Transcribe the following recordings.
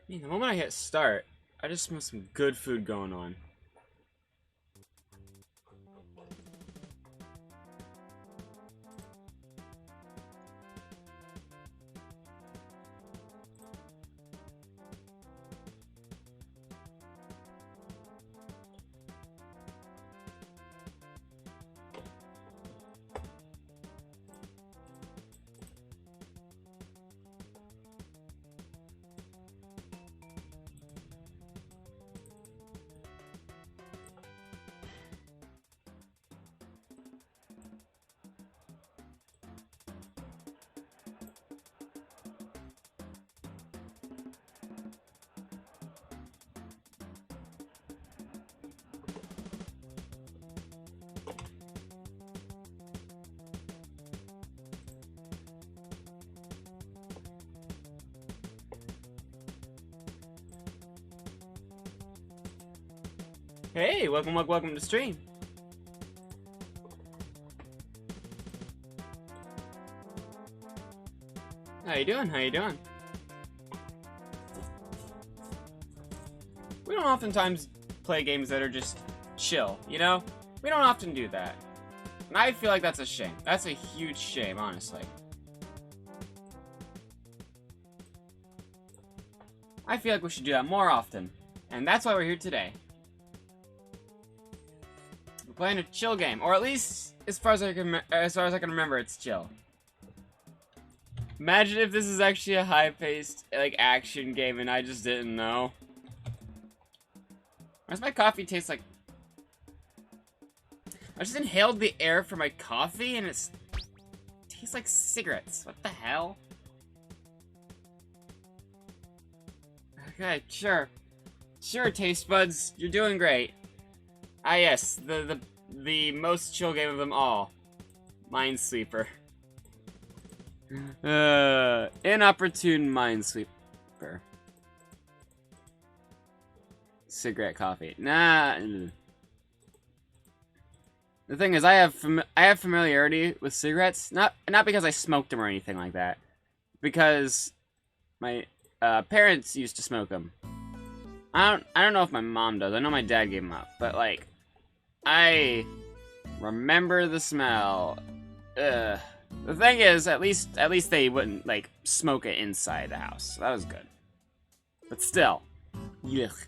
Man, the moment I hit start, I just smell some good food going on. Hey, welcome to stream. How you doing? How you doing? We don't oftentimes play games that are just chill, you know? We don't often do that. And I feel like that's a shame. That's a huge shame, honestly. I feel like we should do that more often. And that's why we're here today. We're playing a chill game, or at least as far as I can remember, it's chill. Imagine if this is actually a high-paced, like, action game and I just didn't know. Why does my coffee taste like... I just inhaled the air for my coffee and it tastes like cigarettes. What the hell? Okay, sure. Sure, taste buds, you're doing great. Ah yes, the most chill game of them all. Minesweeper. Inopportune Minesweeper. Cigarette coffee. Nah. The thing is, I have familiarity with cigarettes, not because I smoked them or anything like that, because my parents used to smoke them. I don't know if my mom does. I know my dad gave them up, but like, I remember the smell. Ugh. The thing is, at least they wouldn't like smoke it inside the house. So that was good. But still, yuck,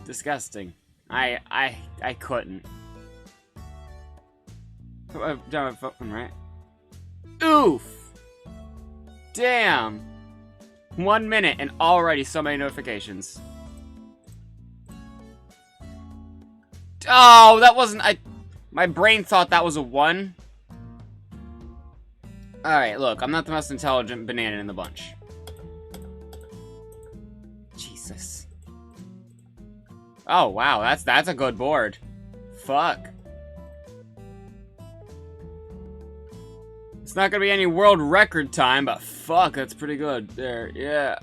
disgusting. I couldn't. I've done my phone, right? Oof! Damn! 1 minute and already so many notifications. Oh, that wasn't... my brain thought that was a 1. Alright, look, I'm not the most intelligent banana in the bunch. Jesus. Oh, wow, that's a good board. Fuck. It's not gonna be any world record time, but fuck, that's pretty good. There, yeah.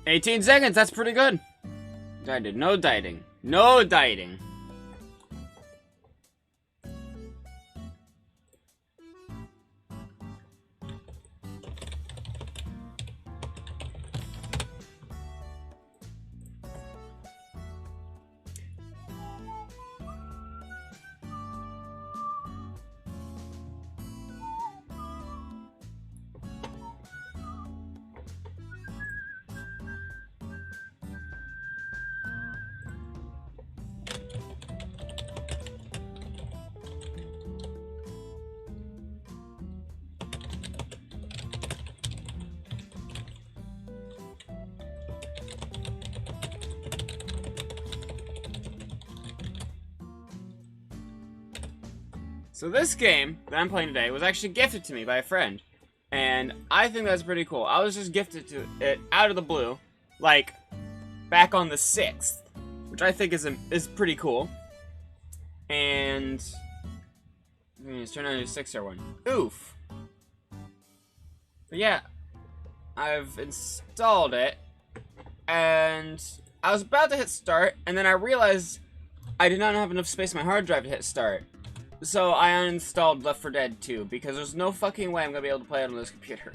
18 seconds, that's pretty good. I did no dieting. No dieting. So this game that I'm playing today was actually gifted to me by a friend, and I think that's pretty cool. I was just gifted to it out of the blue, like back on the 6th, which I think is pretty cool. And let's turn on your 6-star one. Oof. But yeah, I've installed it, and I was about to hit start, and then I realized I did not have enough space on my hard drive to hit start. So I uninstalled Left 4 Dead 2 because there's no fucking way I'm gonna be able to play it on this computer.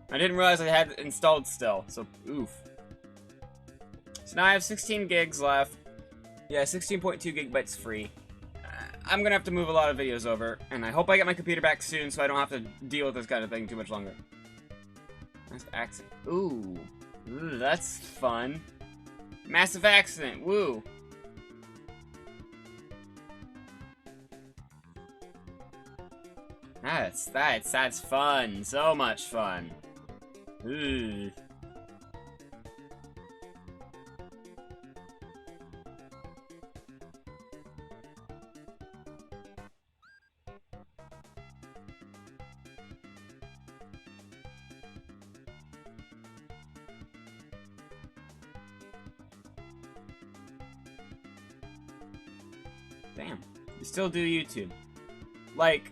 I didn't realize I had it installed still, so oof. So now I have 16 gigs left. Yeah, 16.2 gigabytes free. I'm gonna have to move a lot of videos over, and I hope I get my computer back soon so I don't have to deal with this kind of thing too much longer. Massive accident. Ooh, that's fun. Massive accident. Woo. That's fun. So much fun. Ooh. Damn. You still do YouTube. Like,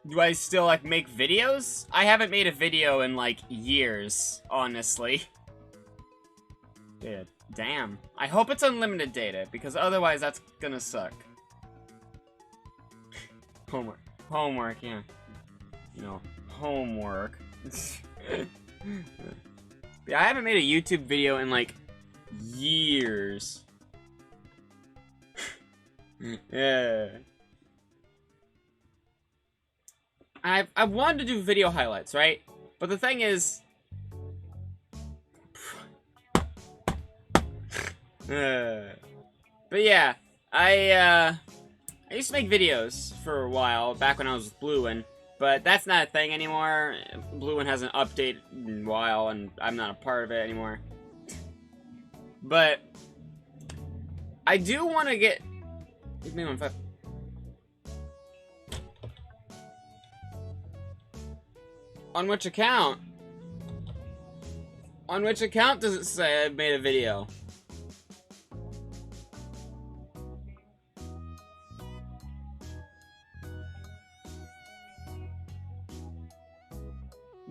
do I still, like, make videos? I haven't made a video in, like, years, honestly. Dude, damn. I hope it's unlimited data, because otherwise that's gonna suck. Homework. Homework, yeah. You know, homework. Yeah, I haven't made a YouTube video in, like, years. Yeah. I wanted to do video highlights, right? But the thing is... But yeah, I used to make videos for a while, back when I was with Bluewin, but that's not a thing anymore. Bluewin hasn't updated in a while, and I'm not a part of it anymore. But I do want to get... Give me 1.5. On which account? On which account does it say I've made a video?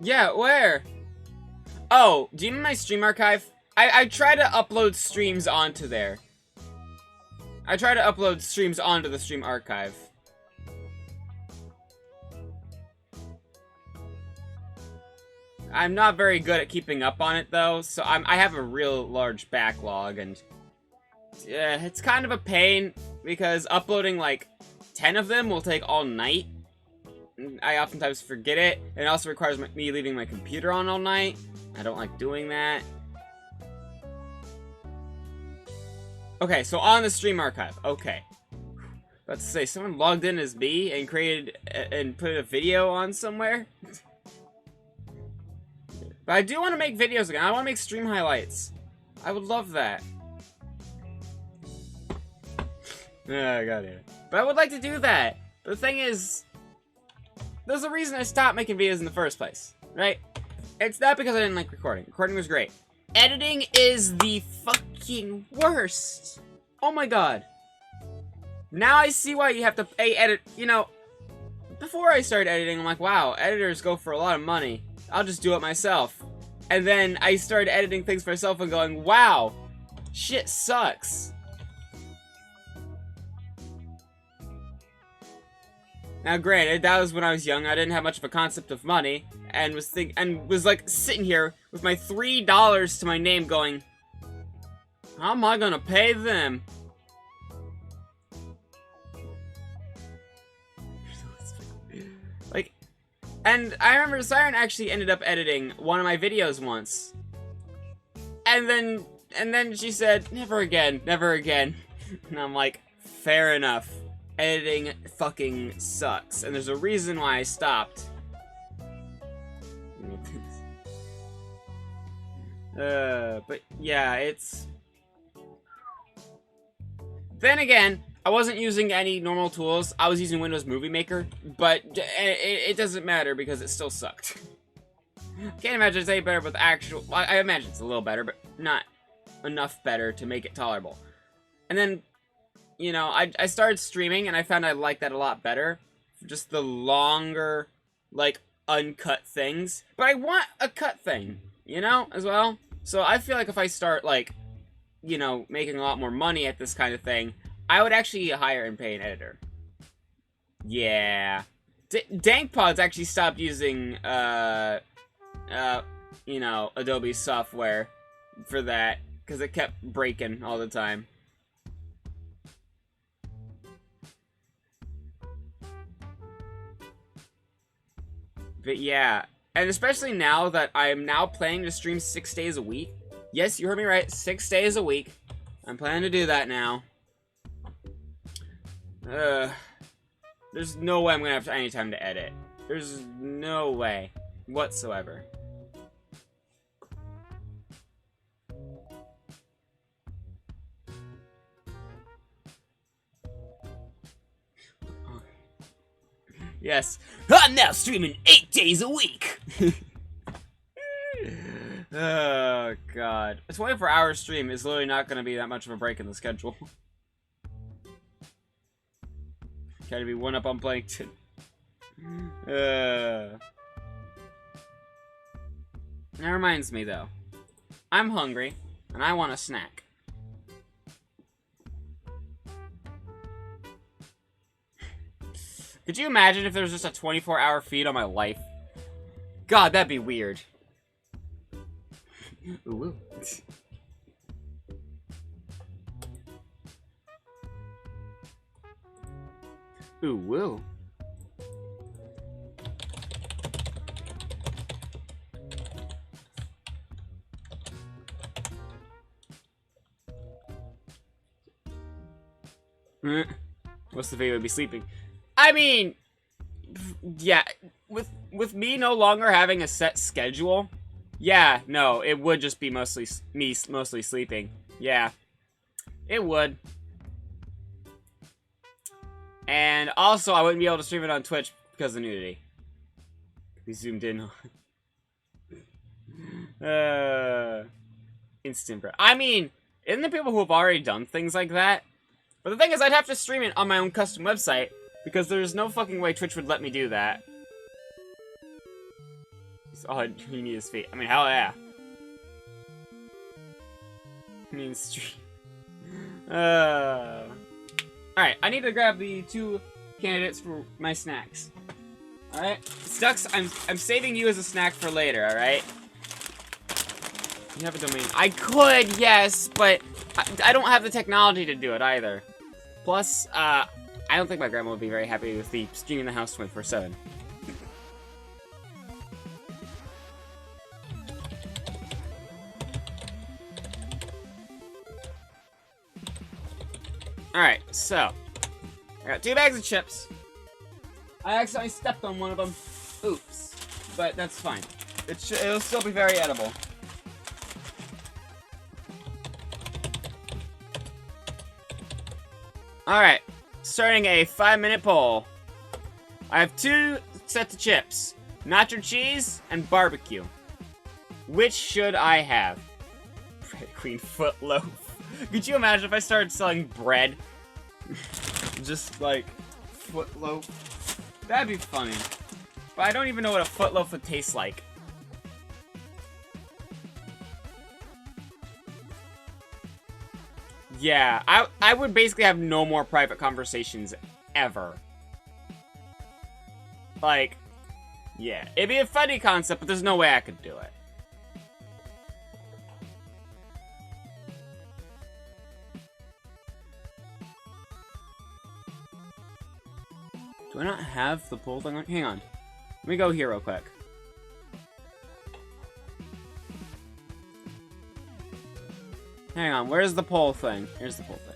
Yeah, where? Oh, do you mean my stream archive? I try to upload streams onto there. I try to upload streams onto the stream archive. I'm not very good at keeping up on it, though, so I have a real large backlog, and yeah, it's kind of a pain, because uploading, like, 10 of them will take all night. I oftentimes forget it, and it also requires me leaving my computer on all night. I don't like doing that. Okay, so on the stream archive, okay. Let's say, someone logged in as me and created, and put a video on somewhere? But I do want to make videos again. I want to make stream highlights. I would love that. I got it. But I would like to do that. But the thing is, there's a reason I stopped making videos in the first place, right? It's not because I didn't like recording. Recording was great. Editing is the fucking worst. Oh my god. Now I see why you have to edit. You know, before I started editing, I'm like, wow, editors go for a lot of money. I'll just do it myself. And then I started editing things for myself and going, wow, shit sucks. Now granted, that was when I was young. I didn't have much of a concept of money, and was like sitting here with my $3 to my name going, how am I gonna pay them? Like, and I remember Siren actually ended up editing one of my videos once. And then she said, never again, never again. And I'm like, fair enough. Editing fucking sucks. And there's a reason why I stopped. But yeah, it's... Then again, I wasn't using any normal tools. I was using Windows Movie Maker, but it doesn't matter because it still sucked. Can't imagine it's any better with actual... I imagine it's a little better, but not enough better to make it tolerable. And then, you know, I started streaming, and I found I liked that a lot better. Just the longer, like, uncut things. But I want a cut thing, you know, as well. So I feel like if I start, like, you know, making a lot more money at this kind of thing, I would actually hire and pay an editor. Yeah. DankPod's actually stopped using, you know, Adobe software for that, because it kept breaking all the time. But yeah, and especially now that I am now planning to stream 6 days a week. Yes, you heard me right, 6 days a week. I'm planning to do that now. There's no way I'm gonna have any time to edit. There's no way whatsoever. Yes, I'm now streaming 8 days a week. Oh god, a 24-hour stream is literally not gonna be that much of a break in the schedule. Gotta be one up on Plankton. That reminds me though, I'm hungry and I want a snack. Could you imagine if there was just a 24-hour feed on my life? God, that'd be weird. Ooh. Ooh, woo. Most of the video would be sleeping. I mean, yeah, with me no longer having a set schedule, yeah, no, it would just be mostly sleeping. Yeah, it would. And also, I wouldn't be able to stream it on Twitch because of nudity. We zoomed in on. Instant bro. I mean, isn't there people who have already done things like that? But the thing is, I'd have to stream it on my own custom website, because there's no fucking way Twitch would let me do that. All you need is feet. I mean, hell yeah. I mean, stream. Alright, I need to grab the 2 candidates for my snacks. Alright? Stux, I'm saving you as a snack for later, alright? You have a domain. I could, yes, but I don't have the technology to do it either. Plus, I don't think my grandma would be very happy with the streaming the house 24/7. Alright, so I got 2 bags of chips. I accidentally stepped on one of them. Oops. But that's fine. It'll still be very edible. Alright, starting a 5-minute poll. I have 2 sets of chips. Nacho cheese and barbecue. Which should I have? Bread Queen foot loaf. Could you imagine if I started selling bread? Just like foot loaf. That'd be funny. But I don't even know what a foot loaf would taste like. Yeah, I would basically have no more private conversations ever. Like, yeah, it'd be a funny concept, but there's no way I could do it. Do I not have the poll thing on? Hang on. Let me go here real quick. Hang on, where's the poll thing? Here's the poll thing.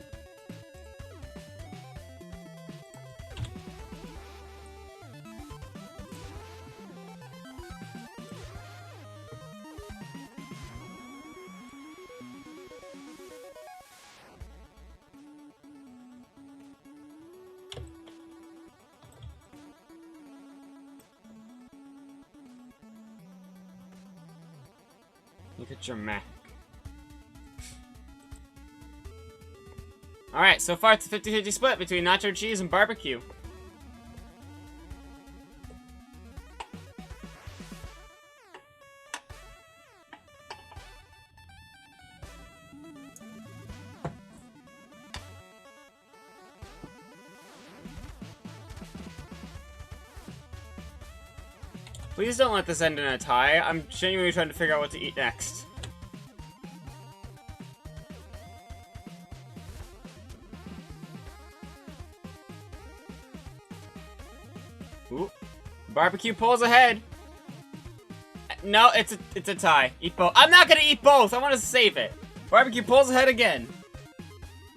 Look at your Mac. Alright, so far it's a 50-50 split between nacho cheese and barbecue. Please don't let this end in a tie. I'm genuinely trying to figure out what to eat next. Ooh. Barbecue pulls ahead. No, it's a tie. Eat both. I'm not gonna eat both. I want to save it. Barbecue pulls ahead again.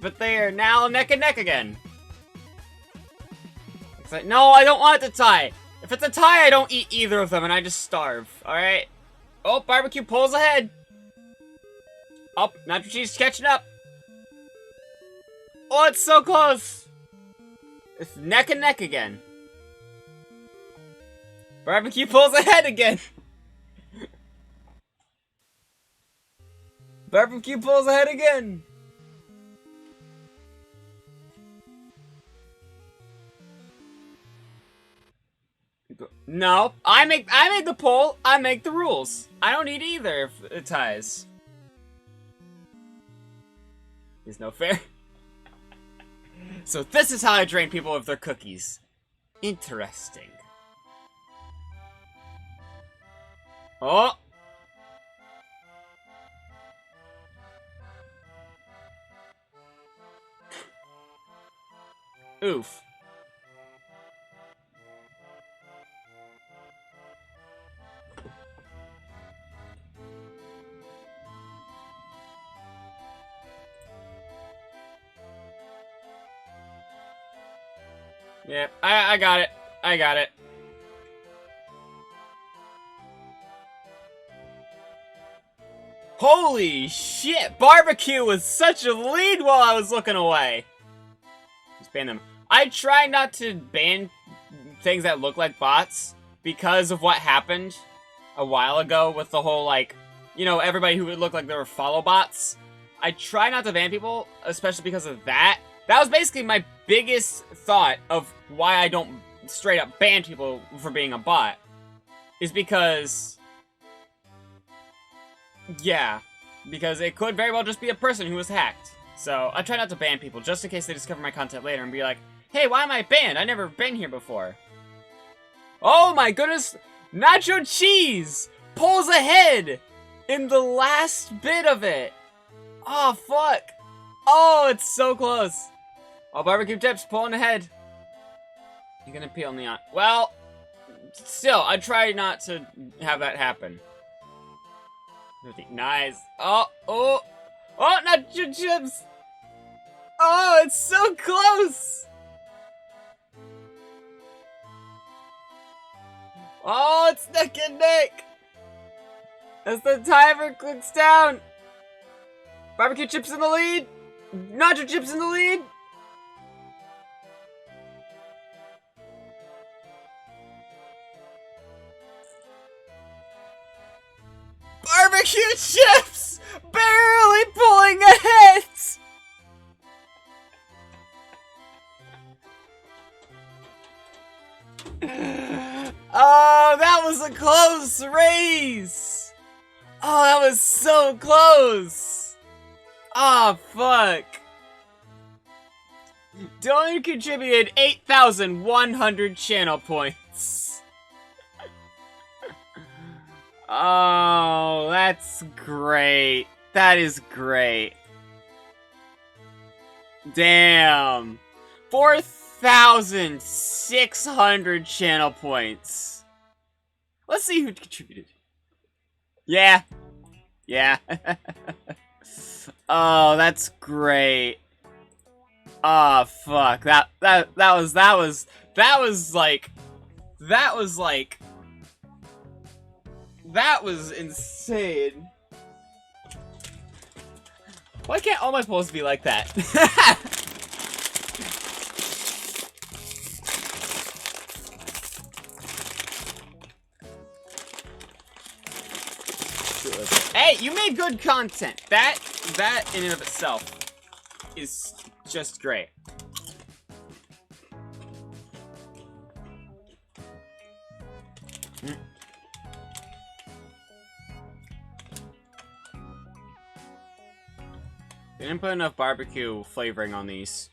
But they are now neck and neck again. It's like, no, I don't want it to tie. If it's a tie, I don't eat either of them and I just starve. Alright? Oh, barbecue pulls ahead. Oh, nacho cheese catching up. Oh, it's so close. It's neck and neck again. Barbecue pulls ahead again. Barbecue pulls ahead again. No, I make the poll. I make the rules. I don't need either if it ties. Is no fair. So this is how I drain people of their cookies. Interesting. Oh. Oof. Yeah, I got it. I got it. Holy shit! Barbecue was such a lead while I was looking away. Just ban them. I try not to ban things that look like bots because of what happened a while ago with the whole, like, you know, everybody who would look like they were follow bots. I try not to ban people, especially because of that. That was basically my biggest thought of why I don't straight up ban people for being a bot. Is because... yeah. Because it could very well just be a person who was hacked. So, I try not to ban people, just in case they discover my content later and be like, hey, why am I banned? I've never been here before. Oh my goodness! Nacho cheese pulls ahead in the last bit of it. Oh, fuck. Oh, it's so close. Oh, barbecue tips pulling ahead. You're gonna peel me on. Well, still, I try not to have that happen. Nice. Oh, oh, oh, nacho chips. Oh, it's so close. Oh, it's neck and neck. As the timer clicks down. Barbecue chips in the lead. Nacho chips in the lead. Barbecue chips barely pulling ahead. Oh, that was a close race. Oh, that was so close. Oh, fuck. Dylan contributed 8,100 channel points. Oh, that's great. That is great. Damn. 4,600 channel points. Let's see who contributed. Yeah. Yeah. Oh, that's great. Oh, fuck. That was insane. Why can't all my polls be like that? Hey, you made good content. That in and of itself is just great. They didn't put enough barbecue flavoring on these.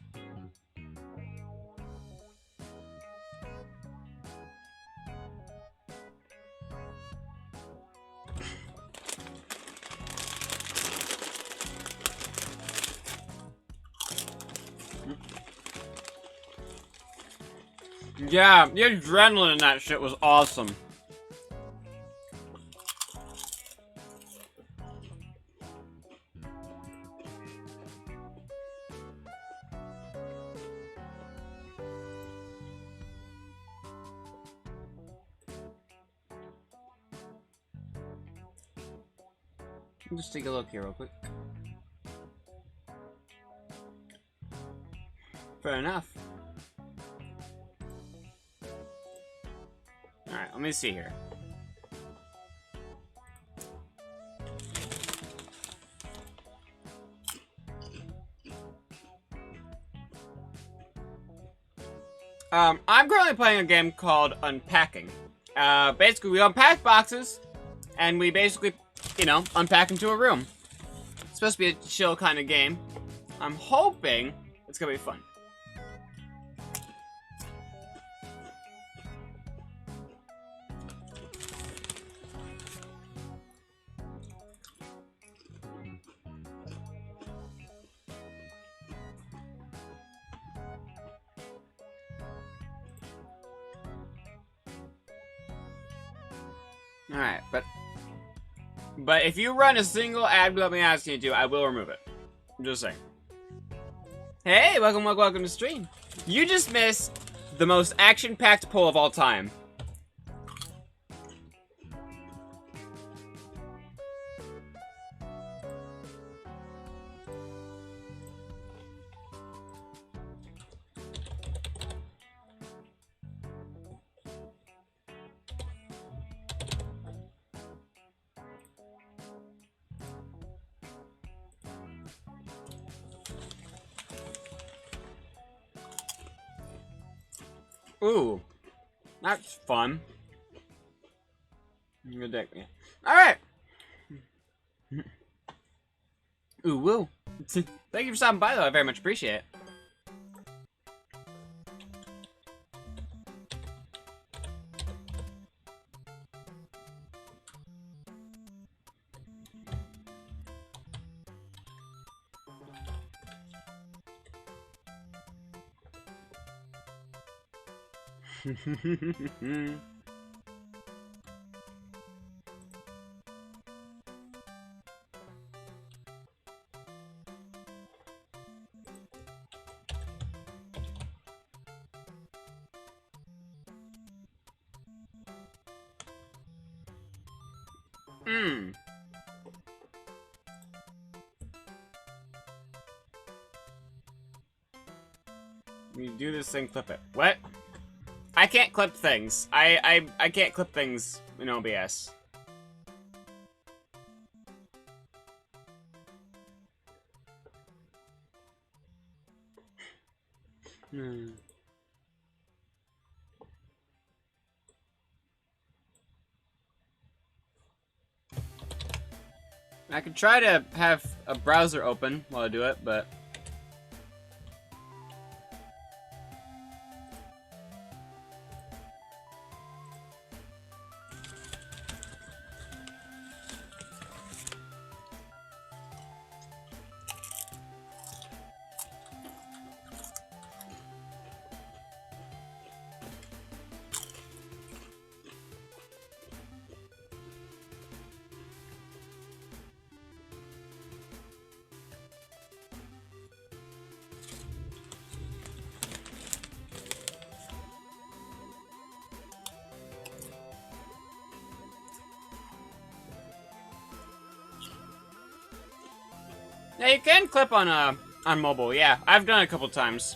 Yeah, the adrenaline in that shit was awesome. Just take a look here real quick. Fair enough. Alright, let me see here. I'm currently playing a game called Unpacking. Basically, we unpack boxes, and we basically, you know, unpack into a room. It's supposed to be a chill kind of game. I'm hoping it's gonna be fun. Alright, but if you run a single ad without me asking you to, I will remove it. I'm just saying. Hey, welcome to the stream. You just missed the most action-packed poll of all time. Ooh, that's fun. Good deck, yeah. All right. Ooh, woo. Thank you for stopping by, though. I very much appreciate it. You do this thing, clip it. What? I can't clip things. I can't clip things in OBS. I could try to have a browser open while I do it, but... Yeah, you can clip on mobile. Yeah, I've done it a couple times.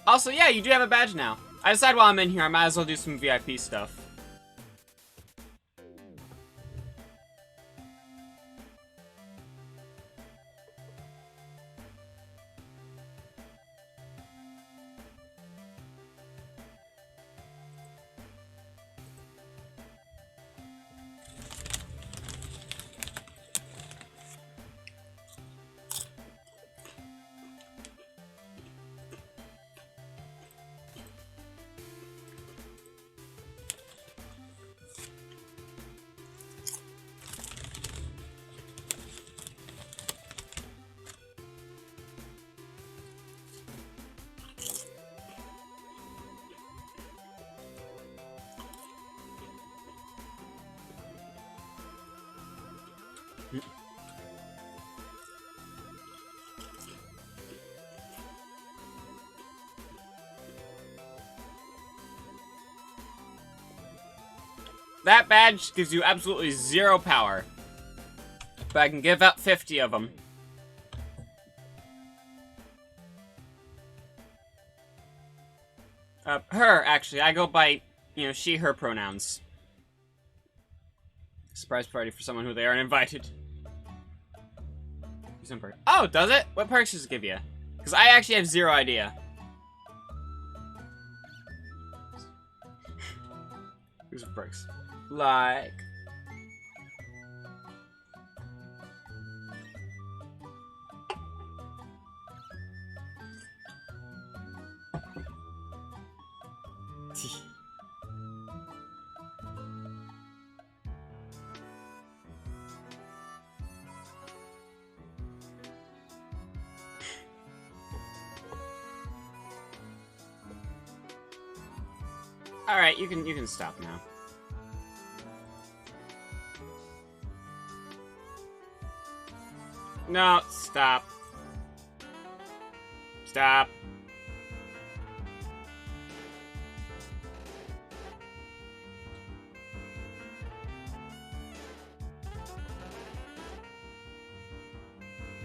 Also, yeah, you do have a badge now. I decided while I'm in here, I might as well do some VIP stuff. That badge gives you absolutely 0 power. But I can give out 50 of them. Her, actually. I go by, you know, she, her pronouns. Surprise party for someone who they aren't invited. Oh, does it? What perks does it give you? Because I actually have 0 idea. Here's some perks. Like... Alright, you can stop now. No, stop. Stop.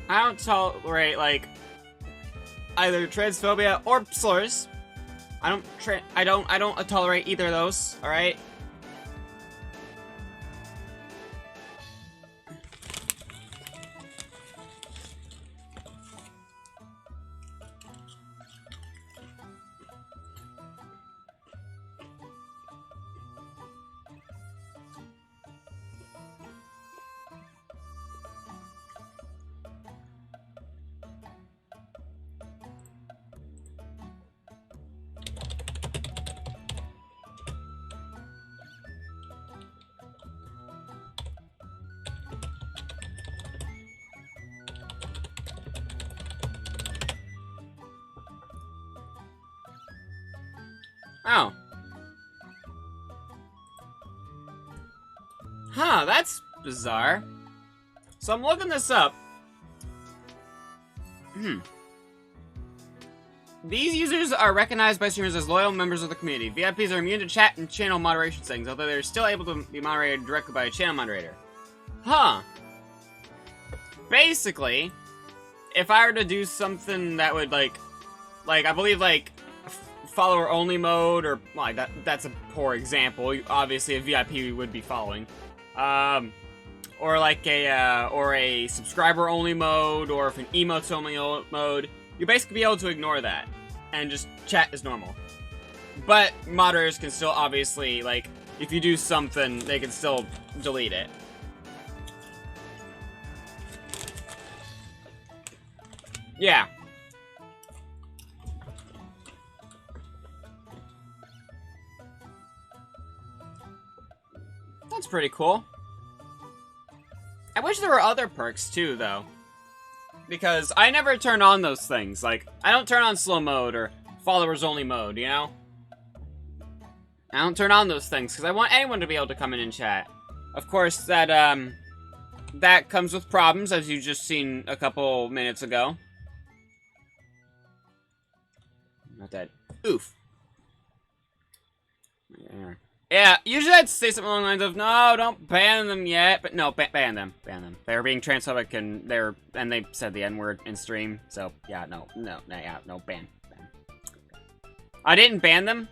I don't tolerate, like, either transphobia or slurs. I don't tolerate either of those, alright? Oh. Huh, that's bizarre. So I'm looking this up. These users are recognized by streamers as loyal members of the community. VIPs are immune to chat and channel moderation settings, although they're still able to be moderated directly by a channel moderator. Huh. Basically, if I were to do something that would, like I believe, like, follower-only mode, or, well, that's a poor example. Obviously, a VIP would be following. Or like a subscriber-only mode, or if an emotes-only mode, you basically be able to ignore that, and just chat as normal. But moderators can still, obviously, like, if you do something, they can still delete it. Yeah. That's pretty cool. I wish there were other perks too, though. Because I never turn on those things. Like, I don't turn on slow mode or followers only mode, you know? I don't turn on those things because I want anyone to be able to come in and chat. Of course, that comes with problems, as you just seen a couple minutes ago. Not dead. Oof. Yeah, usually I'd say something along the lines of, no, don't ban them yet, but no, ban them. They're being transphobic, and they said the N-word in stream, so, yeah, no, ban. I didn't ban them,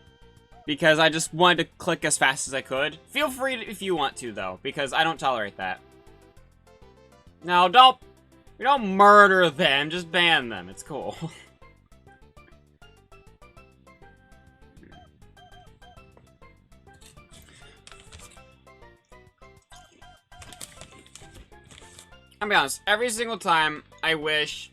because I just wanted to click as fast as I could. Feel free if you want to, though, because I don't tolerate that. No, we don't murder them, just ban them, it's cool. I'll be honest, every single time I wish,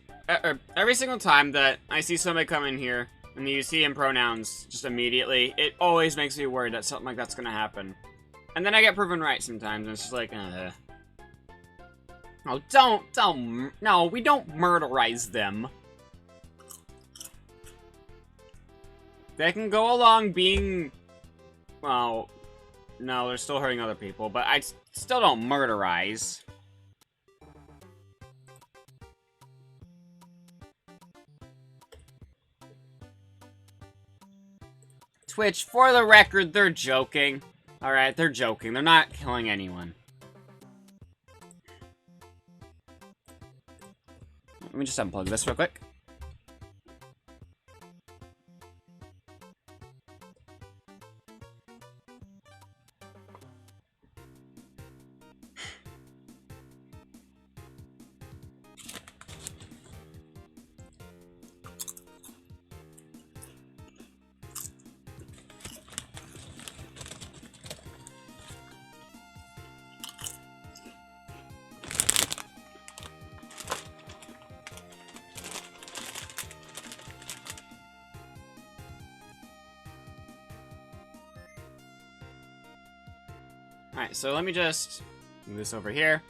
every single time that I see somebody come in here, and you see in pronouns just immediately, it always makes me worried that something like that's gonna happen. And then I get proven right sometimes, and it's just like, Oh, no, we don't murderize them. They can go along being, well, no, they're still hurting other people, but I still don't murderize. Twitch, for the record, they're joking. Alright, they're joking. They're not killing anyone. Let me just unplug this real quick. Alright, so let me just move this over here.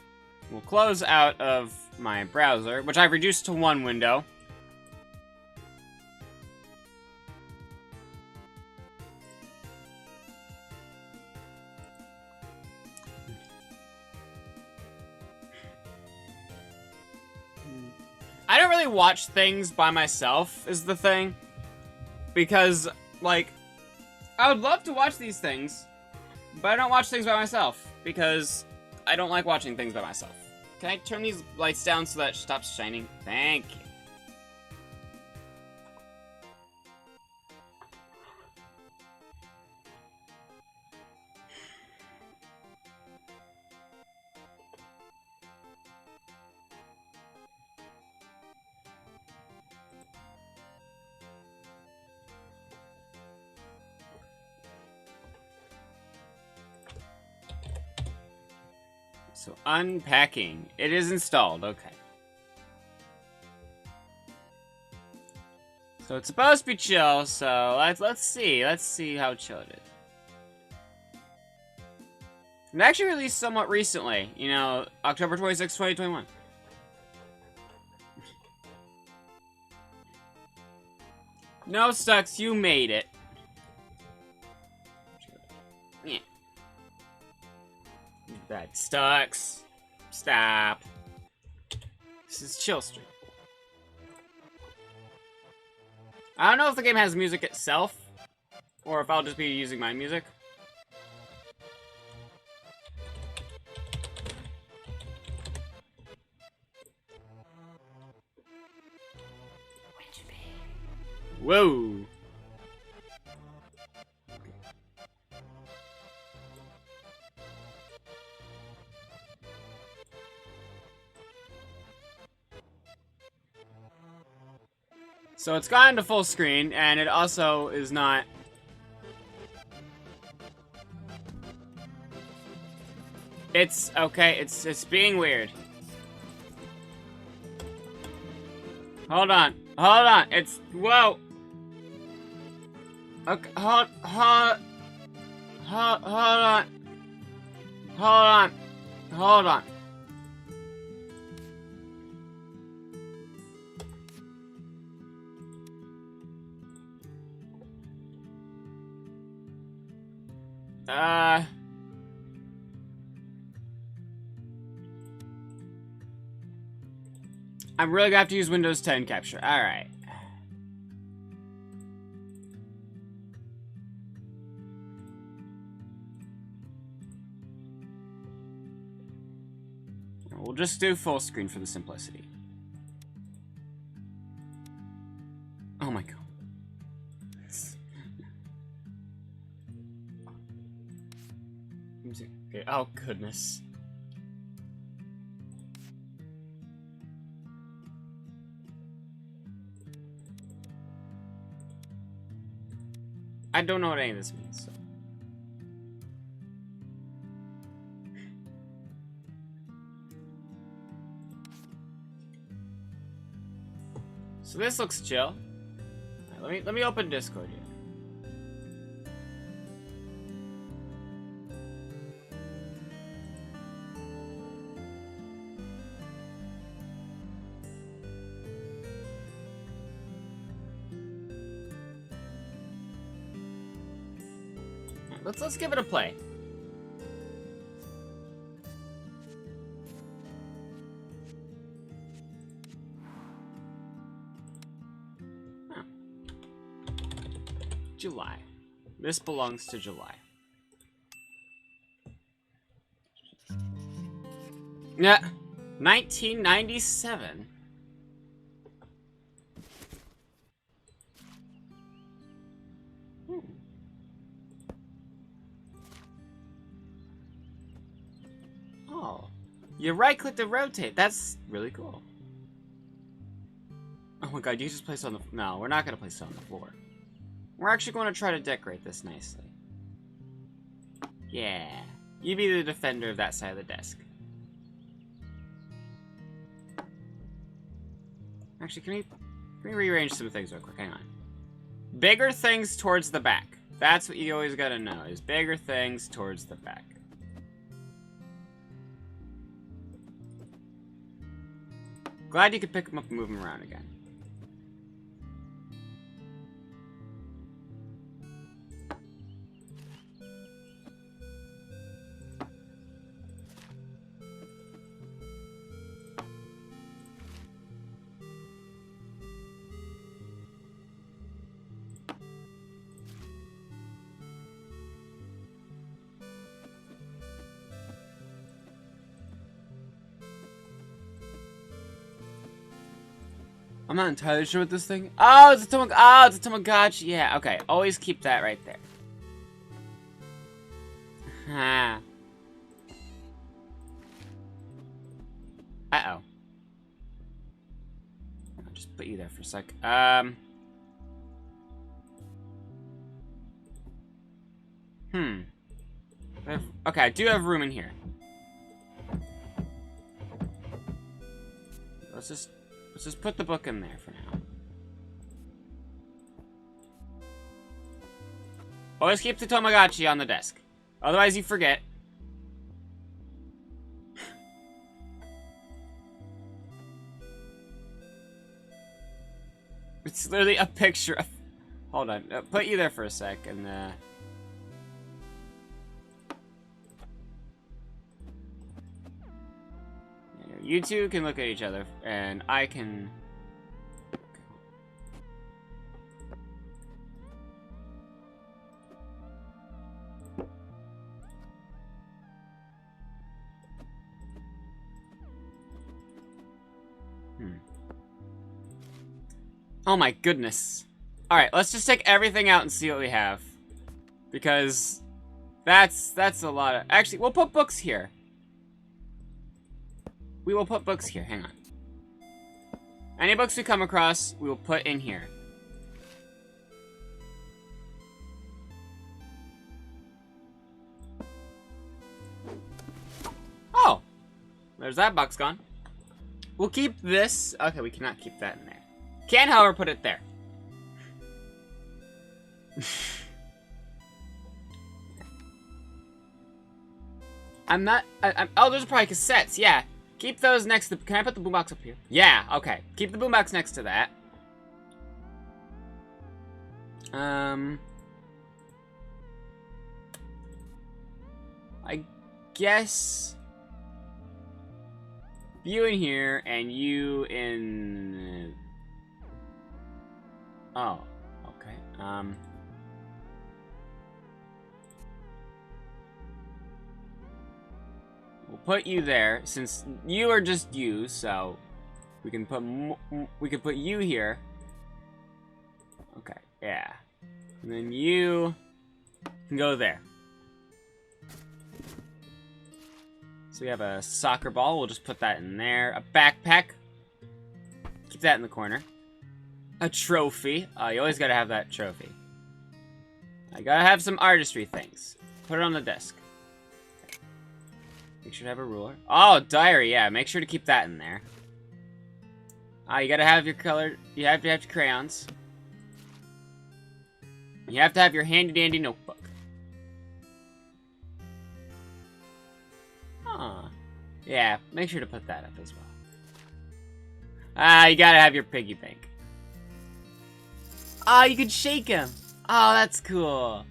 We'll close out of my browser, which I've reduced to one window. I don't really watch things by myself, is the thing. Because, like, I would love to watch these things, but I don't watch things by myself, because I don't like watching things by myself. Can I turn these lights down so that it stops shining? Thank you. So, unpacking. It is installed, okay. So it's supposed to be chill, so let's see how chill it is. It actually released somewhat recently, you know, October 26, 2021. No, Stux, you made it. Yeah. That Stux. Stop. This is chill stream. I don't know if the game has music itself, or if I'll just be using my music. Whoa. So it's gone to full screen, and it also is not... It's okay, it's being weird. Hold on, it's... Whoa! Okay, hold on. Hold on. I'm really gonna have to use Windows 10 capture. Alright. We'll just do full screen for the simplicity. Oh my god. Okay. Oh goodness. I don't know what any of this means, so. So this looks chill. Right, let me open Discord here. Right, let's give it a play. July. This belongs to July. Yeah, 1997. Oh, you right-click to rotate. That's really cool. Oh my god, you just place it on the... No, we're not going to place it on the floor. We're actually going to try to decorate this nicely. Yeah. You be the defender of that side of the desk. Actually, can we rearrange some things real quick? Hang on. Bigger things towards the back. That's what you always gotta know, is bigger things towards the back. Glad you could pick them up and move them around again. I'm not entirely sure what this thing... Oh, it's a Tamagotchi. Yeah, okay. Always keep that right there. Ha. Uh-oh. I'll just put you there for a sec. Okay, I do have room in here. Let's just put the book in there for now. Always keep the Tamagotchi on the desk. Otherwise you forget. It's literally a picture of... Hold on. Put you there for a sec and you two can look at each other, and I can... Oh my goodness. Alright, let's just take everything out and see what we have. Because that's a lot of... Actually, we'll put books here. We will put books here. Hang on. Any books we come across, we will put in here. Oh! There's that box gone. We'll keep this. Okay, we cannot keep that in there. Can, however, put it there. Oh, those are probably cassettes. Yeah. Keep those next to... Can I put the boombox up here? Yeah, okay. Keep the boombox next to that. I guess... You in here, and you in... Oh, okay. We'll put you there, since you are just you, so we can put you here. Okay, yeah. And then you can go there. So we have a soccer ball, we'll just put that in there. A backpack. Keep that in the corner. A trophy. You always gotta have that trophy. I gotta have some artistry things. Put it on the desk. Make sure to have a ruler. Oh, diary, yeah. Make sure to keep that in there. You gotta have your color. You have to have your crayons. You have to have your handy-dandy notebook. Huh. Yeah, make sure to put that up as well. You gotta have your piggy bank. You can shake him. Oh, that's cool.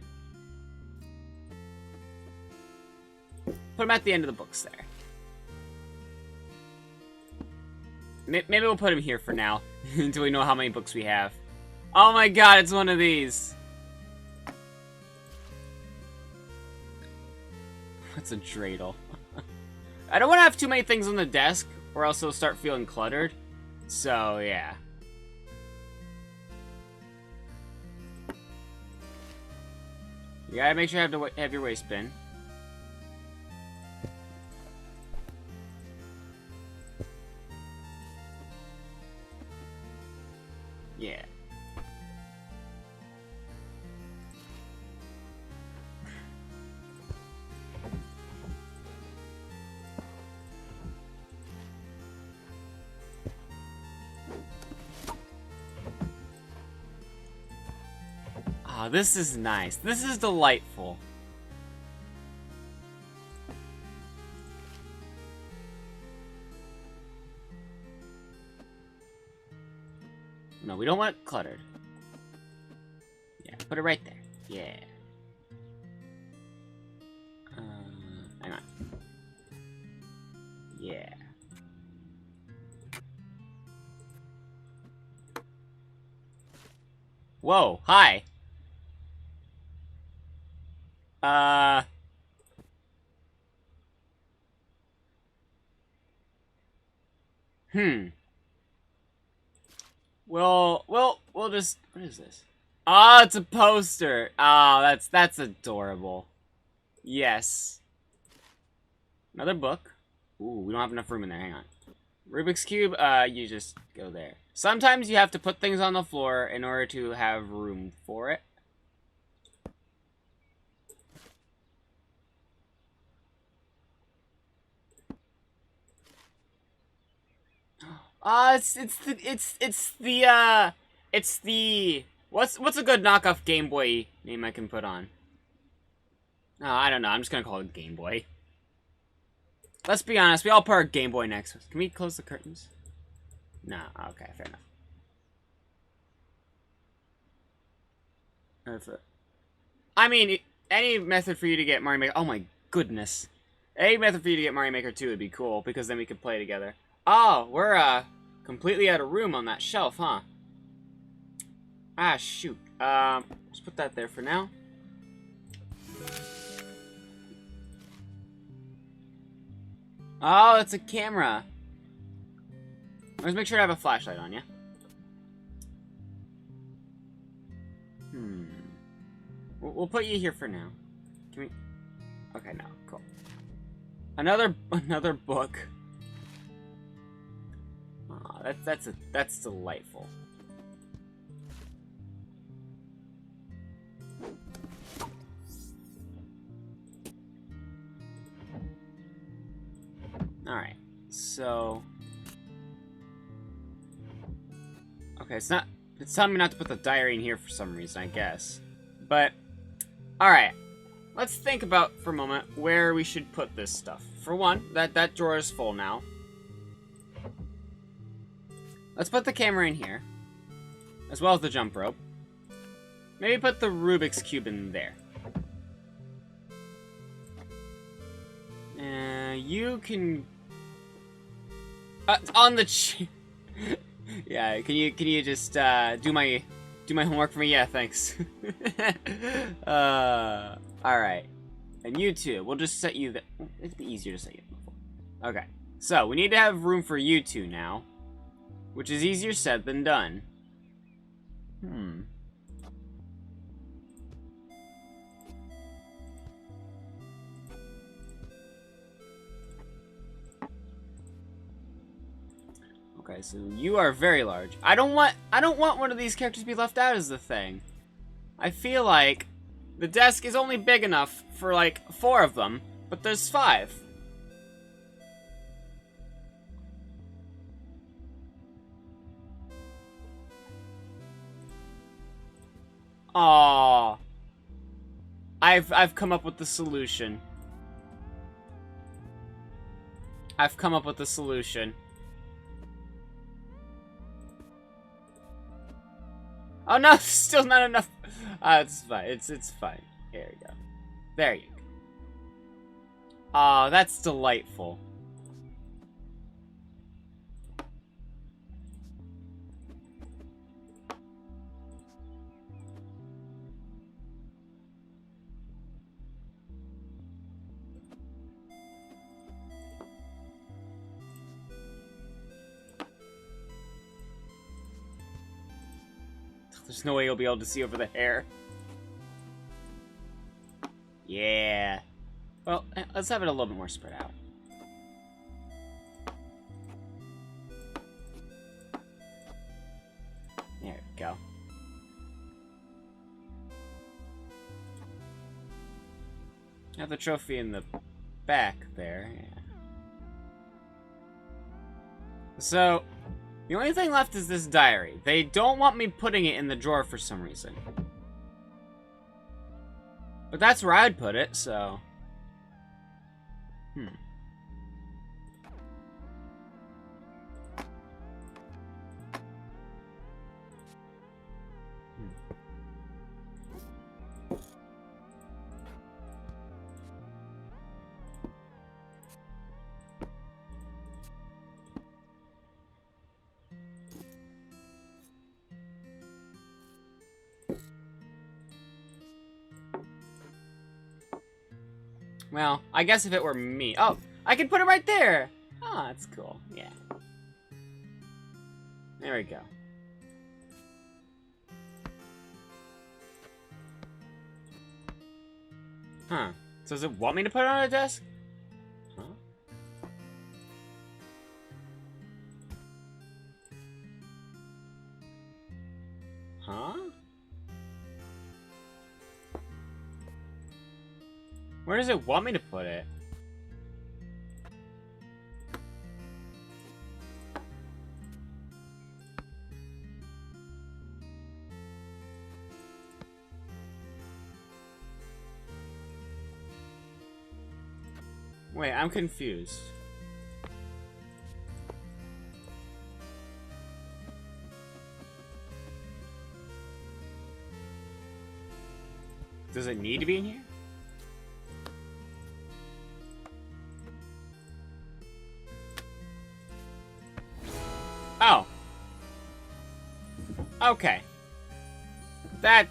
Put him at the end of the books there. Maybe we'll put him here for now, until we know how many books we have. Oh my god, it's one of these. That's a dreidel. I don't want to have too many things on the desk, or else it'll start feeling cluttered. So, yeah. You gotta make sure you have your waste bin. Yeah. Oh, this is nice. This is delightful. No, we don't want it cluttered. Yeah, put it right there. Yeah. Hang on. Yeah. Whoa, hi. We'll just... What is this? Oh, it's a poster. Oh, that's adorable. Yes. Another book. Ooh, we don't have enough room in there. Hang on. Rubik's Cube, you just go there. Sometimes you have to put things on the floor in order to have room for it. It's the what's a good knockoff Game Boy name I can put on? Oh, I don't know. I'm just gonna call it Game Boy. Let's be honest. We all put our Game Boy next. Can we close the curtains? No. Okay, fair enough. I mean, any method for you to get Mario Maker. Oh my goodness. Any method for you to get Mario Maker 2 would be cool because then we could play together. Oh, we're completely out of room on that shelf, huh? Ah, shoot. Let's put that there for now. Oh, it's a camera. Let's make sure to have a flashlight on, yeah? We'll put you here for now. Can we... Okay, no. Cool. Another book. Oh, that's delightful. Alright, so... Okay, it's telling me not to put the diary in here for some reason, I guess. But, alright. Let's think about, for a moment, where we should put this stuff. For one, that drawer is full now. Let's put the camera in here. As well as the jump rope. Maybe put the Rubik's Cube in there. You can... on the yeah, can you just do my homework for me? Yeah, thanks. Alright. And you two, we'll just set you it'd be easier to set you before. Okay. So, we need to have room for you two now. Which is easier said than done. Okay, so you are very large. I don't want one of these characters to be left out, is the thing. I feel like the desk is only big enough for like 4 of them, but there's 5. Aww. I've come up with the solution. I've come up with the solution. Oh no, still not enough. It's fine. It's fine. There you go. There you go. Aw, that's delightful. there's no way you'll be able to see over the hair. Yeah. Well, let's have it a little bit more spread out. There we go. Have the trophy in the back there, yeah. So, the only thing left is this diary. They don't want me putting it in the drawer for some reason. But that's where I'd put it, so... Well, I guess if it were me... Oh, I could put it right there! Oh, that's cool. Yeah. There we go. Huh. So does it want me to put it on a desk? Huh? Huh? Where does it want me to put it? Wait, I'm confused. Does it need to be in here? Oh. Okay. That...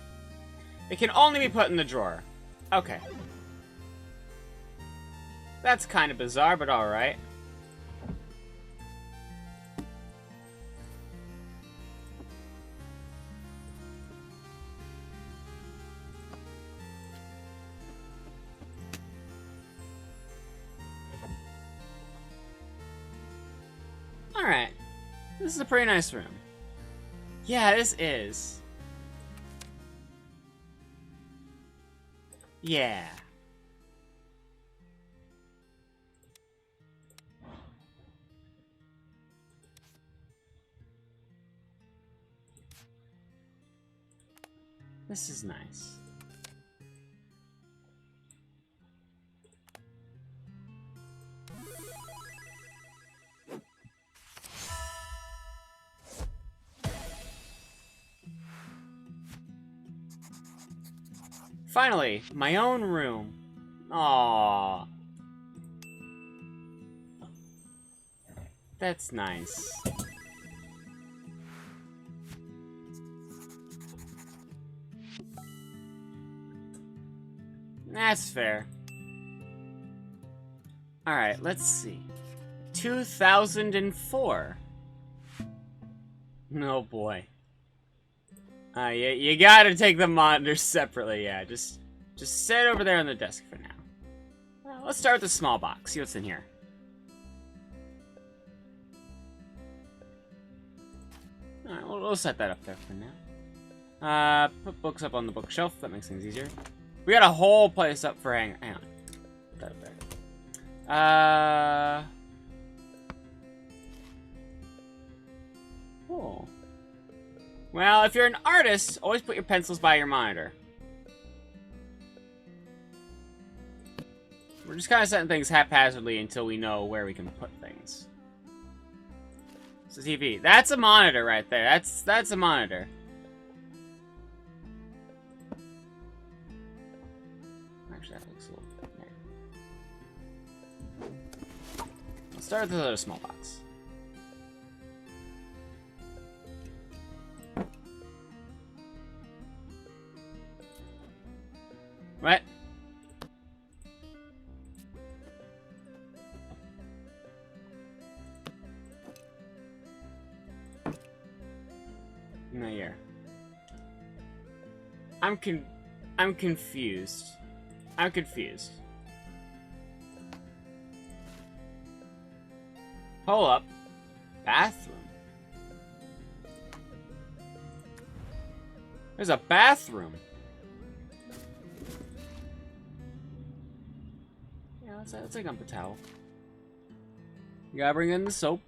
It can only be put in the drawer. Okay. That's kind of bizarre, but alright. Alright. This is a pretty nice room. Yeah, this is. Yeah. This is nice. Finally, my own room. Aww. That's nice. That's fair. Alright, let's see. 2004. Oh boy. You gotta take the monitors separately, yeah. Just sit over there on the desk for now. Well, let's start with the small box, see what's in here. Alright, we'll set that up there for now. Put books up on the bookshelf, that makes things easier. We got a whole place up for hang on. Put that up there. Cool. Well, if you're an artist, always put your pencils by your monitor. We're just kind of setting things haphazardly until we know where we can put things. It's a TV. That's a monitor right there. That's a monitor. Actually, that looks a little... There. Let's start with the other small box. What? No, here. I'm confused. I'm confused. Hold up. Bathroom. There's a bathroom. Yeah, let's take up a towel. You gotta bring in the soap.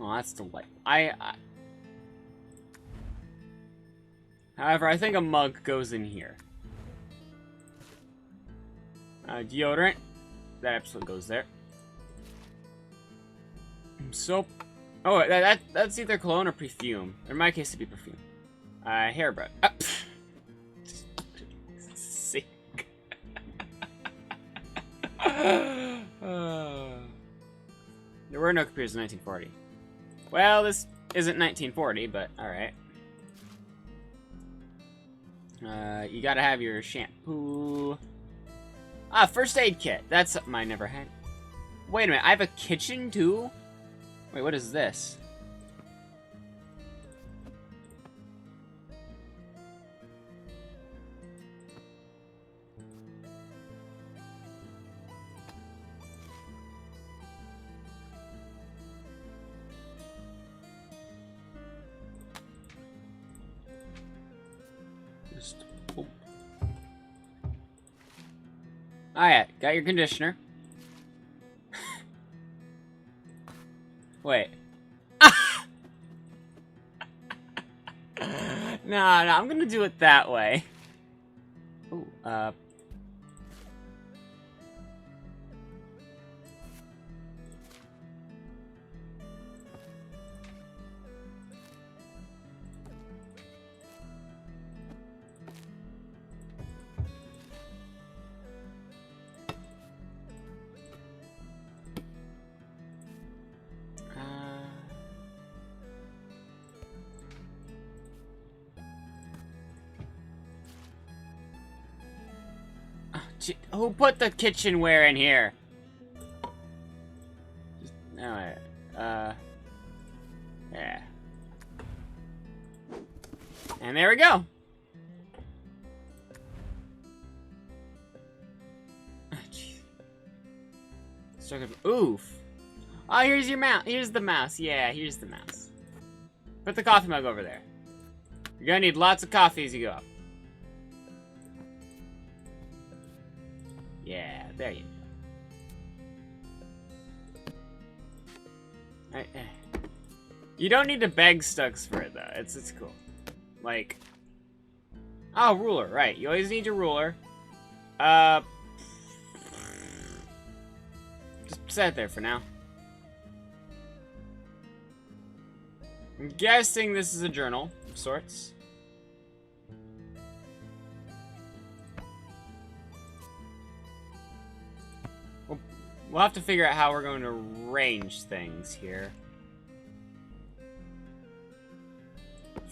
Oh, that's delightful. However, I think a mug goes in here. Deodorant. That absolutely goes there. Soap. Oh, that's either cologne or perfume. In my case, it'd be perfume. Hairbrush. Sick. There were no computers in 1940. Well, this isn't 1940, but alright. You gotta have your shampoo. First aid kit. That's something I never had. Wait a minute, I have a kitchen too? Wait, what is this? Oh. Yeah, got your conditioner. Wait. No, I'm gonna do it that way. Ooh, who put the kitchenware in here? No, yeah. And there we go. Oof. Oh, here's your mouse. Here's the mouse. Yeah, here's the mouse. Put the coffee mug over there. You're gonna need lots of coffee as you go up. Yeah, there you go. You don't need to beg Stux for it, though. It's cool. Like... Oh, ruler, right. You always need your ruler. Just set it there for now. I'm guessing this is a journal of sorts. We'll have to figure out how we're going to arrange things here.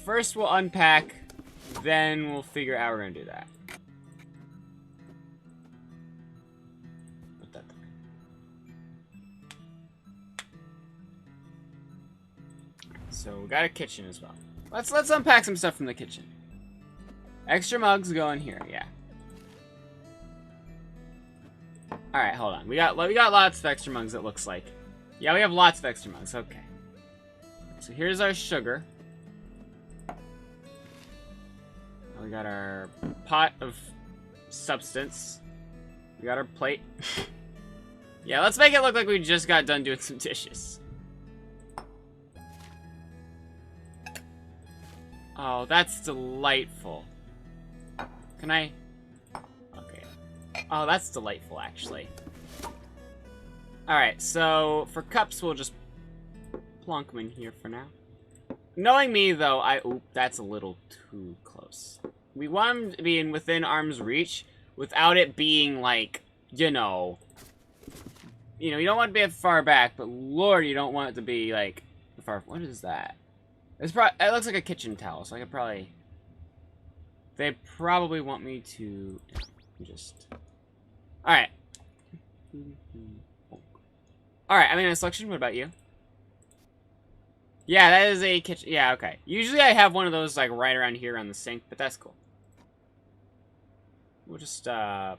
First we'll unpack, then we'll figure out how we're going to do that. Put that there. So we got a kitchen as well. Let's unpack some stuff from the kitchen. Extra mugs go in here, yeah. Alright, hold on. We got lots of extra mugs, it looks like. Yeah, we have lots of extra mugs. Okay. So here's our sugar. We got our pot of substance. We got our plate. Yeah, let's make it look like we just got done doing some dishes. Oh, that's delightful. Can I... Oh, that's delightful, actually. Alright, so for cups, we'll just plonk them in here for now. Knowing me, though, Oop, that's a little too close. We want them to be within arm's reach without it being, like, you know, you don't want it to be far back, but Lord, you don't want it to be, like, far... What is that? It looks like a kitchen towel, so I could probably... They probably want me to... just... Alright. Alright, I mean, a selection. What about you? Yeah, that is a kitchen. Yeah, okay. Usually I have one of those, like, right around here on the sink, but that's cool. We'll just, Oh,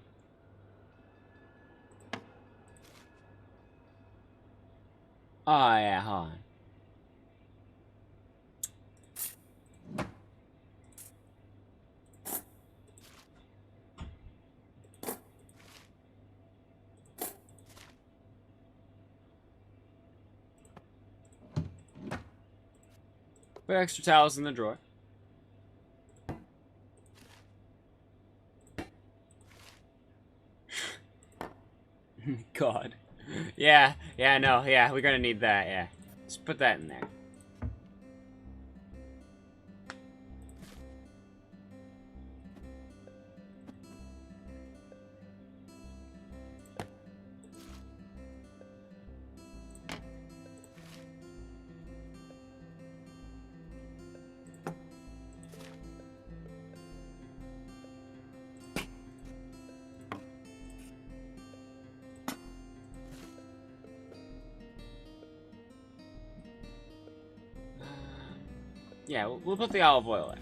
yeah, hold on. Put extra towels in the drawer. God. Yeah, no, yeah, we're gonna need that, yeah. Just put that in there. Yeah, we'll put the olive oil in.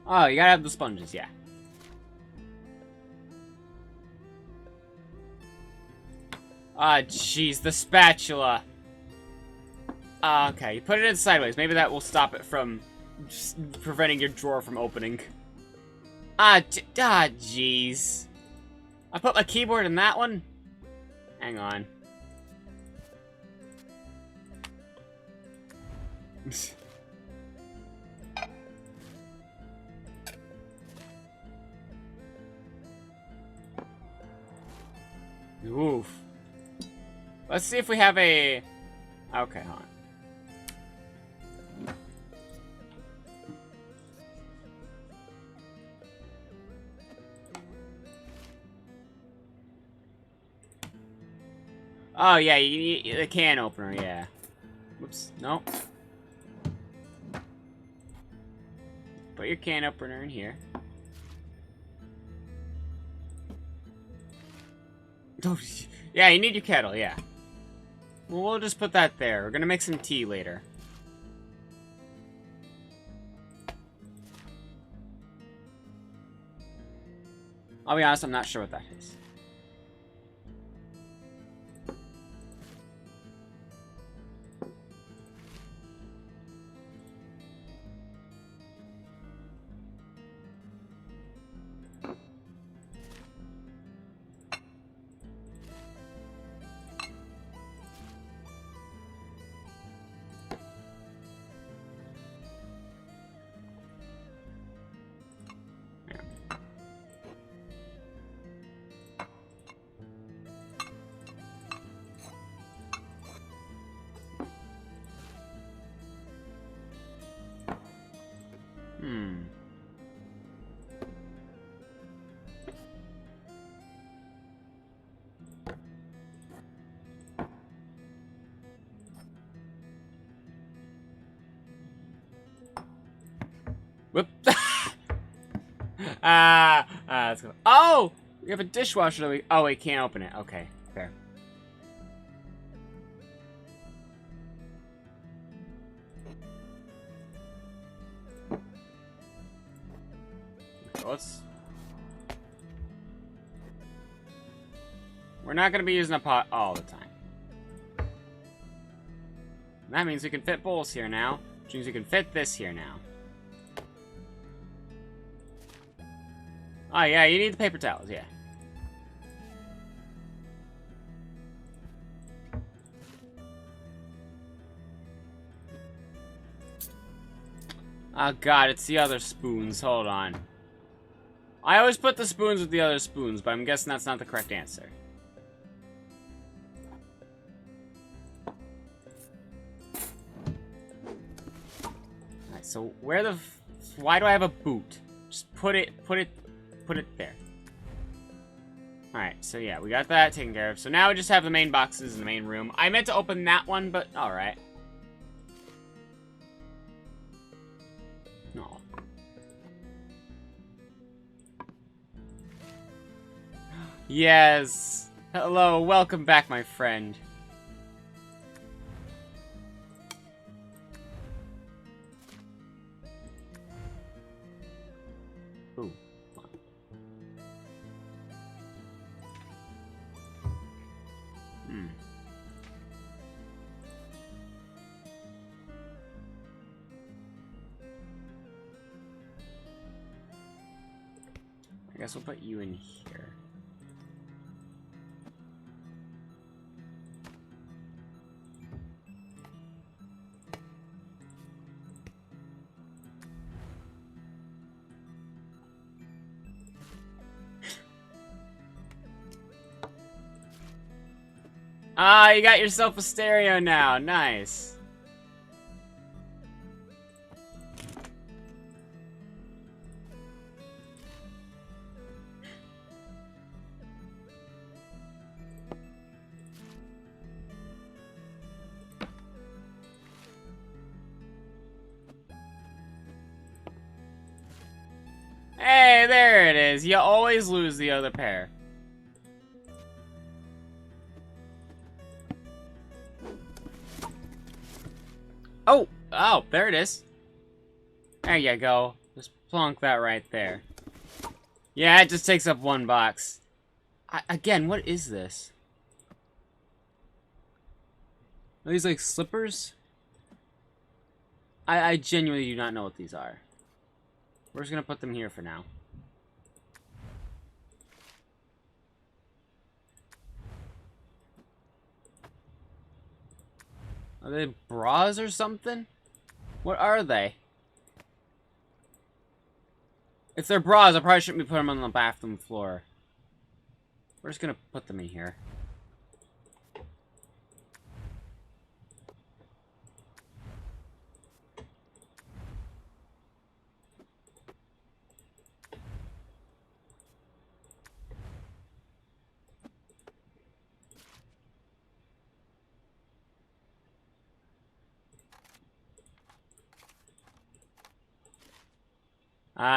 Oh, you gotta have the sponges, yeah. Ah, jeez, the spatula. Okay, you put it in sideways. Maybe that will stop it from preventing your drawer from opening. Jeez. I put my keyboard in that one? Hang on. Oof. Let's see if we have a... Okay, hold on. Oh, yeah, you need the can opener, yeah. Whoops, nope. Put your can opener in here. Yeah, you need your kettle, yeah. Well, we'll just put that there. We're gonna make some tea later. I'll be honest, I'm not sure what that is. Whoop. Let's go. Oh! We have a dishwasher that we... Oh, we can't open it. Okay, fair. Let's... We're not gonna be using a pot all the time. That means we can fit bowls here now, which means we can fit this here now. Oh, yeah, you need the paper towels, yeah. Oh, God, it's the other spoons. Hold on. I always put the spoons with the other spoons, but I'm guessing that's not the correct answer. Alright, so where the... Why do I have a boot? Just put it there. Alright, so yeah, we got that taken care of. So now we just have the main boxes in the main room. I meant to open that one, but alright. No. Yes. Hello, welcome back, my friend. Ooh. Hmm. I guess we'll put you in here. Ah, you got yourself a stereo now. Nice. Hey, there it is. You always lose the other pair. Oh, there it is. There you go. Just plonk that right there. Yeah, it just takes up one box. Again, what is this? Are these like slippers? I genuinely do not know what these are. We're just gonna put them here for now. Are they bras or something? What are they? If they're bras, I probably shouldn't be putting them on the bathroom floor. We're just gonna put them in here.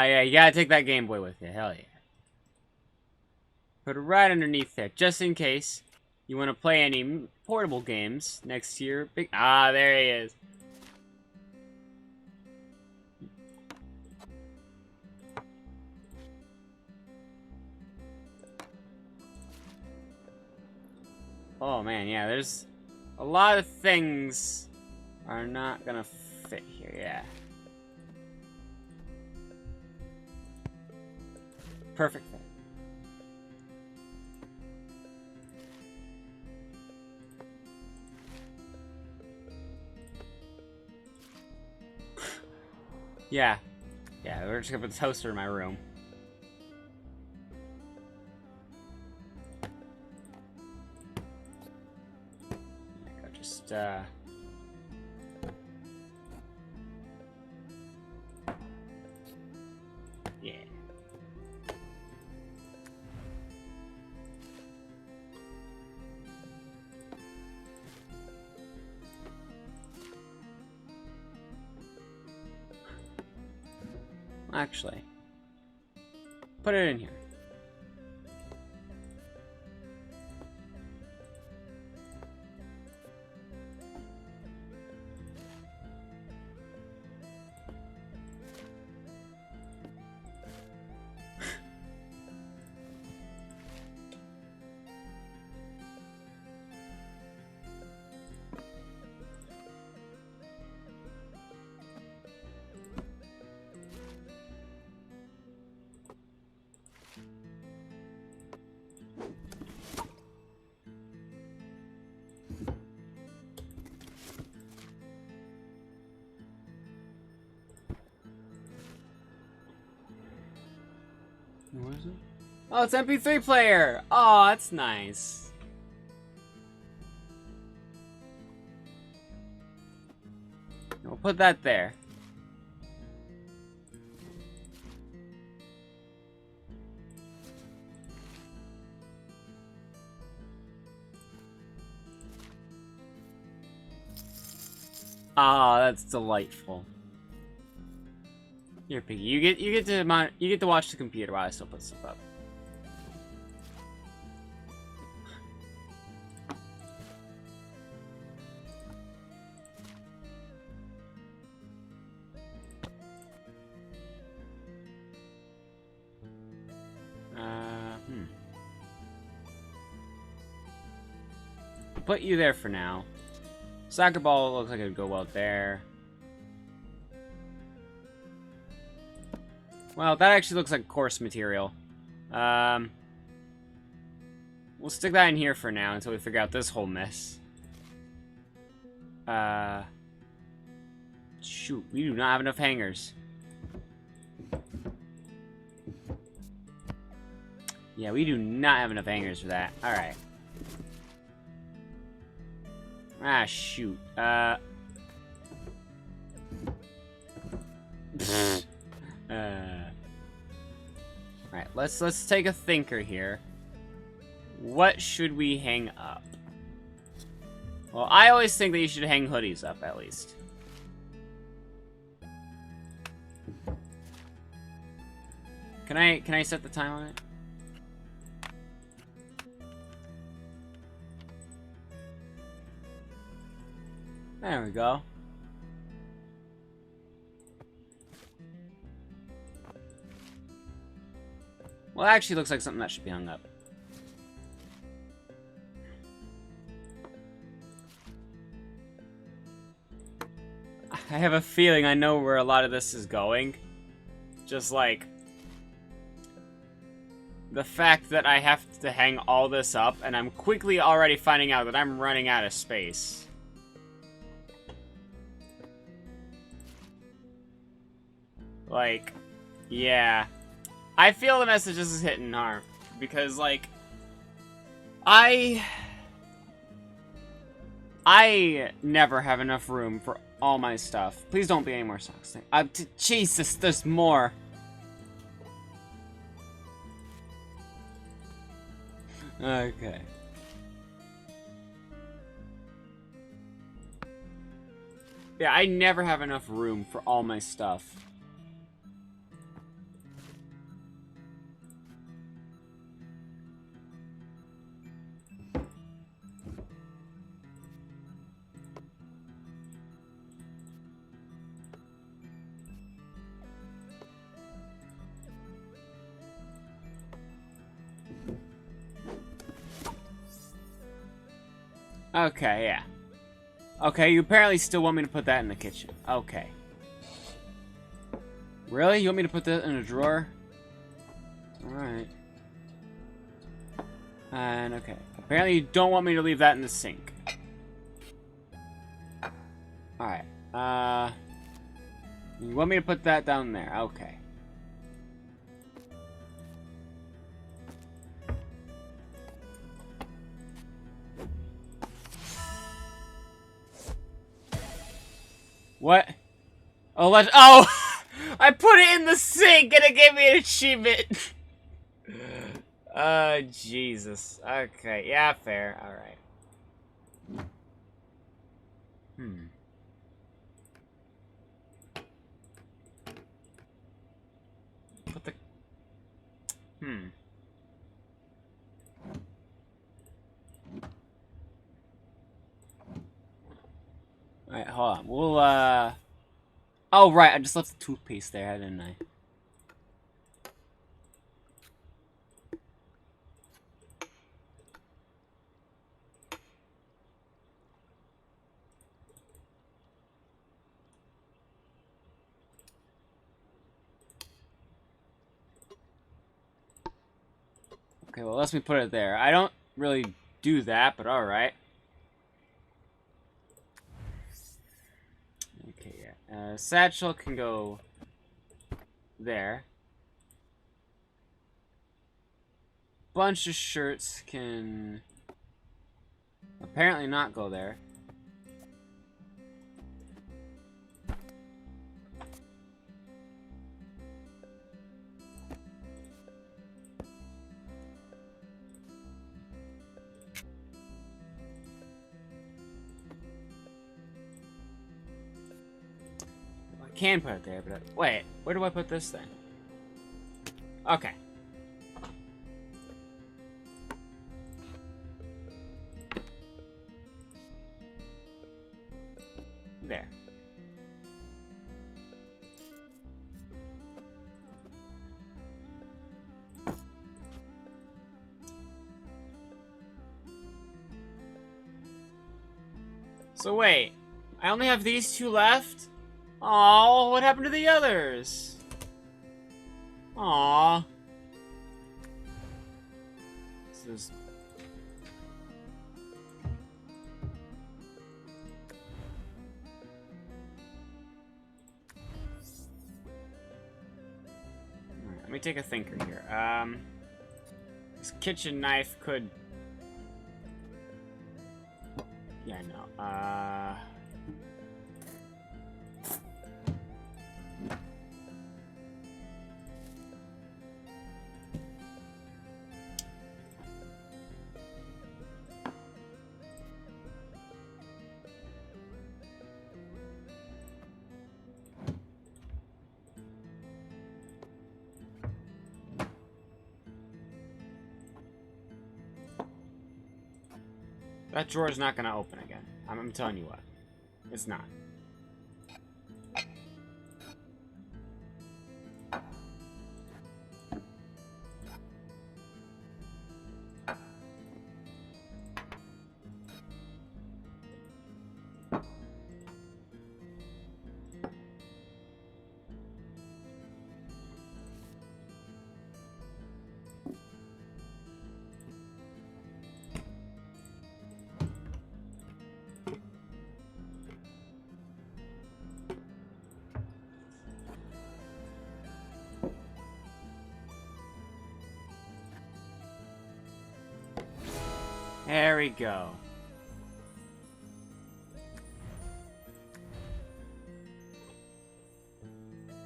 Yeah, you gotta take that Game Boy with you. Hell yeah. Put it right underneath there, just in case you want to play any portable games next to your big... Ah, there he is. Oh man, yeah, there's a lot of things are not gonna fit here, yeah. Perfect thing. Yeah. Yeah, we're just gonna put the toaster in my room. I'll just, yeah. Actually, put it in here. What is it? Oh, it's MP3 player! Oh, that's nice. We'll put that there. Ah, that's delightful. Here, Piggy, you get to watch the computer while I still put stuff up. put you there for now. Soccer ball looks like it would go well there. Well, that actually looks like coarse material. We'll stick that in here for now until we figure out this whole mess. Shoot, we do not have enough hangers. Yeah, we do not have enough hangers for that. Alright. Ah, shoot. Alright, let's take a thinker here. What should we hang up? Well, I always think that you should hang hoodies up, at least. Can I set the time on it? There we go. Well, it actually looks like something that should be hung up. I have a feeling I know where a lot of this is going. Just like the fact that I have to hang all this up, and I'm quickly already finding out that I'm running out of space. Like, yeah. I feel the message this is hitting hard. Because, like, I never have enough room for all my stuff. Please don't be any more socks. Jesus, there's more. Okay. Yeah, I never have enough room for all my stuff. Okay, yeah. Okay, you apparently still want me to put that in the kitchen. Okay. Really? You want me to put that in a drawer? Alright. And, okay. Apparently you don't want me to leave that in the sink. Alright. You want me to put that down there? Okay. What? Oh, oh! I put it in the sink and it gave me an achievement! Jesus. Okay, yeah, fair. Alright. Put the... Alright, hold on. We'll, oh, right, I just left the toothpaste there, didn't I? Okay, well, let me put it there. I don't really do that, but alright. Okay, yeah. Satchel can go there. Bunch of shirts can apparently not go there. I can put it there, but wait, where do I put this then? Okay. There. So wait, I only have these two left? Oh, what happened to the others? Aw. This is... Alright, let me take a thinker here. This kitchen knife could... Yeah, no. That drawer's not gonna open again. I'm telling you what. It's not. There we go.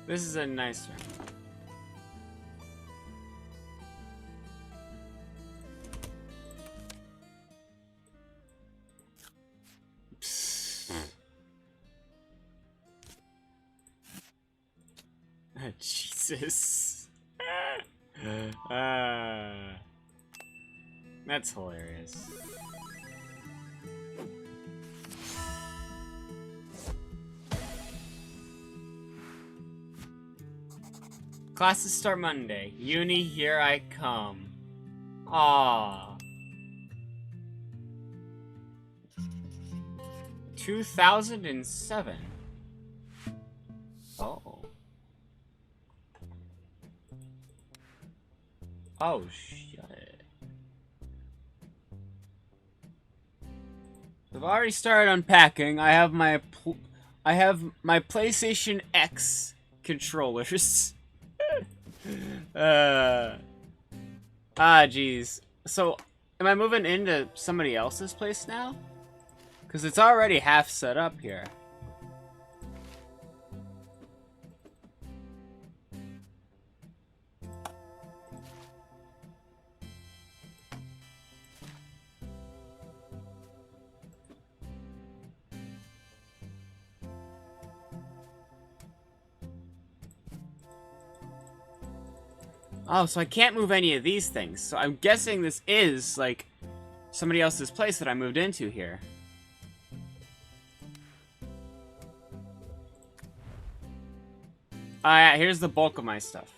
This is a nice one. Jesus. That's hilarious. Classes start Monday. Uni, here I come. Ah. 2007. Oh. Oh, shit. I've already started unpacking. I have my PlayStation X controllers. Geez. So, am I moving into somebody else's place now? Because it's already half set up here. Oh, so I can't move any of these things. So I'm guessing this is, like, somebody else's place that I moved into here. Yeah, here's the bulk of my stuff.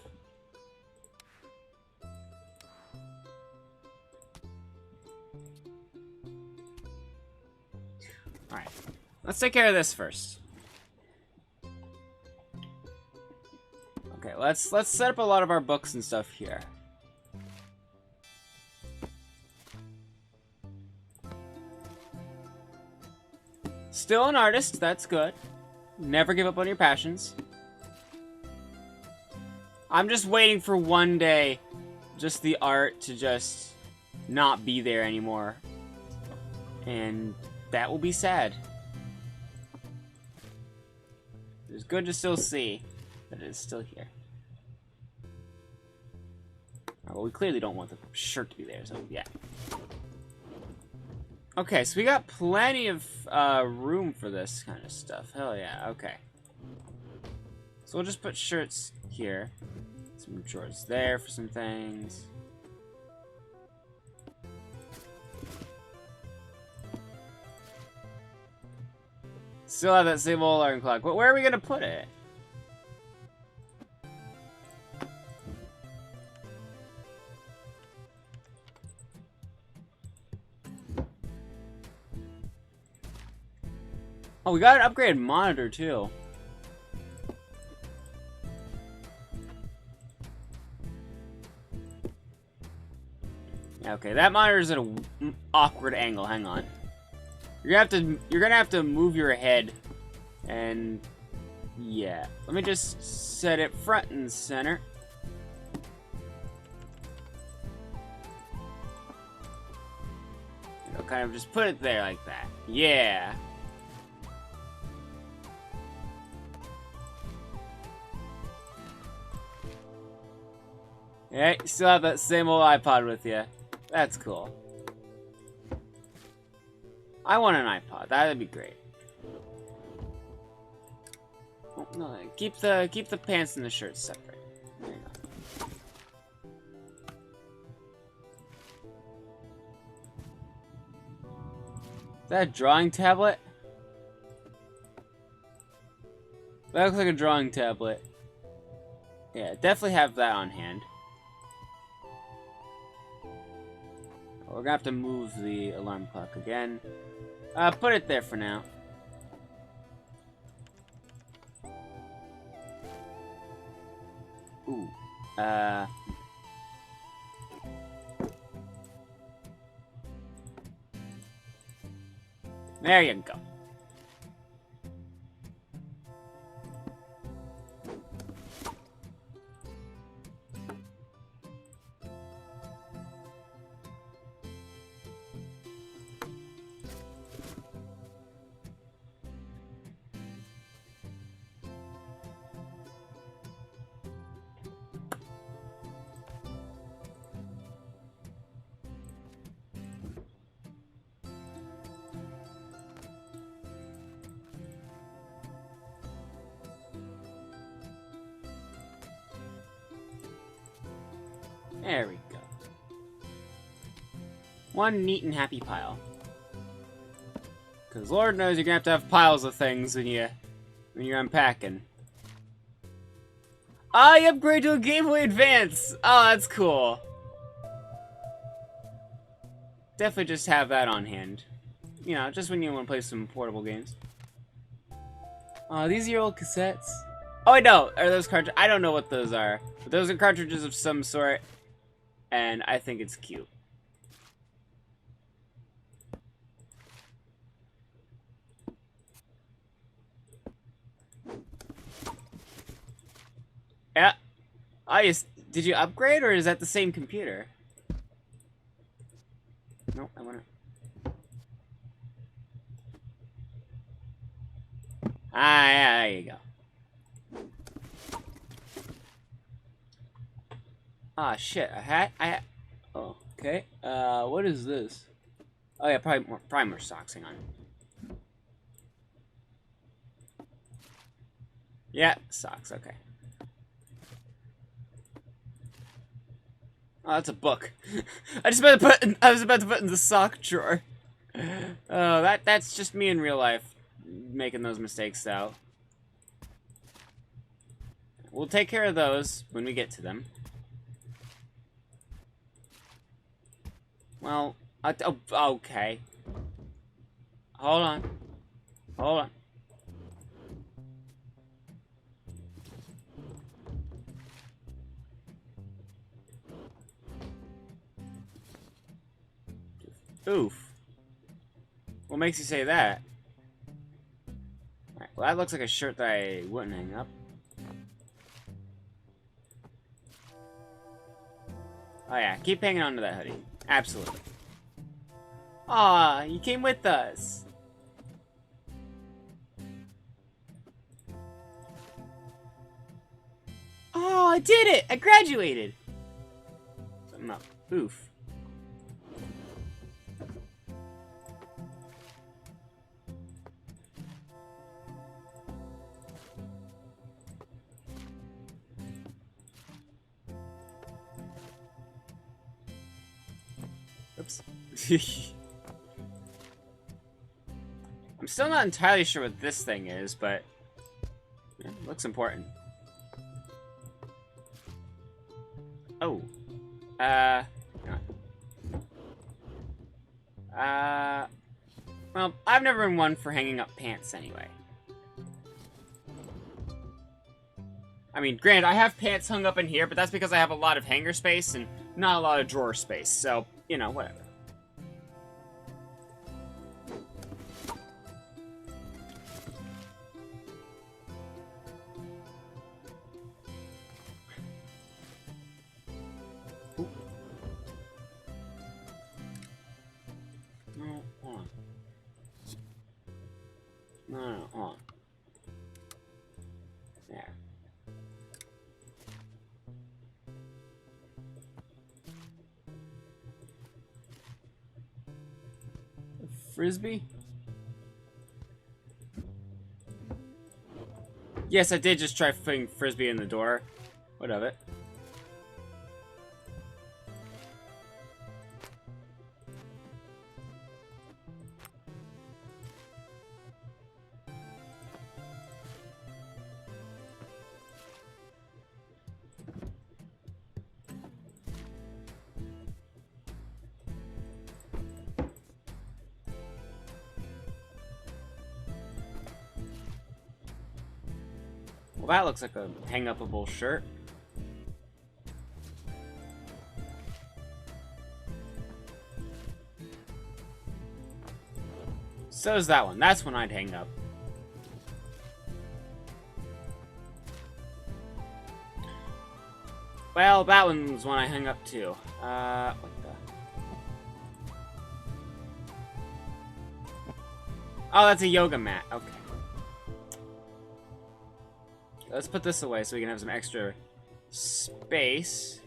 Alright. Let's take care of this first. Okay, let's set up a lot of our books and stuff here. Still an artist, that's good. Never give up on your passions. I'm just waiting for one day just the art to just not be there anymore. And that will be sad. It's good to still see that it is still here. Oh, well, we clearly don't want the shirt to be there, so yeah. Okay, so we got plenty of room for this kind of stuff. Hell yeah, okay. So we'll just put shirts here. Some drawers there for some things. Still have that same old alarm clock, but where are we gonna put it? Oh, we got an upgraded monitor, too. Okay, that monitor's at an awkward angle. Hang on. You're gonna have to move your head, and yeah. Let me just set it front and center. I'll kind of just put it there like that. Yeah. Yeah, you still have that same old iPod with you. That's cool. I want an iPod. That'd be great. Oh, no, keep the pants and the shirts separate. There you go. Is that a drawing tablet? That looks like a drawing tablet. Yeah, definitely have that on hand. We're gonna have to move the alarm clock again. Put it there for now. Ooh. There you go. There we go. One neat and happy pile. Because Lord knows you're gonna have piles of things when you're unpacking. Ah, you upgrade to a Game Boy Advance! Oh, that's cool. Definitely just have that on hand. You know, just when you want to play some portable games. These are your old cassettes. Oh, I know. Are those cartridges? I don't know what those are. But those are cartridges of some sort. And I think it's cute. Yeah. Did you upgrade, or is that the same computer? No, I wanna... yeah, there you go. Ah, shit, a hat? Oh, okay. What is this? Oh, yeah, probably more socks, hang on. Yeah, socks, okay. Oh, that's a book. I was about to put in the sock drawer. Oh, that's just me in real life making those mistakes, though. We'll take care of those when we get to them. Well, okay. Hold on. Hold on. Oof. What makes you say that? Alright, well, that looks like a shirt that I wouldn't hang up. Oh yeah, keep hanging on to that hoodie. Absolutely. Aw, you came with us. Oh, I did it! I graduated! Something up. Oof. Oops. I'm still not entirely sure what this thing is, but yeah, looks important. Oh. Well, I've never been one for hanging up pants anyway. I mean, granted, I have pants hung up in here, but that's because I have a lot of hanger space and not a lot of drawer space, so, you know, whatever. Ooh. No, hold on. No, hold on. There. Frisbee? Yes, I did just try putting Frisbee in the door. What of it? Well, that looks like a hang-upable shirt. So is that one. That's one I'd hang up. Well, that one's one I hung up too. What the? Oh, that's a yoga mat. Okay. Let's put this away so we can have some extra space.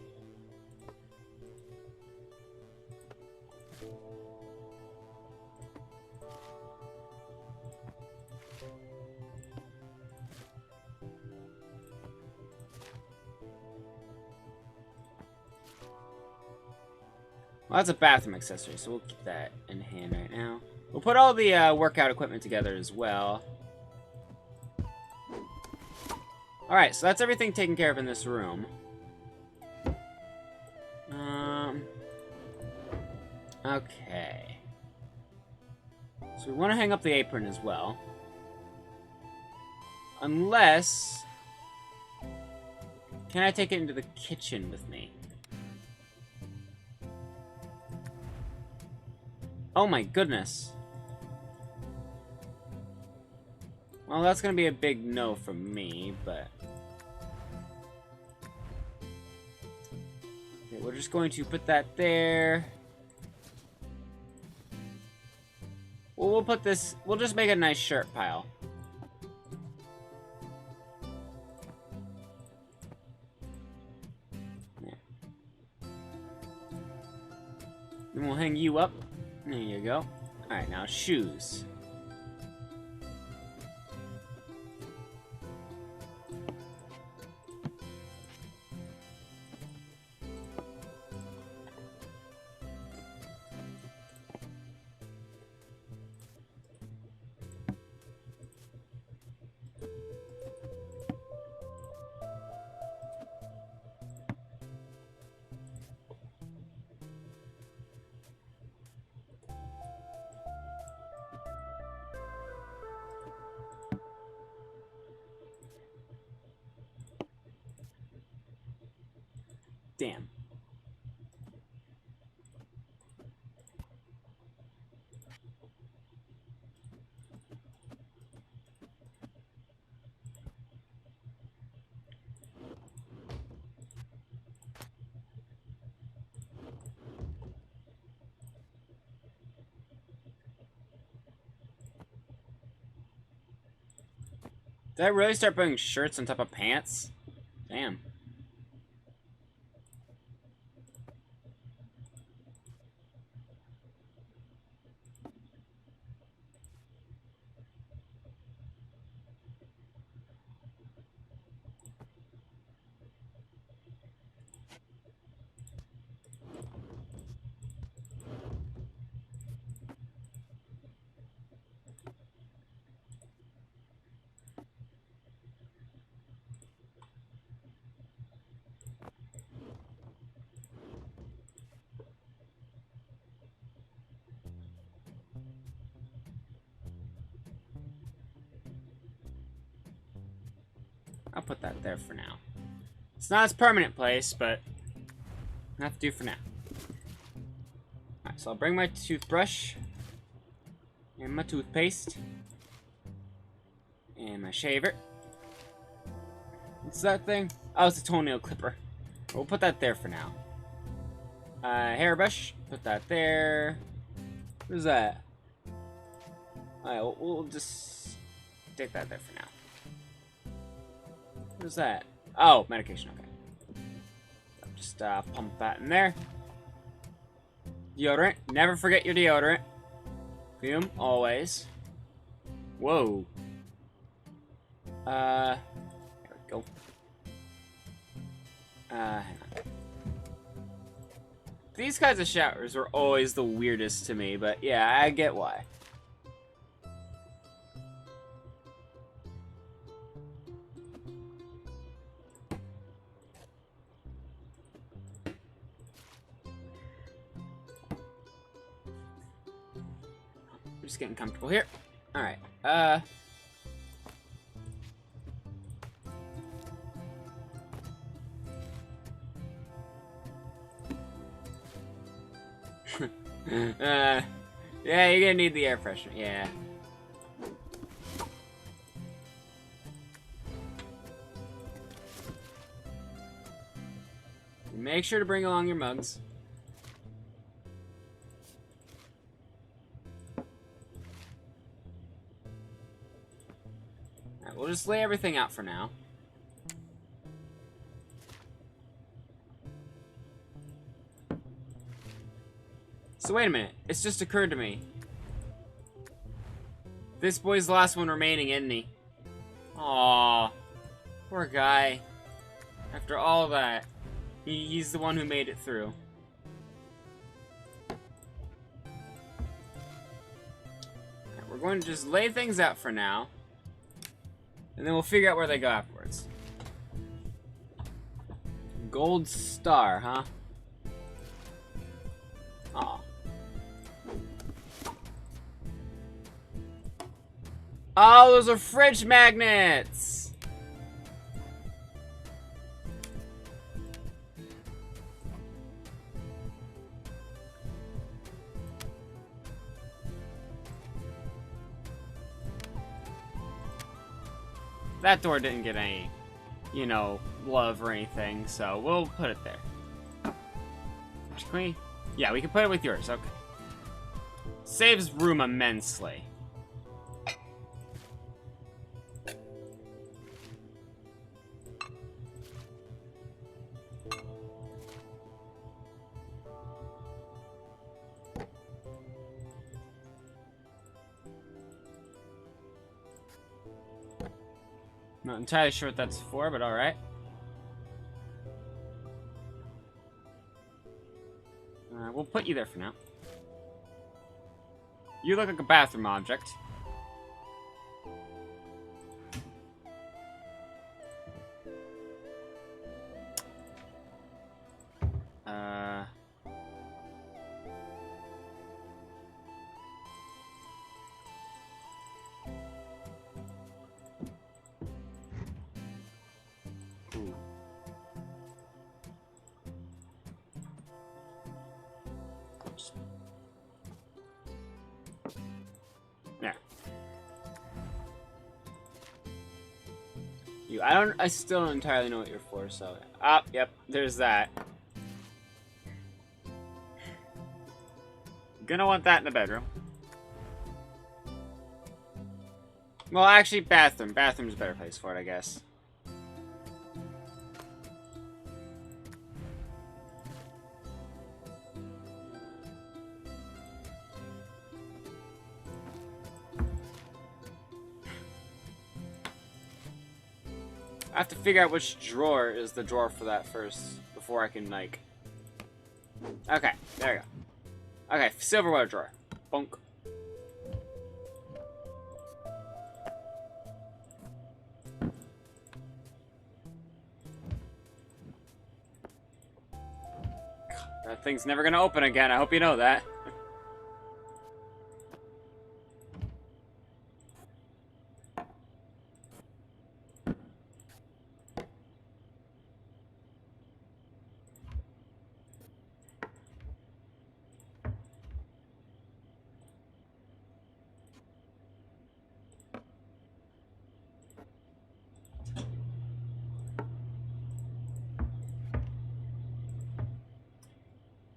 Well, that's a bathroom accessory, so we'll keep that in hand right now. We'll put all the workout equipment together as well. Alright, so that's everything taken care of in this room. Okay. So we want to hang up the apron as well. Unless... Can I take it into the kitchen with me? Oh my goodness. Well, that's gonna be a big no from me, but... Okay, we're just going to put that there. Well, we'll put this... We'll just make a nice shirt pile. There. Then we'll hang you up. There you go. Alright, now shoes. Damn. Did I really start putting shirts on top of pants? Damn. I'll put that there for now. It's not its permanent place, but enough to do for now. Alright, so I'll bring my toothbrush and my toothpaste and my shaver. What's that thing? Oh, it's a toenail clipper. We'll put that there for now. Hairbrush, put that there. What is that? Alright, we'll just stick that there for now. What is that? Oh, medication, okay. Just pump that in there. Deodorant, never forget your deodorant. Perfume, always. Whoa. There we go. Hang on. These kinds of showers are always the weirdest to me, but yeah, I get why. We're just getting comfortable here. Alright, yeah, you're gonna need the air freshener, yeah. Make sure to bring along your mugs. Alright, we'll just lay everything out for now. So wait a minute, it's just occurred to me. This boy's the last one remaining, isn't he? Aww. Poor guy. After all that, he's the one who made it through. Right, we're going to just lay things out for now. And then we'll figure out where they go afterwards. Gold star, huh? Aw. Oh, those are fridge magnets! That door didn't get any, you know, love or anything, so we'll put it there. Can we? Yeah, we can put it with yours, okay. Saves room immensely. Not entirely sure what that's for, but alright. We'll put you there for now. You look like a bathroom object. Yeah. I still don't entirely know what you're for, so. Ah, yep, there's that. Gonna want that in the bedroom. Well, actually, bathroom. Bathroom's a better place for it, I guess. I have to figure out which drawer is the drawer for that first, before I can, like... Okay, there we go. Okay, silverware drawer. Bonk. That thing's never gonna open again, I hope you know that.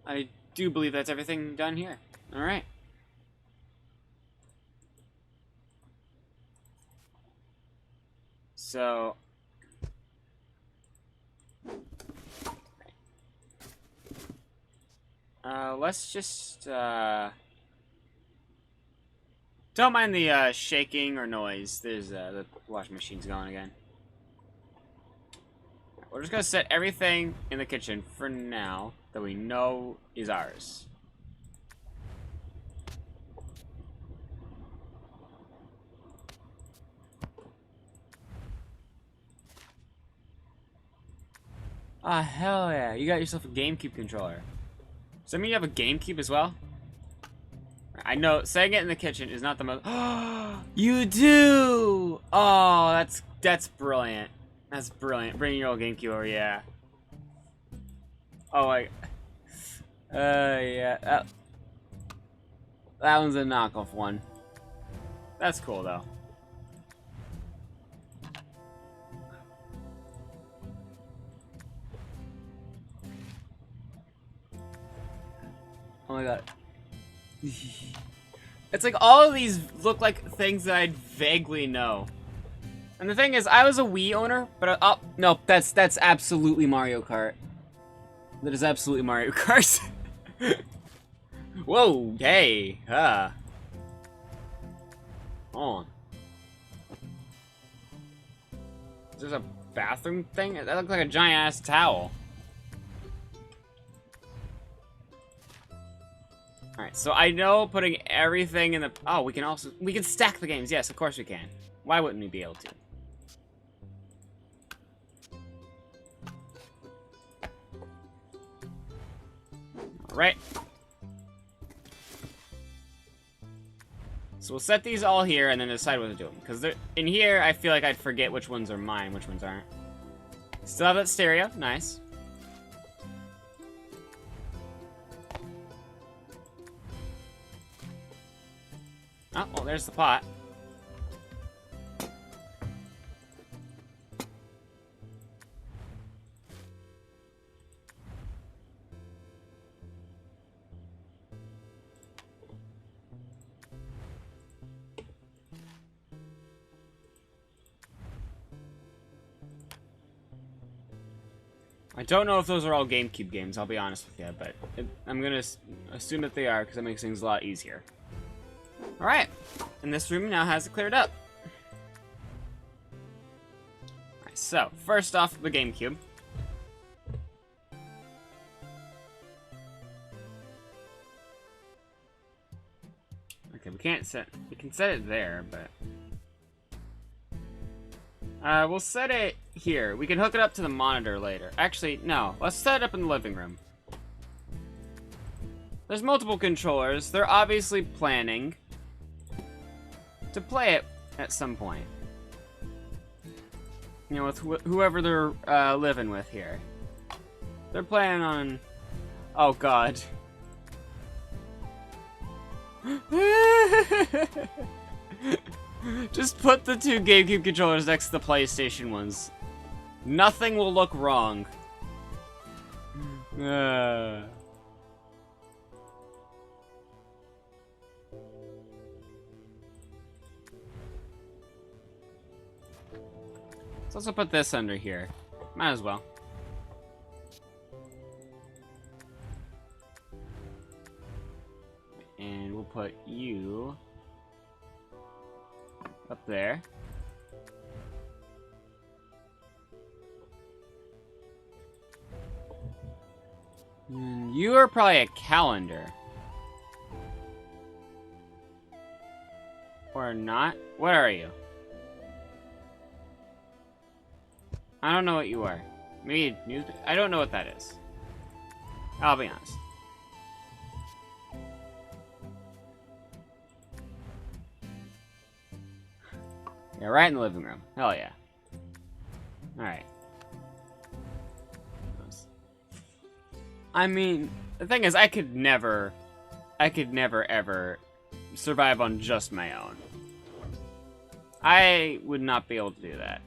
I do believe that's everything done here. Alright. So... let's just, don't mind the, shaking or noise. There's, the washing machine's going again. We're just gonna set everything in the kitchen for now that we know is ours. Ah, hell yeah. You got yourself a GameCube controller. Does that mean you have a GameCube as well? I know, setting it in the kitchen is not the most... You do! Oh, that's brilliant. That's brilliant. Bring your old GameCube over, yeah. Oh, my... yeah. That one's a knockoff one. That's cool, though. Oh my god. It's like all of these look like things that I'd vaguely know. And the thing is, I was a Wii owner, but oh no, that's absolutely Mario Kart. That is absolutely Mario Kart. Whoa, hey, Hold on. There's a bathroom thing? That looks like a giant ass towel. Alright, so I know putting everything in the... Oh, we can stack the games. Yes, of course we can. Why wouldn't we be able to? Alright. So we'll set these all here and then decide what to do them. Because in here, I feel like I'd forget which ones are mine, which ones aren't. Still have that stereo. Nice. Oh, well, there's the pot. I don't know if those are all GameCube games, I'll be honest with you, but I'm gonna assume that they are, because that makes things a lot easier. Alright, and this room now has it cleared up. Alright, so, first off, the GameCube. Okay, we can set it there, but... we'll set it here. We can hook it up to the monitor later. Actually, no, let's set it up in the living room. There's multiple controllers. They're obviously planning to play it at some point. You know, with whoever they're living with here. They're planning on... Oh, God. Just put the two GameCube controllers next to the PlayStation ones. Nothing will look wrong. Let's also put this under here. Might as well. And we'll put you up there. You are probably a calendar. Or not. What are you? I don't know what you are. Maybe news. I don't know what that is. I'll be honest. Yeah, right in the living room. Hell yeah. Alright. I mean, the thing is, I could never ever survive on just my own. I would not be able to do that.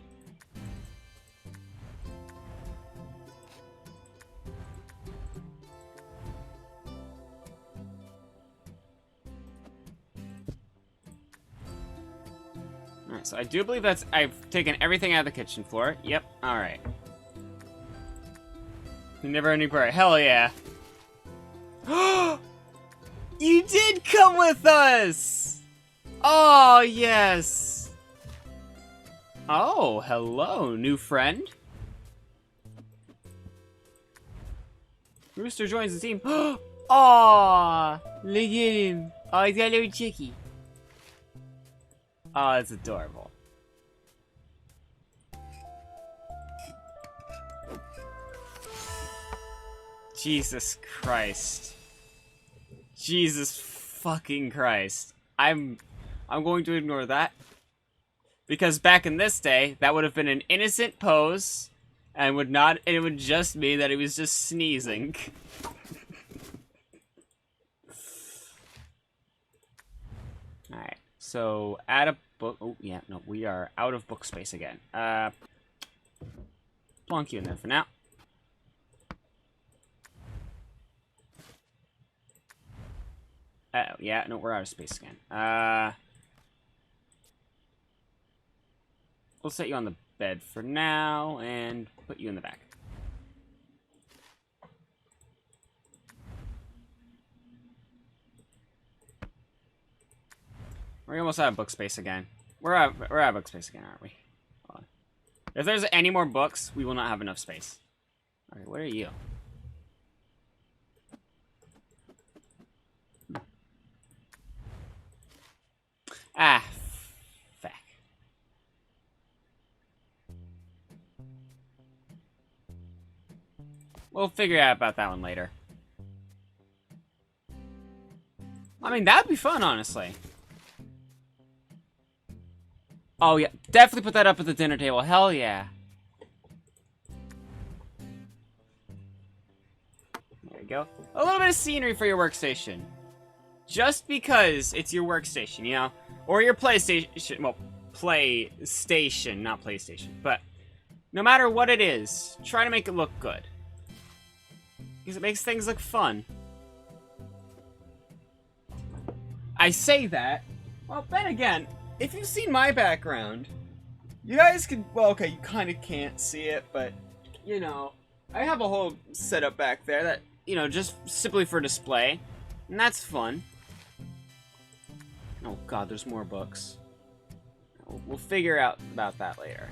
Alright, so I do believe that's... I've taken everything out of the kitchen floor. Yep, alright. Never ending prayer. Hell yeah. You did come with us! Oh, yes. Oh, hello, new friend. Rooster joins the team. Aw, look at him. Oh, he's got a little chickie. Oh, that's adorable. Jesus Christ. Jesus fucking Christ. I'm going to ignore that. Because back in this day, that would have been an innocent pose, and it would just mean that he was just sneezing. Alright, so add a book. Oh, yeah, no, we are out of book space again. Plonk you in there for now. Uh-oh, yeah, no, we're out of space again. We'll set you on the bed for now, and put you in the back. We're almost out of book space again. We're out of book space again, aren't we? Hold on. If there's any more books, we will not have enough space. Okay, what are you? Ah, fuck. We'll figure out about that one later. I mean, that'd be fun, honestly. Oh, yeah. Definitely put that up at the dinner table. Hell yeah. There you go. A little bit of scenery for your workstation. Just because it's your workstation, you know? Or your PlayStation. Well, PlayStation, not PlayStation. But no matter what it is, try to make it look good. Because it makes things look fun. I say that. Well, then again, if you've seen my background, you guys can... Well, okay, you kind of can't see it, but, you know, I have a whole setup back there that, you know, just simply for display. And that's fun. Oh, God, there's more books. We'll figure out about that later.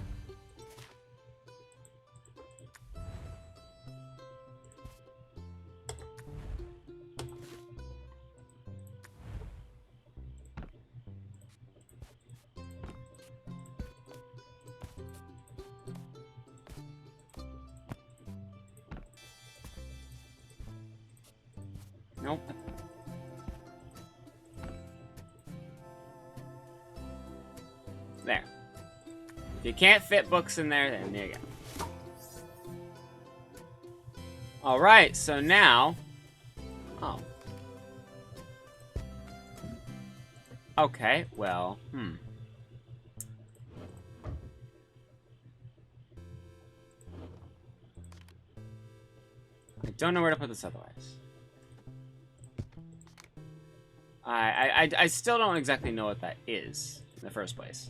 Nope. There. If you can't fit books in there, then there you go. Alright, so now... Oh. Okay, well, I don't know where to put this otherwise. I still don't exactly know what that is in the first place.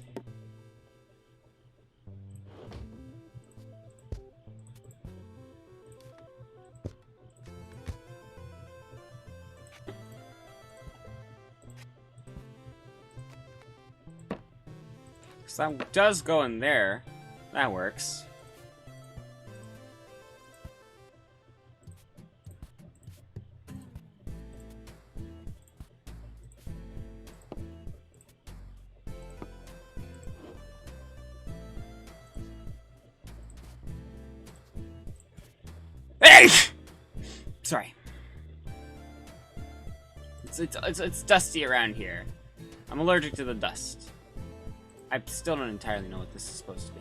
So that does go in there. That works. Hey! Sorry. It's dusty around here. I'm allergic to the dust. I still don't entirely know what this is supposed to be.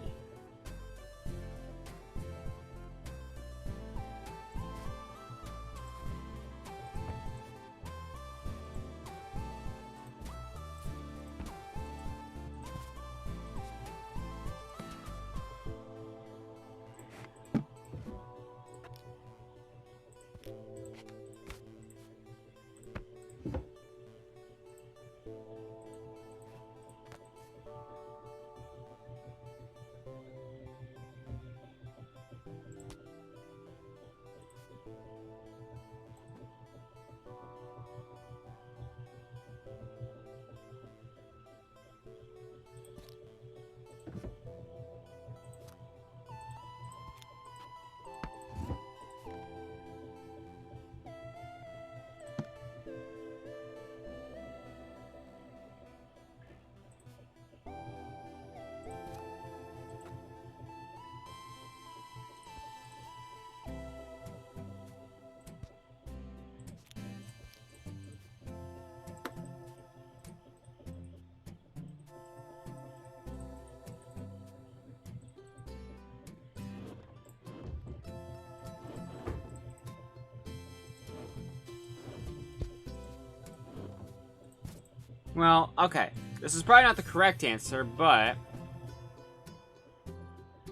Well, okay. This is probably not the correct answer, but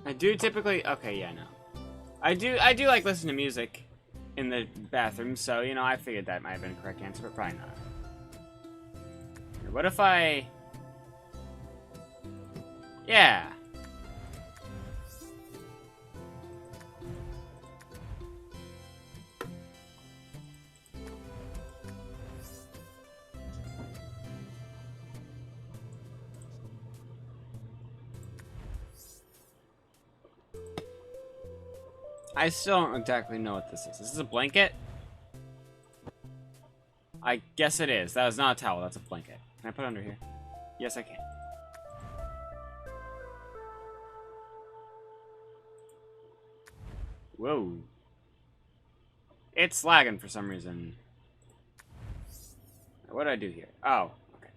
I do typically. Okay, yeah, no. I do like listening to music in the bathroom, so you know I figured that might have been the correct answer, but probably not. Here, what if I? Yeah. I still don't exactly know what this is. Is this a blanket? I guess it is. That is not a towel. That's a blanket. Can I put it under here? Yes, I can. Whoa. It's lagging for some reason. What did I do here? Oh, okay.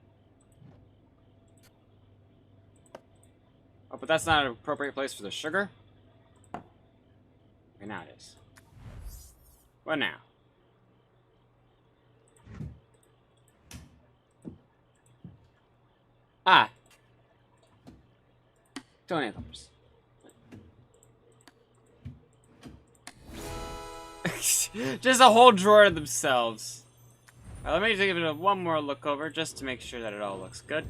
Oh, but that's not an appropriate place for the sugar? Okay, now it is. What now? Ah. Donate numbers. Just a whole drawer to themselves. Let me give it one more look over just to make sure that it all looks good.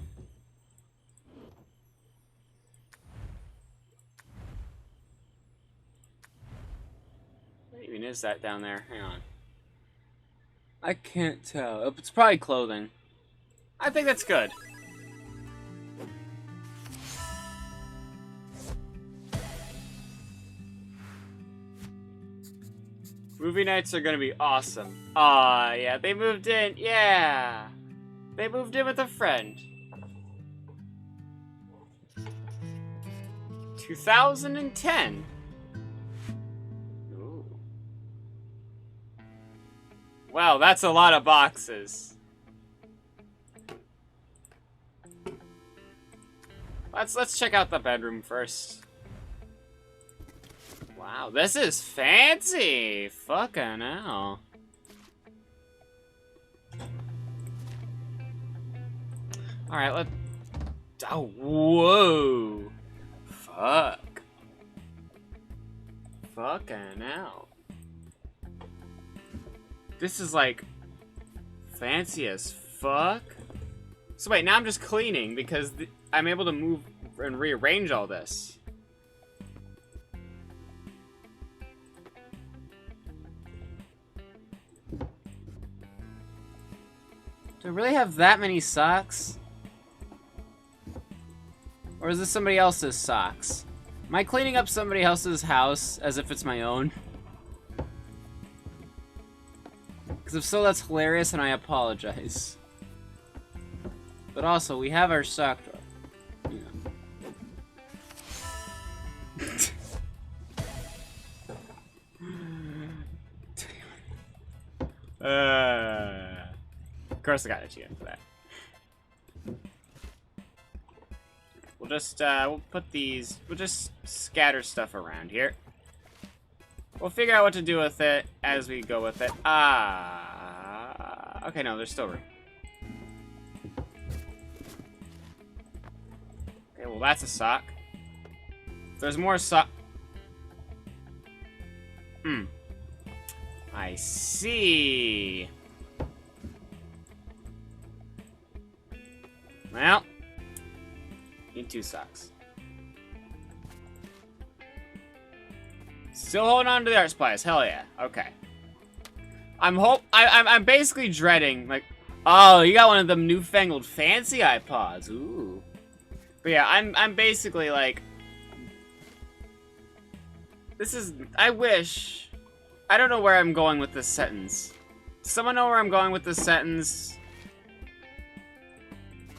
What even is that down there? Hang on. I can't tell. It's probably clothing. I think that's good. Movie nights are gonna be awesome. Aw, yeah, they moved in. Yeah. They moved in with a friend. 2010. Ooh. Wow, that's a lot of boxes. Let's check out the bedroom first. Wow, this is fancy! Fucking hell. Alright, oh, whoa! Fuck. Fucking hell. This is like fancy as fuck. So wait, now I'm just cleaning because I'm able to move and rearrange all this. Do I really have that many socks? Or is this somebody else's socks? Am I cleaning up somebody else's house as if it's my own? Because if so, that's hilarious and I apologize. But also, we have our sock drawer. Yeah. Of course I got a GM for that. We'll just, we'll put these, we'll just scatter stuff around here. We'll figure out what to do with it as we go with it. Okay, no, there's still room. Okay, well that's a sock. There's more sock. I see. Well, need 2 socks. Still holding on to the art supplies. Hell yeah. Okay. I'm basically dreading, like, oh, you got one of them newfangled fancy iPods. Ooh. But yeah, I'm basically like, this is, I wish, I don't know where I'm going with this sentence. Does someone know where I'm going with this sentence?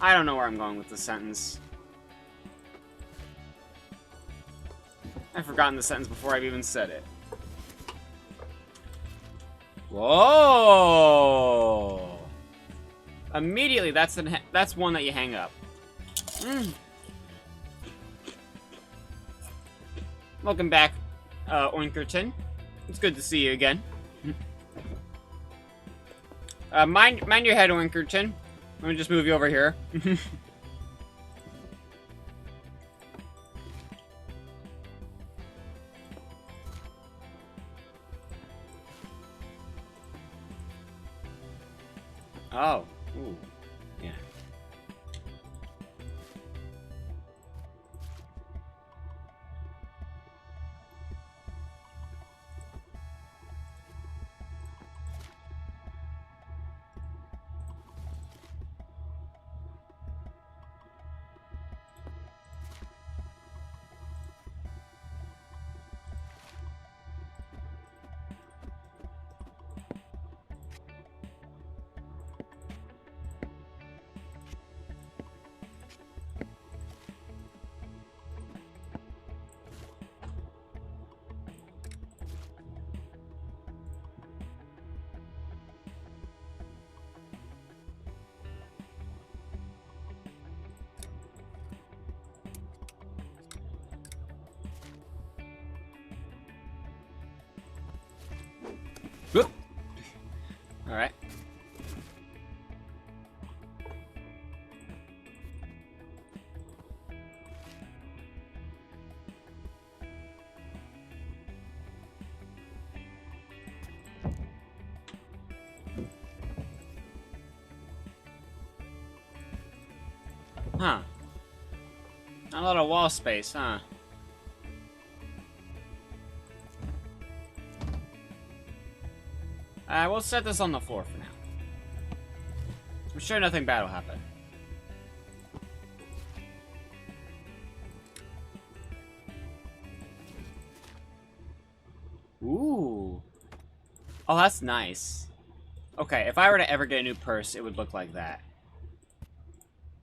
I don't know where I'm going with this sentence. I've forgotten the sentence before I've even said it. Whoa! Immediately, that's one that you hang up. Welcome back, Oinkerton. It's good to see you again. Mind your head, Oinkerton. Let me just move you over here. Oh. Ooh. Yeah. Whoop. All right. Huh. Not a lot of wall space, huh? We'll set this on the floor for now. I'm sure nothing bad will happen. Ooh. Oh, that's nice. Okay, if I were to ever get a new purse, it would look like that.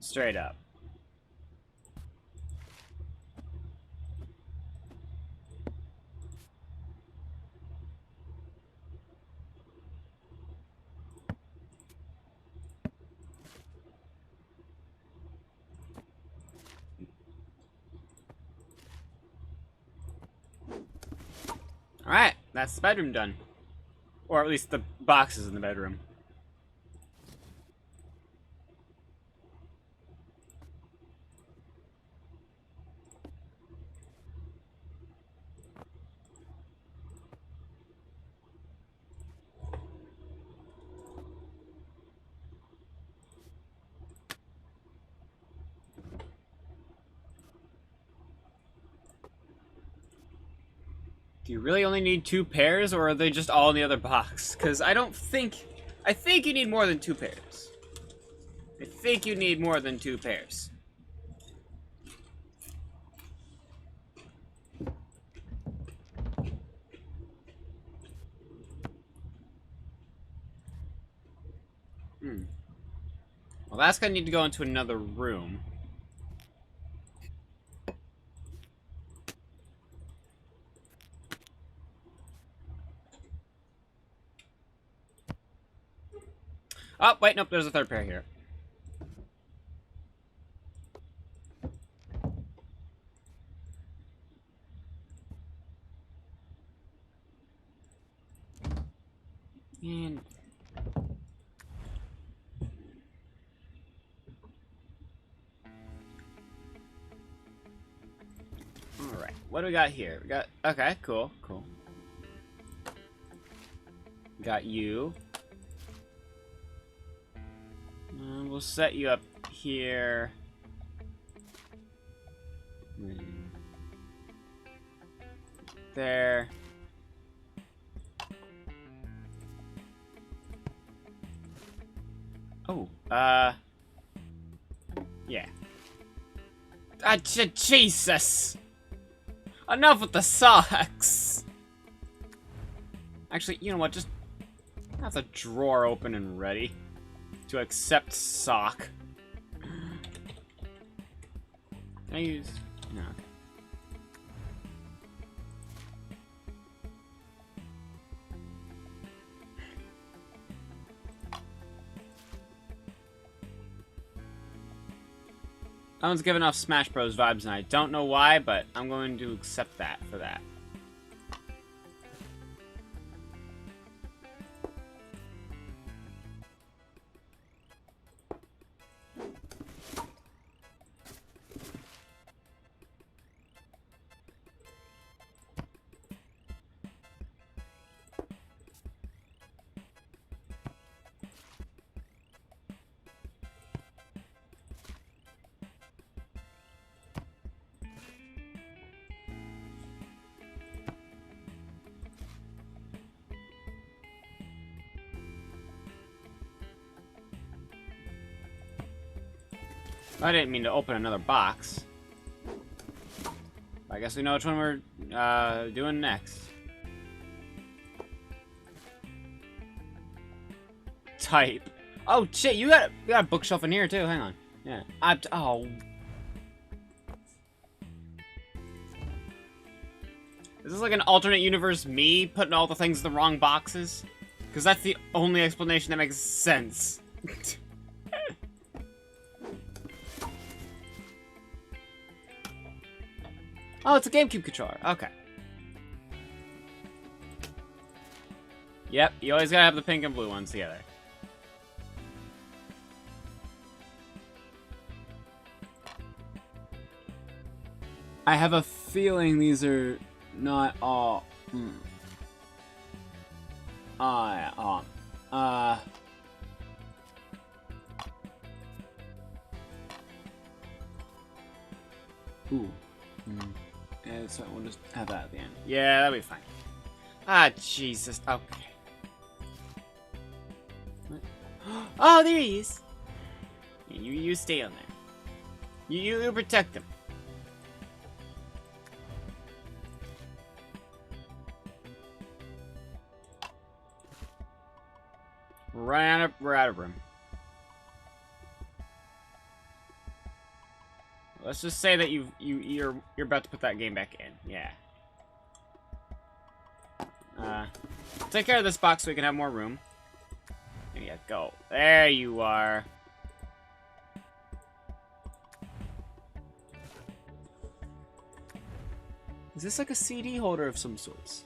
Straight up. Alright, that's the bedroom done. Or at least the boxes in the bedroom. Do you really only need 2 pairs, or are they just all in the other box? Because I think you need more than 2 pairs. I think you need more than 2 pairs. Well, that's gonna need to go into another room. Oh, wait, nope, there's a 3rd pair here. And... Alright, what do we got here? We got... Okay, cool, cool. Got you. We'll set you up here. There. Oh, yeah. Jesus! Enough with the socks! Actually, you know what, just have the drawer open and ready to accept sock. Can I use... No. That one's giving off Smash Bros. Vibes, and I don't know why, but I'm going to accept that for that. I didn't mean to open another box. I guess we know which one we're doing next. Type. Oh shit, you got a bookshelf in here too. Hang on. Yeah. Oh. Is this like an alternate universe me putting all the things in the wrong boxes? Because that's the only explanation that makes sense. Oh, it's a GameCube controller. Okay. Yep, you always gotta have the pink and blue ones together. I have a feeling these are not all... Ooh. Yeah, so we'll just have that at the end. Yeah, that'll be fine. Ah, Jesus. Okay. What? Oh, there he is. You stay on there. You protect him. We're out of room. Let's just say that you're about to put that game back in. Yeah. Take care of this box so we can have more room. Yeah, go. There you are. Is this like a CD holder of some sorts?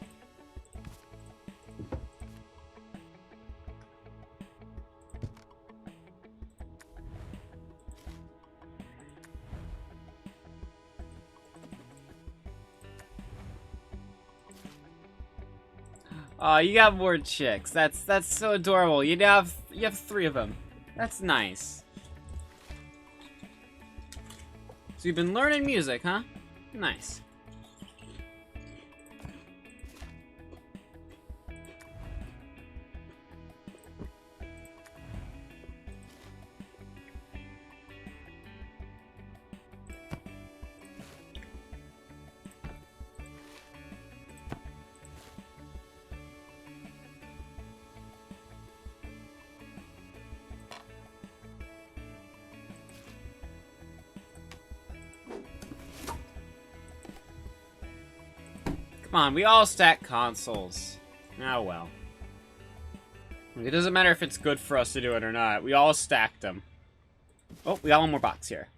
Oh, you got more chicks. That's so adorable. You have 3 of them. That's nice. So you've been learning music, huh? Nice. Come on, we all stack consoles. Oh well. It doesn't matter if it's good for us to do it or not. We all stacked them. Oh, we got one more box here.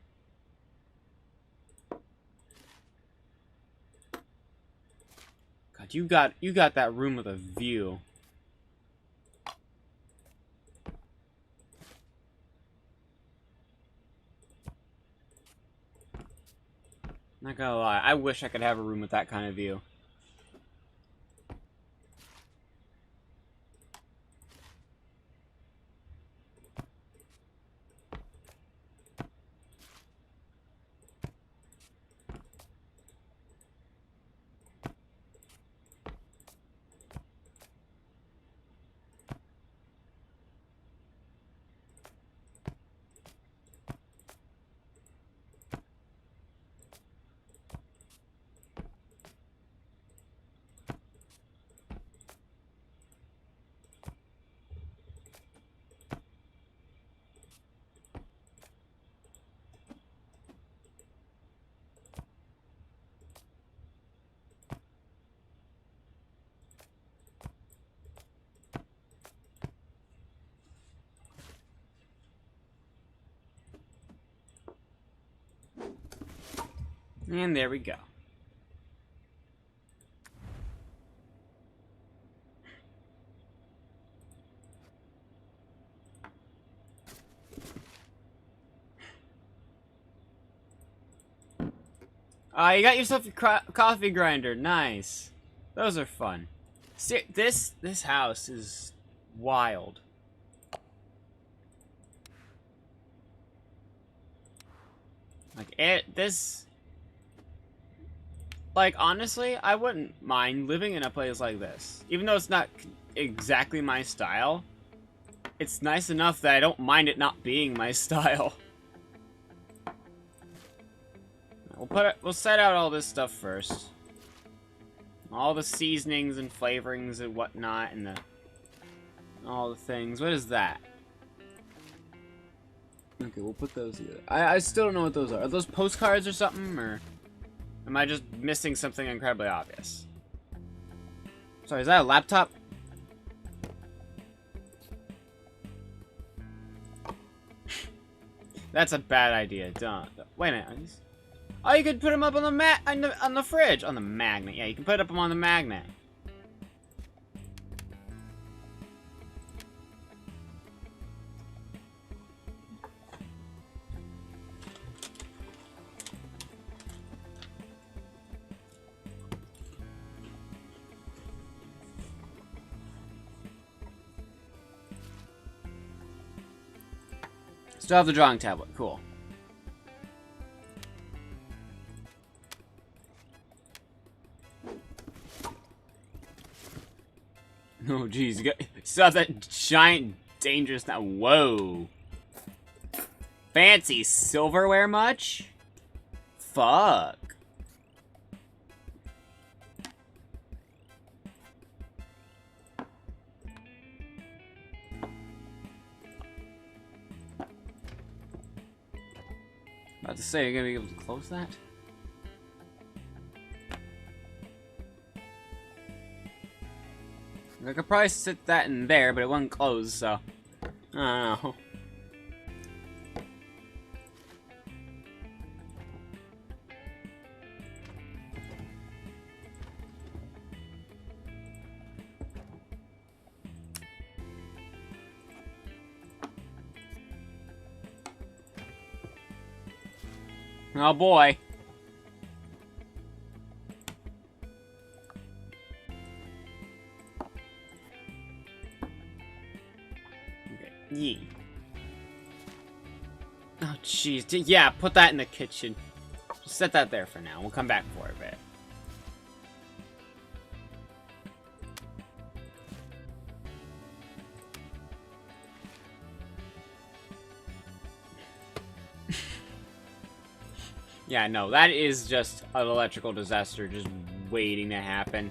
God, you got that room with a view. Not gonna lie, I wish I could have a room with that kind of view. And there we go. You got yourself a coffee grinder. Nice. Those are fun. See, this house is wild. Like, honestly, I wouldn't mind living in a place like this. Even though it's not exactly my style, it's nice enough that I don't mind it not being my style. We'll set out all this stuff first. All the seasonings and flavorings and whatnot, and all the things. What is that? Okay, we'll put those together. I still don't know what those are. Are those postcards or something, or am I just missing something incredibly obvious? Sorry, is that a laptop? That's a bad idea. Don't. Wait a minute. Oh, you could put them up on the on the fridge, on the magnet. Yeah, you can put them on the magnet. Still have the drawing tablet. Cool. Oh, geez. You still have that giant, dangerous... Whoa. Fancy silverware much? Fuck. About to say, you're gonna be able to close that? I could probably sit that in there, but it wouldn't close, so... I don't know. Oh boy. Okay. Yeah. Oh jeez. Yeah, put that in the kitchen. Just set that there for now. We'll come back for it a bit. Yeah, no, that is just an electrical disaster just waiting to happen.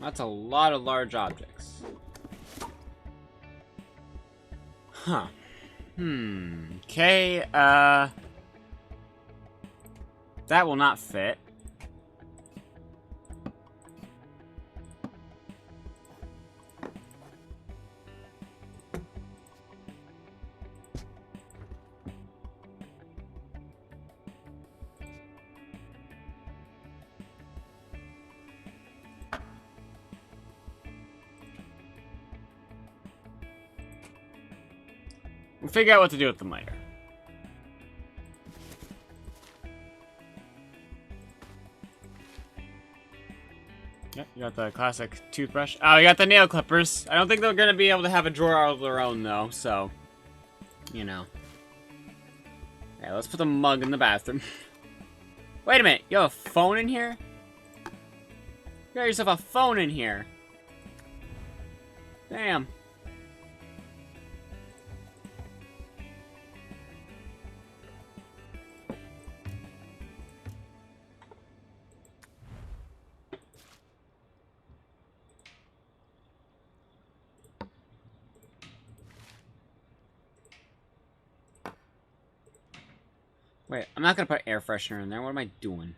That's a lot of large objects. Huh. Okay, that will not fit. We'll figure out what to do with them later. Yep, you got the classic toothbrush. Oh, you got the nail clippers. I don't think they're gonna be able to have a drawer of their own, though, so... You know. Okay, let's put the mug in the bathroom. Wait a minute, you have a phone in here? You got yourself a phone in here. Damn. Wait, I'm not gonna put air freshener in there. What am I doing?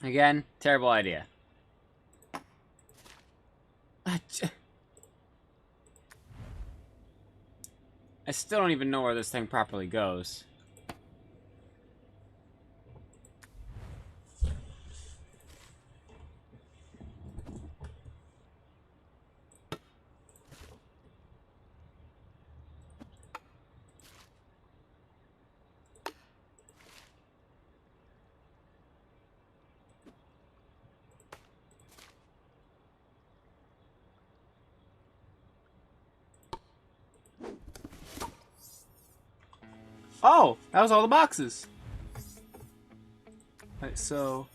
Again, terrible idea. I still don't even know where this thing properly goes. Oh, that was all the boxes. Right, so...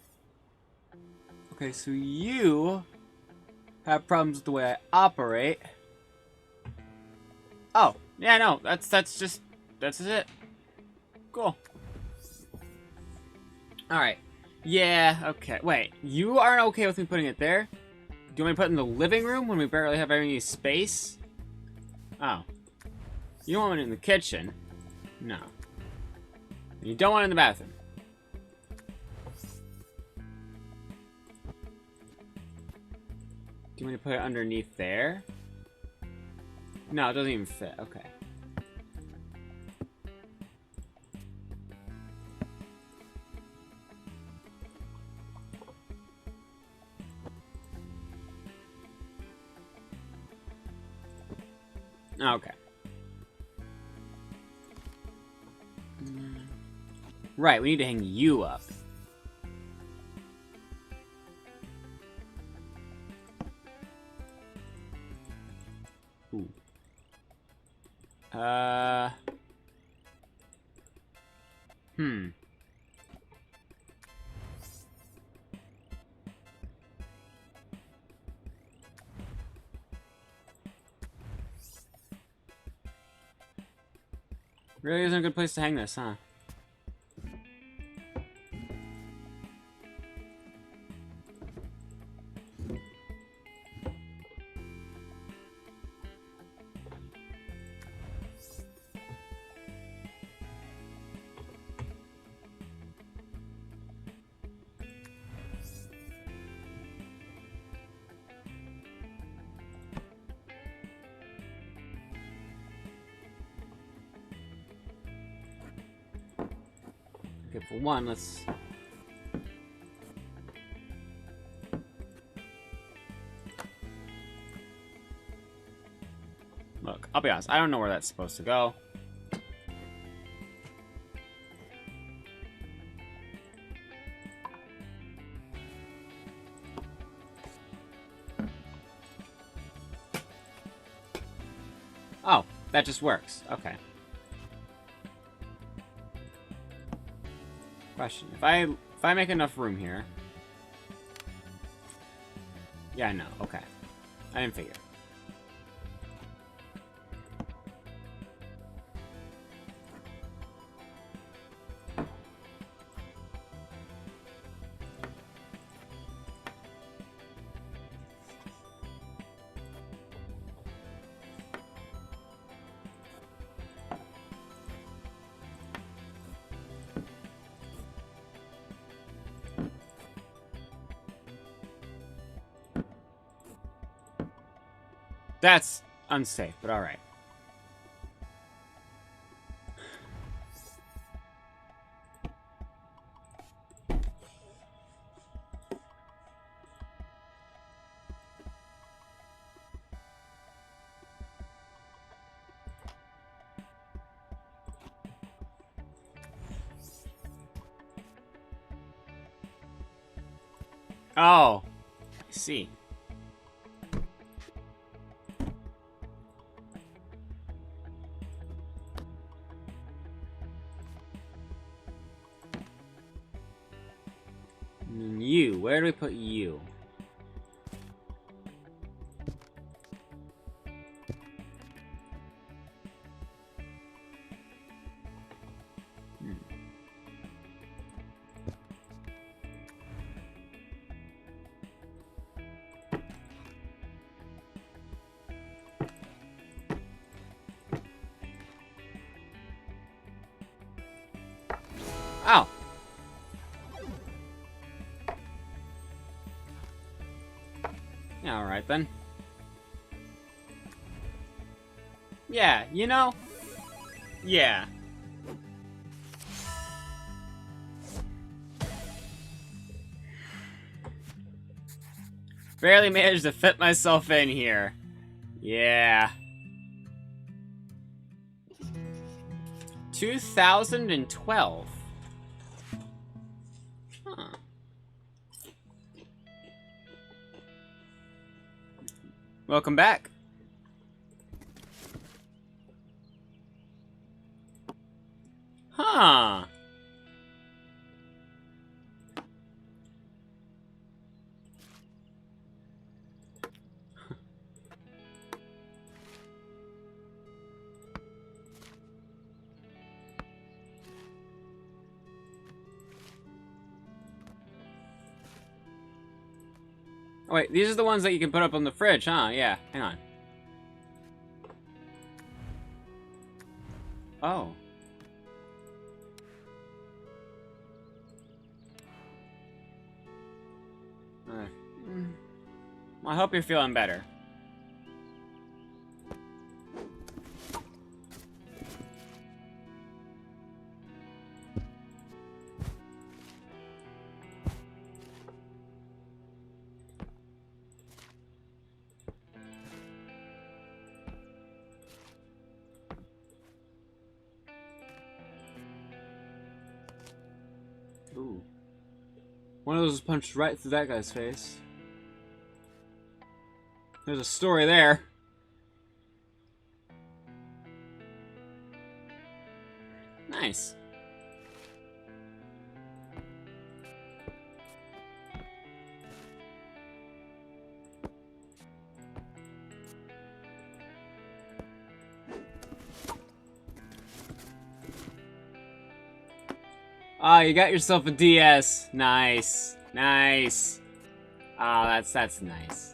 Okay, so you have problems with the way I operate. Oh, yeah, no, that's it. Cool. Alright. Yeah, okay. Wait, you aren't okay with me putting it there? Do you want me to put it in the living room when we barely have any space? Oh. You don't want it in the kitchen? No. You don't want it in the bathroom? Do you want me to put it underneath there? No, it doesn't even fit. Okay. Okay. Right, we need to hang you up. Ooh. Really isn't a good place to hang this, huh? Okay, for one, let's... Look, I'll be honest, I don't know where that's supposed to go. Oh, that just works. Okay. Question: If I make enough room here. Yeah, I know. Okay. I didn't figure. That's unsafe, but alright. Oh, I see. And you, where do we put you? Oh. it then. Yeah, you know? Yeah. Barely managed to fit myself in here. Yeah. 2012. Huh. Welcome back. Huh. Oh, wait, these are the ones that you can put up on the fridge, huh? Yeah, hang on. Oh. Well, I hope you're feeling better. Ooh. One of those punched right through that guy's face. There's a story there. Nice. Ah, you got yourself a DS. Nice. Nice. Ah, that's nice.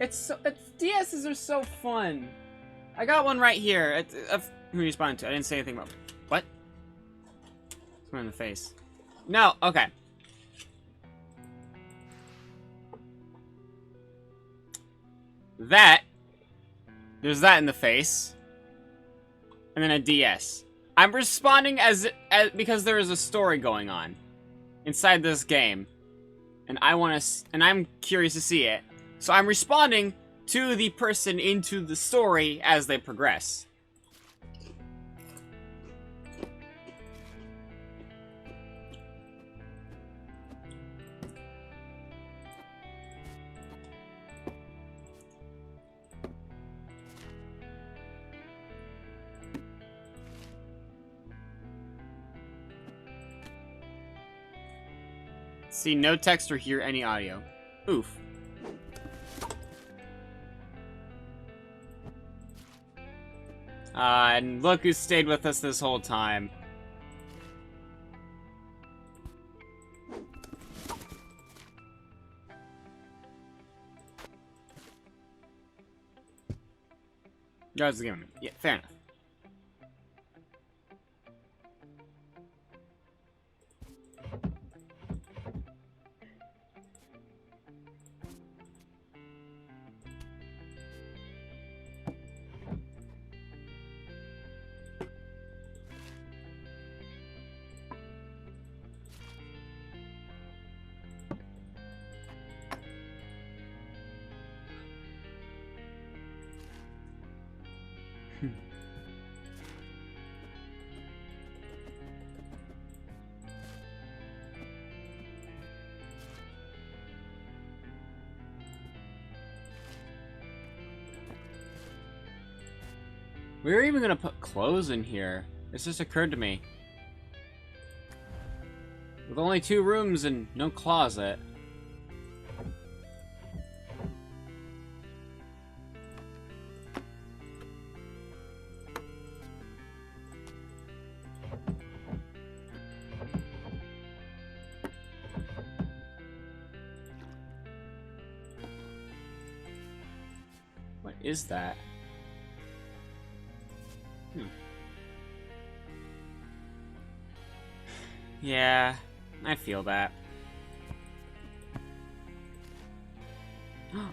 DSs are so fun. I got one right here. Who you responded to? I didn't say anything about what? Someone in the face. No, okay. There's that in the face. And then a DS. I'm responding as because there is a story going on inside this game. And I'm curious to see it. So I'm responding to the person into the story as they progress. See no text or hear any audio. Oof. And look who stayed with us this whole time. Guys, giving me. Yeah, fair enough. We were even gonna put clothes in here. This just occurred to me. With only 2 rooms and no closet. What is that? Yeah, I feel that.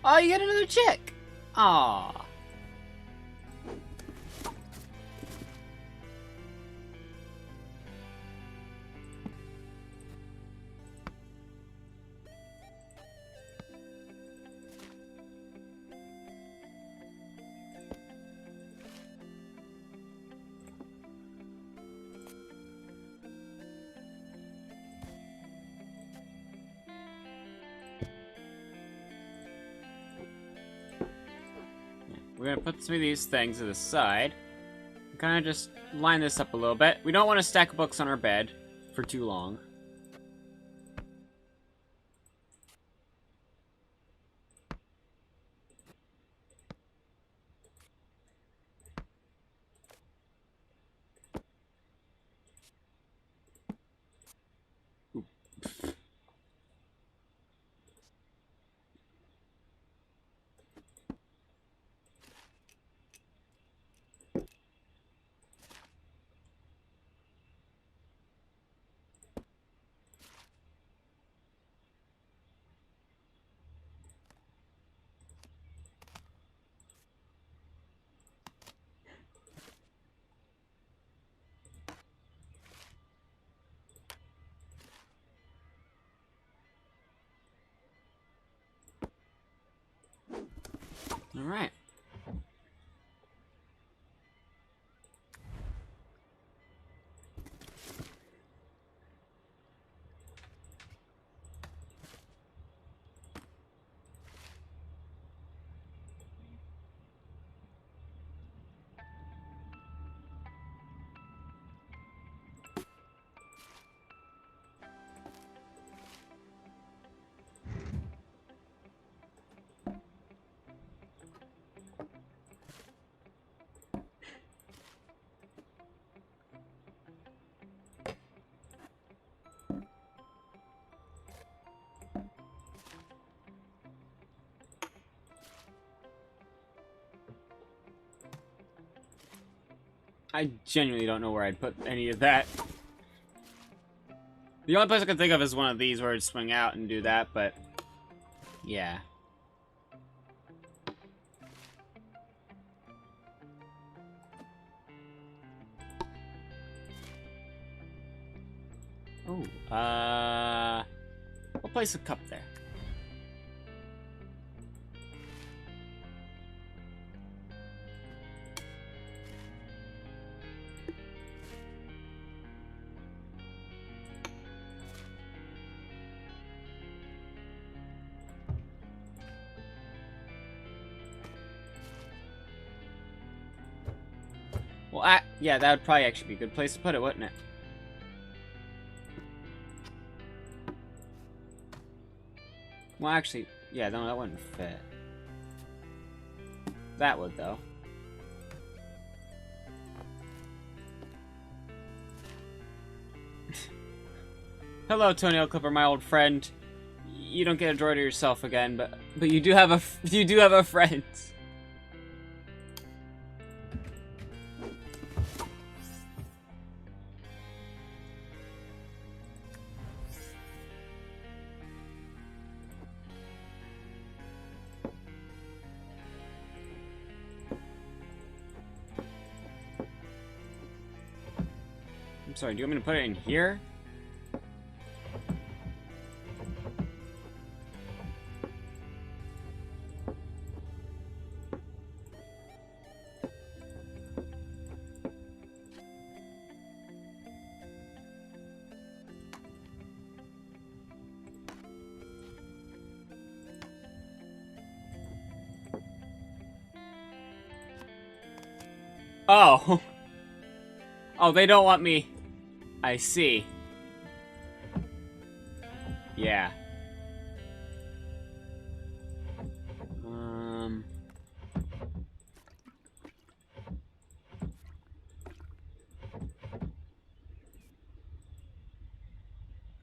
Oh, you get another chick! Aww. We're gonna put some of these things to the side. Kind of just line this up a little bit. We don't want to stack books on our bed for too long. All right. I genuinely don't know where I'd put any of that. The only place I can think of is one of these where I'd swing out and do that, but yeah. Oh, we'll place a cup there. Well, yeah, that would probably actually be a good place to put it, wouldn't it? Well, actually, yeah, no, that wouldn't fit. That would, though. Hello, Toenail Clipper, my old friend. You don't get a droid of yourself again, but you do have a friend. I'm sorry, do you want me to put it in here? Oh. Oh, they don't want me. I see. Yeah.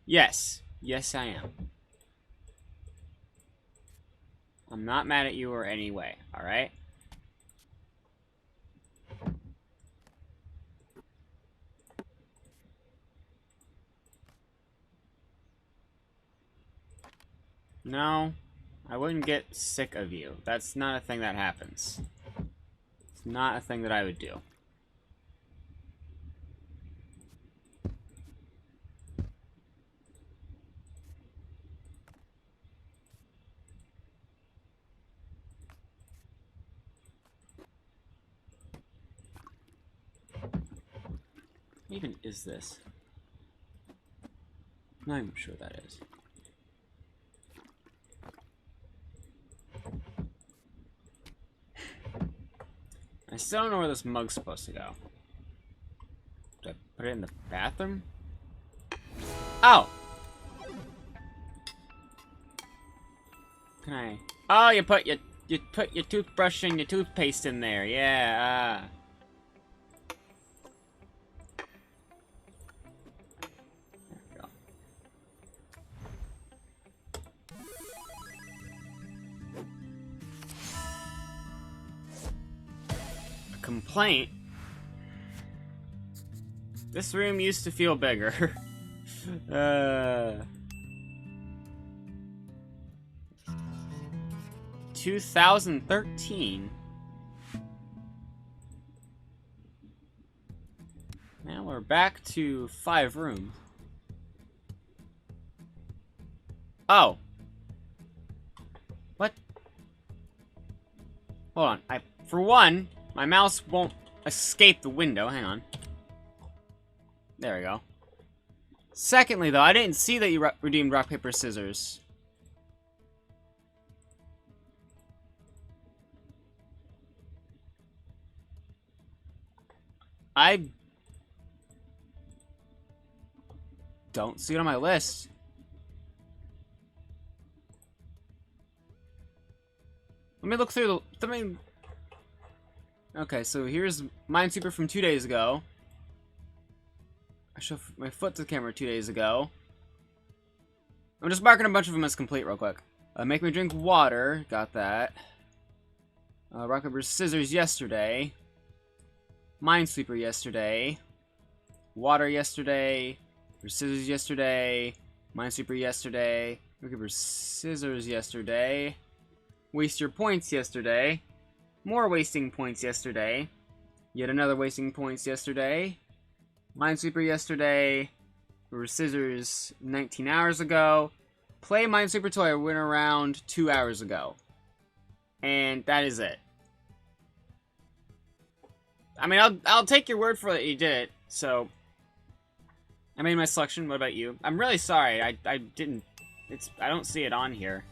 Yes. Yes, I am. I'm not mad at you or any way, alright? No. I wouldn't get sick of you. That's not a thing that happens. It's not a thing that I would do. What even is this? I'm not even sure what that is. I still don't know where this mug's supposed to go. Did I put it in the bathroom? Oh! Can I? Oh, you put your toothbrush and your toothpaste in there. Yeah. There we go. A complaint. This room used to feel bigger. 2013. Now we're back to 5 rooms. Oh. What? Hold on. For one, my mouse won't escape the window. Hang on. There we go. Secondly, though, I didn't see that you redeemed rock, paper, scissors. I don't see it on my list. Let me look through the... Okay, so here's Minesweeper from 2 days ago. I shoved my foot to the camera 2 days ago. I'm just marking a bunch of them as complete real quick. Make me drink water. Got that. Rock, paper, scissors yesterday. Minesweeper yesterday. Water yesterday. Scissors yesterday. Minesweeper yesterday. Rock, paper, scissors yesterday. Waste your points yesterday. More wasting points yesterday. Yet another wasting points yesterday. Minesweeper yesterday. Scissors 19 hours ago. Play Minesweeper till I went around 2 hours ago. And that is it. I mean, I'll take your word for it that you did it. So I made my selection. What about you? I'm really sorry. I didn't. I don't see it on here.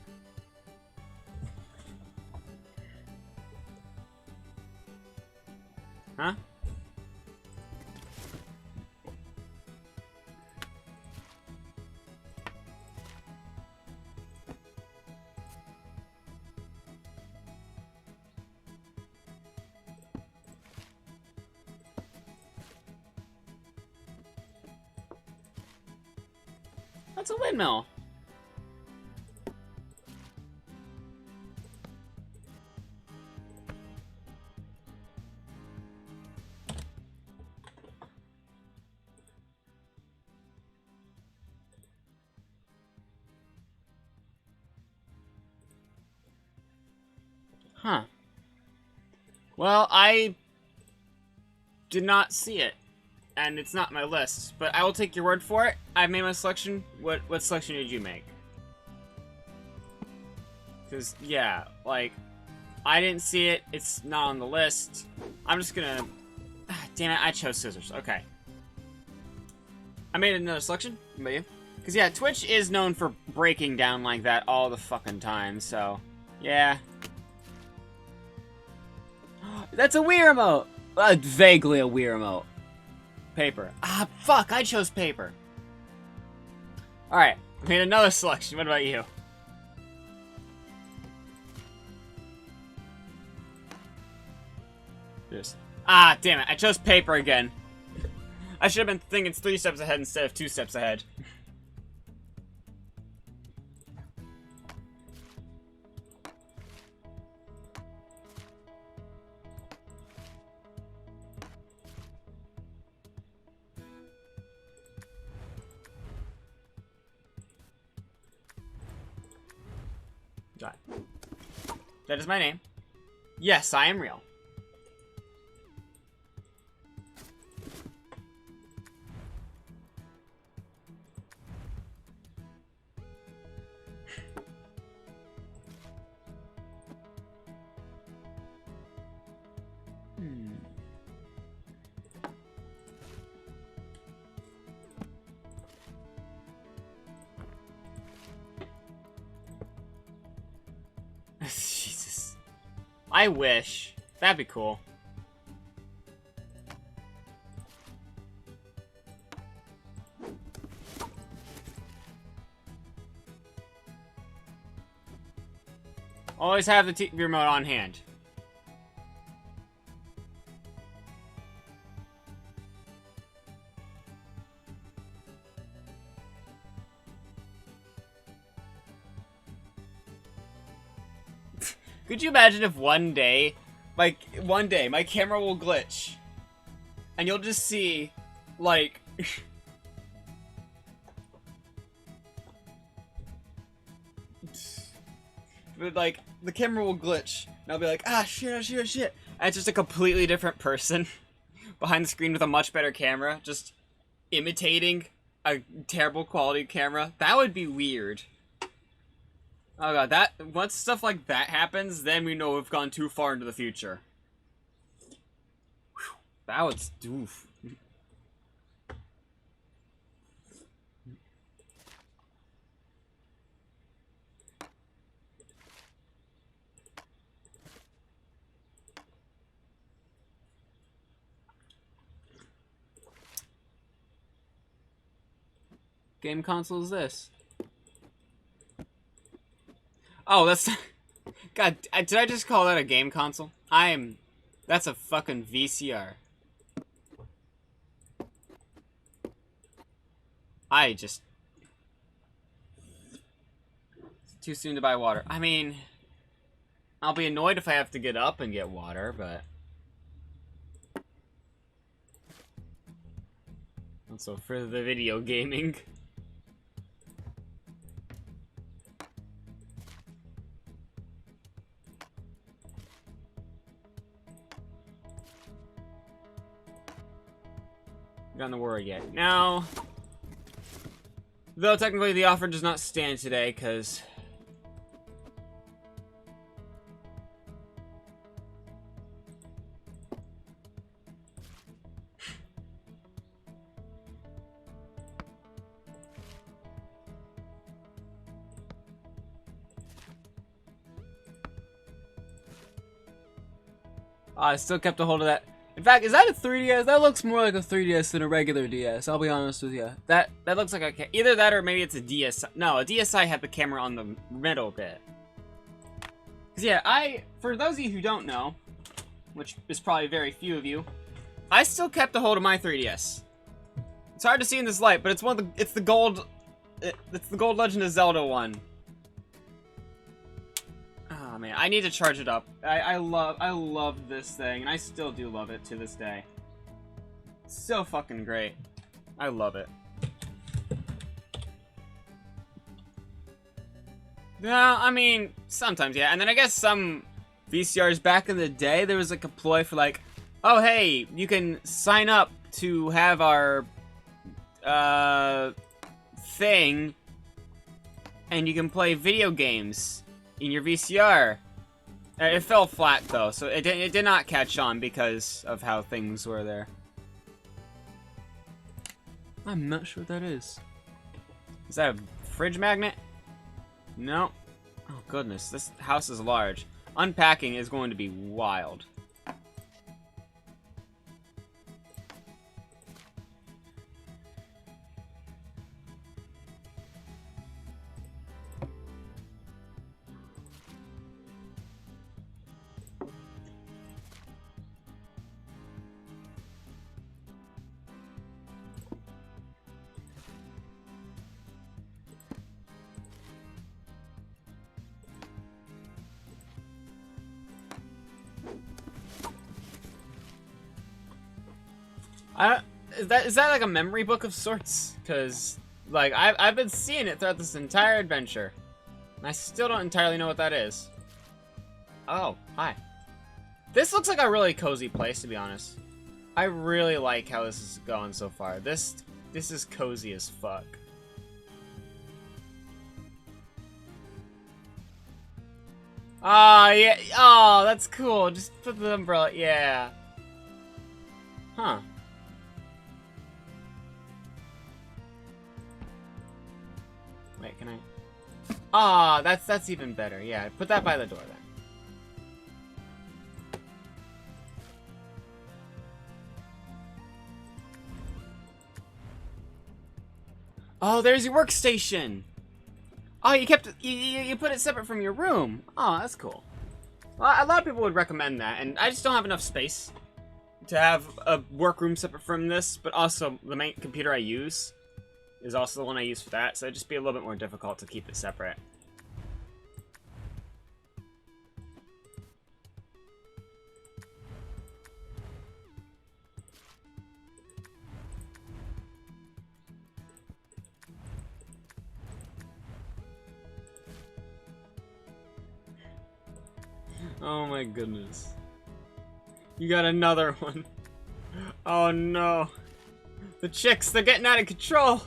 Huh? That's a windmill. Huh. Well, I did not see it, and it's not my list, but I will take your word for it. I made my selection. What selection did you make? Because, yeah, like, I didn't see it. It's not on the list. I'm just gonna... Damn it, I chose scissors. Okay. I made another selection. What about you? Because, yeah, Twitch is known for breaking down like that all the fucking time, so... Yeah. That's a Wii remote! Vaguely a Wii remote. Paper. Ah, fuck, I chose paper. Alright, I made another selection. What about you? Yes. Ah, damn it, I chose paper again. I should have been thinking 3 steps ahead instead of 2 steps ahead. That is my name. Yes, I am real. Jesus. I wish. That'd be cool. Always have the TV remote on hand. Could you imagine if one day my camera will glitch and you'll just see, like, but, like, the camera will glitch and I'll be like, ah, shit. And it's just a completely different person behind the screen with a much better camera, just imitating a terrible quality camera. That would be weird. Oh god, once stuff like that happens, then we know we've gone too far into the future. Whew, that was oof. Game console is this? Oh, that's... God, did I just call that a game console? That's a fucking VCR. It's too soon to buy water. I mean, I'll be annoyed if I have to get up and get water, but... Also, for the video gaming... Gotten the word yet. No. Though technically the offer does not stand today, because... I still kept a hold of that. In fact, is that a 3DS? That looks more like a 3DS than a regular DS, I'll be honest with you. That looks like a... Either that or maybe it's a DSi. No, a DSi had the camera on the middle bit. Because yeah, for those of you who don't know, which is probably very few of you, I still kept a hold of my 3DS. It's hard to see in this light, but it's it's the gold Legend of Zelda one. Oh man, I need to charge it up. I love this thing, and I still do love it to this day. It's so fucking great. I love it. Yeah, I mean, sometimes, yeah. And then I guess some VCRs back in the day, there was like a ploy for like, oh hey, you can sign up to have our thing, and you can play video games in your VCR. It fell flat though, so it did not catch on because of how things were there. I'm not sure what that is. Is that a fridge magnet? No. Oh goodness, this house is large. Unpacking is going to be wild. Is that like a memory book of sorts? Because like I've been seeing it throughout this entire adventure. I still don't entirely know what that is. Oh, hi. This looks like a really cozy place, to be honest. I really like how this is going so far. This is cozy as fuck. Ah, yeah. Oh, that's cool. Just put the umbrella. Yeah. Huh. Wait, can I? Ah, that's even better. Yeah, put that by the door then. Oh, there's your workstation. Oh, you kept you put it separate from your room. Oh, that's cool. Well, a lot of people would recommend that, and I just don't have enough space to have a workroom separate from this. But also, the main computer I use is also the one I use for that, so it'd just be a little bit more difficult to keep it separate. Oh my goodness. You got another one. Oh no. The chicks, they're getting out of control.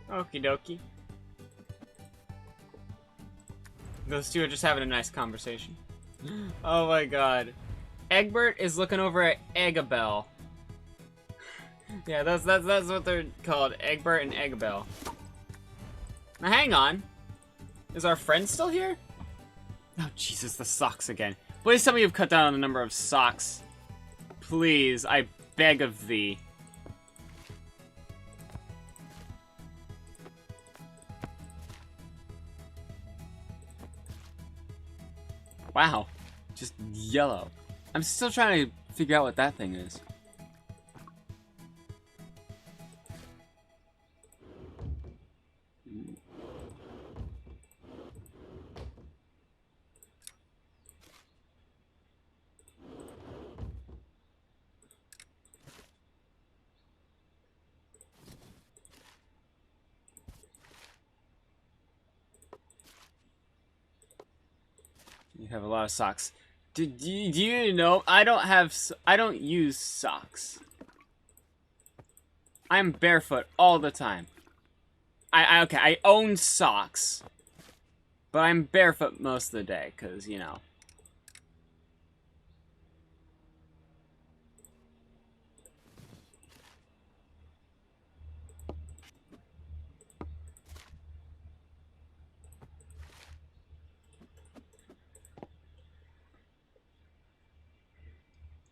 Okie dokie. Those two are just having a nice conversation. Oh my god. Egbert is looking over at Eggabell. Yeah, that's what they're called. Egbert and Eggabell. Now hang on. Is our friend still here? Oh Jesus, the socks again. Please tell me you've cut down on the number of socks. Please, I beg of thee. Wow. Just yellow. I'm still trying to figure out what that thing is. You have a lot of socks. Do you know, I don't use socks. I'm barefoot all the time. Okay, I own socks. But I'm barefoot most of the day, because, you know.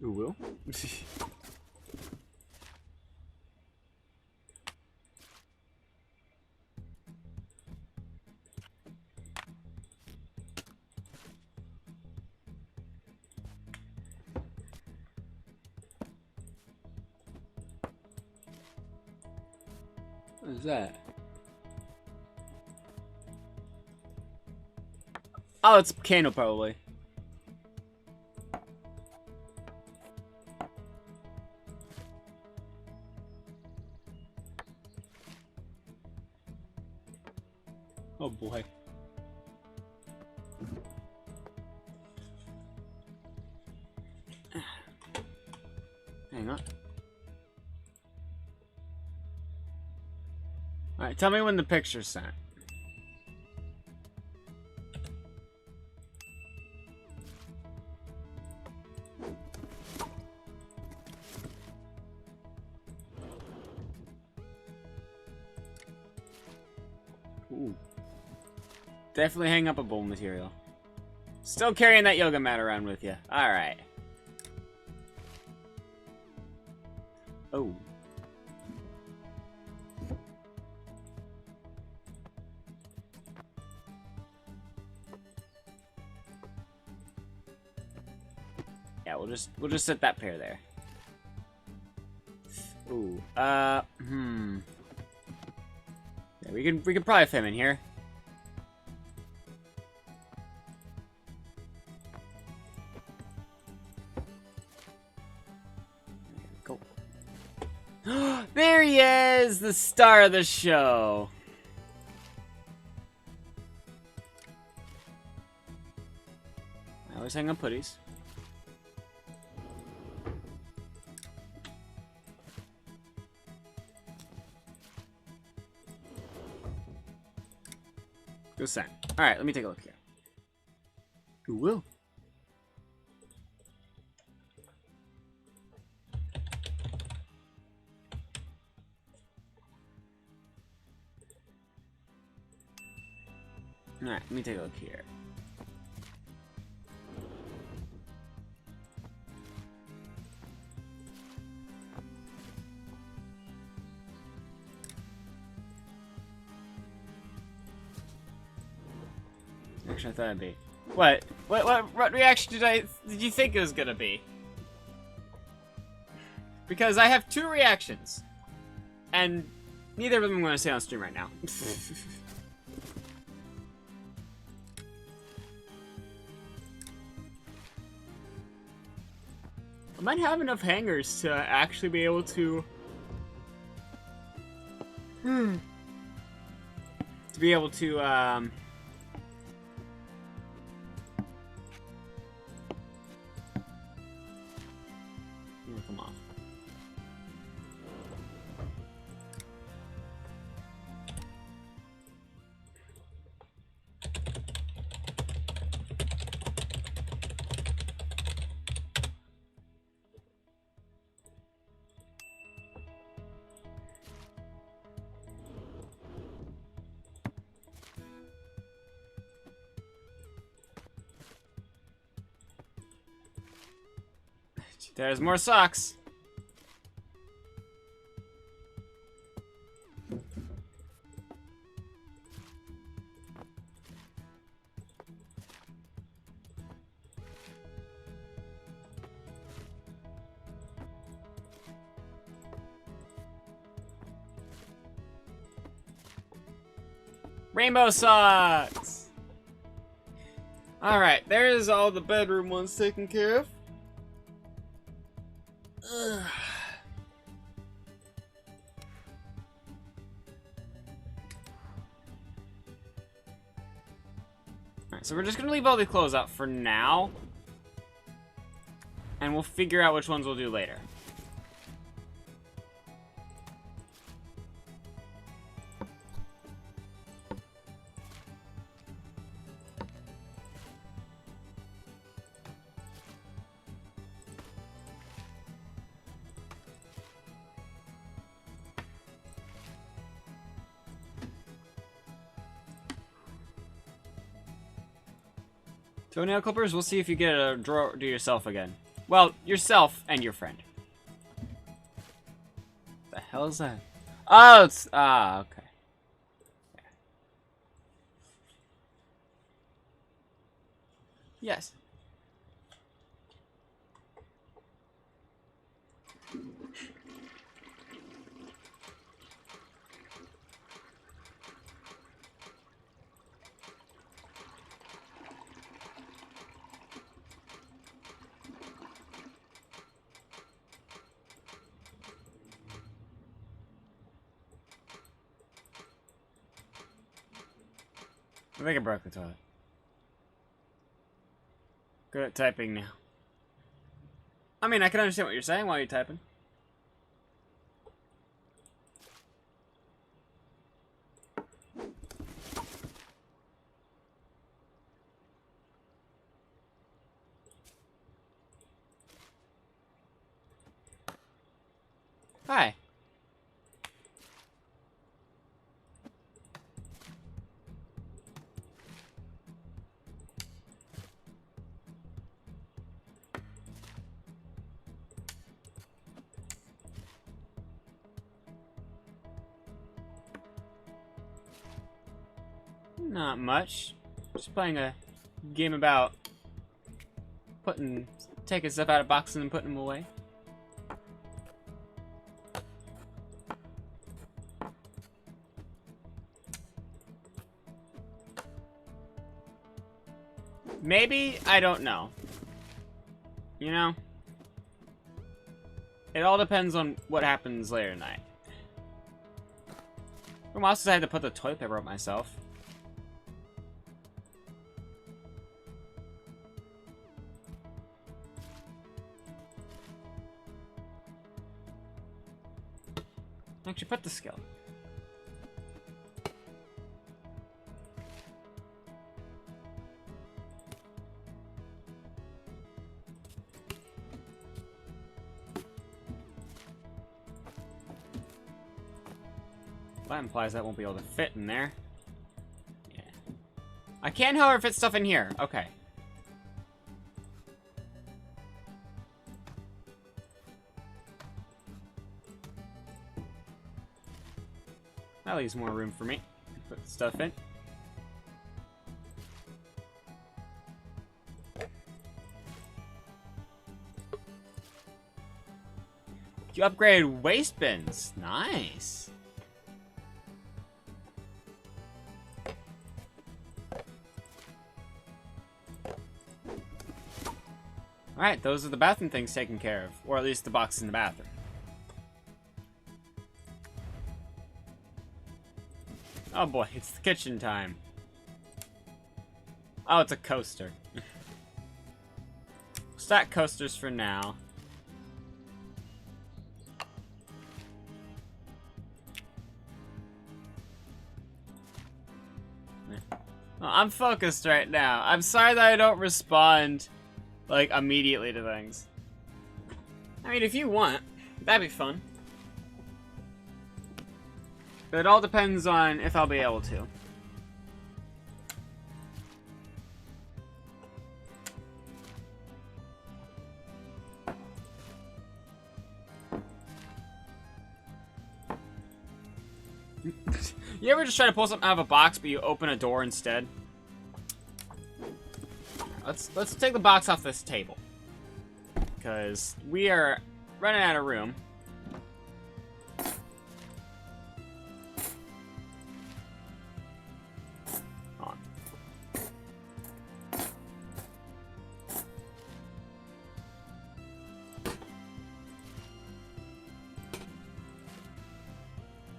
Ooh, will? What is that? Oh, it's a candle, probably. Oh boy. Hang on. Alright, tell me when the picture's sent. Ooh. Definitely hang up a bowl material. Still carrying that yoga mat around with you. Alright. Oh. Yeah, we'll just set that pair there. Ooh. Yeah, we can probably fit him in here. There he is! The star of the show! I always hang on putties. Go send. Alright, let me take a look here. Who will? Alright, let me take a look here. Actually, I thought it'd be. What reaction did you think it was gonna be? Because I have 2 reactions. And neither of them I'm gonna say on stream right now. I might have enough hangers to actually be able to... to be able to, come on. There's more socks. Rainbow socks! Alright, there's all the bedroom ones taken care of. Ugh. Alright, so we're just gonna leave all the clothes out for now. And we'll figure out which ones we'll do later. Toenail clippers, we'll see if you get a drawer to yourself again. Well, yourself and your friend. The hell is that? Oh, it's... okay. Yeah. Yes. I think I broke the toilet. Good at typing now. I mean, I can understand what you're saying while you're typing. Hi. Not much. Just playing a game about taking stuff out of boxes and putting them away. Maybe, I don't know. You know? It all depends on what happens later tonight. I also had to put the toilet paper up myself. Actually, put the skill. That implies that won't be able to fit in there. Yeah. I can, however, fit stuff in here. Okay. That leaves more room for me to put stuff in. You upgraded waste bins. Nice. Alright, those are the bathroom things taken care of. Or at least the box in the bathroom. Oh boy, it's the kitchen time. Oh, it's a coaster. Stack coasters for now. Oh, I'm focused right now. I'm sorry that I don't respond, like, immediately to things. I mean, if you want, that'd be fun. But it all depends on if I'll be able to. You ever just try to pull something out of a box, but you open a door instead? Let's take the box off this table, because we are running out of room. On.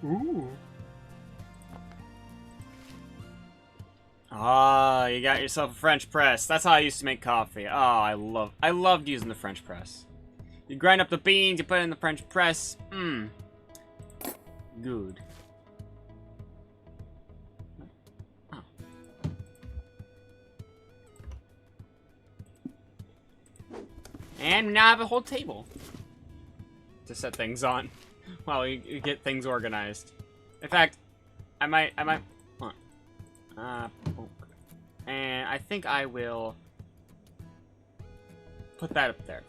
Ooh. Ah, you got yourself a French press. That's how I used to make coffee. Oh, I loved using the French press. You grind up the beans, you put it in the French press. Mmm. Good. Oh. And we now have a whole table to set things on while we get things organized. In fact, I might. And I think I will put that up there.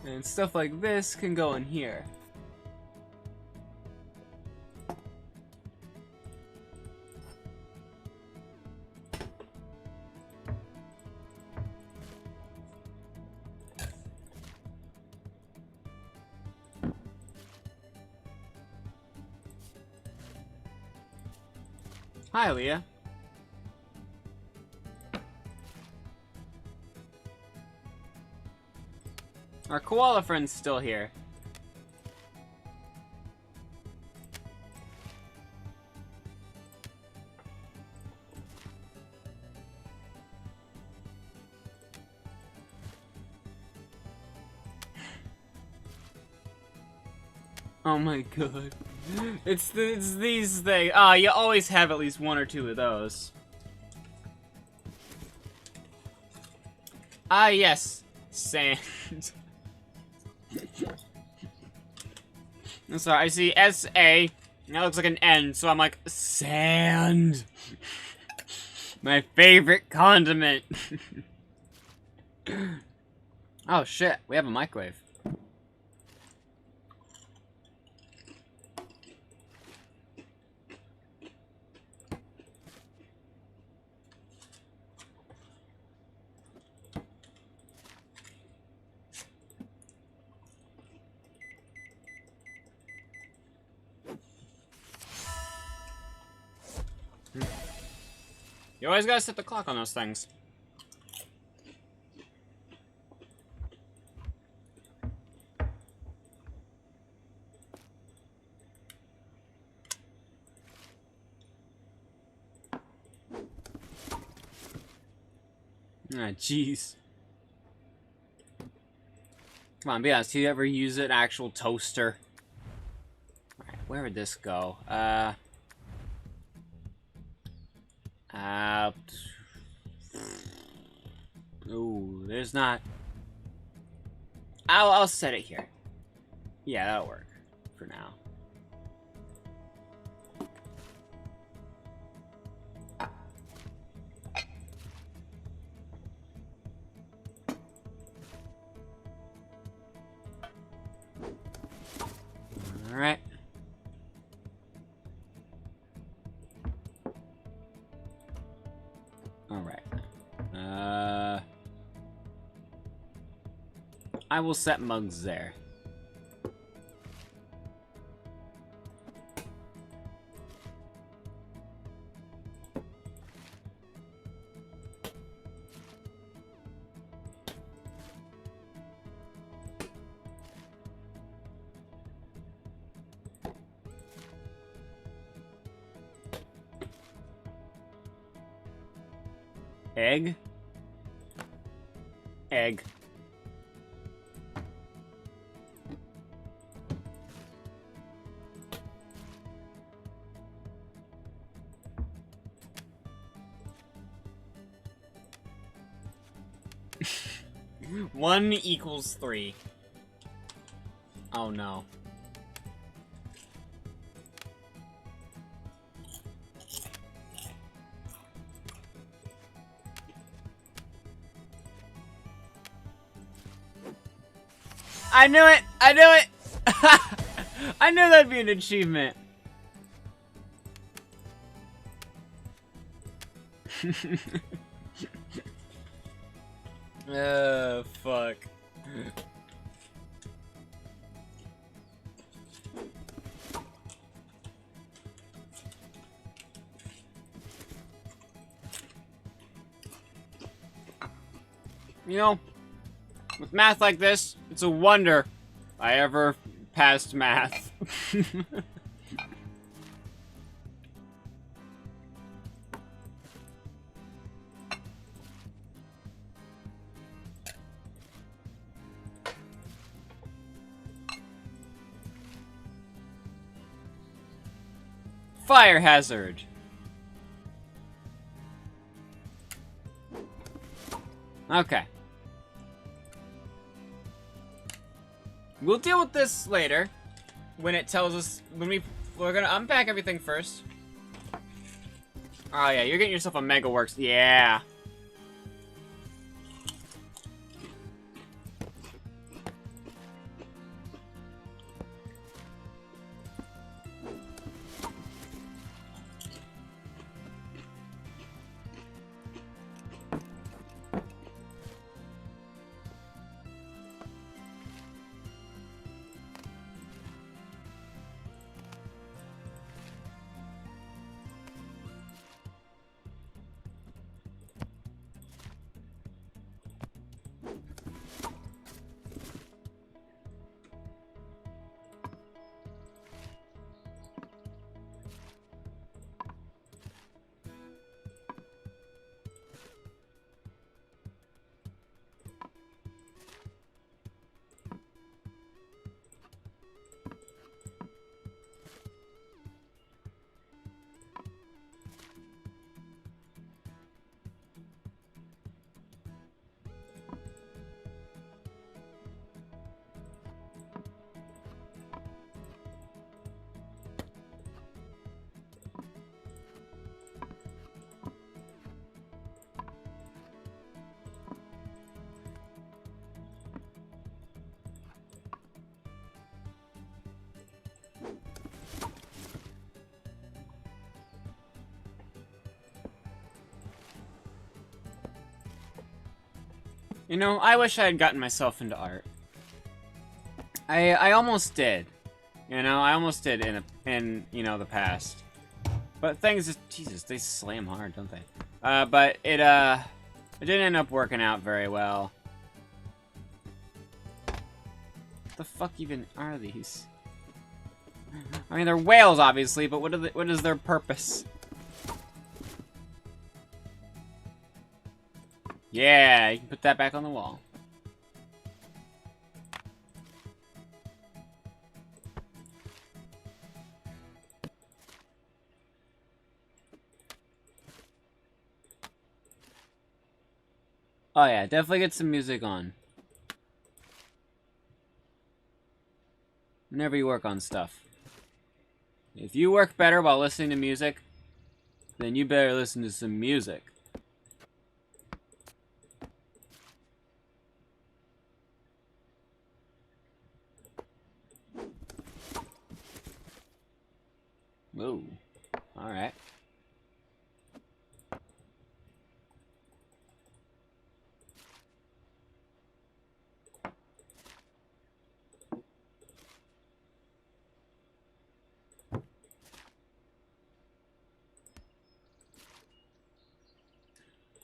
And stuff like this can go in here. Hi, Leah. Our koala friend's still here. Oh my god. It's these things. Ah, you always have at least one or two of those. Ah, yes. Sand. I'm sorry, I see S-A. That looks like an N, so I'm like, sand. My favorite condiment. Oh shit, we have a microwave. You always gotta set the clock on those things. Ah, jeez. Come on, be honest. Do you ever use an actual toaster? Alright, where would this go? Ooh, there's not... I'll set it here. Yeah, that'll work. For now. Alright. Alright. I will set mugs there. Egg? Egg. One equals 3. Oh no. I knew it! I knew it! I knew that'd be an achievement. Oh, fuck. You know, with math like this, it's a wonder I ever passed math. Fire hazard. Okay. We'll deal with this later, when it tells us, we're gonna unpack everything first. Oh yeah, you're getting yourself a Mega Works, yeah. You know, I wish I had gotten myself into art. I almost did. You know, I almost did in you know, the past. But things just, Jesus, they slam hard, don't they? But it didn't end up working out very well. What the fuck even are these? I mean, they're whales, obviously, but what is their purpose? Yeah, you can put that back on the wall. Oh yeah, definitely get some music on. Whenever you work on stuff. If you work better while listening to music, then you better listen to some music. Whoa. Alright.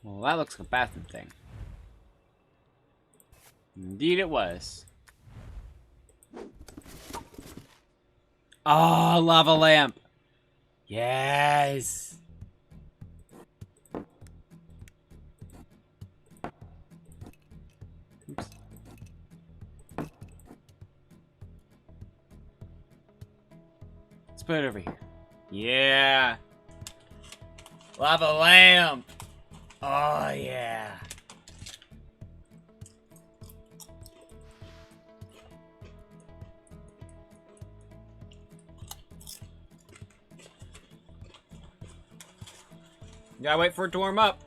Well, that looks like a bathroom thing. Indeed it was. Oh, lava lamp. Yes. Oops. Let's put it over here. Yeah. Lava lamp. Oh, yeah. Gotta wait for it to warm up.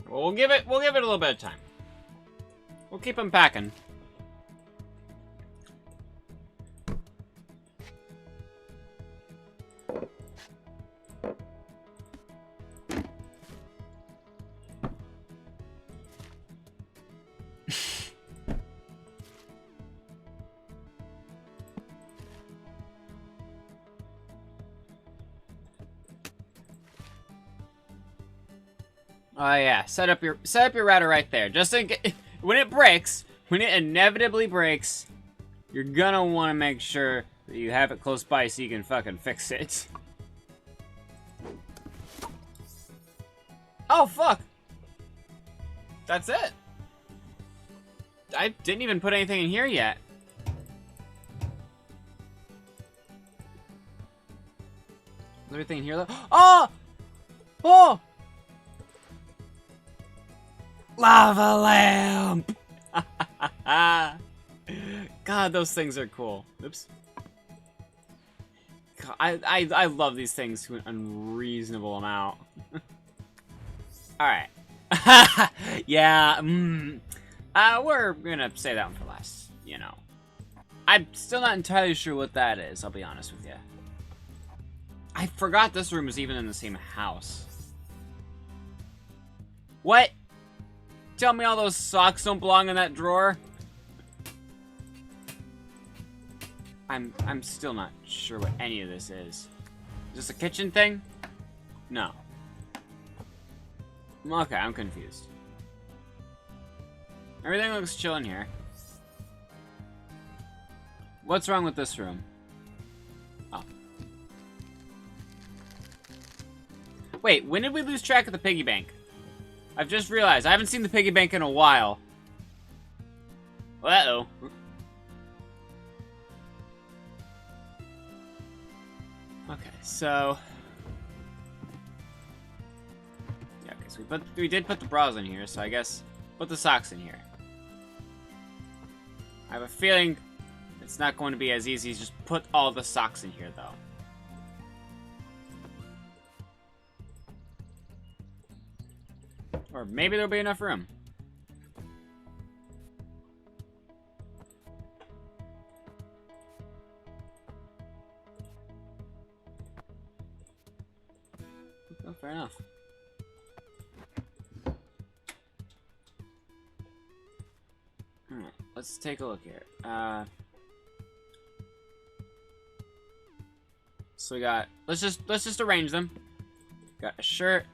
Well, we'll give it a little bit of time. We'll keep unpacking. Oh yeah, set up your router right there. Just in case, when it inevitably breaks, you're gonna want to make sure that you have it close by so you can fucking fix it. Oh fuck! That's it. I didn't even put anything in here yet. Is everything in here though? Oh! Oh! Lava lamp! God, those things are cool. Oops. God, I love these things to an unreasonable amount. Alright. Yeah, we're gonna say that one for last, you know. I'm still not entirely sure what that is, I'll be honest with you. I forgot this room was even in the same house. What? Tell me all those socks don't belong in that drawer? I'm still not sure what any of this is. Is this a kitchen thing? No. Okay, I'm confused. Everything looks chill in here. What's wrong with this room? Oh. Wait, when did we lose track of the piggy bank? I've just realized I haven't seen the piggy bank in a while. Uh-oh. Okay, so... yeah, okay, so we did put the bras in here, so I guess put the socks in here. I have a feeling it's not going to be as easy as just put all the socks in here, though. Or maybe there'll be enough room. Oh, fair enough. Alright, let's take a look here. So we got, let's just arrange them. Got a shirt,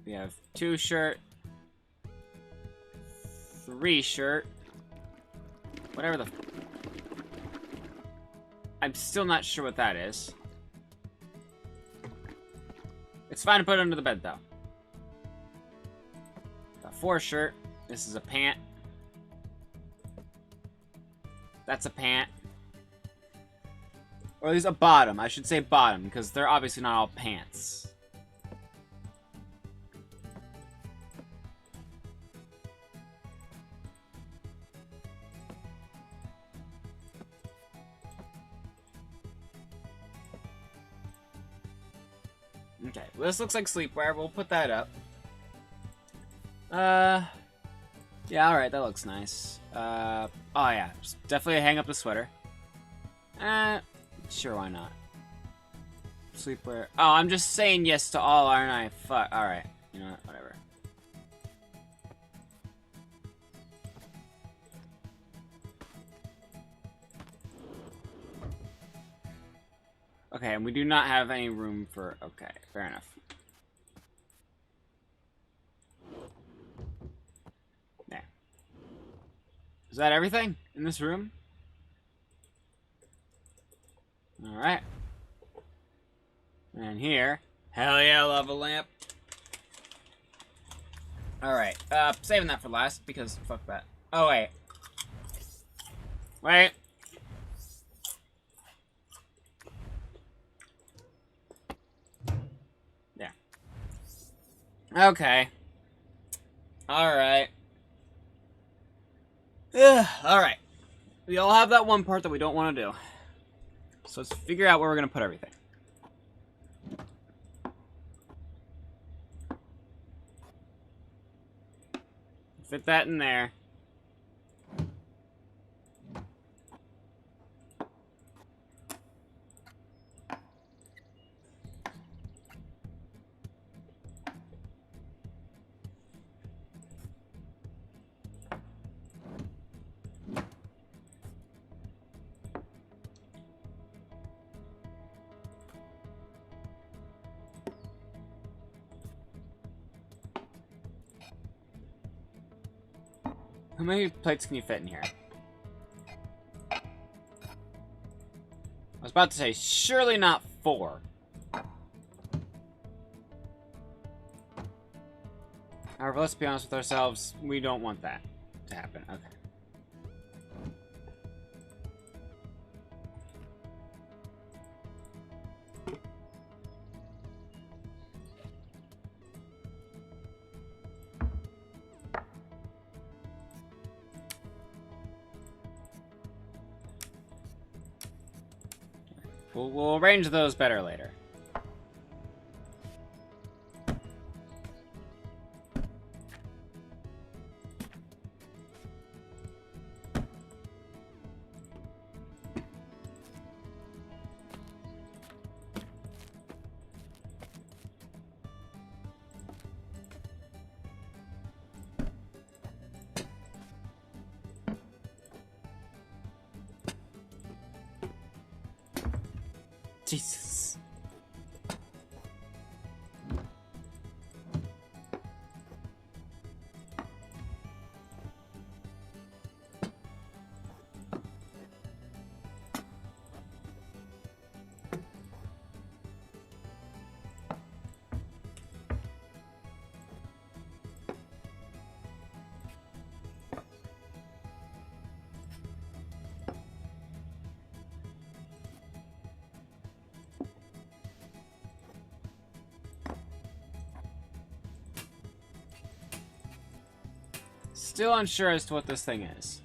We have 2 shirt, 3 shirt, whatever the... I'm still not sure what that is. It's fine to put it under the bed, though. A 4 shirt. This is a pant. That's a pant. Or at least a bottom. I should say bottom, because they're obviously not all pants. Okay, well, this looks like sleepwear. We'll put that up. Yeah, alright, that looks nice. Oh yeah, just definitely hang up the sweater. Sure, why not? Sleepwear. Oh, I'm just saying yes to all, aren't I? Fuck, alright. You know what, whatever. Okay, and we do not have any room for... Okay, fair enough. There. Is that everything in this room? Alright. And here. Hell yeah, lava lamp. Alright, saving that for last, because fuck that. Oh, wait. Wait. There. Okay. Alright. Alright. We all have that one part that we don't want to do. So let's figure out where we're going to put everything. Fit that in there. How many plates can you fit in here? I was about to say, surely not 4. However, let's be honest with ourselves, we don't want that to happen. Okay. We'll arrange those better later. Jesus. Still unsure as to what this thing is.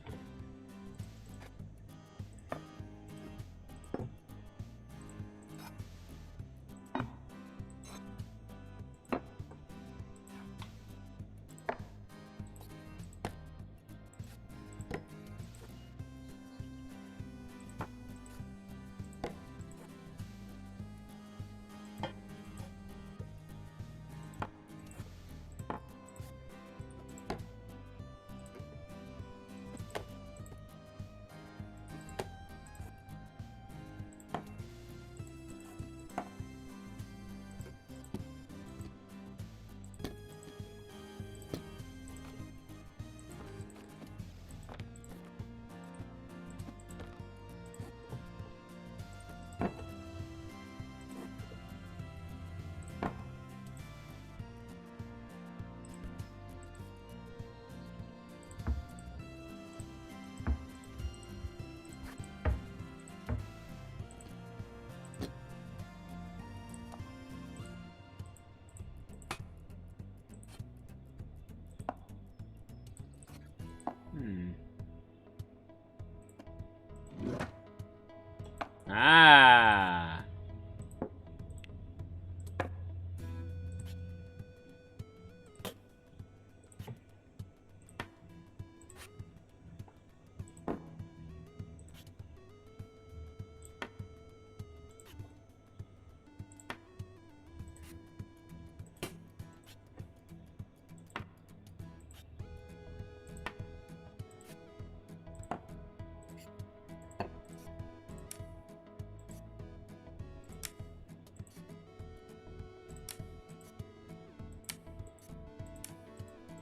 Ah.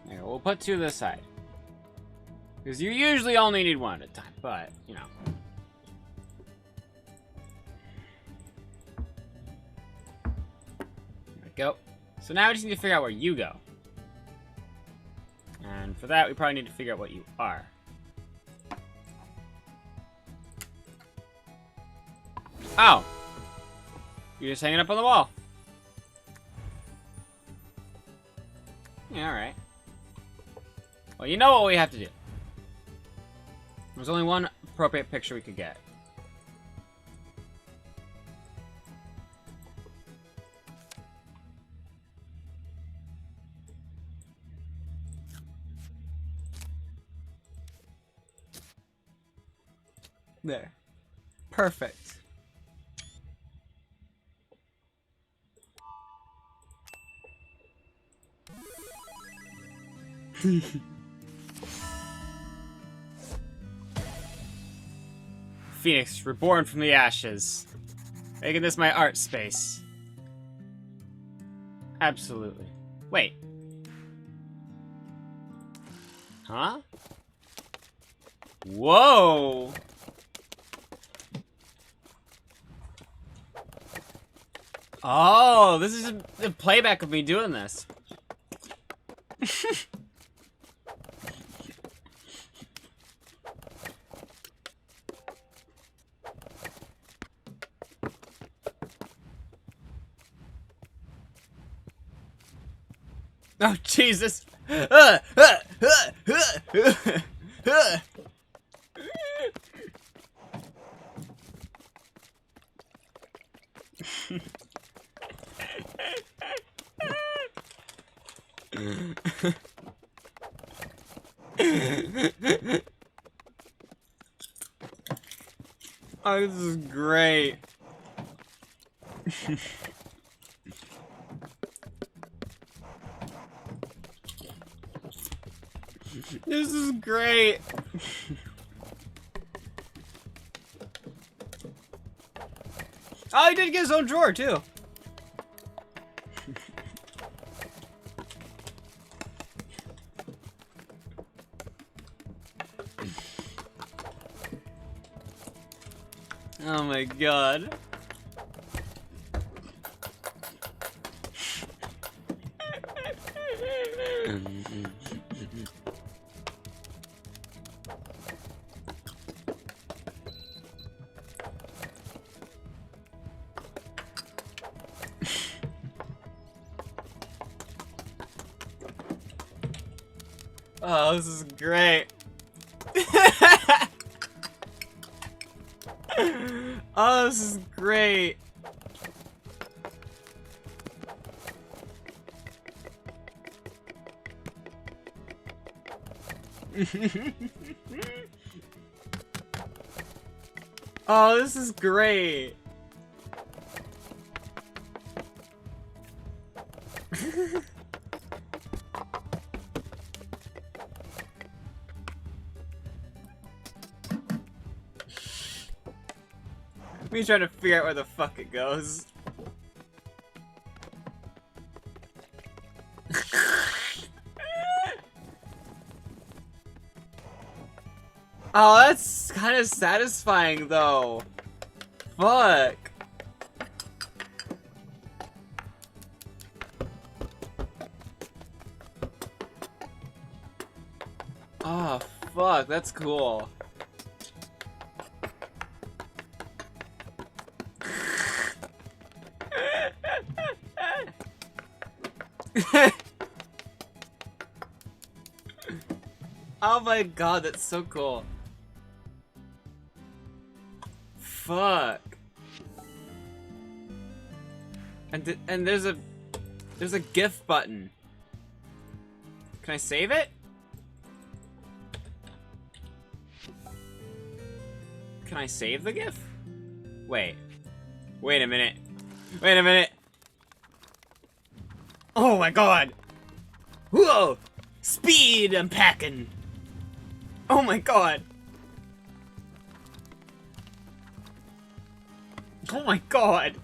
There, we'll put two to the side. Because you usually only need one at a time, but, you know. There we go. So now we just need to figure out where you go. And for that, we probably need to figure out what you are. Oh! You're just hanging up on the wall. Yeah, alright. Well, you know what we have to do. There's only one appropriate picture we could get. There. Perfect. Phoenix, reborn from the ashes. Making this my art space. Absolutely. Wait. Huh? Whoa! Oh, this is a playback of me doing this. Oh, Jesus. Oh, this is great. This is great. Oh, he did get his own drawer, too. Oh my god. Oh, this is great. Oh, this is great. Oh, this is great. Me trying to figure out where the fuck it goes. Oh, that's kind of satisfying though. Fuck. Oh, fuck, that's cool. Oh my god, that's so cool. Fuck. And there's a GIF button. Can I save it? Can I save the GIF? Wait. Wait a minute. Wait a minute. Oh my god. Whoa! Speed unpacking. Oh my god. Oh my god.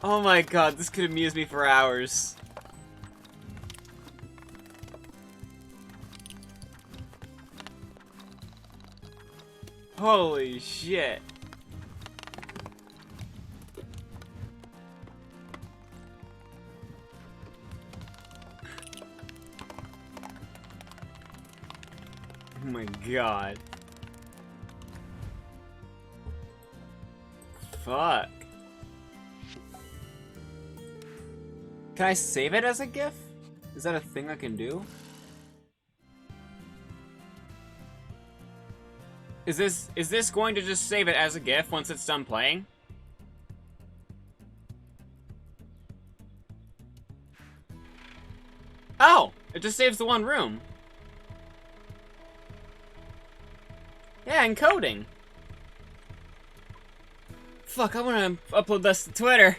Oh my god, this could amuse me for hours. Holy shit. Oh my god. Fuck. Can I save it as a GIF? Is that a thing I can do? Is this going to just save it as a GIF once it's done playing? Oh! It just saves the one room. Yeah, encoding. Fuck, I wanna upload this to Twitter.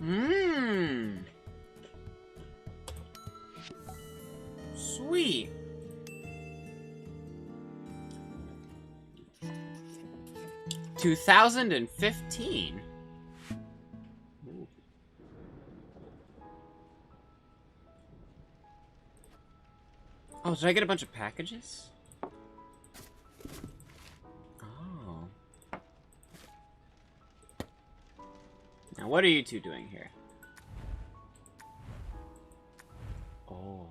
Mmm. Sweet. $2015. Ooh. Oh, did I get a bunch of packages? Oh. Now, what are you two doing here? Oh.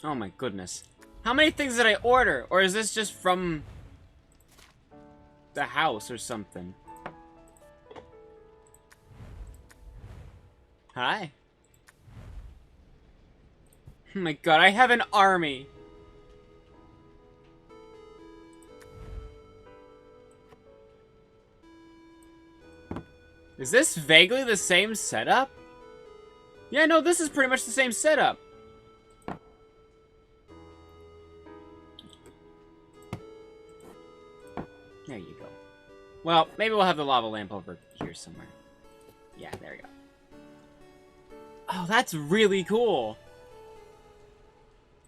Oh my goodness. How many things did I order? Or is this just from the house or something? Hi. Oh my god, I have an army. Is this vaguely the same setup? Yeah, no, this is pretty much the same setup. There you go. Well, maybe we'll have the lava lamp over here somewhere. Yeah, there we go. Oh, that's really cool.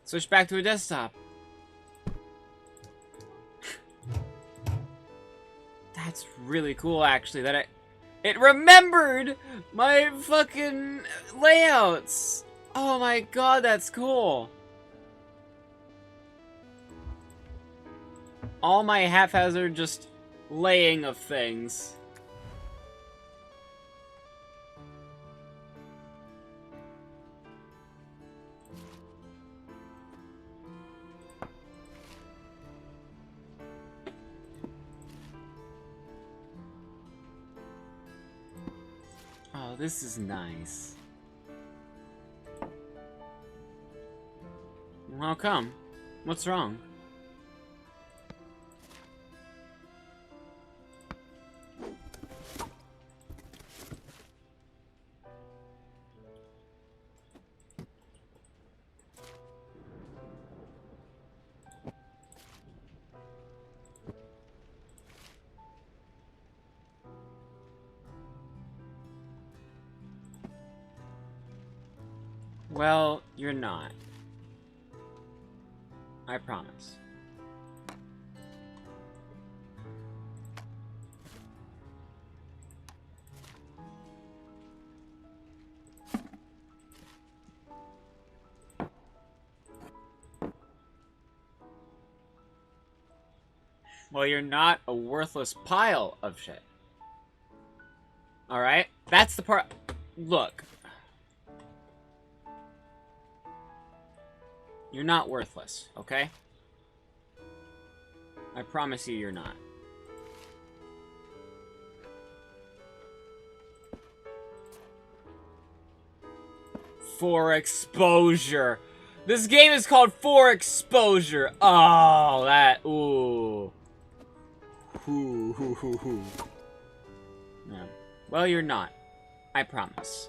Switch back to a desktop. That's really cool, actually, that it remembered my fucking layouts. Oh my god, that's cool. All my haphazard just laying of things. Oh, this is nice. How come? What's wrong? Well, you're not. I promise. Well, you're not a worthless pile of shit. Alright? That's the part... Look. You're not worthless, okay? I promise you you're not. For exposure. This game is called For Exposure. Oh, that... Ooh. Hoo, hoo, hoo, hoo. Yeah. Well, you're not. I promise.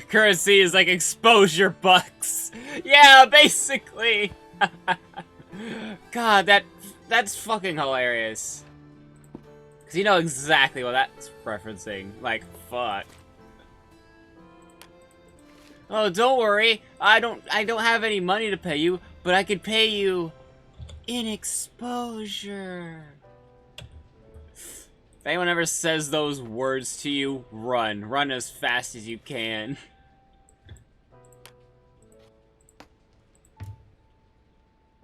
Currency is like exposure bucks. Yeah, basically. God, that's fucking hilarious. Cause you know exactly what that's referencing. Like, fuck. Oh, don't worry. I don't have any money to pay you, but I could pay you in exposure. If anyone ever says those words to you, run. Run as fast as you can.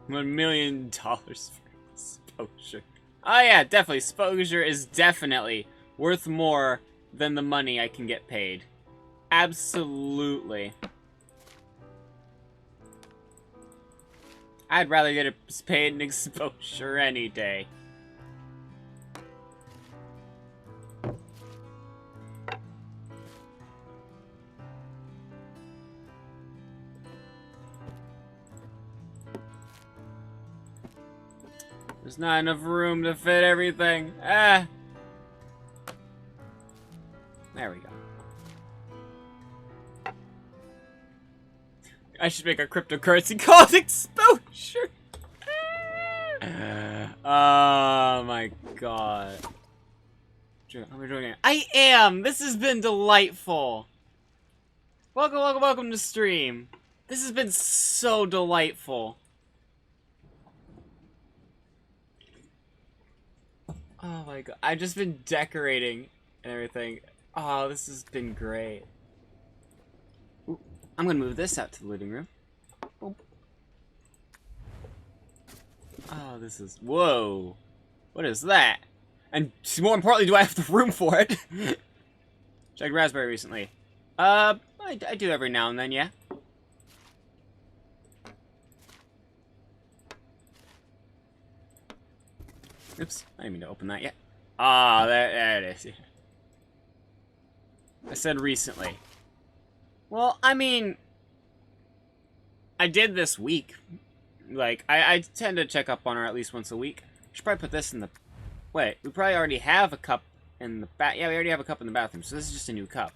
$1 million for exposure. Oh yeah, definitely. Exposure is definitely worth more than the money I can get paid. Absolutely. I'd rather get paid in exposure any day. There's not enough room to fit everything. Ah. There we go. I should make a cryptocurrency called exposure. Oh my god. I am! This has been delightful. Welcome, welcome, welcome to stream. This has been so delightful. Oh my god. I've just been decorating and everything. Oh, this has been great. Ooh, I'm gonna move this out to the living room. Boom. Oh, this is... Whoa. What is that? And more importantly, do I have the room for it? Checked Raspberry recently. I do every now and then, yeah. Oops, I didn't mean to open that yet. Ah, there it is. I said recently. Well, I mean, I did this week. Like, I tend to check up on her at least once a week. Should probably put this in the... Wait, we probably already have a cup in the yeah, we already have a cup in the bathroom, so this is just a new cup.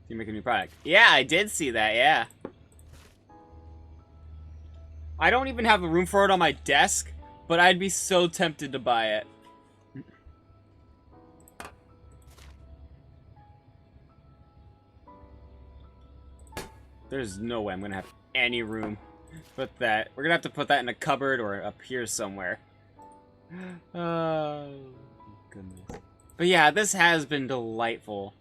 You make a new product. Yeah, I did see that, yeah. I don't even have the room for it on my desk, but I'd be so tempted to buy it. There's no way I'm gonna have any room. Put that. We're gonna have to put that in a cupboard or up here somewhere. Oh, goodness. But yeah, this has been delightful.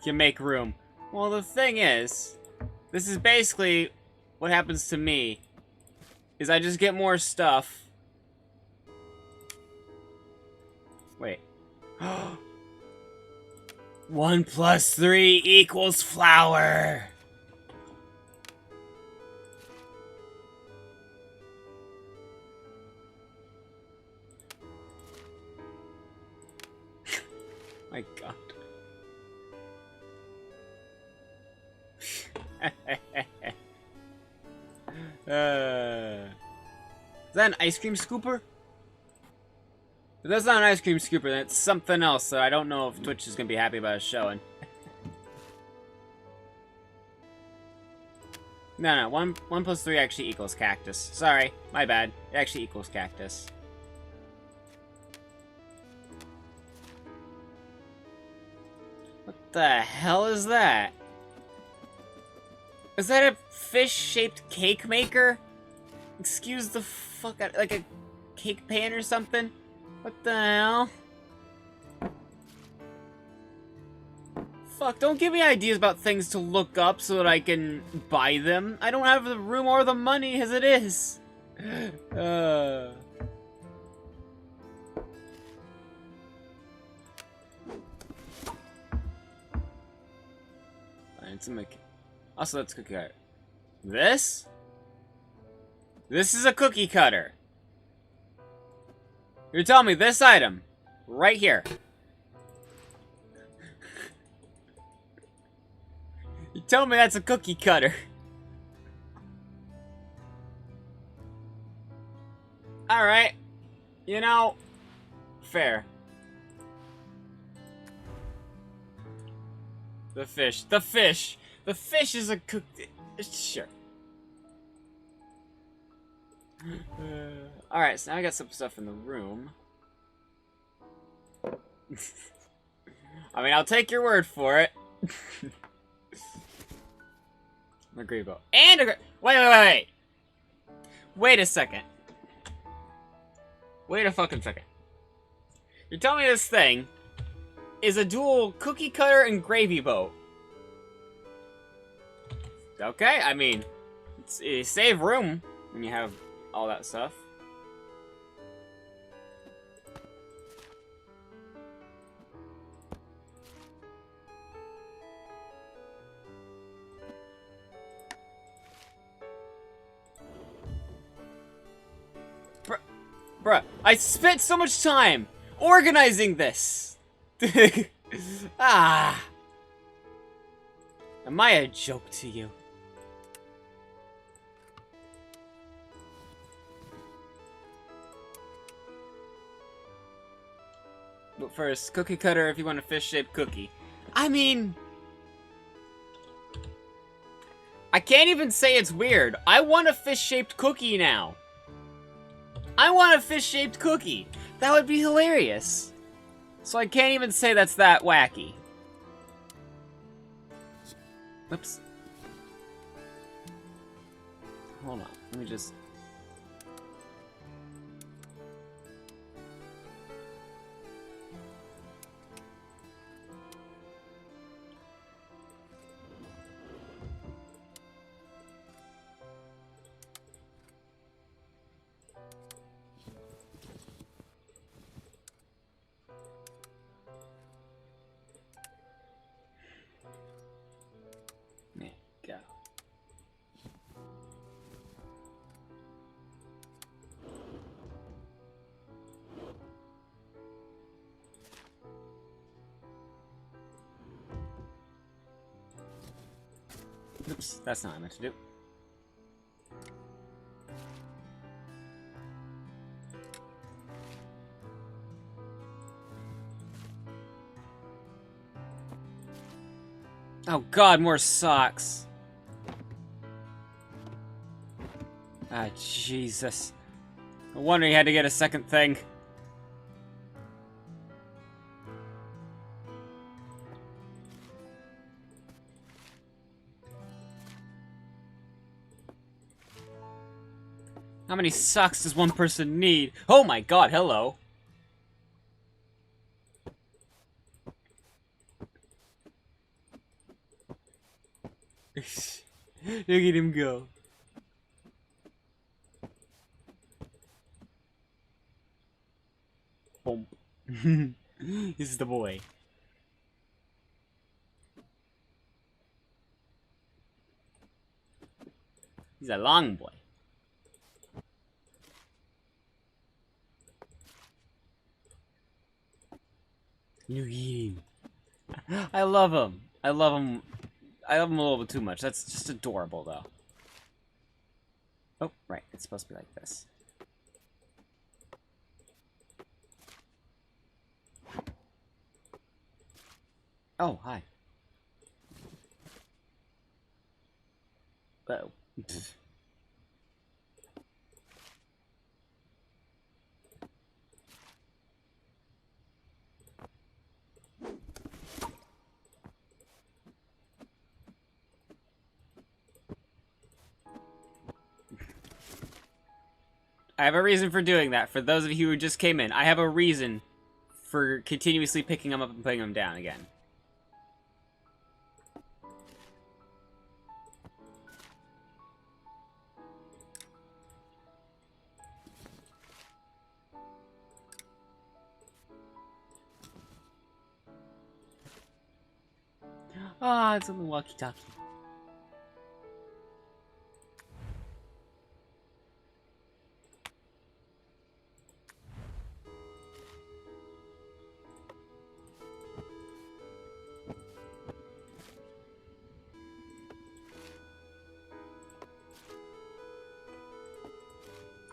You make room. Well, the thing is, this is basically what happens to me. Is I just get more stuff. Wait. 1 + 3 = flour. My god. Is that an ice cream scooper? If that's not an ice cream scooper, then it's something else that I don't know if Twitch is gonna be happy about us showing. No, 1 plus 3 actually equals cactus. Sorry, my bad. It actually equals cactus. What the hell is that? Is that a fish-shaped cake maker? Excuse the fuck out, like a cake pan or something? What the hell? Fuck, don't give me ideas about things to look up so that I can buy them. I don't have the room or the money as it is. It's a make. Also, that's cookie cutter. This? This is a cookie cutter. You're telling me this item, right here. You tell me that's a cookie cutter. Alright. You know, fair. The fish. The fish! The fish is a cookie. Sure. Alright, so now I got some stuff in the room. I mean, I'll take your word for it. A grebo. And a wait. Wait a second. Wait a fucking second. You're telling me this thing is a dual cookie cutter and gravy boat. Okay, I mean, you save room when you have all that stuff. Bruh, I spent so much time organizing this! Ah! Am I a joke to you? But first, cookie cutter if you want a fish-shaped cookie. I mean... I can't even say it's weird. I want a fish-shaped cookie now. I want a fish-shaped cookie. That would be hilarious. So I can't even say that's that wacky. Oops. Hold on. Let me just... Go. Oops, that's not what I meant to do. Oh god, more socks. Ah, Jesus. No wonder you had to get a second thing. How many socks does one person need? Oh my god, hello. Look at him go. Boom. This is the boy. He's a long boy. Look at him. I love him. I love him. I love him a little bit too much. That's just adorable, though. Oh, right. It's supposed to be like this. Oh, hi. Uh-oh. I have a reason for doing that. For those of you who just came in, I have a reason for continuously picking them up and putting them down again. Ah, it's on the walkie-talkie.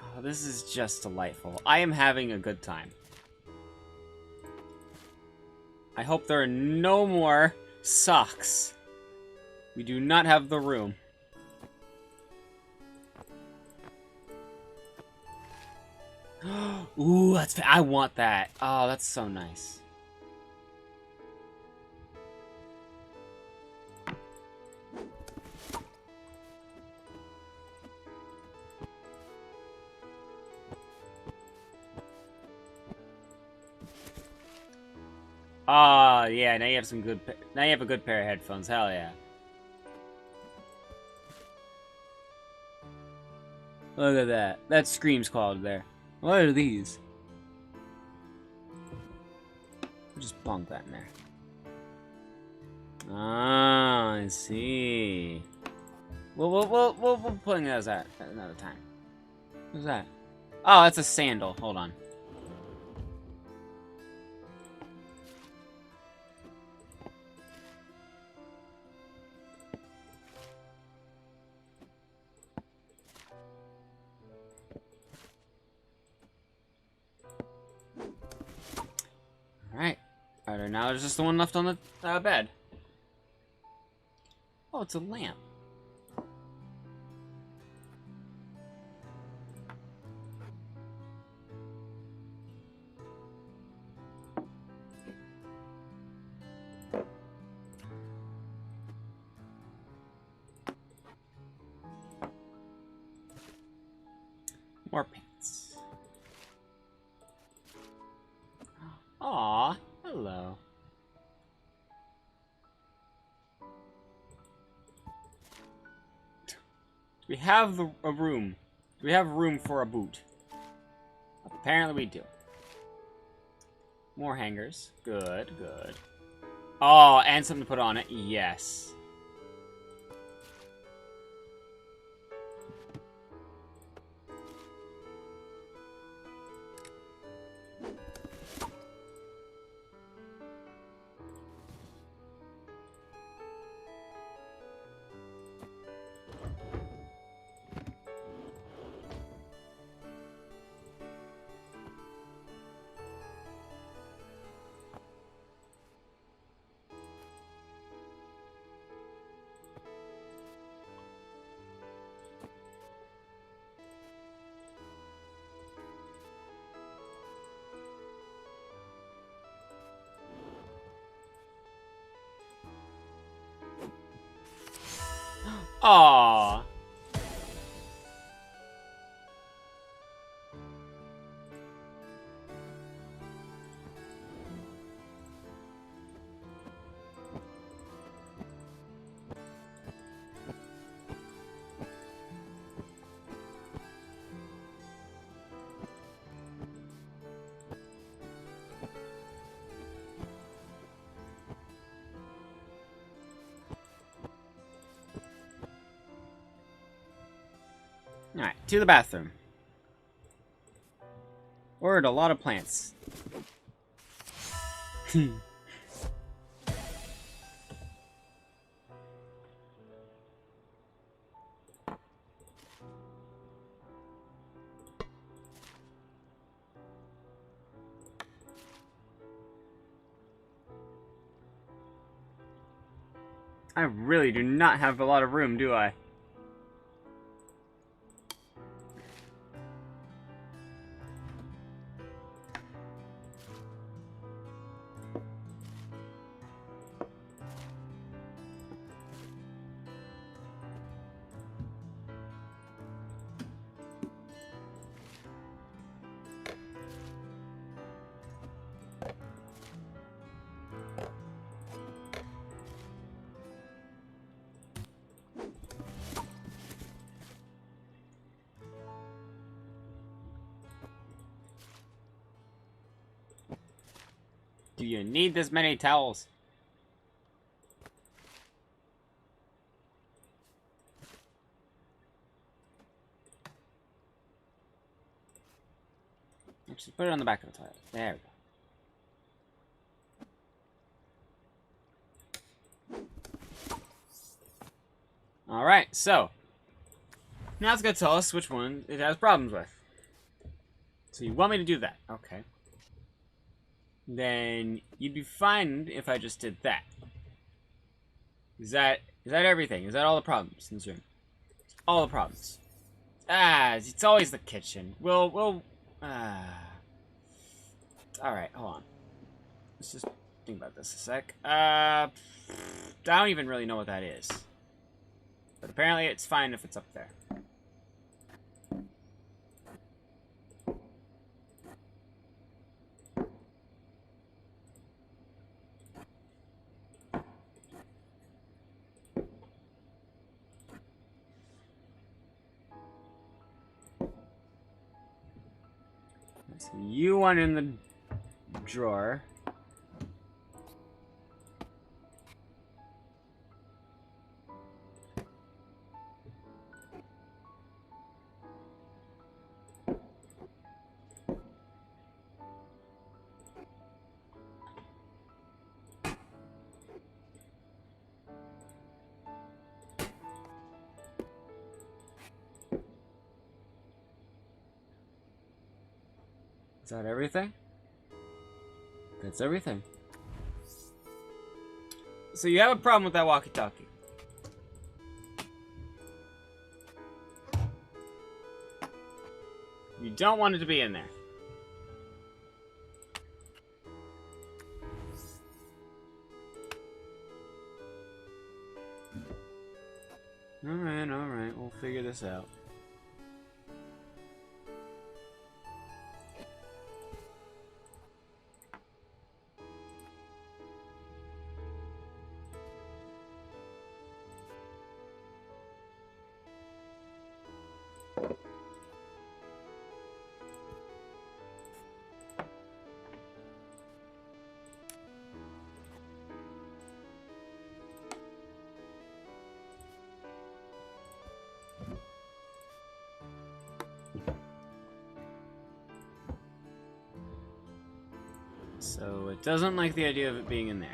Oh, this is just delightful. I am having a good time. I hope there are no more socks. We do not have the room. Ooh, I want that. Oh, that's so nice. Ah, yeah. Now you have some good. Now you have a good pair of headphones. Hell yeah. Look at that. That screams quality there. What are these? We'll just bunk that in there. Ah, I see. We'll put those out another time. What's that? Oh, that's a sandal. Hold on. Alright. Alright, now there's just the one left on the bed. Oh, it's a lamp. More pants. Aw, hello. Do we have a room? Do we have room for a boot? Apparently we do. More hangers. Good, good. Oh, and something to put on it. Yes. Aww. Alright, to the bathroom. Ordered a lot of plants. I really do not have a lot of room, do I? Do you need this many towels? Just put it on the back of the toilet. There we go. Alright, so. Now it's going to tell us which one it has problems with. So you want me to do that. Okay. Then you'd be fine if I just did that. Is that everything? Is that all the problems in this room? All the problems. It's always the kitchen. Alright, hold on. Let's just think about this a sec. I don't even really know what that is. But apparently it's fine if it's up there. So you want in the drawer. Is that everything? That's everything. So you have a problem with that walkie-talkie. You don't want it to be in there. Alright, we'll figure this out. So it doesn't like the idea of it being in there.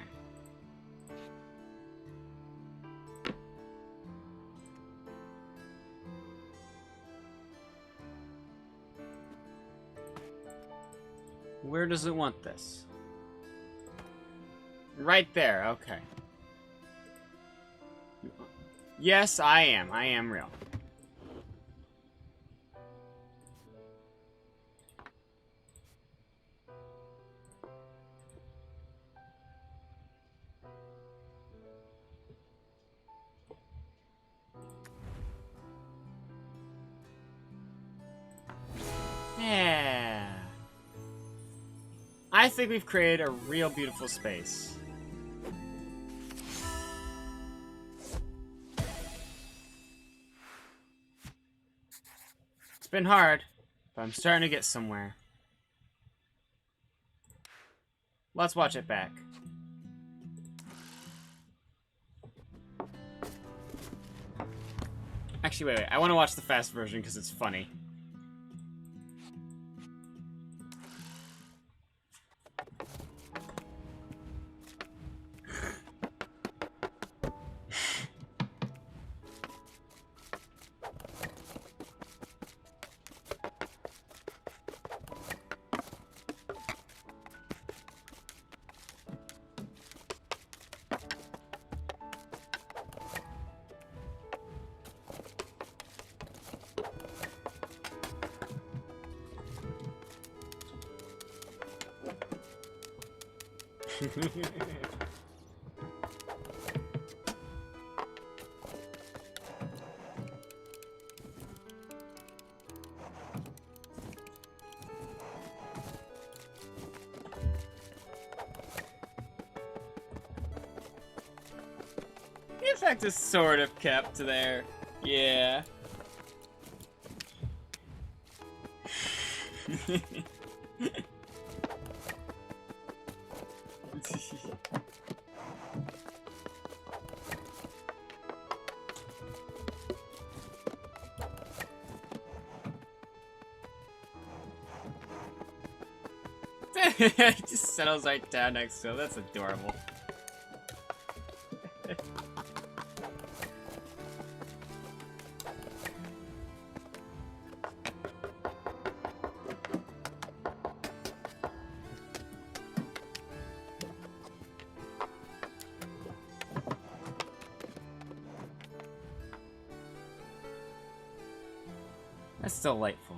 Where does it want this? Right there, okay. Yes, I am. I am real. Yeah. I think we've created a real beautiful space. It's been hard, but I'm starting to get somewhere. Let's watch it back. Actually, wait. I want to watch the fast version because it's funny. The effect is sort of kept there. Yeah. It just settles right down next to him. That's adorable. That's delightful.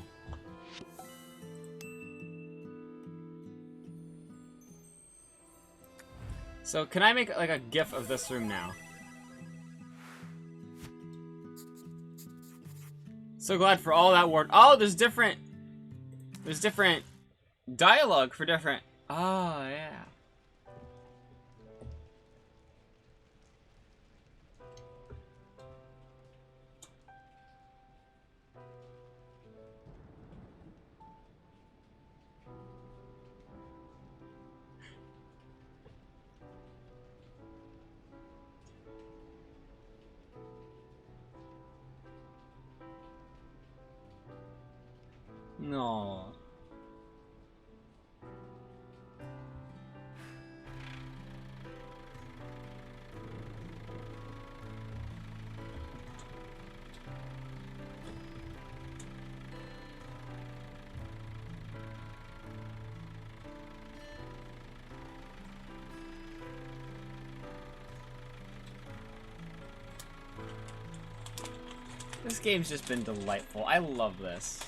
So, can I make like a GIF of this room now? So glad for all that work. Oh, there's different dialogue for different. Oh yeah. No. This game's just been delightful. I love this.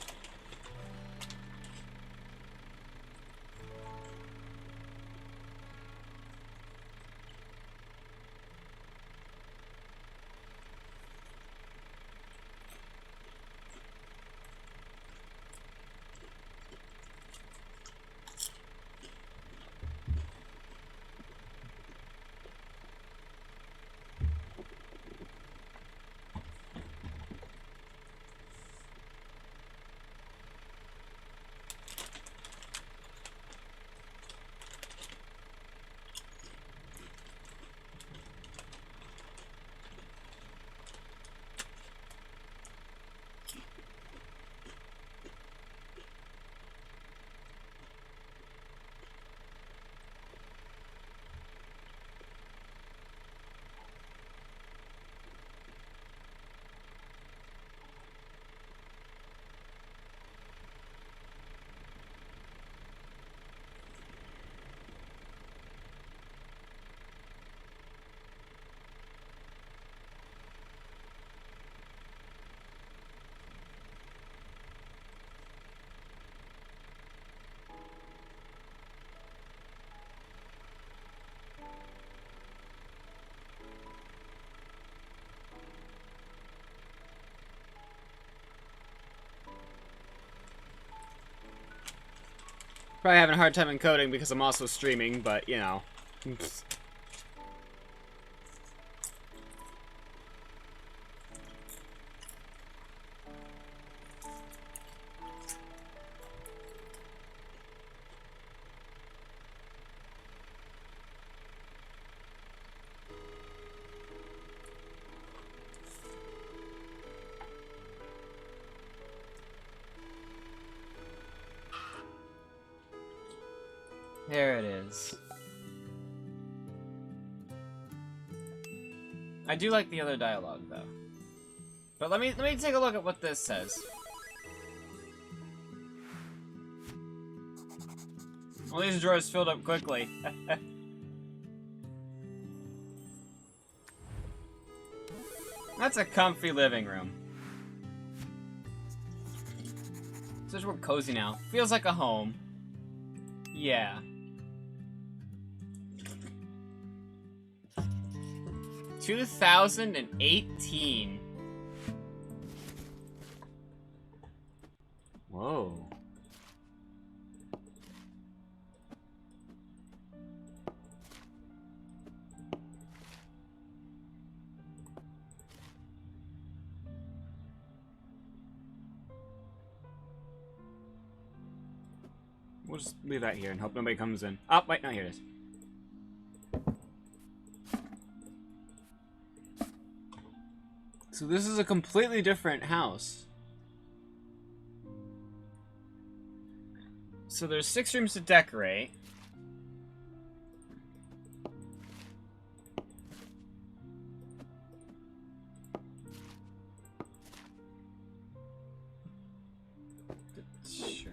Probably having a hard time encoding because I'm also streaming, but you know. There it is. I do like the other dialogue though. But let me take a look at what this says. All these drawers filled up quickly. That's a comfy living room. So we're cozy now. Feels like a home. Yeah. 2018. Whoa. We'll just leave that here and hope nobody comes in. Oh, wait, no, here it is. So this is a completely different house. So there's 6 rooms to decorate. Sure.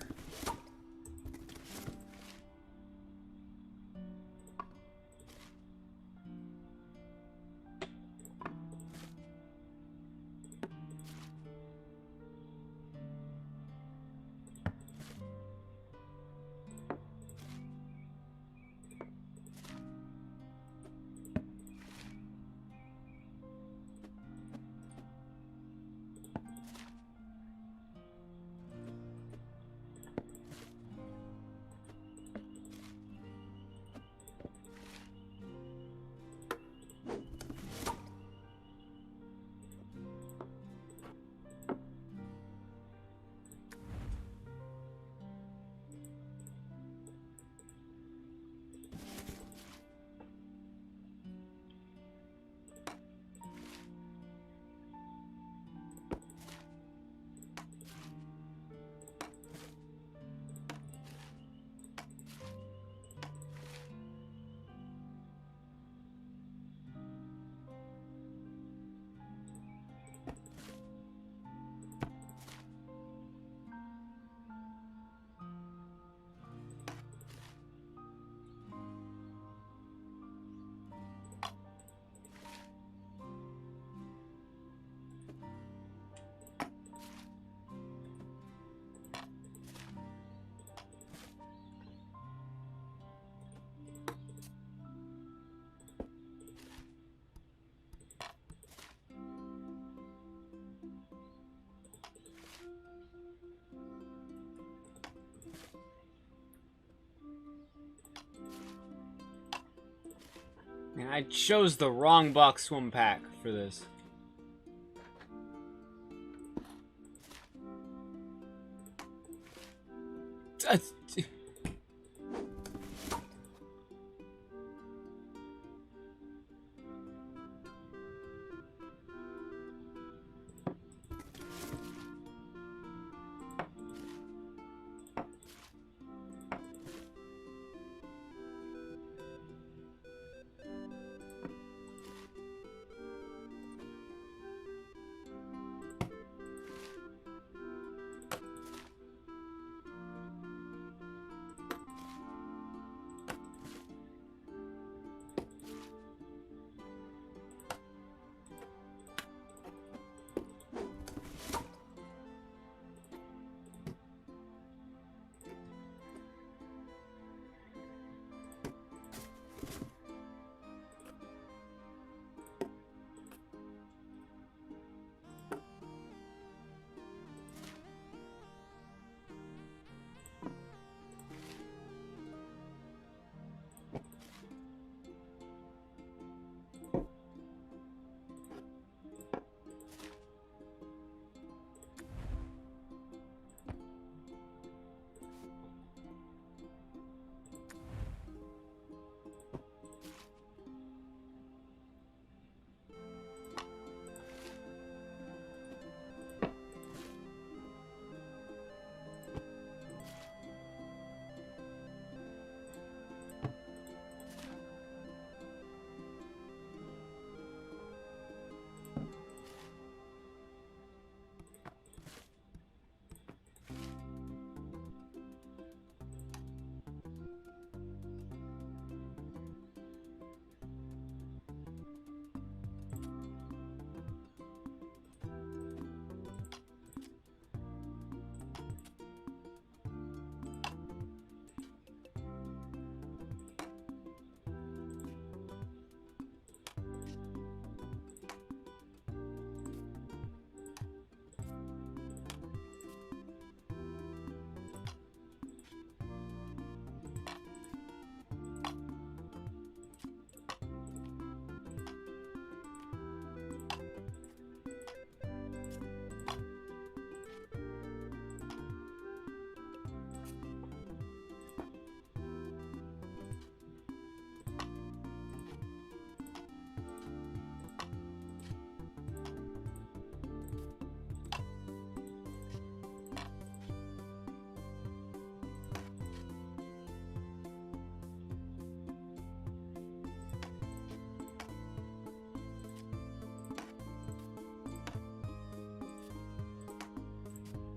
Man, I chose the wrong box swim pack for this.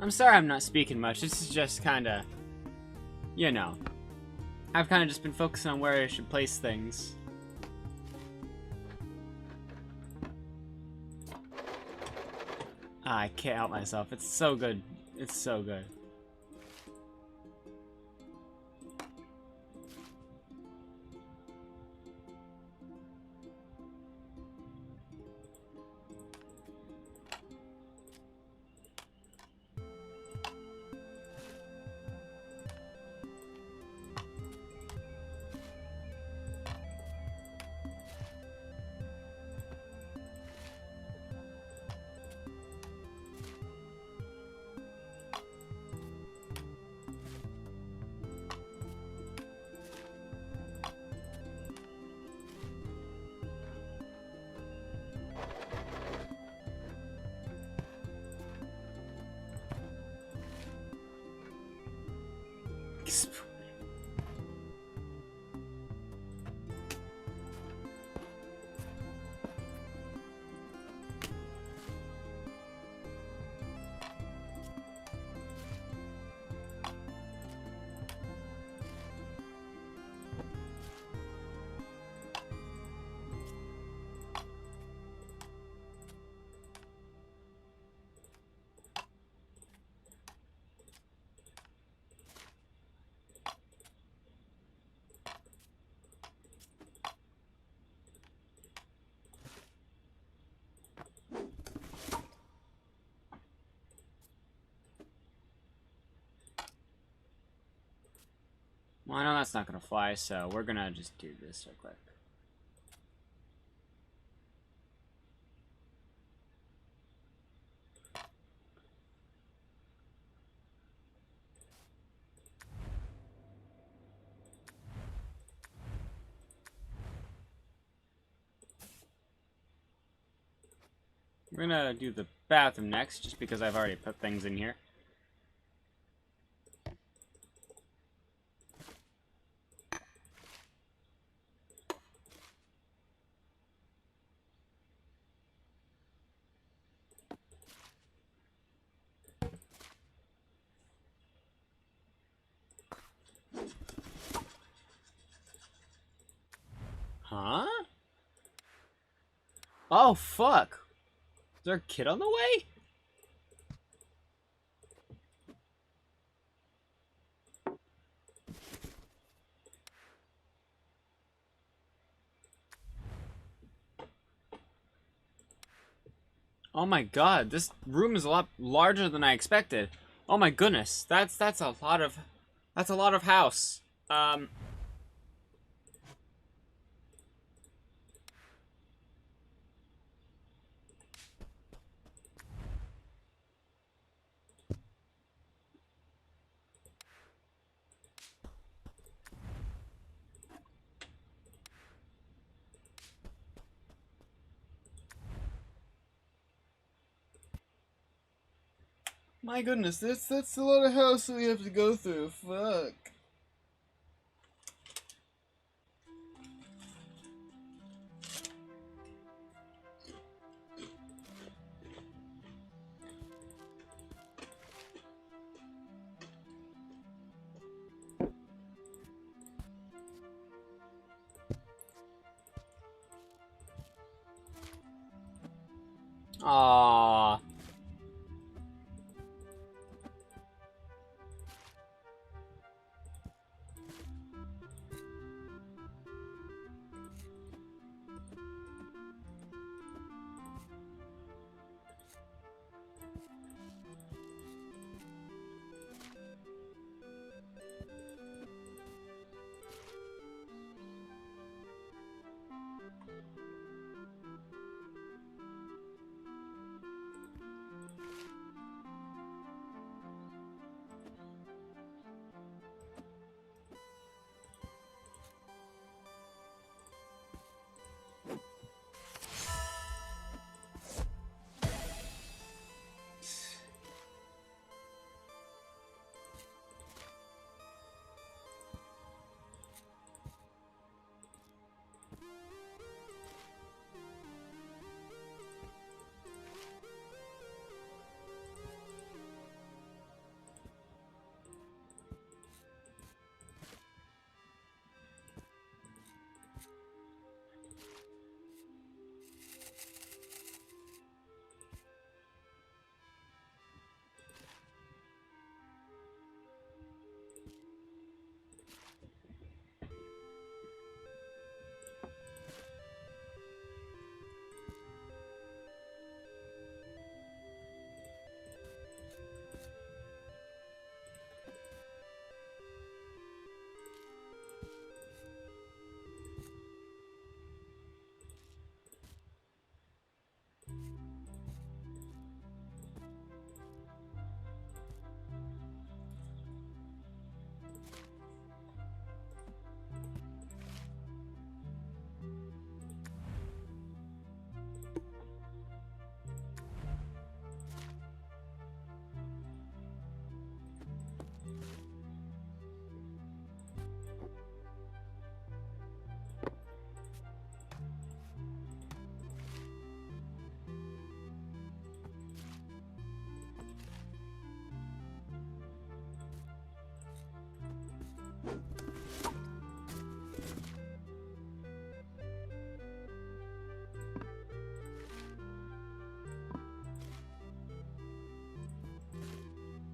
I'm sorry I'm not speaking much. This is just kind of, you know, I've kind of just been focusing on where I should place things. I can't help myself. It's so good. It's so good. Well, I know that's not gonna fly, so we're gonna just do this real quick. We're gonna do the bathroom next, just because I've already put things in here. Huh? Oh, fuck. Is there a kid on the way? Oh my god, this room is a lot larger than I expected. Oh my goodness, that's a lot of house. My goodness, that's a lot of house that we have to go through. Fuck. Aww.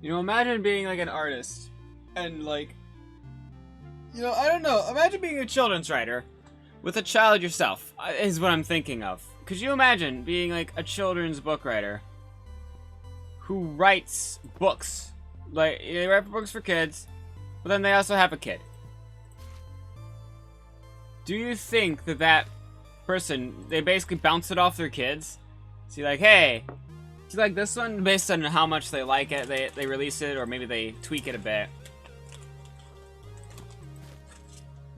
You know, imagine being like an artist and like, you know, I don't know. Imagine being a children's writer with a child yourself, is what I'm thinking of. Could you imagine being like a children's book writer who writes books? Like, they write books for kids, but then they also have a kid. Do you think that that person, they basically bounce it off their kids? See, like, hey, do you like this one? Based on how much they like it, they release it, or maybe they tweak it a bit.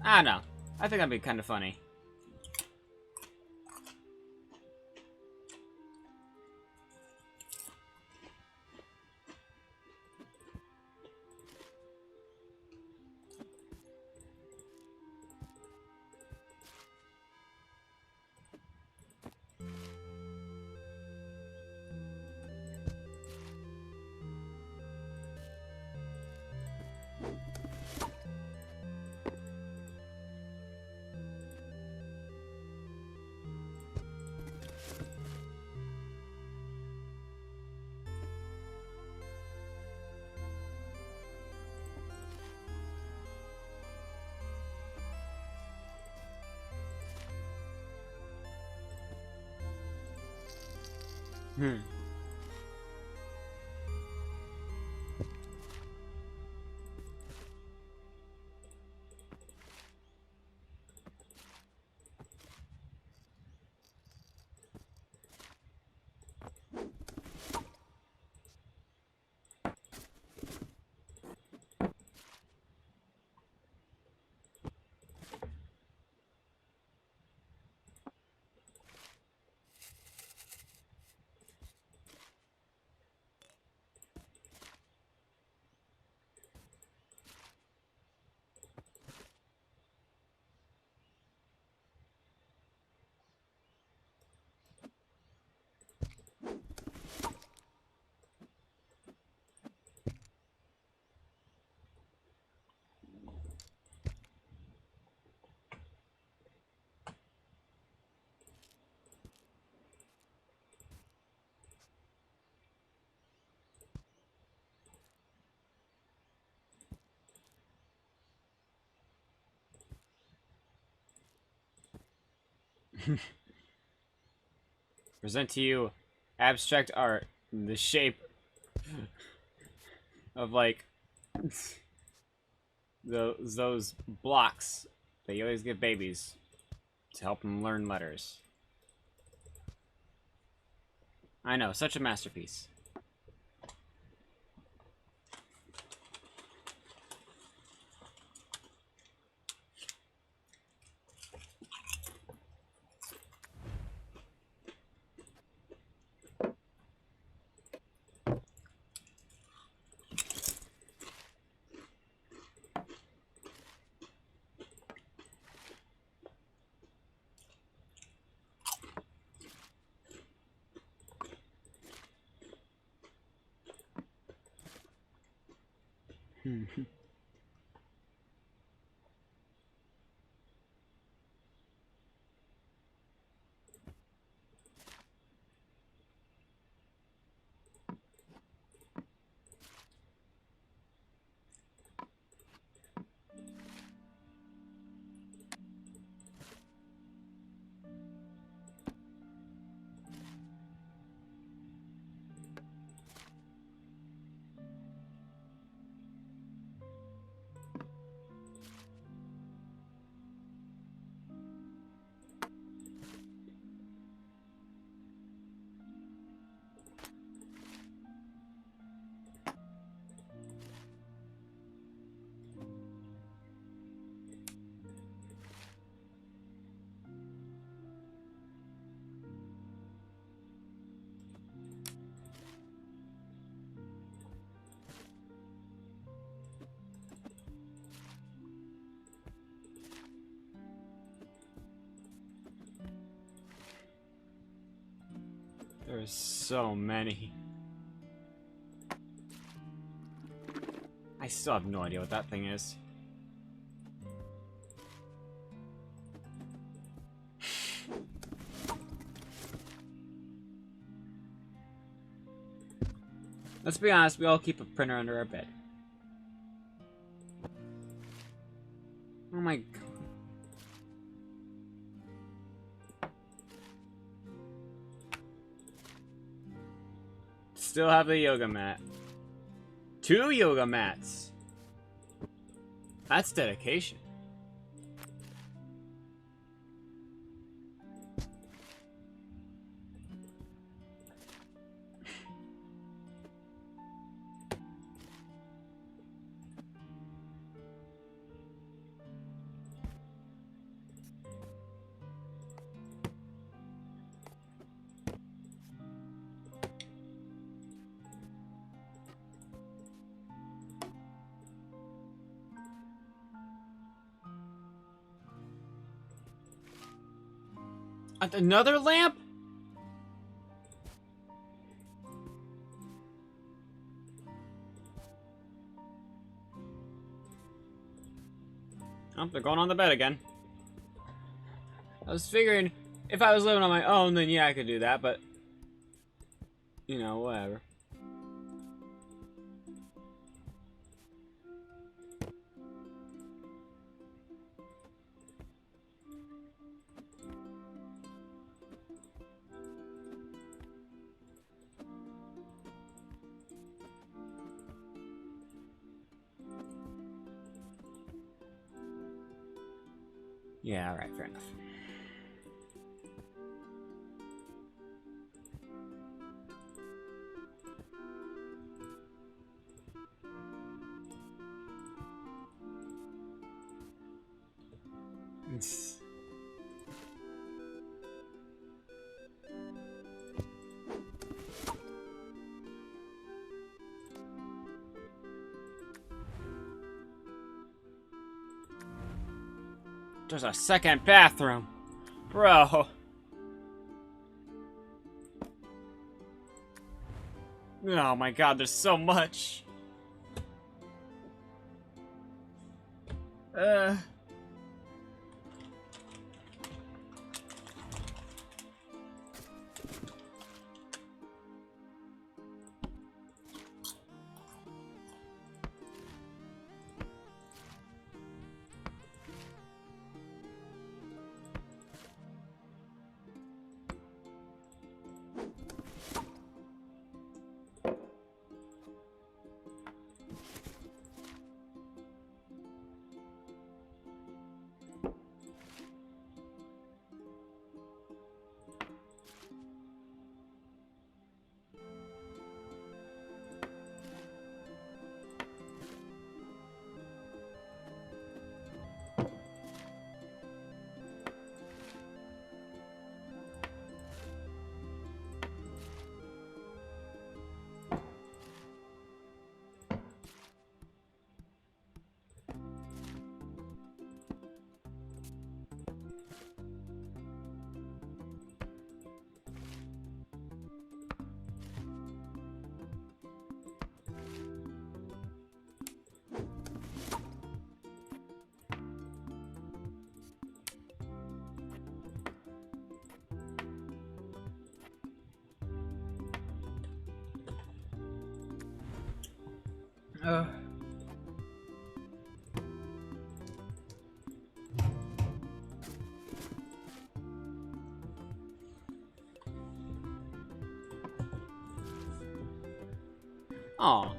I don't know. I think that'd be kind of funny. Hmm. Present to you abstract art in the shape of like those blocks that you always give babies to help them learn letters. I know, such a masterpiece. There's so many. I still have no idea what that thing is. Let's be honest, we all keep a printer under our bed. Oh my god. Still have the yoga mat. 2 yoga mats. That's dedication. Another lamp? Oh, they're going on the bed again. I was figuring if I was living on my own, then yeah, I could do that, but you know, whatever. Yeah, alright, fair enough. There's a second bathroom. Bro. Oh my god, there's so much. Aw.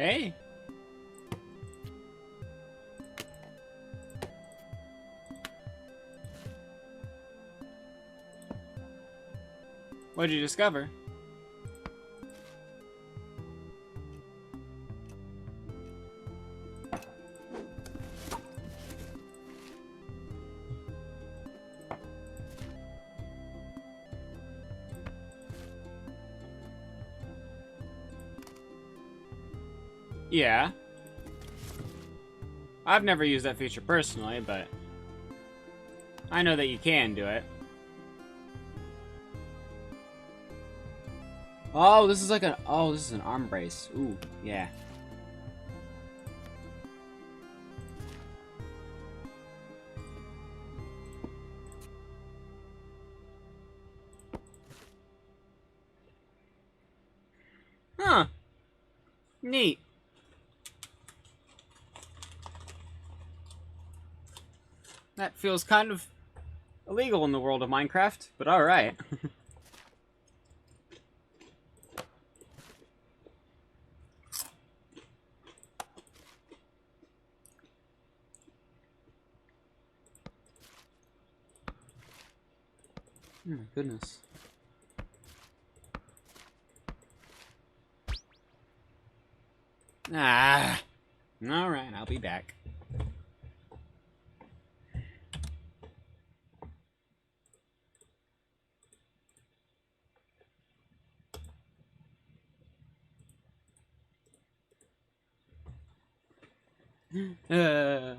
Hey. What did you discover? Yeah. I've never used that feature personally, but I know that you can do it. Oh, this is like an... Oh, this is an arm brace. Ooh, yeah. Huh. Neat. That feels kind of illegal in the world of Minecraft, but alright. Oh my goodness. Ah. Alright, I'll be back. Uh...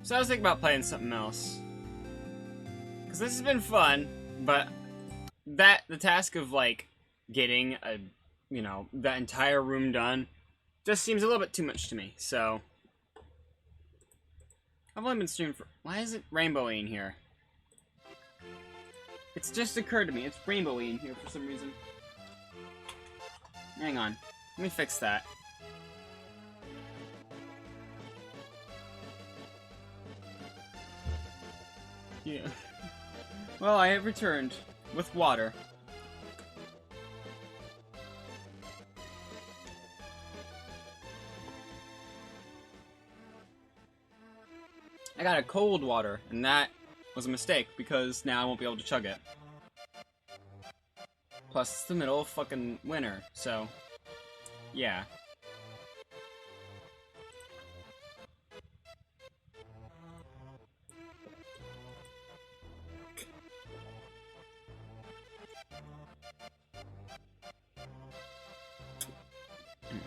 So I was thinking about playing something else. Because this has been fun, but the task of, like, getting that entire room done just seems a little bit too much to me, so... I've only been streaming for... Why is it rainbowy in here? It's just occurred to me, it's rainbowy in here for some reason. Hang on, let me fix that. Yeah. Well, I have returned with water. I got a cold water, and that was a mistake, because now I won't be able to chug it. Plus, it's the middle of fucking winter, so... yeah.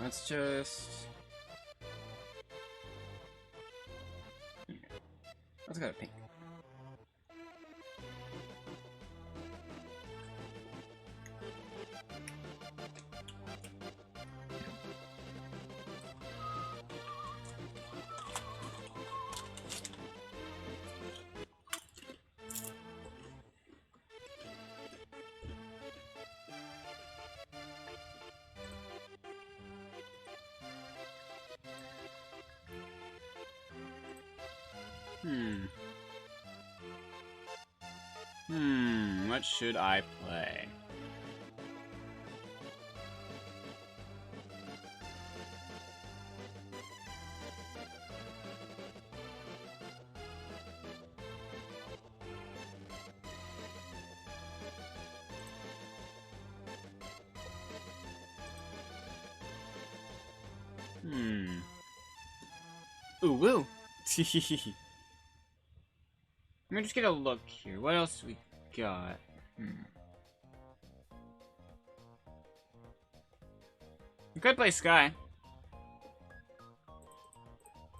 Let's just... let's go to pink. What should I play? Ooh, woo! Let me just get a look here. What else do we got? We could play Sky.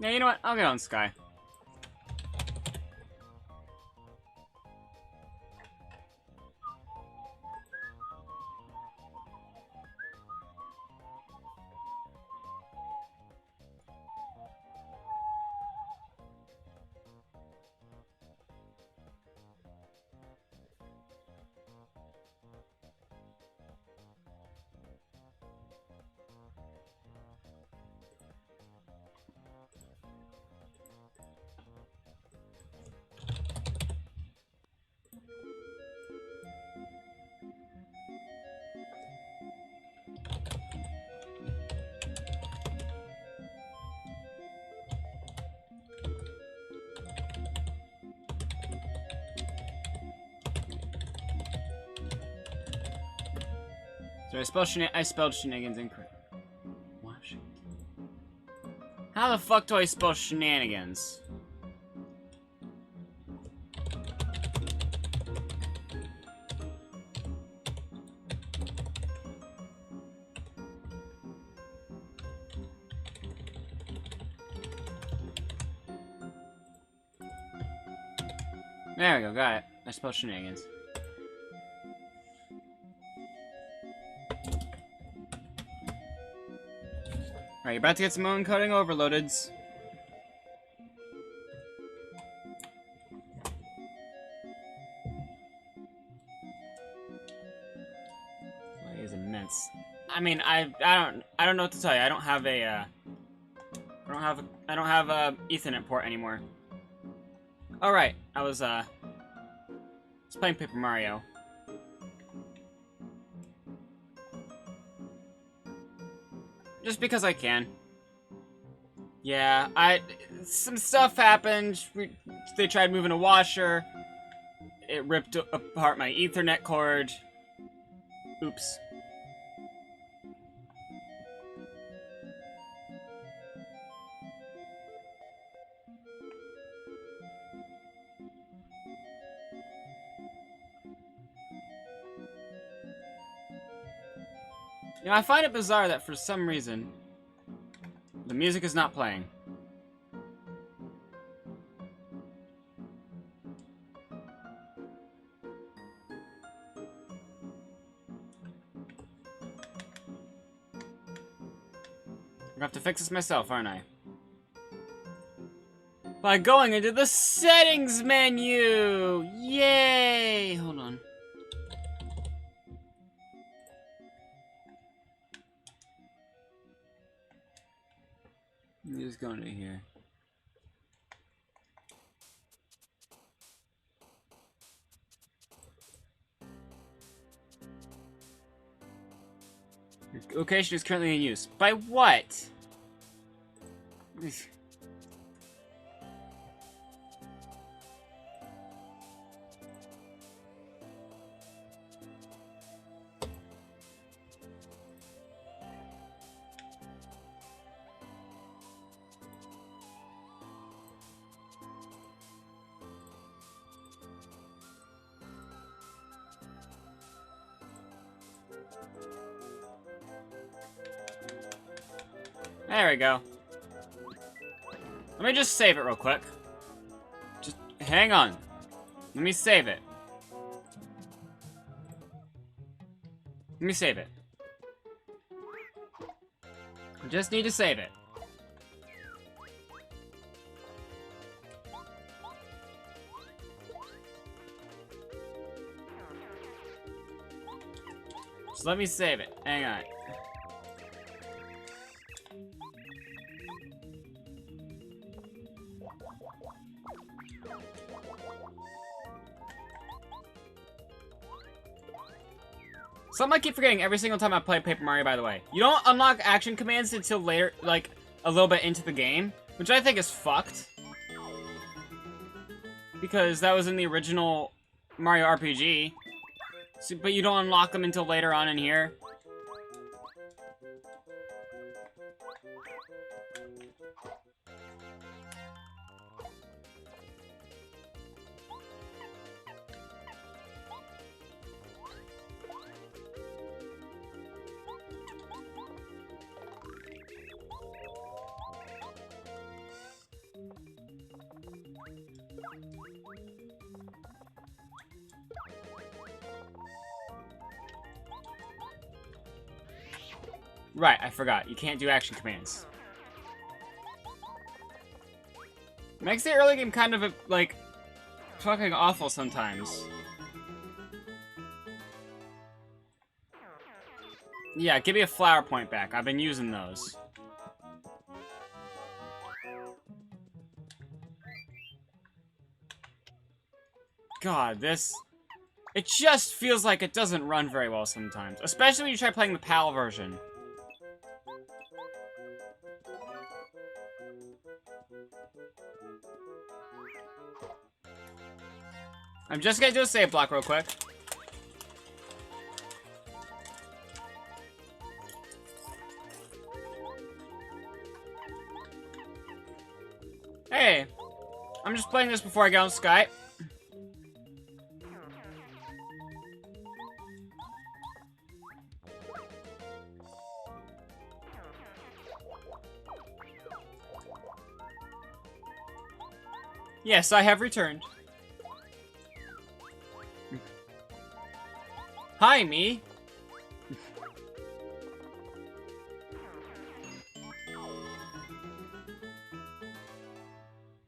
Yeah, you know what? I'll get on Sky. So I spelled shenanigans incorrectly. Washington. How the fuck do I spell shenanigans? There we go, got it. I spelled shenanigans. Alright, you're about to get some encoding overloadeds. Play is immense. I mean, I don't know what to tell you. I don't have a Ethernet port anymore. Alright, I was playing Paper Mario. Just because I can. Yeah, some stuff happened. They tried moving a washer. It ripped apart my Ethernet cord. Oops. You know, I find it bizarre that for some reason, the music is not playing. gonna have to fix this myself, aren't I? By going into the settings menu! Yay! Hold on. Let me just go into here. Your location is currently in use. By what? There we go. Let me just save it real quick. Just hang on. Let me save it. Let me save it. I just need to save it. So let me save it. Hang on. Something I keep forgetting every single time I play Paper Mario, by the way. You don't unlock action commands until later, like, a little bit into the game, which I think is fucked. Because that was in the original Mario RPG. So, but you don't unlock them until later on in here. Right, I forgot. You can't do action commands. Makes the early game kind of, like, fucking awful sometimes. Yeah, give me a flower point back. I've been using those. God, this... It just feels like it doesn't run very well sometimes. Especially when you try playing the PAL version. I'm just gonna do a save block real quick. Hey, I'm just playing this before I get on Skype. Yes, I have returned. Hi, me.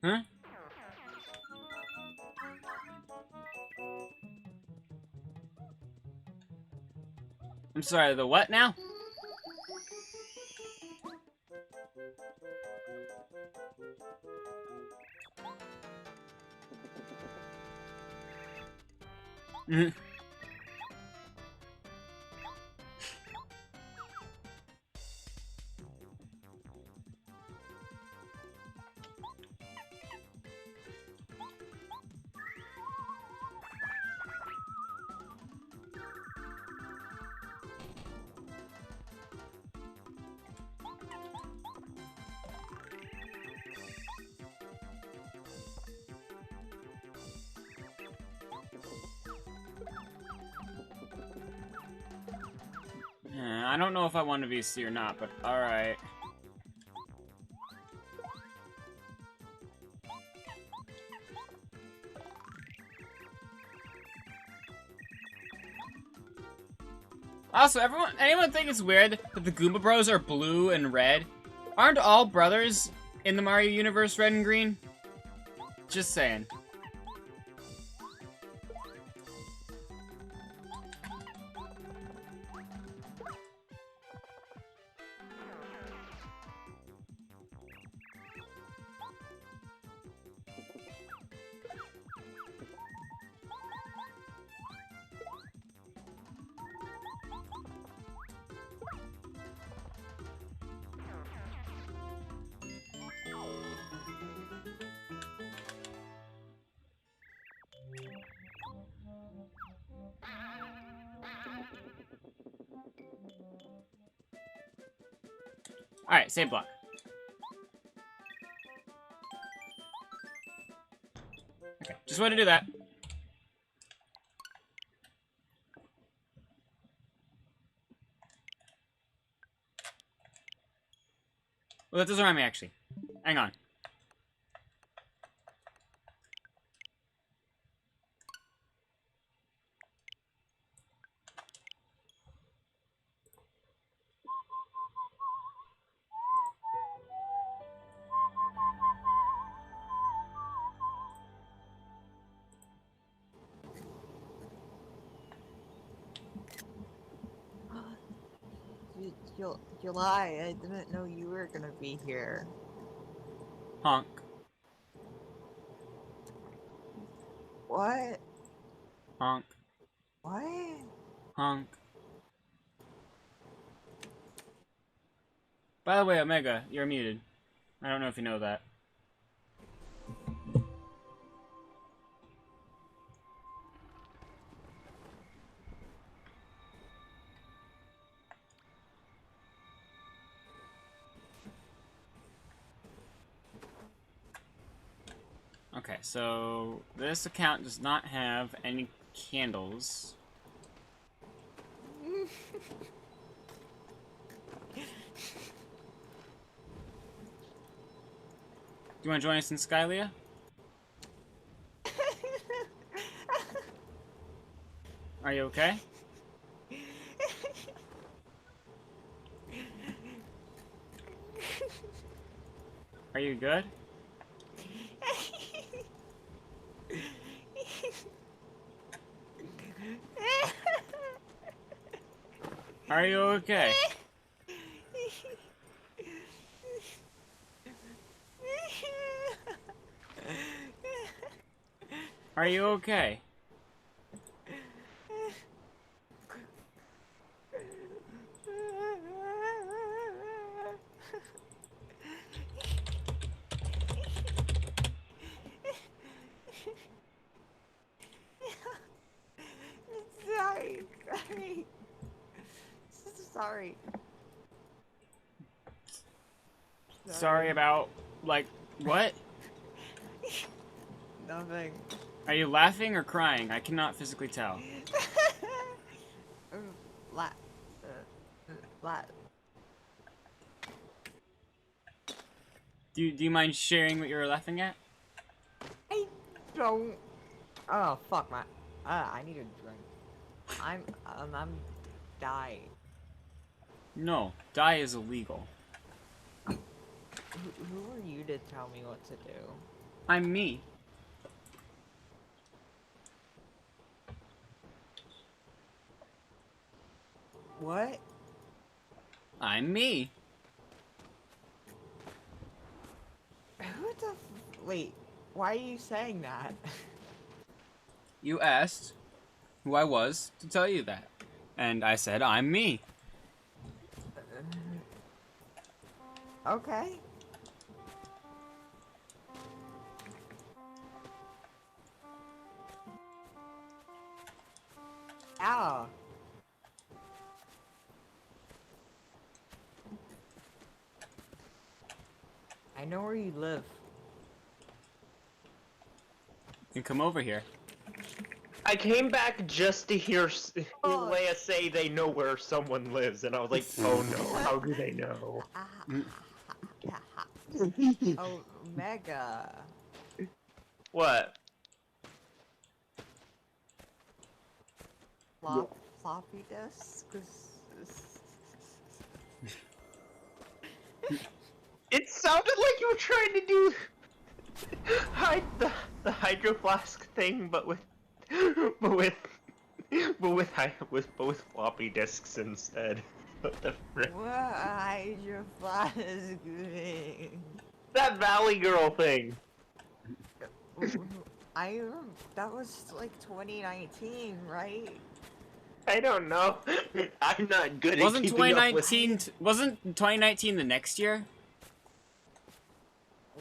Huh? I'm sorry, the what now? I don't know if I want a VC or not, but alright. Also, anyone think it's weird that the Goomba Bros are blue and red? Aren't all brothers in the Mario universe red and green? Just saying. Alright, save block. Okay, just wanted to do that. Well, that doesn't remind me, actually. Hang on. July, I didn't know you were gonna be here. Honk. What? Honk. What? Honk. By the way, Omega, you're muted. I don't know if you know that. Okay, so this account does not have any candles. Do you want to join us in Skylia? Are you okay? Are you good? Are you okay? Are you okay? Sorry. Sorry. Sorry about, like, what? Nothing. Are you laughing or crying? I cannot physically tell. La. Do you mind sharing what you're laughing at? I don't. Oh fuck my. I need a drink. I'm dying. No, die is illegal. Who are you to tell me what to do? I'm me. What? I'm me. Who the wait, why are you saying that? You asked who I was to tell you that. And I said, I'm me. Okay. Ow. I know where you live. You can come over here. I came back just to hear Leia say they know where someone lives, and I was like, oh no, how do they know? Oh, Mega. What? Floppy disk? sounded like you were trying to do the hydro flask thing, but with floppy disks instead. What the frick? What are your flies doing? That Valley Girl thing. That was like 2019, right? I don't know. I'm not good at Wasn't keeping up with. wasn't 2019 the next year?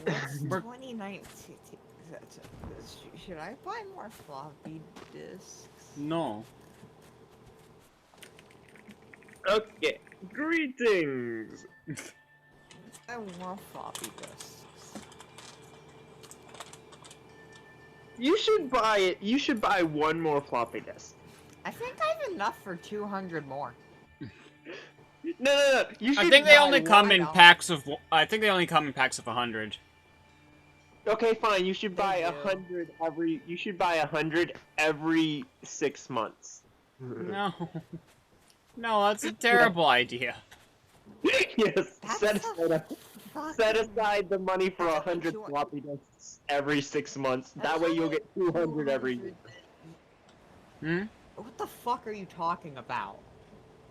What's We're- 2019? Should I buy more floppy disks? No. Okay. Greetings. I want floppy disks. You should buy it. You should buy one more floppy disk. I think I have enough for 200 more. No. You should. I think they buy only one. come in packs of. I think they only come in packs of 100. Okay, fine. You should buy They do. 100 every. You should buy 100 every 6 months. No. No, that's a terrible idea. Yes. That's Set aside the money for That's 100 200. floppy disks every 6 months. That That's way you'll only get 200 every year. Hmm? What the fuck are you talking about?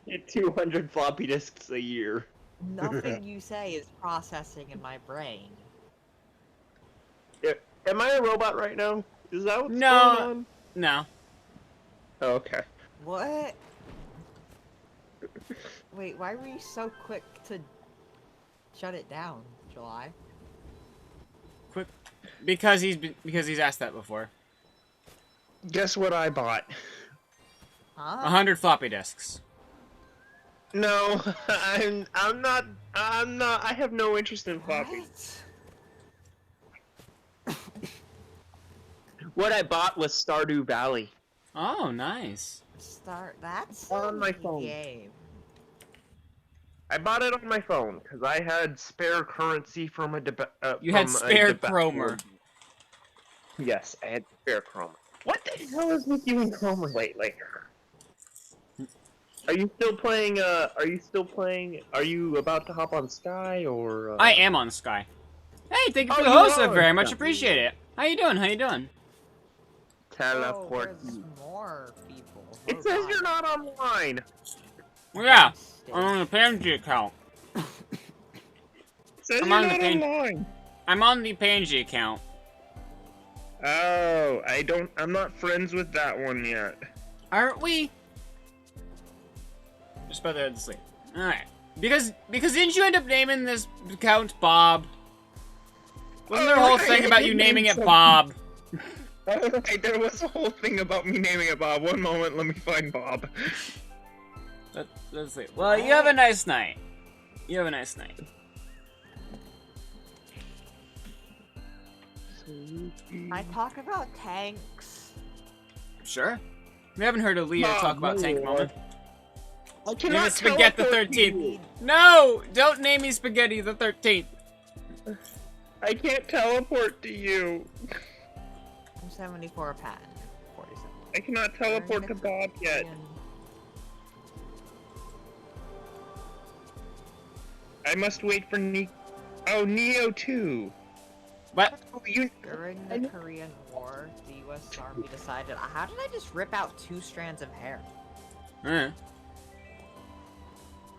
Get 200 floppy disks a year. Nothing you say is processing in my brain. Am I a robot right now? Is that what's No. going on? No. Oh, okay. What? Wait, why were you so quick to shut it down, July? Quick. Because he's asked that before. Guess what I bought? Huh? 100 floppy disks. No, I'm not. I have no interest in floppy. What? What I bought was Stardew Valley. Oh, nice. That's On my a phone. game. I bought it on my phone because I had spare currency from a You had spare Chromer. Yes, I had spare Chromer. What the hell is with you and Chromer lately? Are you still playing? Are you about to hop on Sky or? I am on Sky. Hey, thank you for Oh, the you host. I are very on much Sky. appreciate it. How you doing? How you doing? Teleport. Oh, there's more people. It Oh, says God. you're not online. Well, yeah, Stay. I'm on the Pansy account. It says I'm you're on the not page. online. I'm on the Pansy account. Oh, I'm not friends with that one yet. Aren't we? Just about to head to sleep. Alright. Because didn't you end up naming this account Bob? Wasn't there a whole thing about you naming it Bob? Alright, there was a whole thing about me naming it Bob. One moment, let me find Bob. Let's see. Well, you have a nice night. You have a nice night. I talk about tanks. Sure. We haven't heard Aaliyah talk about no Tank more. Moment. I Name cannot it Spaghetti the teleport to 13th. you. No! Don't name me Spaghetti the 13th. I can't teleport to you. I'm 74 a patent. 47. I cannot teleport to Bob yet. I must wait for Neo 2. But Oh, you. During the Korean War, the U.S. Army decided, how did I just rip out 2 strands of hair? Oh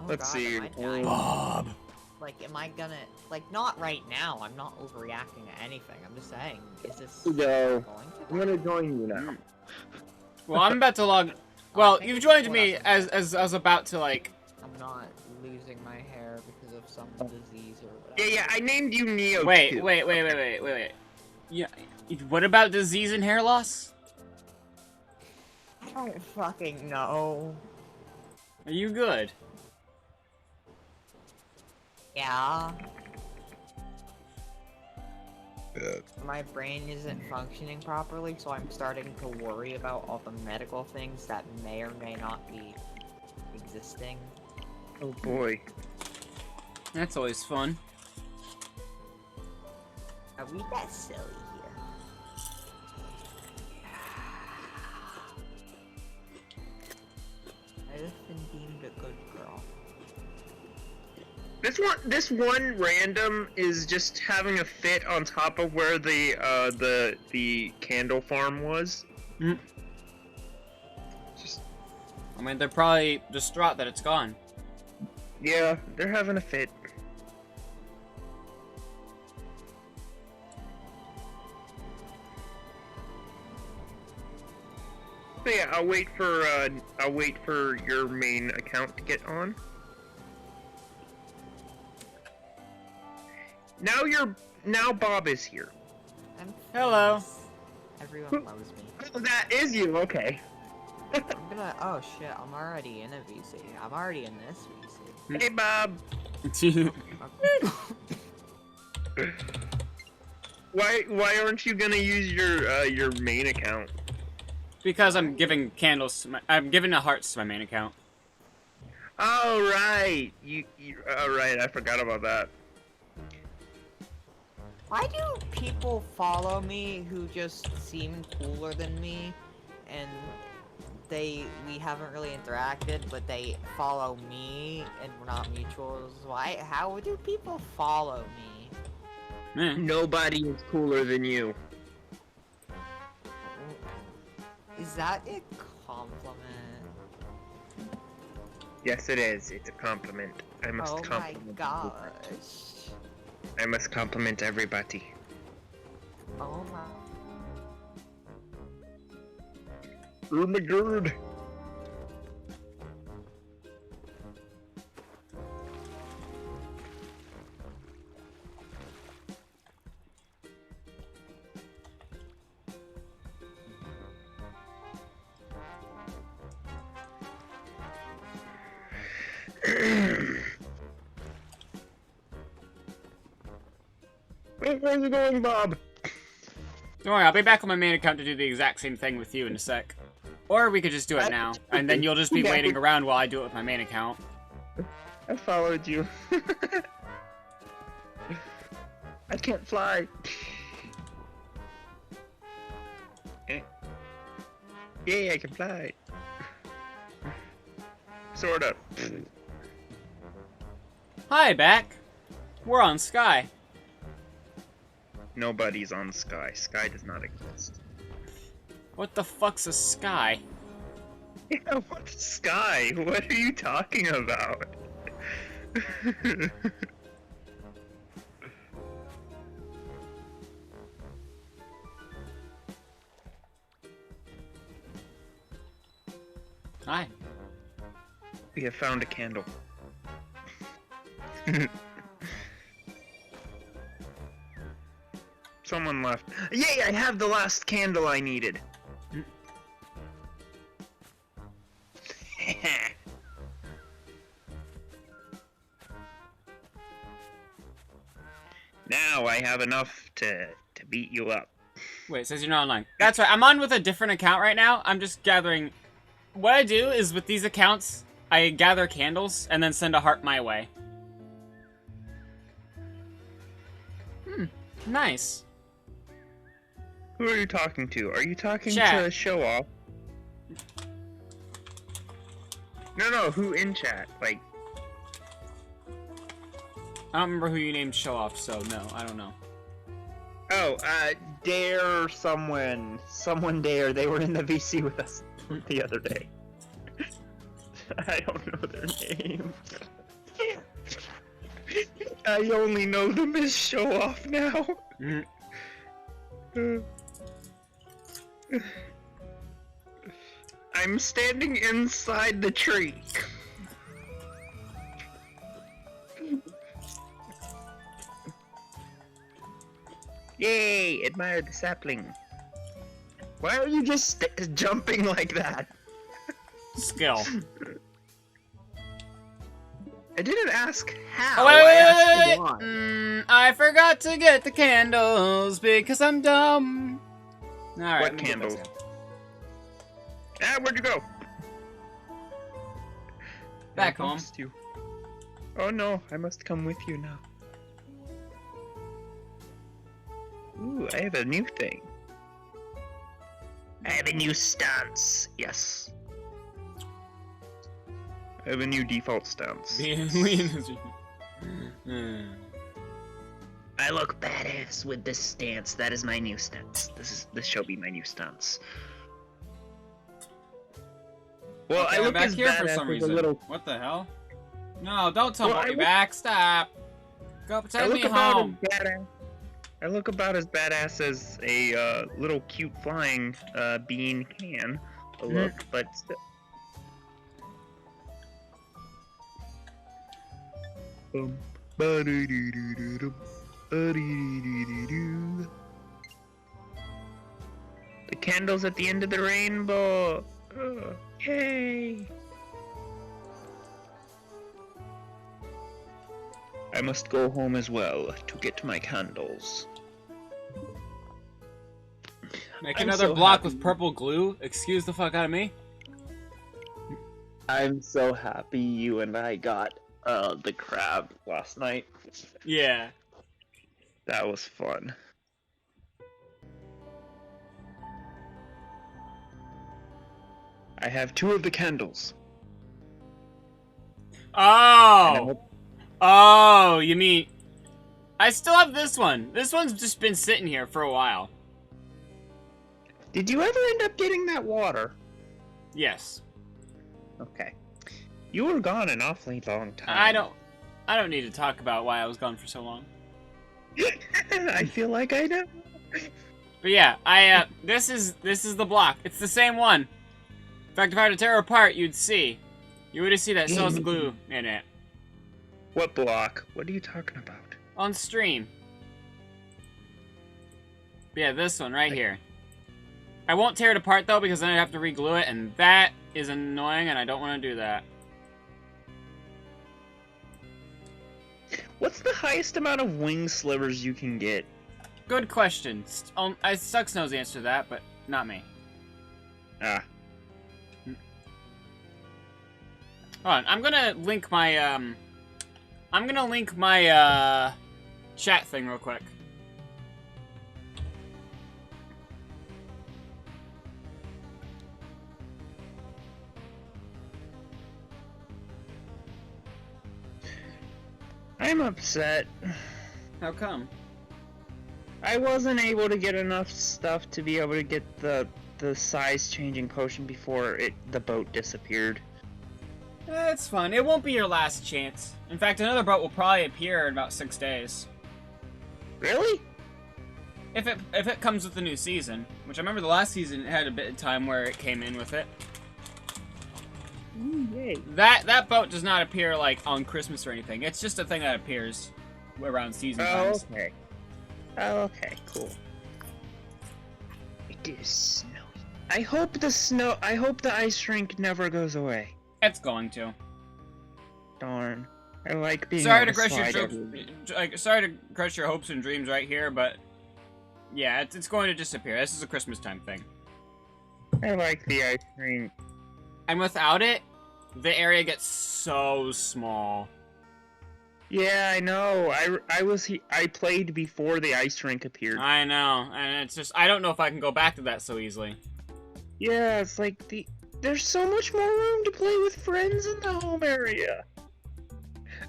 Let's God, see. am I dying? Bob. Like, am I gonna... Like, not right now. I'm not overreacting to anything. I'm just saying, is this... Go. going to I'm gonna join you now. Well, I'm about to log. Well, you've joined me as I was about to like. I'm not losing my hair because of some disease or whatever. Yeah, I named you Neo 2. Wait. Yeah. What about disease and hair loss? I don't fucking know. Are you good? Yeah. My brain isn't functioning properly, so I'm starting to worry about all the medical things that may or may not be existing. Oh boy. That's always fun. Are we that silly here? I have been deemed a good girl. This one random is just having a fit on top of where the candle farm was. Mm. Just I mean, they're probably distraught that it's gone. yeah, they're having a fit. So yeah, I'll wait for your main account to get on. Now Bob is here. I'm Hello. famous. Everyone loves me. Oh, that is you, okay. I'm gonna. Oh shit! I'm already in a VC. I'm already in this VC. Hey Bob. Why aren't you gonna use your main account? Because I'm giving candles to I'm giving the hearts to my main account. Oh right, you oh right, I forgot about that. Why do people follow me who just seem cooler than me, and we haven't really interacted, but they follow me and we're not mutuals? Why? How do people follow me? Nobody is cooler than you. Is that a compliment? Yes, it is. It's a compliment. I must Oh my compliment. gosh. I must compliment everybody. Oh my. Oh my god. Where's it going, Bob? Don't worry, I'll be back on my main account to do the exact same thing with you in a sec. Or we could just do it now, and then you'll just be waiting around while I do it with my main account. I followed you. I can't fly. Yay, I can fly. Sort of. Hi, back. We're on Sky. Nobody's on Sky. Sky does not exist. What the fuck's a Sky? Yeah, what's Sky? What are you talking about? Hi. We have found a candle. Someone left. Yay, I have the last candle I needed. Now I have enough to beat you up. Wait, it says you're not online. That's right, I'm on with a different account right now. I'm just gathering... What I do is with these accounts, I gather candles and then send a heart my way. Nice. Who are you talking to? Are you talking Chat. to Show Off? No, who in chat? Like, I don't remember who you named Show Off, so no, I don't know. oh, Dare someone. Someone Dare. They were in the VC with us the other day. I don't know their name. I only know them as Show Off now. I'm standing inside the tree. Yay! Admire the sapling. Why are you just jumping like that? Skill. I didn't ask how. Oh, wait, I wait, asked wait, why. I forgot to get the candles because I'm dumb. Alright. What candles? Ah, where'd you go? Back I home. lost you. Oh no, I must come with you now. Ooh, I have a new thing. I have a new stance. Yes. I have a new default stance. I look badass with this stance. That is my new stance. This shall be my new stance. Well, Okay, I I'm look back as here for badass some as a reason. little. What the hell? No, don't tell Well, me I look- back. Stop. Go I send look me about home. as badass. I look about as badass as a little cute flying bean can look, but still. Ba-do-do-do-do-dum. Ba-dee-dee-dee-dee-doo. The candles at the end of the rainbow. Yay! I must go home as well to get my candles. Make I'm another so block happy. with purple glue. Excuse the fuck out of me. I'm so happy you and I got the crab last night. Yeah. That was fun. I have 2 of the candles. Oh. Oh, you mean... I still have this one. This one's just been sitting here for a while. Did you ever end up getting that water? Yes. Okay. You were gone an awfully long time. I don't need to talk about why I was gone for so long. I feel like I know. But yeah, this is the block. It's the same one. In fact, if I were to tear it apart, you'd see. You would see that still has glue in it. What block? What are you talking about? On stream. But yeah, this one right here. I won't tear it apart though because then I'd have to re-glue it, and that is annoying, and I don't want to do that. What's the highest amount of wing slivers you can get? Good question. Sucks knows the answer to that, but not me. Ah. Hold on, I'm gonna link my chat thing real quick. I'm upset. How come? I wasn't able to get enough stuff to be able to get the size changing potion before the boat disappeared. It's fun. It won't be your last chance. In fact, another boat will probably appear in about 6 days. Really? If it comes with the new season, which I remember the last season it had a bit of time where it came in with it. Ooh, yay. That boat does not appear like on Christmas or anything. It's just a thing that appears around season times. Okay. Oh, okay, cool. It is snowy. I hope the ice rink never goes away. It's going to. Darn. I like being Sorry able to crush slide your everywhere. sorry to crush your hopes and dreams right here, but yeah, it's going to disappear. This is a Christmas time thing. I like the ice rink. And without it, the area gets so small. Yeah, I know. I played before the ice rink appeared. I know, and it's just I don't know if I can go back to that so easily. Yeah, it's like there's so much more room to play with friends in the home area.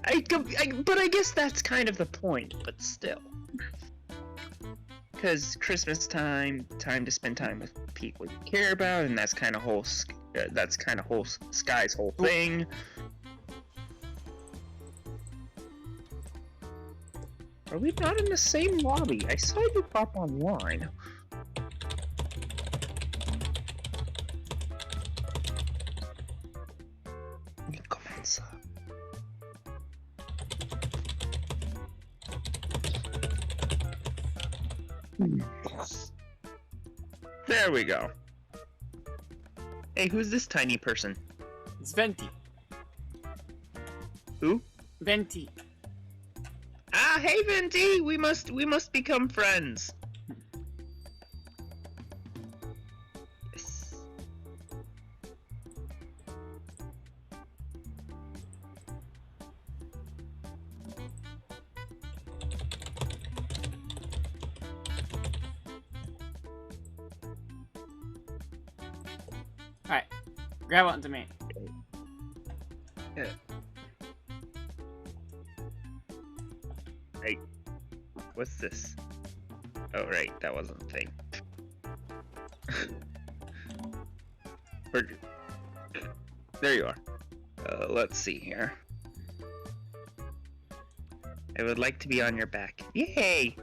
But I guess that's kind of the point, but still. Because Christmas time to spend time with people you care about, and that's kind of Sky's whole thing. Are we not in the same lobby? I saw you pop online. Comienza. There we go. Hey, who's this tiny person? It's Venti. Who? Venti. Ah, hey Venti, we must become friends. Yes. Alright. Grab onto me. Yeah. What's this? Oh, right, that wasn't the thing. There you are. Let's see here. I would like to be on your back. Yay!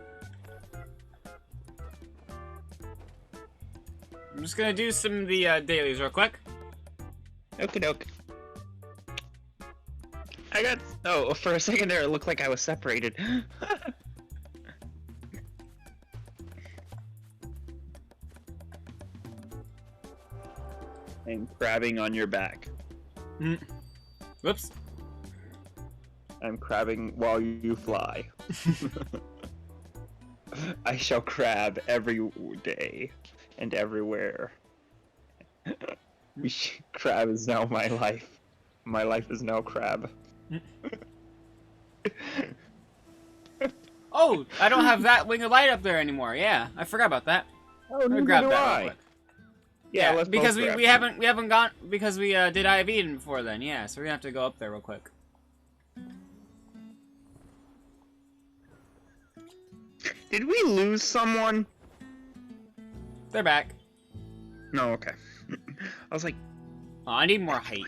I'm just gonna do some of the dailies real quick. Okie doke. I got. Oh, for a second there, it looked like I was separated. I'm crabbing on your back. Whoops. I'm crabbing while you fly. I shall crab every day and everywhere. Crab is now my life. My life is now crab. Oh, I don't have that wing of light up there anymore. Yeah, I forgot about that. Oh, Let me grab that real quick. Yeah, let's because both we grab haven't gone because we did IV before then. Yeah, so we're gonna have to go up there real quick. Did we lose someone? They're back. No, okay. I was like, Oh, I need more height.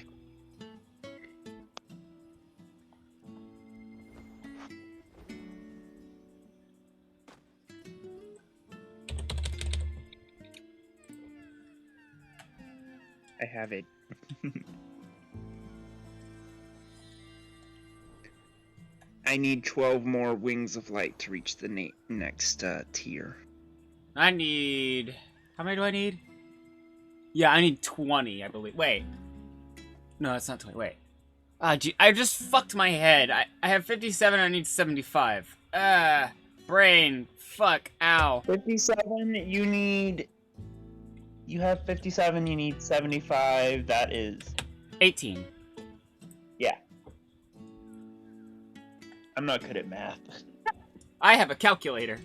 I have it. I need 12 more wings of light to reach the next tier. I need... How many do I need? Yeah, I need 20, I believe. Wait. No, that's not 20. Wait. Ah, gee, I just fucked my head. I have 57, I need 75. Brain. Fuck. Ow. 57, you need... You have 57, you need 75, that is... 18. Yeah. I'm not good at math. I have a calculator.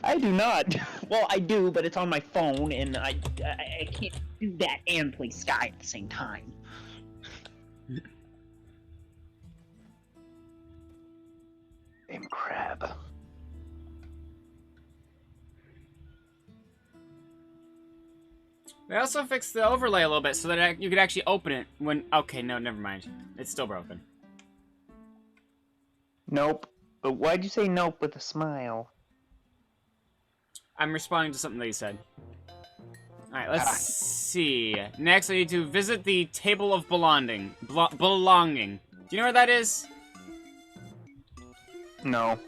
I do not. Well, I do, but it's on my phone, and I can't do that and play Sky at the same time. I'm crab. They also fixed the overlay a little bit so that you could actually open it when... Okay, no, never mind. It's still broken. Nope. But why'd you say nope with a smile? I'm responding to something that you said. Alright, let's see. Next, I need to visit the Table of Belonging. Belonging. Do you know where that is? No.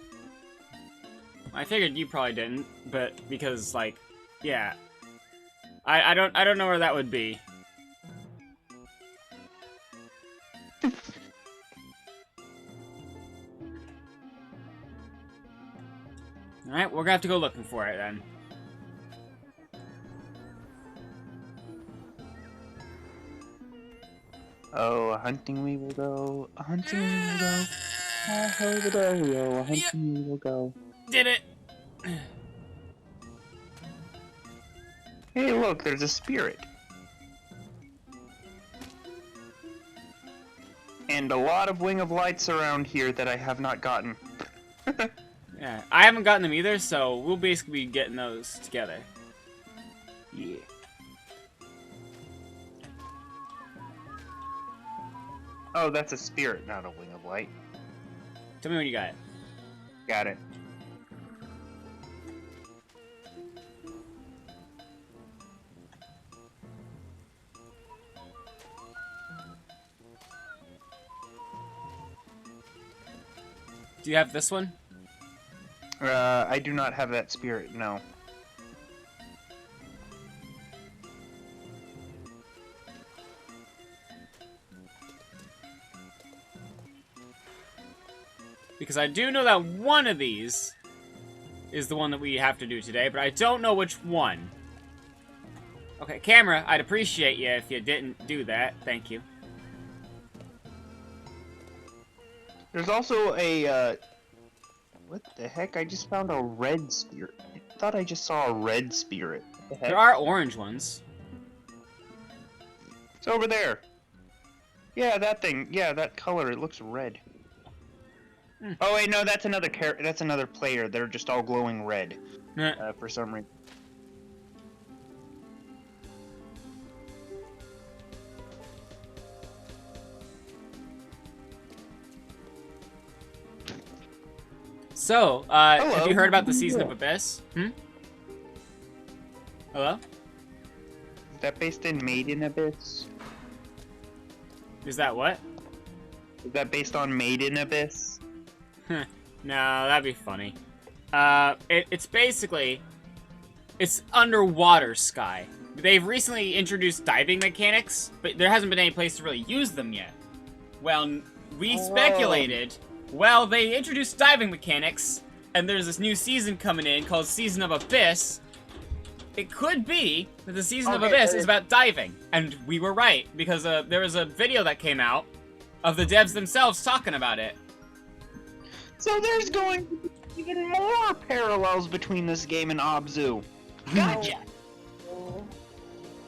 I figured you probably didn't, but because, like, yeah. I don't know where that would be. Alright, we're gonna have to go looking for it then. Oh, a hunting we will go. A hunting we will go. Over there we go. A hunting we will go. Did it! Hey, look, there's a spirit. And a lot of Wing of Lights around here that I have not gotten. Yeah, I haven't gotten them either, so we'll basically be getting those together. Yeah. Oh, that's a spirit, not a Wing of Light. Tell me when you got it. Got it. Do you have this one? I do not have that spirit, no. Because I do know that one of these is the one that we have to do today, but I don't know which one. Okay, camera, I'd appreciate you if you didn't do that. Thank you. There's also a, what the heck? I just found a red spirit. I thought I just saw a red spirit. What the heck? There are orange ones. It's over there. Yeah, that thing. Yeah, that color. It looks red. Oh wait, no, that's another That's another player. They're just all glowing red for some reason. So, have Hello. you heard about the season of Abyss? Hello? Is that based in Made in Abyss? Is that what? Is that based on Made in Abyss? No, that'd be funny. It's basically... It's underwater Sky. They've recently introduced diving mechanics, but there hasn't been any place to really use them yet. Well, we speculated... Well, they introduced diving mechanics, and there's this new season coming in called Season of Abyss. It could be that the Season of Abyss is about diving, and we were right, because there was a video that came out of the devs themselves talking about it. So there's going to be even more parallels between this game and Abzu. Gotcha!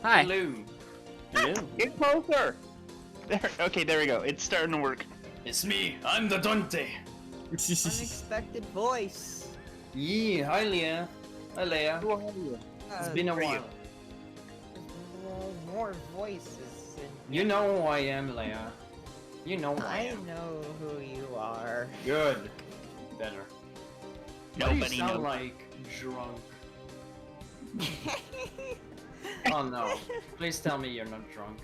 Hi. Hello. Hello. Get closer! Okay, there we go. It's starting to work. It's me. I'm the Dante. Unexpected voice. Yeah. Hi, Leah. Hi, Leia. Who are you? It's been a while. More voices. You know who I am, Leia. You know who I I am. know who you are. Good. Better. Why do you Nobody sound knows. like drunk? Oh no. Please tell me you're not drunk.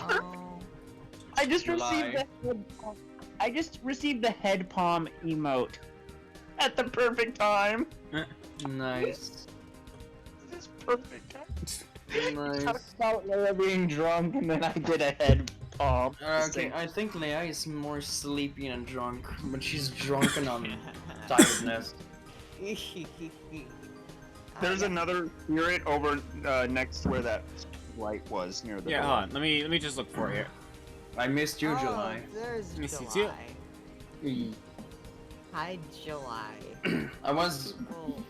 Oh. I just You received lie. the head palm. I just received the head palm emote at the perfect time. Nice. This perfect time. Nice. Talked about Leia being drunk, and then I did a head palm. Okay, I think Leia is more sleepy than drunk, but she's drunken on tiredness. There's another spirit over next to where that light was near the Yeah, door. hold on. Let me just look for it here. I missed you, Oh, July. there's Miss you July. Hi, July. I was People-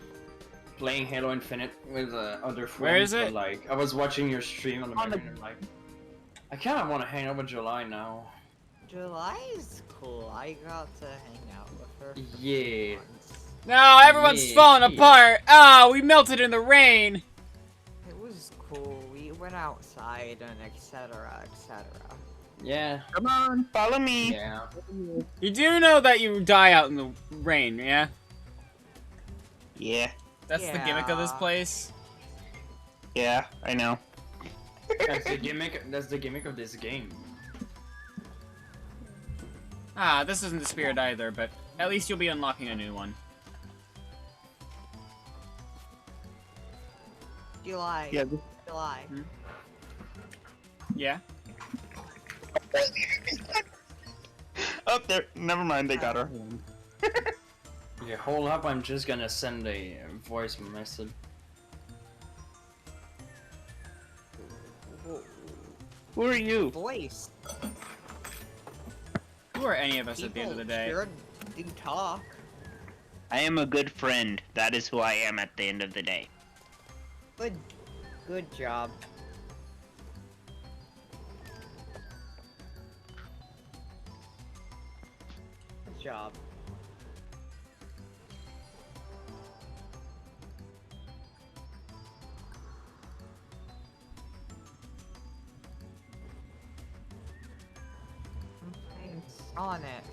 playing Halo Infinite with other friends. Where is it? But, like, I was watching your stream on the On the- background and like, I kind of want to hang out with July now. July is cool. I got to hang out with her. Yeah. Once. No, everyone's Yeah, falling yeah. apart. Ah, we melted in the rain. It was cool. We went outside and etc. etc. Yeah. Come on, follow me. Yeah. You do know that you die out in the rain, yeah? Yeah, That's the gimmick of this Yeah. place. yeah, I know. That's the gimmick. That's the gimmick of this game. Ah, this isn't the spirit either, but at least you'll be unlocking a new one. July. Yeah. July. Yeah? Up there. Never mind. They got her. Okay, hold up. I'm just gonna send a voice message. Who are you? Voice. Who are any of us at the end of the day? Sure do talk. I am a good friend. That is who I am at the end of the day. Good job. Good job. I'm playing Sonic.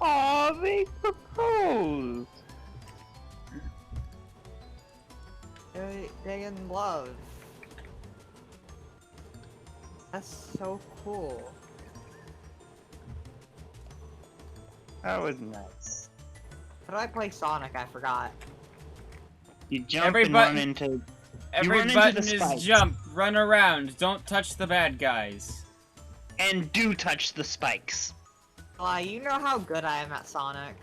Aw, they proposed. They in love. That's so cool. That was nice. How do I play Sonic? I forgot. You jump Every and button- run into. Every run into button the is spikes. jump, run around, don't touch the bad guys. And do touch the spikes. You know how good I am at Sonic.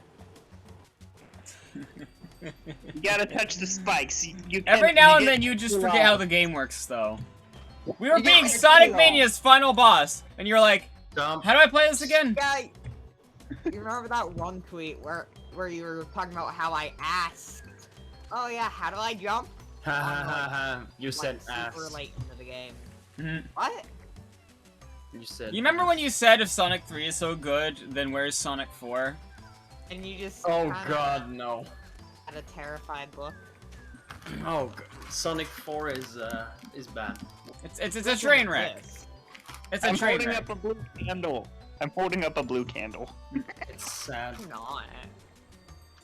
You gotta touch the spikes. You Every can't- now you and get then you just too forget how off. the game works, though. We were You being get Sonic too Mania's final boss, and you're like, Dump. how do I play this again? Yeah. You remember that one tweet where you were talking about how I asked? Oh yeah, how do I jump? Ha ha ha ha. You like said super ass. late into the game. Mhm. What? You said. You remember ass. when you said if Sonic 3 is so good, then where's Sonic 4? And you just Oh kinda god, no. had a terrified look. Oh, Sonic 4 is bad. It's a train wreck. Yes. It's a I'm train holding wreck. up a blue candle. I'm holding up a blue candle. It's sad. I'm not.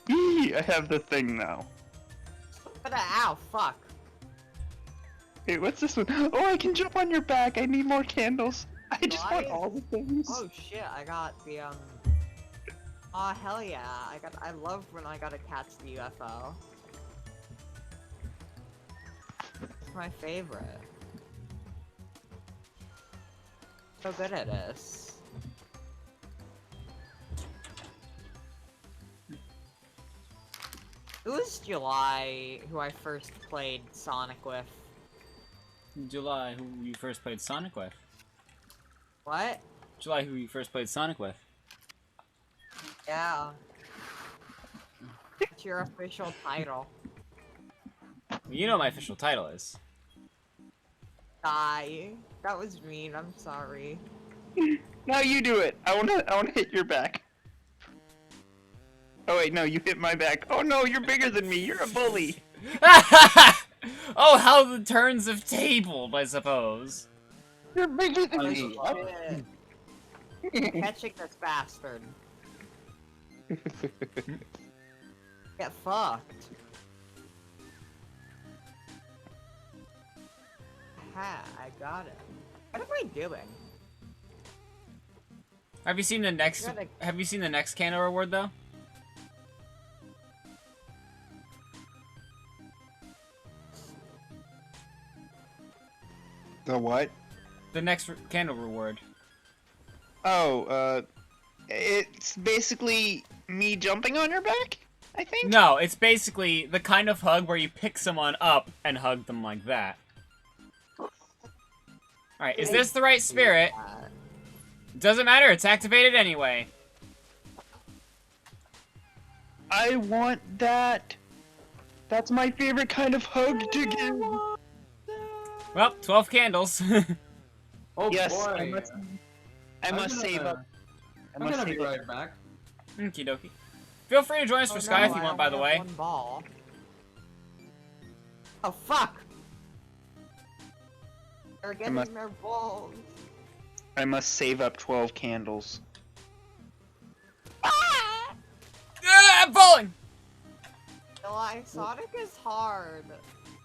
Eee, I have the thing now. But ow, fuck. Hey, what's this one? Oh, I can jump on your back. I need more candles. I just want Why? all the things. Oh shit, I got the Aw, hell yeah. I love when I gotta catch the UFO. It's my favorite. So good at this. It was July who I first played Sonic with. July, who you first played Sonic with? What? July, who you first played Sonic with? Yeah. What's your official title? You know what my official title is. Die. That was mean, I'm sorry. Now you do it. I wanna hit your back. Oh wait, no, you hit my back. Oh no, you're bigger than me. You're a bully. Oh, how the turns have tabled, I suppose. You're bigger than Oh, me. shit. Catching this bastard. Get fucked. Ha, I got it. What am I doing? Have you seen the next? Gotta- Have you seen the next candle reward though? The what? The next candle reward. Oh, it's basically me jumping on your back, I think? No, it's basically the kind of hug where you pick someone up and hug them like that. Alright, is this the right spirit? Doesn't matter, it's activated anyway. I want that. That's my favorite kind of hug to give. Well, 12 candles. Oh Yes, boy. I must save up. I I'm must gonna be save up. right back. Okie dokie. Feel free to join us for Sky if you want, by the way. One ball. Oh fuck! They're getting must- their balls. I must save up 12 candles. Ah! Ah, I'm falling! Eli, Sonic is hard.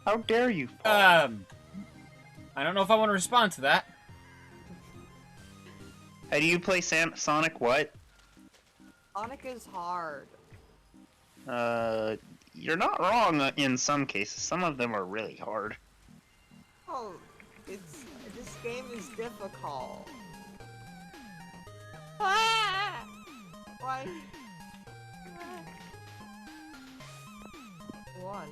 How dare you? Paul? I don't know if I want to respond to that. How do you play Sonic what? Sonic is hard. You're not wrong in some cases. Some of them are really hard. Oh, this game is difficult. Ah! Why? One.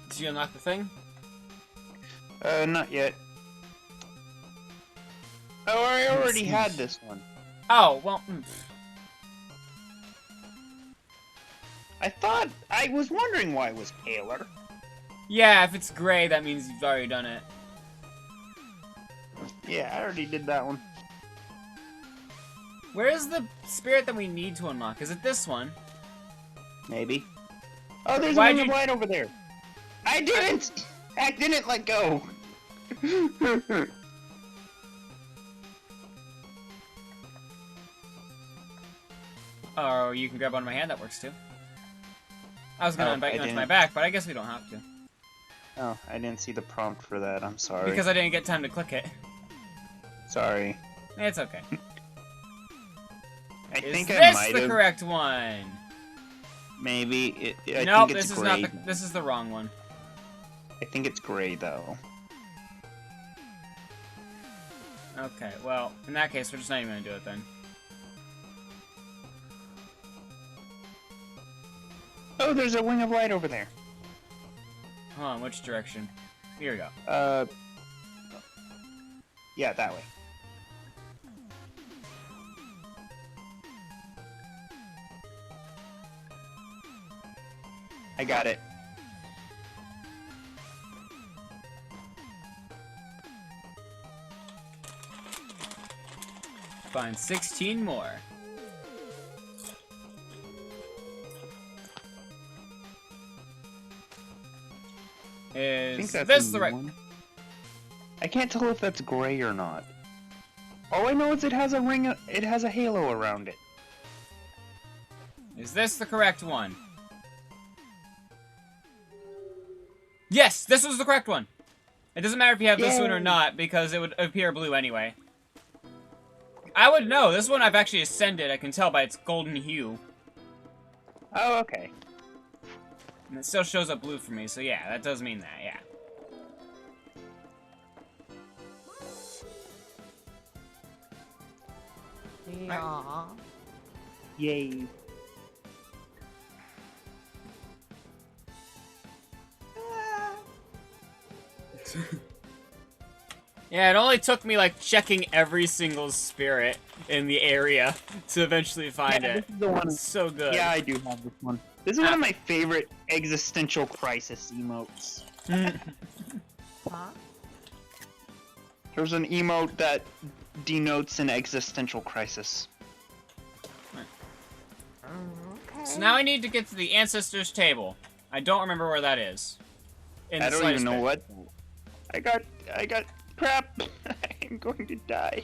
Did you unlock the thing? Not yet. Oh, I already had this one. Oh, well, I was wondering why it was paler. yeah, if it's gray, that means you've already done it. Yeah, I already did that one. Where is the spirit that we need to unlock? Is it this one? Maybe. Oh, there's Why'd one you- right over there. I didn't let go. Oh, you can grab onto my hand, that works too. I was gonna Oh, invite I you onto my didn't. back, but I guess we don't have to. Oh, I didn't see the prompt for that. I'm sorry. Because I didn't get time to click it. Sorry. It's okay. I Is think I this might the have. correct one? Maybe. I Nope, think it's this is gray. not the, this is the wrong one. I think it's gray though. Okay, well, in that case, we're just not even gonna do it then. Oh, there's a wing of light over there. Hold on, which direction? Here we go. Yeah, that way. I got it. Find 16 more. I think Is that's this a the new right? one. I can't tell if that's gray or not. All I know is it has a ring. It has a halo around it. Is this the correct one? Yes, this was the correct one. It doesn't matter if you have this one or Yay. not, because it would appear blue anyway. I would know. This one I've actually ascended. I can tell by its golden hue. Oh, okay. And it still shows up blue for me, so yeah, that does mean that, yeah. Yeah. Yay. Yeah, it only took me, like, checking every single spirit in the area to eventually find Yeah, it. this is the one. It's so good. Yeah, I do have this one. This is one of my favorite existential crisis emotes. Huh? There's an emote that denotes an existential crisis. Okay. So now I need to get to the ancestors' table. I don't remember where that is. In I the don't slice even know bit. what. I got crap. I'm going to die.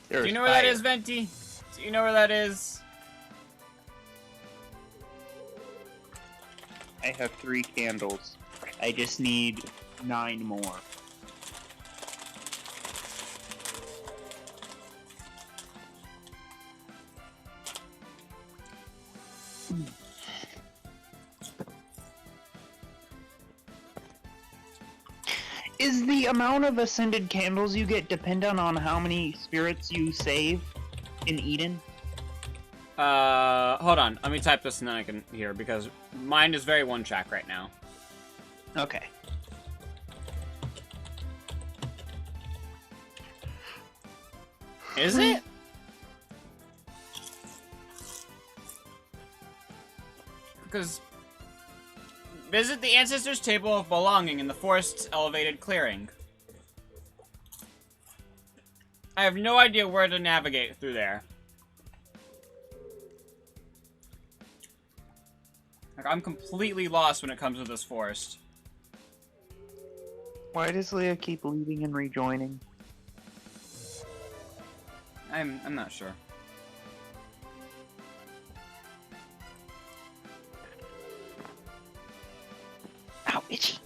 Do There's you know where that fire. is, Venti? Do you know where that is? I have 3 candles. I just need 9 more. Is the amount of ascended candles you get dependent on how many spirits you save in Eden? Hold on. Let me type this and then I can hear, because mine is very one track right now. Okay. Is it? Because visit the ancestors' table of belonging in the forest's elevated clearing. I have no idea where to navigate through there. Like, I'm completely lost when it comes to this forest. Why does Leah keep leaving and rejoining? I'm not sure. Ow, itchy.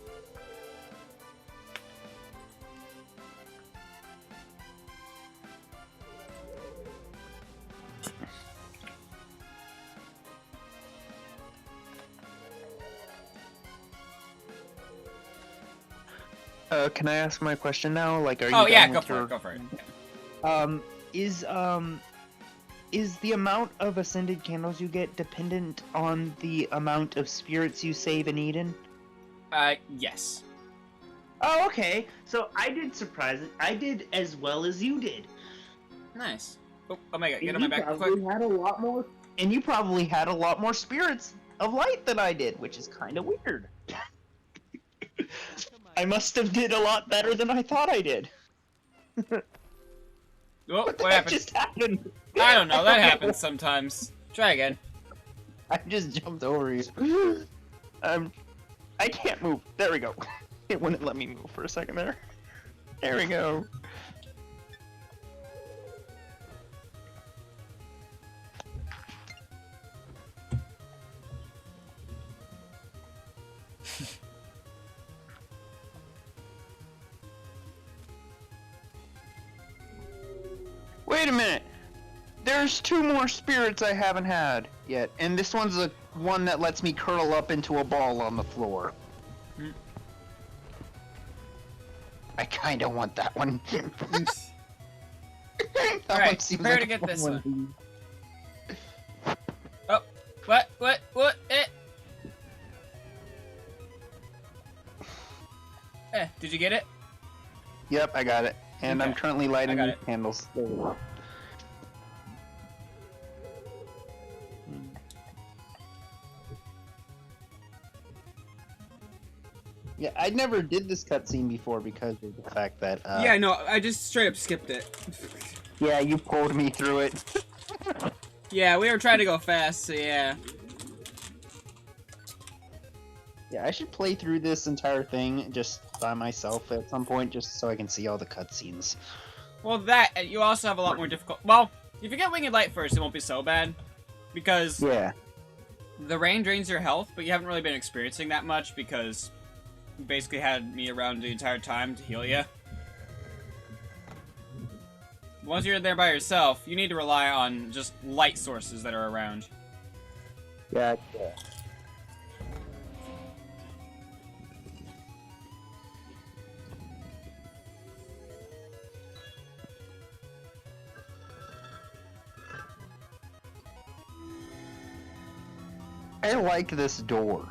Can I ask my question now? Like, are you Oh yeah, done go with for your... it, go for it. Is the amount of ascended candles you get dependent on the amount of spirits you save in Eden? Yes. Oh, okay. So I did as well as you did. Nice. Oh my god, get And on my you back probably quick. had a lot more. And you probably had a lot more spirits of light than I did, which is kind of weird. I must have did a lot better than I thought I did. Oh, What the what heck happened? just happened? I don't know, that happens sometimes. Try again. I just jumped over you. I can't move. There we go. It wouldn't let me move for a second there. There we go. Wait a minute. There's 2 more spirits I haven't had yet, and this one's the one that lets me curl up into a ball on the floor. Hmm. I kinda want that one. That Alright, one seems prepare like to a get fun this one. one. Oh, what? Did you get it? Yep, I got it. And I'm Okay. currently lighting I got these it. candles. There we go. Yeah, I never did this cutscene before because of the fact that. Yeah, no, I just straight up skipped it. Yeah, you pulled me through it. Yeah, we were trying to go fast, so yeah. Yeah, I should play through this entire thing just by myself at some point, just so I can see all the cutscenes. Well, that, you also have a lot more difficult. Well, if you get Winged Light first, it won't be so bad. Because Yeah. the rain drains your health, but you haven't really been experiencing that much because you basically had me around the entire time to heal you. Once you're there by yourself, you need to rely on just light sources that are around. Gotcha. I like this door.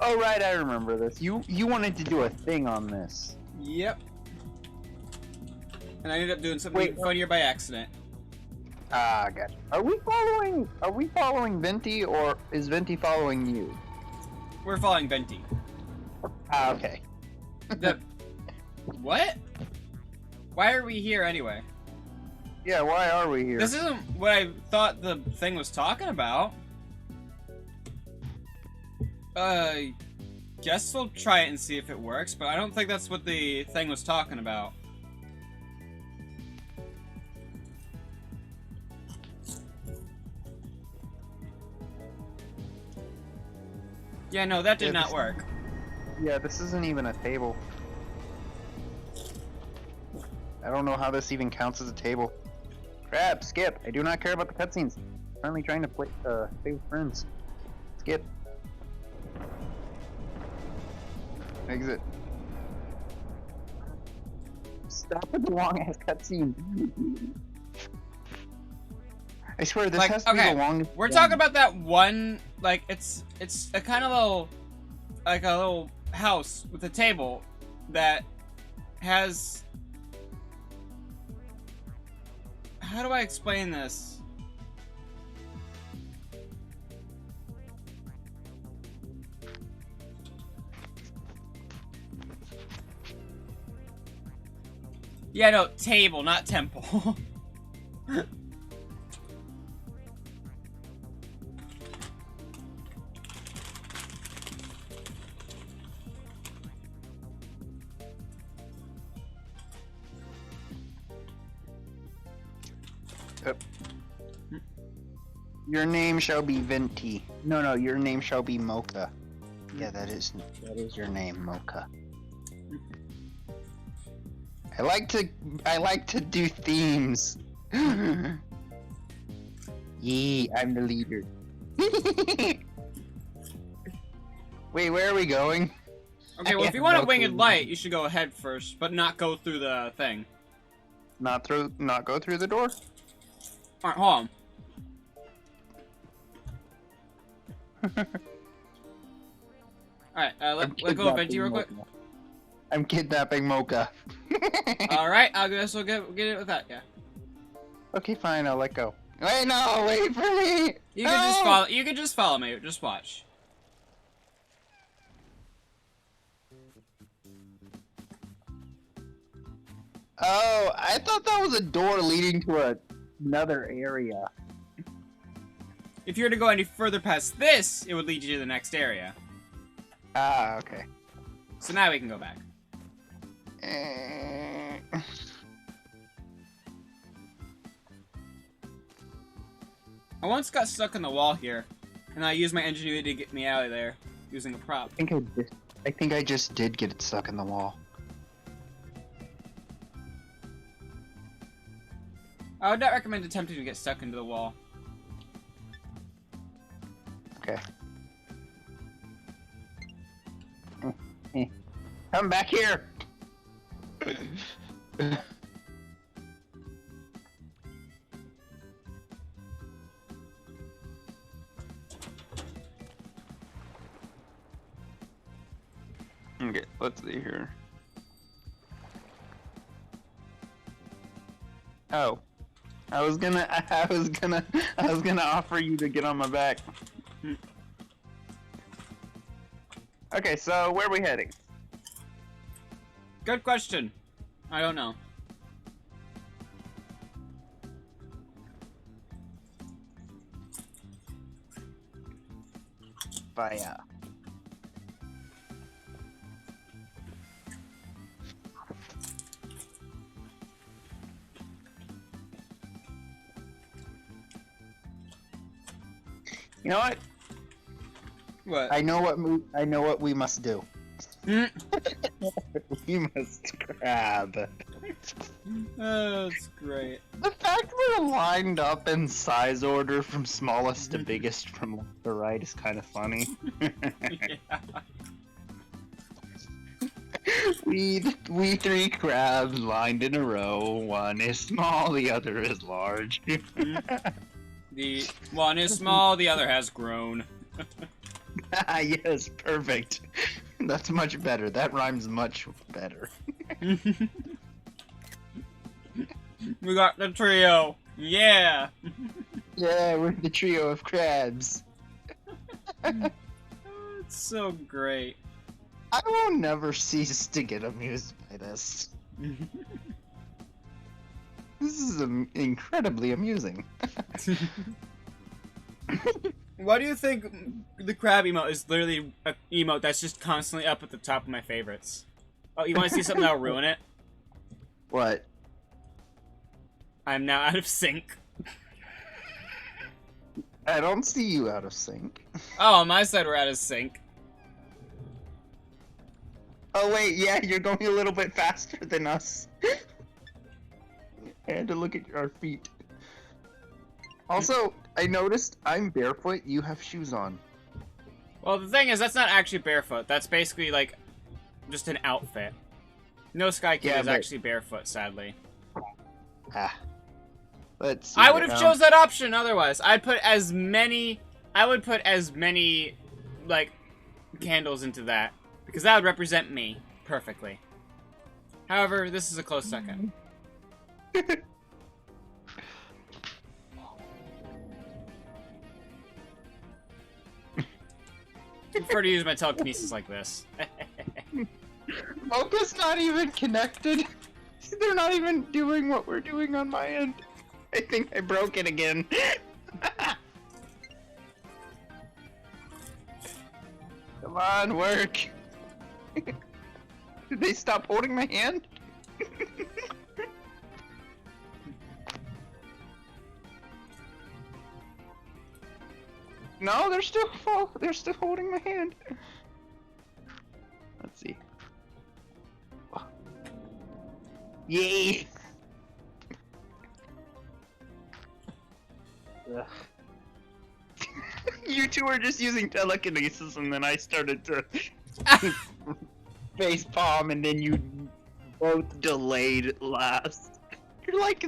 Oh right, I remember this. You wanted to do a thing on this. Yep. And I ended up doing something funnier by accident. Ah, gotcha. Are we following Venti, or is Venti following you? We're following Venti. Ah, okay. The... What? Why are we here anyway? Yeah, why are we here? This isn't what I thought the thing was talking about. Guess we'll try it and see if it works, but I don't think that's what the thing was talking about. Yeah, no, that did not work. Yeah, this isn't even a table. I don't know how this even counts as a table. Crap, skip. I do not care about the cutscenes. I'm currently trying to play with friends. Skip. Exit. Stop with the long ass cutscene. I swear this has to be the longest. We're talking about that one, like it's a kind of little, like a little house with a table that has. How do I explain this? Yeah, no, table, not temple. Your name shall be Venti. No, your name shall be Mocha. Yeah, that is your name, Mocha. I like to do themes. Yee, I'm the leader. Wait, where are we going? Okay, well, if you want a winged light, you should go ahead first, but not go through the thing. Not go through the door? Alright, hold on. Alright, let go of Venti real quick. I'm kidnapping Mocha. Alright, I guess we'll get it with that, yeah. Okay, fine, I'll let go. Wait, no, wait for me! You can just follow me, just watch. Oh, I thought that was a door leading to another area. If you were to go any further past this, it would lead you to the next area. Ah, okay. So now we can go back. I once got stuck in the wall here, and I used my ingenuity to get me out of there, using a prop. I think I just did get it stuck in the wall. I would not recommend attempting to get stuck into the wall. Okay. Come back here! Let's see here. Oh, I was gonna offer you to get on my back. Okay, so where are we heading? Good question. I don't know. Fire. You know what? What? I know what we must do. Hmm? We must grab. Oh, that's great. The fact we're lined up in size order from smallest to biggest from left to right is kind of funny. Yeah. We three crabs lined in a row. One is small, the other is large. The one is small, the other has grown. Yes, perfect. That's much better. That rhymes much better. We got the trio. Yeah. Yeah, we're the trio of crabs. It's so great. I will never cease to get amused by this. This is incredibly amusing. Why do you think the crab emote is literally an emote that's just constantly up at the top of my favorites? Oh, you want to see something that'll ruin it? What? I'm now out of sync. I don't see you out of sync. Oh, on my side we're out of sync. Oh wait, yeah, you're going a little bit faster than us. I had to look at our feet. Also, I noticed I'm barefoot, you have shoes on. Well, the thing is, that's not actually barefoot. That's basically, like, just an outfit. No Sky Kid is actually barefoot, sadly. Ah. Let's see. I would have chose that option otherwise. I would put as many, like, candles into that. Because that would represent me perfectly. However, this is a close second. I prefer to use my telekinesis like this. Mocha's not even connected. They're not even doing what we're doing on my end. I think I broke it again. Come on, work. Did they stop holding my hand? No, they're still holding my hand. Let's see. Yay! Ugh. You two were just using telekinesis, and then I started to face palm, and then you both delayed last. You're like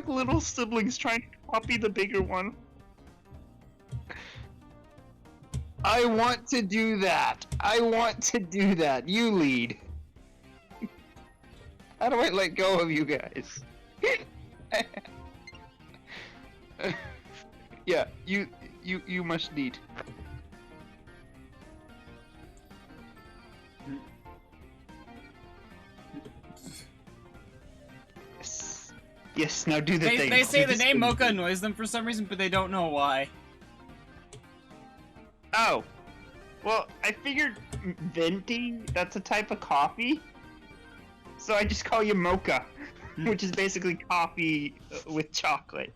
little siblings trying to copy the bigger one. I want to do that. You lead. How do I let go of you guys? Yeah, you must lead. Yes. Yes, now do the thing. They say the name Mocha annoys them for some reason, but they don't know why. Oh. Well, I figured venti, that's a type of coffee. So I just call you Mocha, which is basically coffee with chocolate.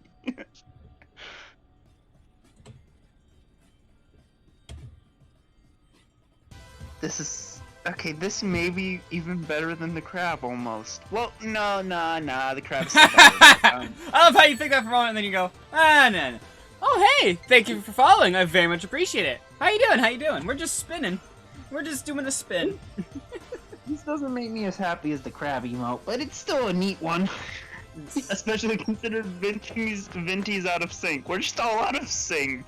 This is... Okay, this may be even better than the crab, almost. Well, no, the crab's still better. I love how you think that for a moment and then you go, no. Oh, hey, thank you for following. I very much appreciate it. How you doing? We're just spinning. We're just doing a spin. This doesn't make me as happy as the crab emote, but it's still a neat one. Especially considered Venti's out of sync. We're just all out of sync.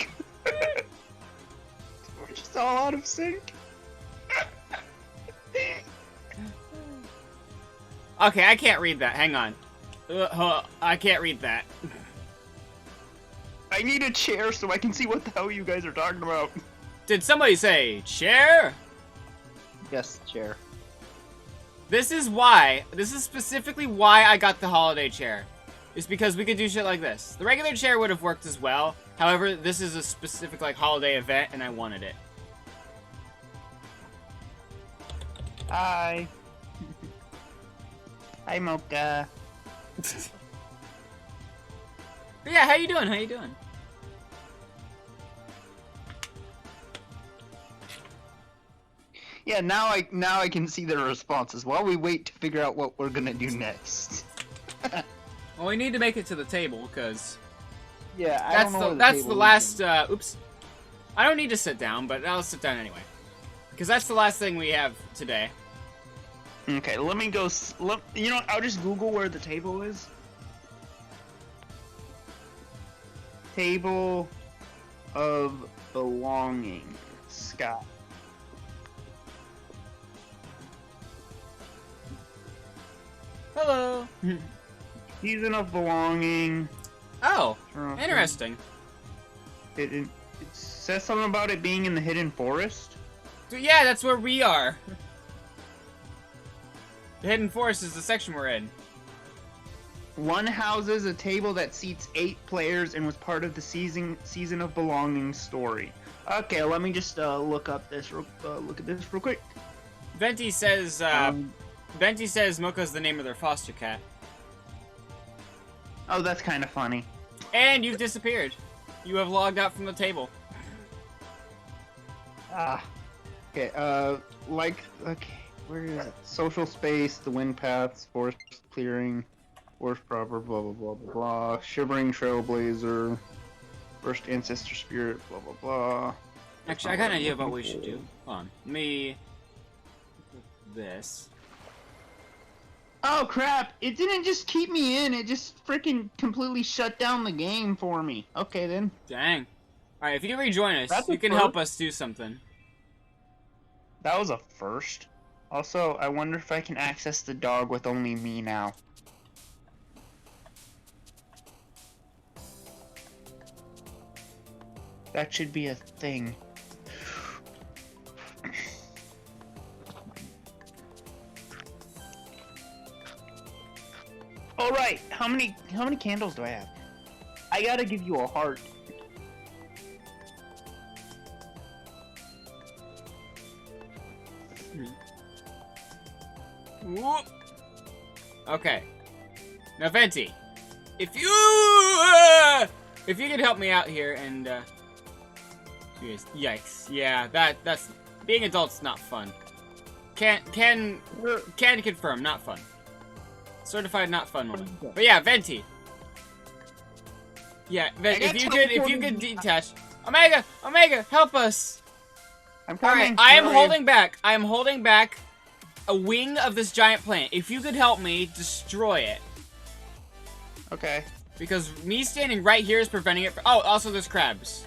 Okay, I can't read that. Hang on. I can't read that. I need a chair so I can see what the hell you guys are talking about. Did somebody say chair? Yes, chair. This is specifically why I got the holiday chair. It's because we could do shit like this. The regular chair would have worked as well. However, this is a specific, like, holiday event, and I wanted it. Hi. Hi, Mocha. But yeah, how you doing? How you doing? Yeah, now I can see their responses while we wait to figure out what we're gonna do next. Well, we need to make it to the table, because Yeah, that's the last, oops. I don't need to sit down, but I'll sit down anyway. Because that's the last thing we have today. Okay, let me go. You know, I'll just Google where the table is. Table of belonging, Scott. Hello. Season of belonging. Oh, interesting. It says something about it being in the hidden forest. So yeah, that's where we are. The Hidden Forest is the section we're in. One houses a table that seats 8 players and was part of the Season of Belonging story. Okay, let me just look at this real quick. Venti says Mocha's the name of their foster cat. Oh, that's kind of funny. And you've disappeared. You have logged out from the table. Okay, okay, where is it? Social space, the wind paths, forest clearing, forest proper, blah blah blah blah blah, shivering trailblazer, first ancestor spirit, blah blah blah. Actually, I got an idea about what we should do. Hold on. Let me... this. Oh crap! It didn't just keep me in, it just freaking completely shut down the game for me. Okay then. Dang. Alright, if you can rejoin us, That's a you can first. help us do something. That was a first. Also, I wonder if I can access the dog with only me now. That should be a thing. All right, how many candles do I have? I gotta give you a heart. Whoop. Okay. Now, Venti, if you could help me out here and jeez, yikes, yeah, that's being adults not fun. Can confirm not fun. Certified not fun woman. But yeah, Venti. Yeah, if you could detach. Omega, help us. I'm coming. Alright, I am holding back a wing of this giant plant. If you could help me destroy it. Okay. Because me standing right here is preventing it. Oh, also there's crabs.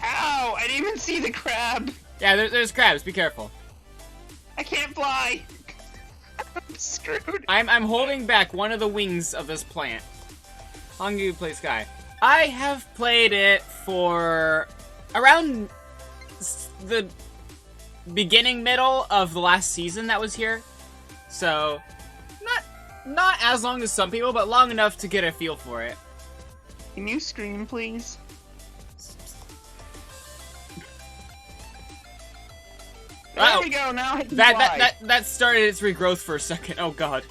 Ow! I didn't even see the crab. Yeah, there's crabs. Be careful. I can't fly. I'm screwed. I'm holding back one of the wings of this plant. How long do you play Sky? I have played it for around the middle of the last season that was here. So, not as long as some people, but long enough to get a feel for it. Can you scream, please? There Oh, we go. Now I can fly. that started its regrowth for a second. Oh god.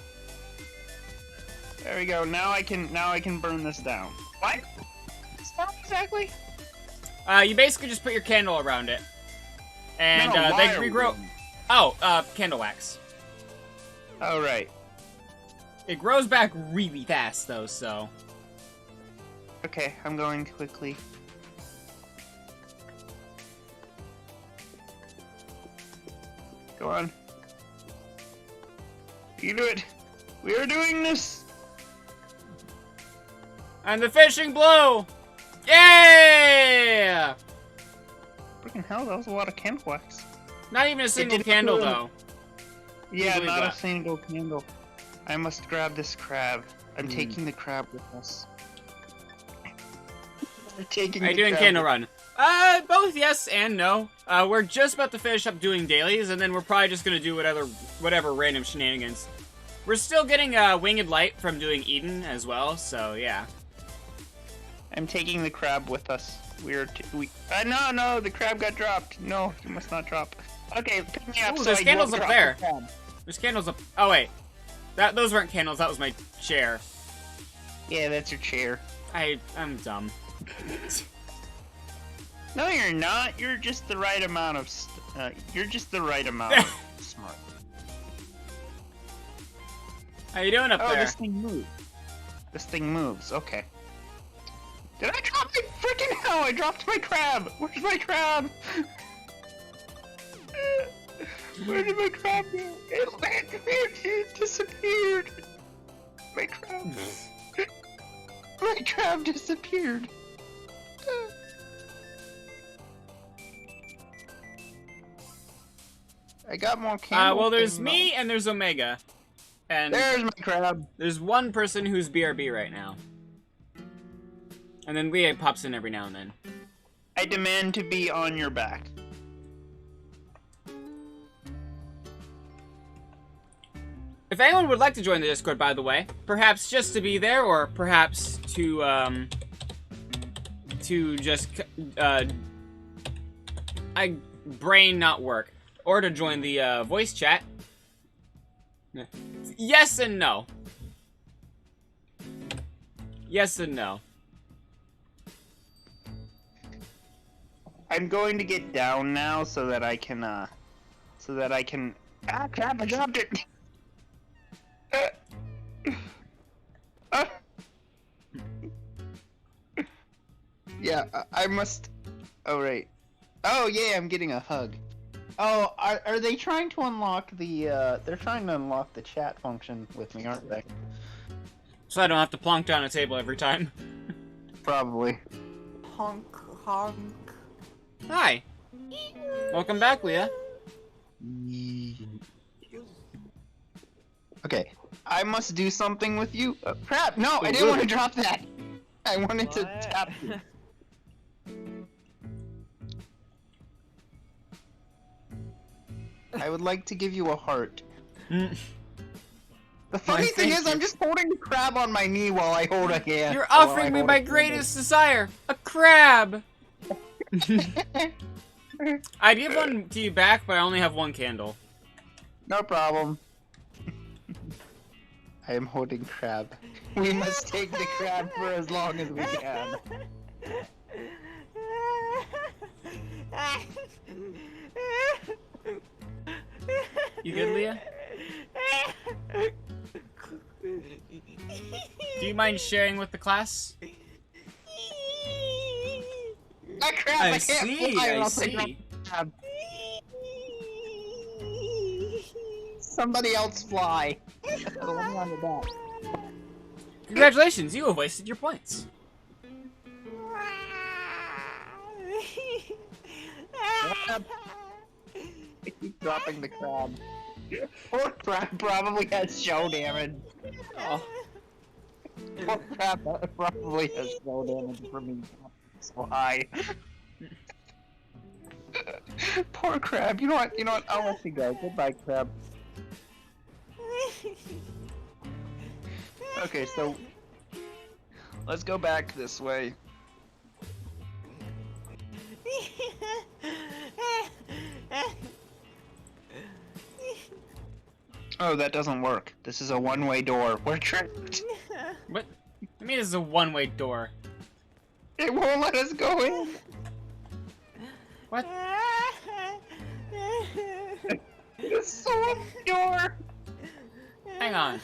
There we go. Now I can burn this down. What? Stop exactly? You basically just put your candle around it, and No, they why are regrow. we- Oh, candle wax. Oh right. It grows back really fast though, so. Okay, I'm going quickly. Go on. You do it. We are doing this. And the fishing blow! Yeah! Freaking hell, that was a lot of candle wax. Not even a single didn't candle do it. though. Yeah, believe not that? a single candle. I must grab this crab. I'm taking the crab with us. I'm taking Are you the doing crab candle with- run? Both yes and no. We're just about to finish up doing dailies, and then we're probably just gonna do whatever random shenanigans. We're still getting winged light from doing Eden as well, so yeah. I'm taking the crab with us. No, the crab got dropped. No, you must not drop. Okay, pick me up. Ooh, so there's I candles won't up drop there. the crab. There's candles up. Oh wait, those weren't candles. That was my chair. Yeah, that's your chair. I'm dumb. No, you're not. You're just the right amount of. You're just the right amount of smart. How you doing up Oh, there? this thing moves. This thing moves. Okay. Did I drop my freaking hell? I dropped my crab. Where's my crab? Where did my crab go? It disappeared. My crab. My crab disappeared. I got more candles. Well, there's than- me and there's Omega, and There's my crab. there's one person who's BRB right now, and then Leah pops in every now and then. I demand to be on your back. If anyone would like to join the Discord, by the way, perhaps just to be there, or perhaps to just brain not work, or to join the voice chat. Yes and no. Yes and no. I'm going to get down now so that I can Ah, crap! I dropped it. Yeah, I must. Oh right. Oh yeah, I'm getting a hug. Oh, are they trying to unlock the? They're trying to unlock the chat function with me, aren't they? So I don't have to plonk down a table every time. Probably. Honk, honk. Hi. Welcome back, Leah. Okay, I must do something with you. Crap! No, I didn't want to drop that. I wanted to What? tap you. I would like to give you a heart. Mm. The funny Why, thing thank is, I'm you. just holding the crab on my knee while I hold a hand. You're while I offering me hold my a candle. greatest desire, a crab. I'd give one to you back, but I only have one candle. No problem. I am holding crab. We must take the crab for as long as we can. You good, Leah? Do you mind sharing with the class? That crab! I, can't fly I unless I drop see. the crab. Somebody else fly. Let me on the back. Congratulations, you have wasted your points. Crab. I keep dropping the crab. Poor crab probably has shell damage. Oh. Poor crab probably has shell damage from me so high. Poor crab. You know what? I'll let you go. Goodbye, crab. Okay, so let's go back this way. Oh, that doesn't work. This is a one-way door. We're trapped. What? I mean, this is a one-way door. It won't let us go in. What? It's a one-way door. Hang on.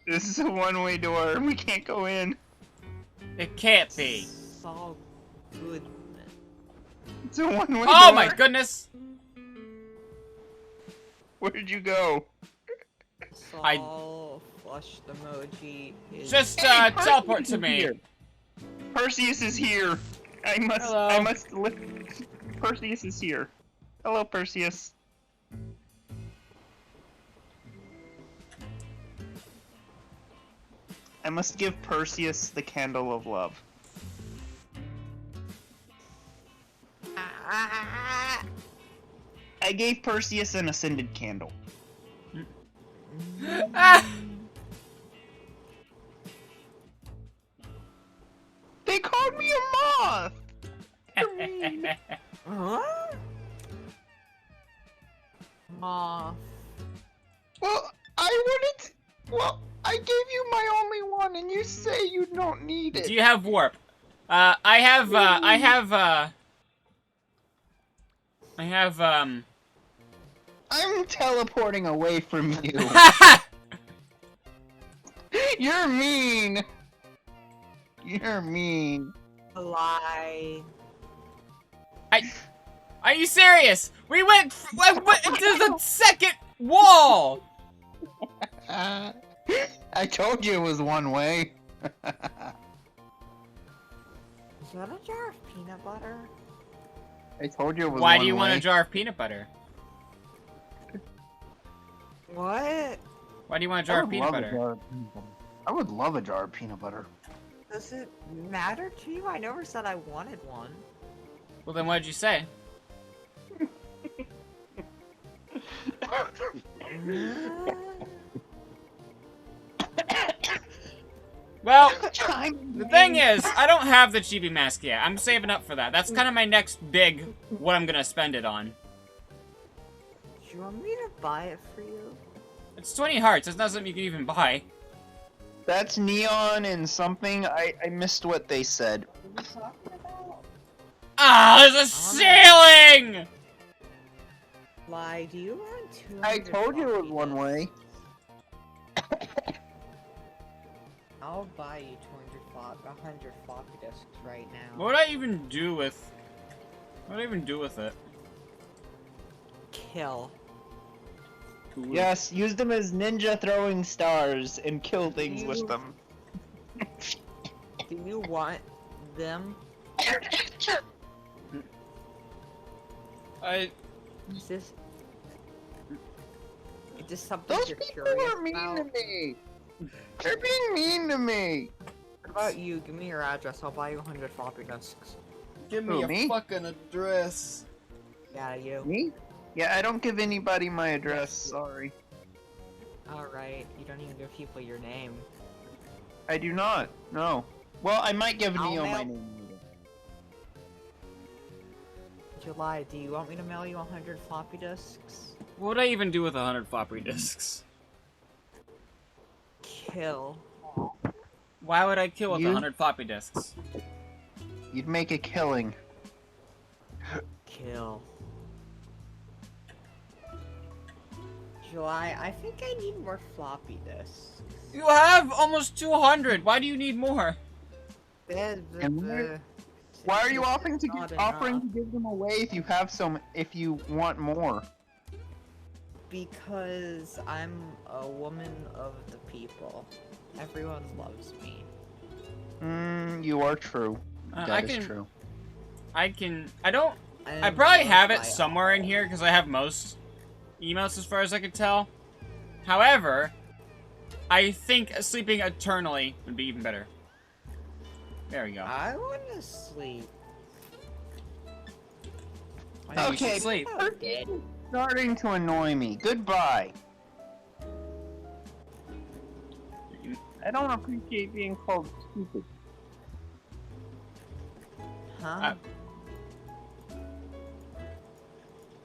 This is a one-way door. We can't go in. It can't be. So good. It's a one-way door. Oh my goodness! Where did you go? So flushed emoji is Just Hey, teleport Perseus to is me. here. Perseus is here. I Hello. must lift. Perseus is here. Hello, Perseus. I must give Perseus the candle of love. Ah! I gave Perseus an ascended candle. Ah! They called me a moth! You're mean. Huh? Moth. Well, I wouldn't. Well, I gave you my only one, and you say you don't need it. Do you have warp? I have, I'm teleporting away from you. You're mean. You're mean. A lie. Are you serious? We went to the second wall! I told you it was one way. Is that a jar of peanut butter? I told you it was Why one do you way. want a jar of peanut butter? What? Why do you want a jar of peanut butter? I would love a jar of peanut butter. Does it matter to you? I never said I wanted one. Well, then what did you say? Well, the thing is, I don't have the chibi mask yet. I'm saving up for that. That's kind of my next big, what I'm gonna spend it on. Do you want me to buy it for you? It's 20 hearts. It's not something you can even buy. That's neon and something. I missed what they said. Ah, there's a ceiling! Lie, do you want 200 I told you it was floppy one disks? way. I'll buy you 100 floppy disks right now. What would I even do with... What would I even do with it? Kill. Yes, use them as ninja throwing stars and kill things with them. Do you want them? Is this something Those you're people curious are mean about? to me. They're being mean to me. What about you? Give me your address. I'll buy you 100 floppy disks. Give Who, me? fucking address. Yeah, you. Me? Yeah, I don't give anybody my address. Sorry. Alright, you don't even give people your name. I do not. No. Well, I might give I'll Neo my mail- name. July, do you want me to mail you 100 floppy disks? What would I even do with 100 floppy disks? Kill. Why would I kill with You- 100 floppy disks? You'd make a killing. Kill. July, I think I need more floppy disks. You have almost 200. Why do you need more? Why are you It's offering to not offering to enough. give them away if you have some? If you want more? Because I'm a woman of the people. Everyone loves me. You are true. I That is can- true. I don't... I I'm probably loved have it by somewhere in here because I have most emotes as far as I could tell. However, I think sleeping eternally would be even better. There we go. I want to sleep. You should Okay. sleep. I'm dead. Starting to annoy me. Goodbye. I don't appreciate being called stupid. Huh?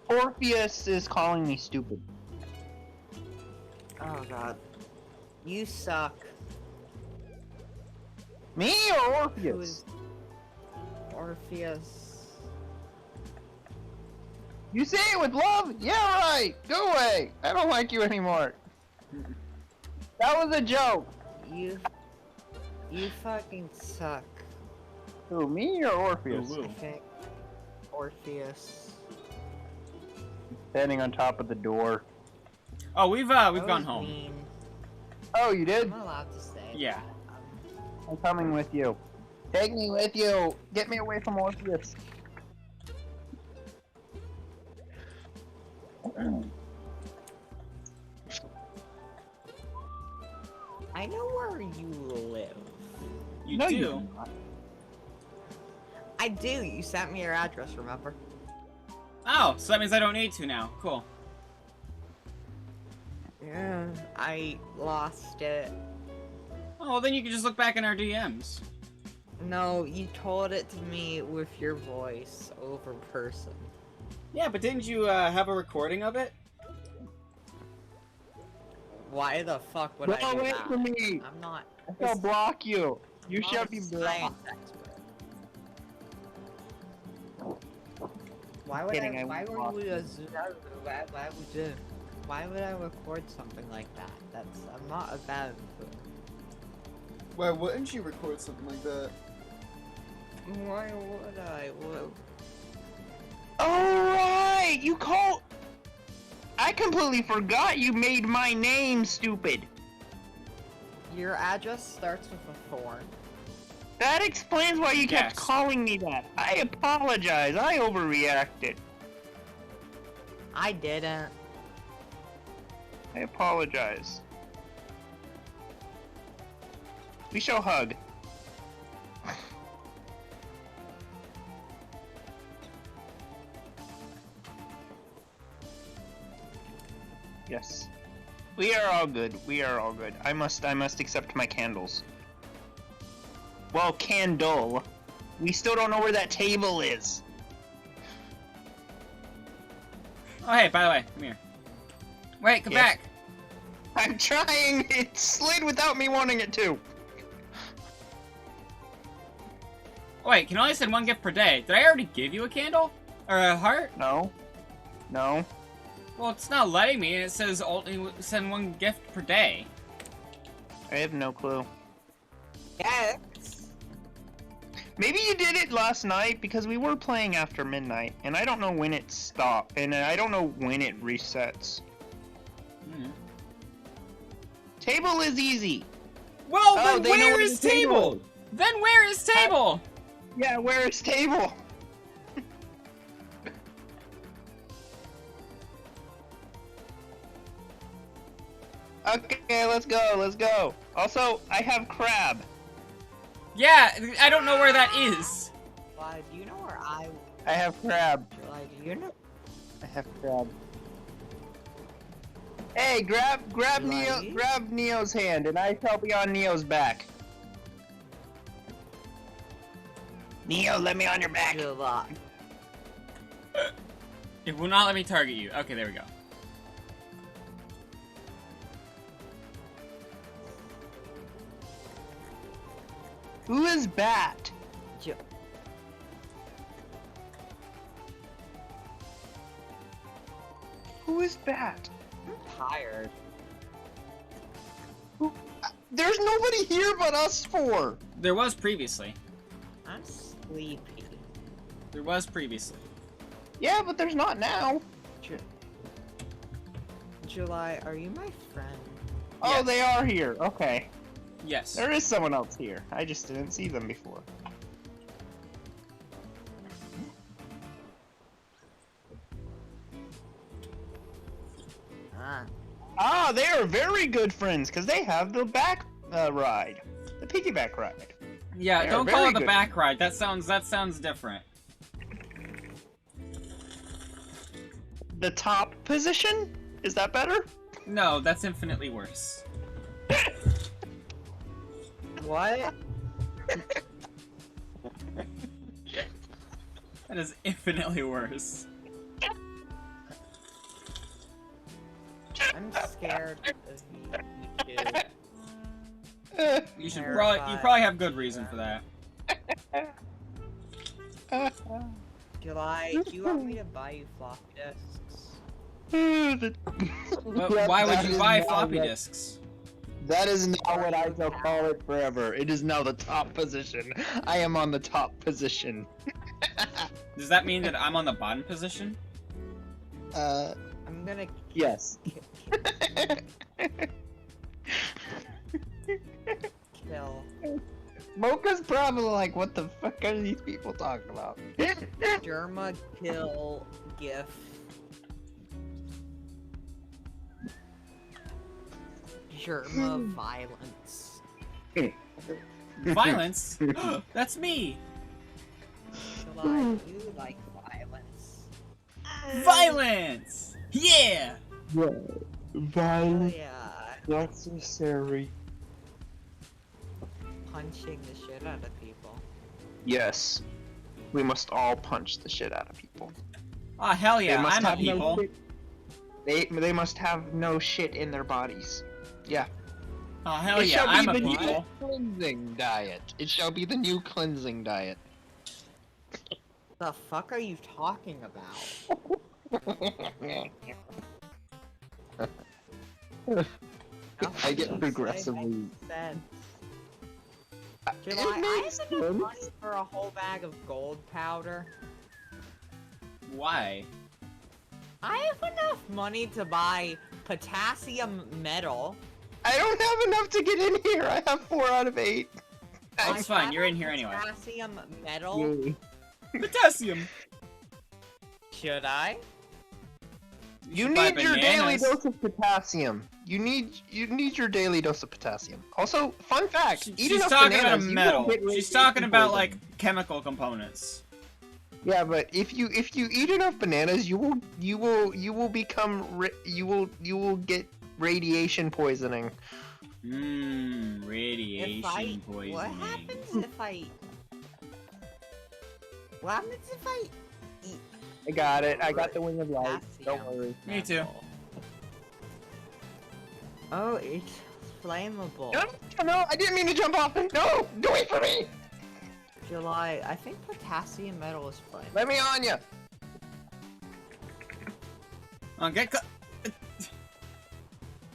Orpheus is calling me stupid. Oh god. You suck. Me or Who Orpheus? is Orpheus? You say it with love? Yeah, right. Go away. I don't like you anymore. That was a joke. You fucking suck. Who, me or Orpheus? Ooh, ooh. I think Orpheus. Standing on top of the door. Oh, we've That gone was home. mean. Oh, you I'm did? not allowed to say Yeah. that. I'm coming with you. Take me with you. Get me away from Orpheus. I know where you live. You No, do. you don't. I do. You sent me your address, remember? Oh, so that means I don't need to now. Cool. Yeah. I lost it. Oh, well, then you can just look back in our DMs. No, you told it to me with your voice over person. Yeah, but didn't you have a recording of it? Why the fuck would Go I do away that? from me. I'm not. I'll block you. You I'm should not be a blocked. science expert. Why would Kidding, I why won't would block you? Why would I record something like that? I'm not a bad influence. Why wouldn't you record something like that? Why would I? Alright, you call. I completely forgot you made my name stupid. Your address starts with a 4. That explains why you kept Yes. calling me that. I apologize. I overreacted. I didn't. I apologize. We shall hug. Yes. We are all good. We are all good. I must accept my candles. Well, candle. We still don't know where that table is. Oh, hey, by the way, come here. Wait, come Yes. back. I'm trying. It slid without me wanting it to. Oh, wait, can only send one gift per day. Did I already give you a candle? Or a heart? No. No. Well, it's not letting me. It says only send one gift per day. I have no clue. Yes. Maybe you did it last night because we were playing after midnight, and I don't know when it stopped, and I don't know when it resets. Hmm. Table is easy. Well, Oh, then they know where where is the table table? is. Then where is table? Yeah, where is table? Okay, let's go, let's go. Also, I have crab. Yeah, I don't know where that is. Why do you know where I? I have crab. Like, do you know? I have crab. Hey, grab Neo, Right? grab Neo's hand, and I shall be on Neo's back. Neo, let me on your back. July. It will not let me target you. Okay, there we go. Who is Bat? Who is Bat? I'm tired. There's nobody here but us four. There was previously. I'm sleepy. There was previously. Yeah, but there's not now. July, are you my friend? Oh, Yes. they are here. Okay. Yes. There is someone else here. I just didn't see them before. Ah. Ah, they are very good friends because they have the back ride, the piggyback ride. Yeah, They are don't call very it the good. back ride. That sounds different. The top position? Is that better? No, that's infinitely worse. What? That is infinitely worse. I'm scared of you two. You should Terrified. you probably have good reason for that. July, do you want me to buy you floppy disks? But why would you buy floppy disks? That is now what I shall call it forever. It is now the top position. I am on the top position. Does that mean that I'm on the bottom position? I'm gonna Yes. kill Mocha's probably like, what the fuck are these people talking about? Derma kill gif. germ of violence. Violence? That's me! July, you like violence. Violence! Yeah! Oh Violence yeah, necessary. punching the shit out of people. Yes. We must all punch the shit out of people. Oh, hell yeah, They must I'm a have no people. shit. They must have no shit in their bodies. Yeah. Oh, hell It yeah, shall I'm a be the new people. cleansing diet. It shall be the new cleansing diet. The fuck are you talking about? I get Nothing you say progressively. makes sense. July, It I makes have enough sense. money for a whole bag of gold powder. Why? I have enough money to buy potassium metal. I don't have enough to get in here. I have 4 out of 8. That's If fine, I you're in have here anyway. Potassium metal. Yay. Potassium! Should I? You should buy need your daily bananas. dose of potassium. You need your daily dose of potassium. Also, fun fact: eat She's enough talking about a bananas, you metal. won't get She's radiation talking about, like, poisoning. chemical components. Yeah, but if you eat enough bananas, you will become you will get radiation poisoning. Radiation poisoning. What happens if I? What happens if I eat? I got it. I got the wing of light. Potassium Don't worry. Me too. metal? Oh, it's flammable. No, I didn't mean to jump off. No, do wait for me. July, I think potassium metal is flammable. Let me on you. Get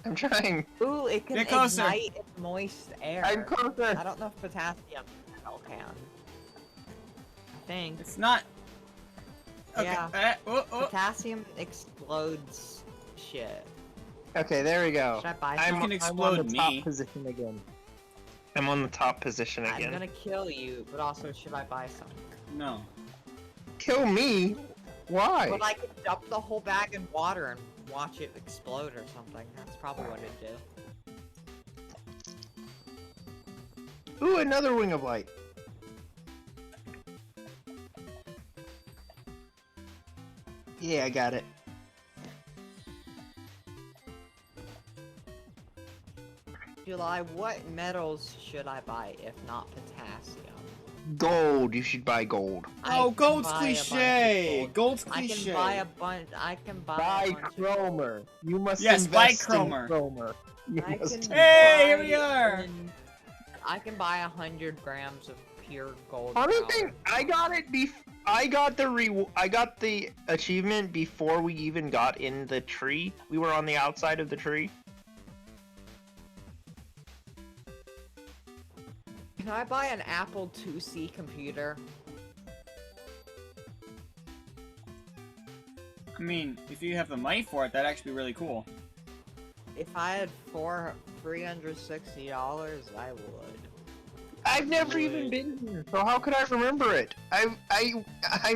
I'm trying. Ooh, it can Get closer. ignite in moist air. I'm closer. I don't know if potassium metal can. I think. It's not. Okay. Yeah. Oh. Potassium explodes shit. Okay, there we go. Should I buy I'm, some? can I'm explode on the top me. position again. I'm on the top position I'm again. gonna kill you, but also should I buy some? No. Kill me? Why? But I could dump the whole bag in water and watch it explode or something. That's probably what it'd do. Ooh, another wing of light. Yeah, I got it. July, what metals should I buy if not potassium? Gold. You should buy gold. I Oh, can gold's buy a bunch of cliche. gold. Gold's I cliche. can buy a bunch. I can buy Buy a bunch of chromer. You must Yes, invest buy in chromer. chromer. You I must can Hey, here buy we are. I can buy 100 grams of pure gold. Funny powder. thing, I got it I got the achievement before we even got in the tree. We were on the outside of the tree. Can I buy an Apple IIc computer? I mean, if you have the money for it, that'd actually be really cool. If I had $360, I would. I've never even been here, so how could I remember it? I'm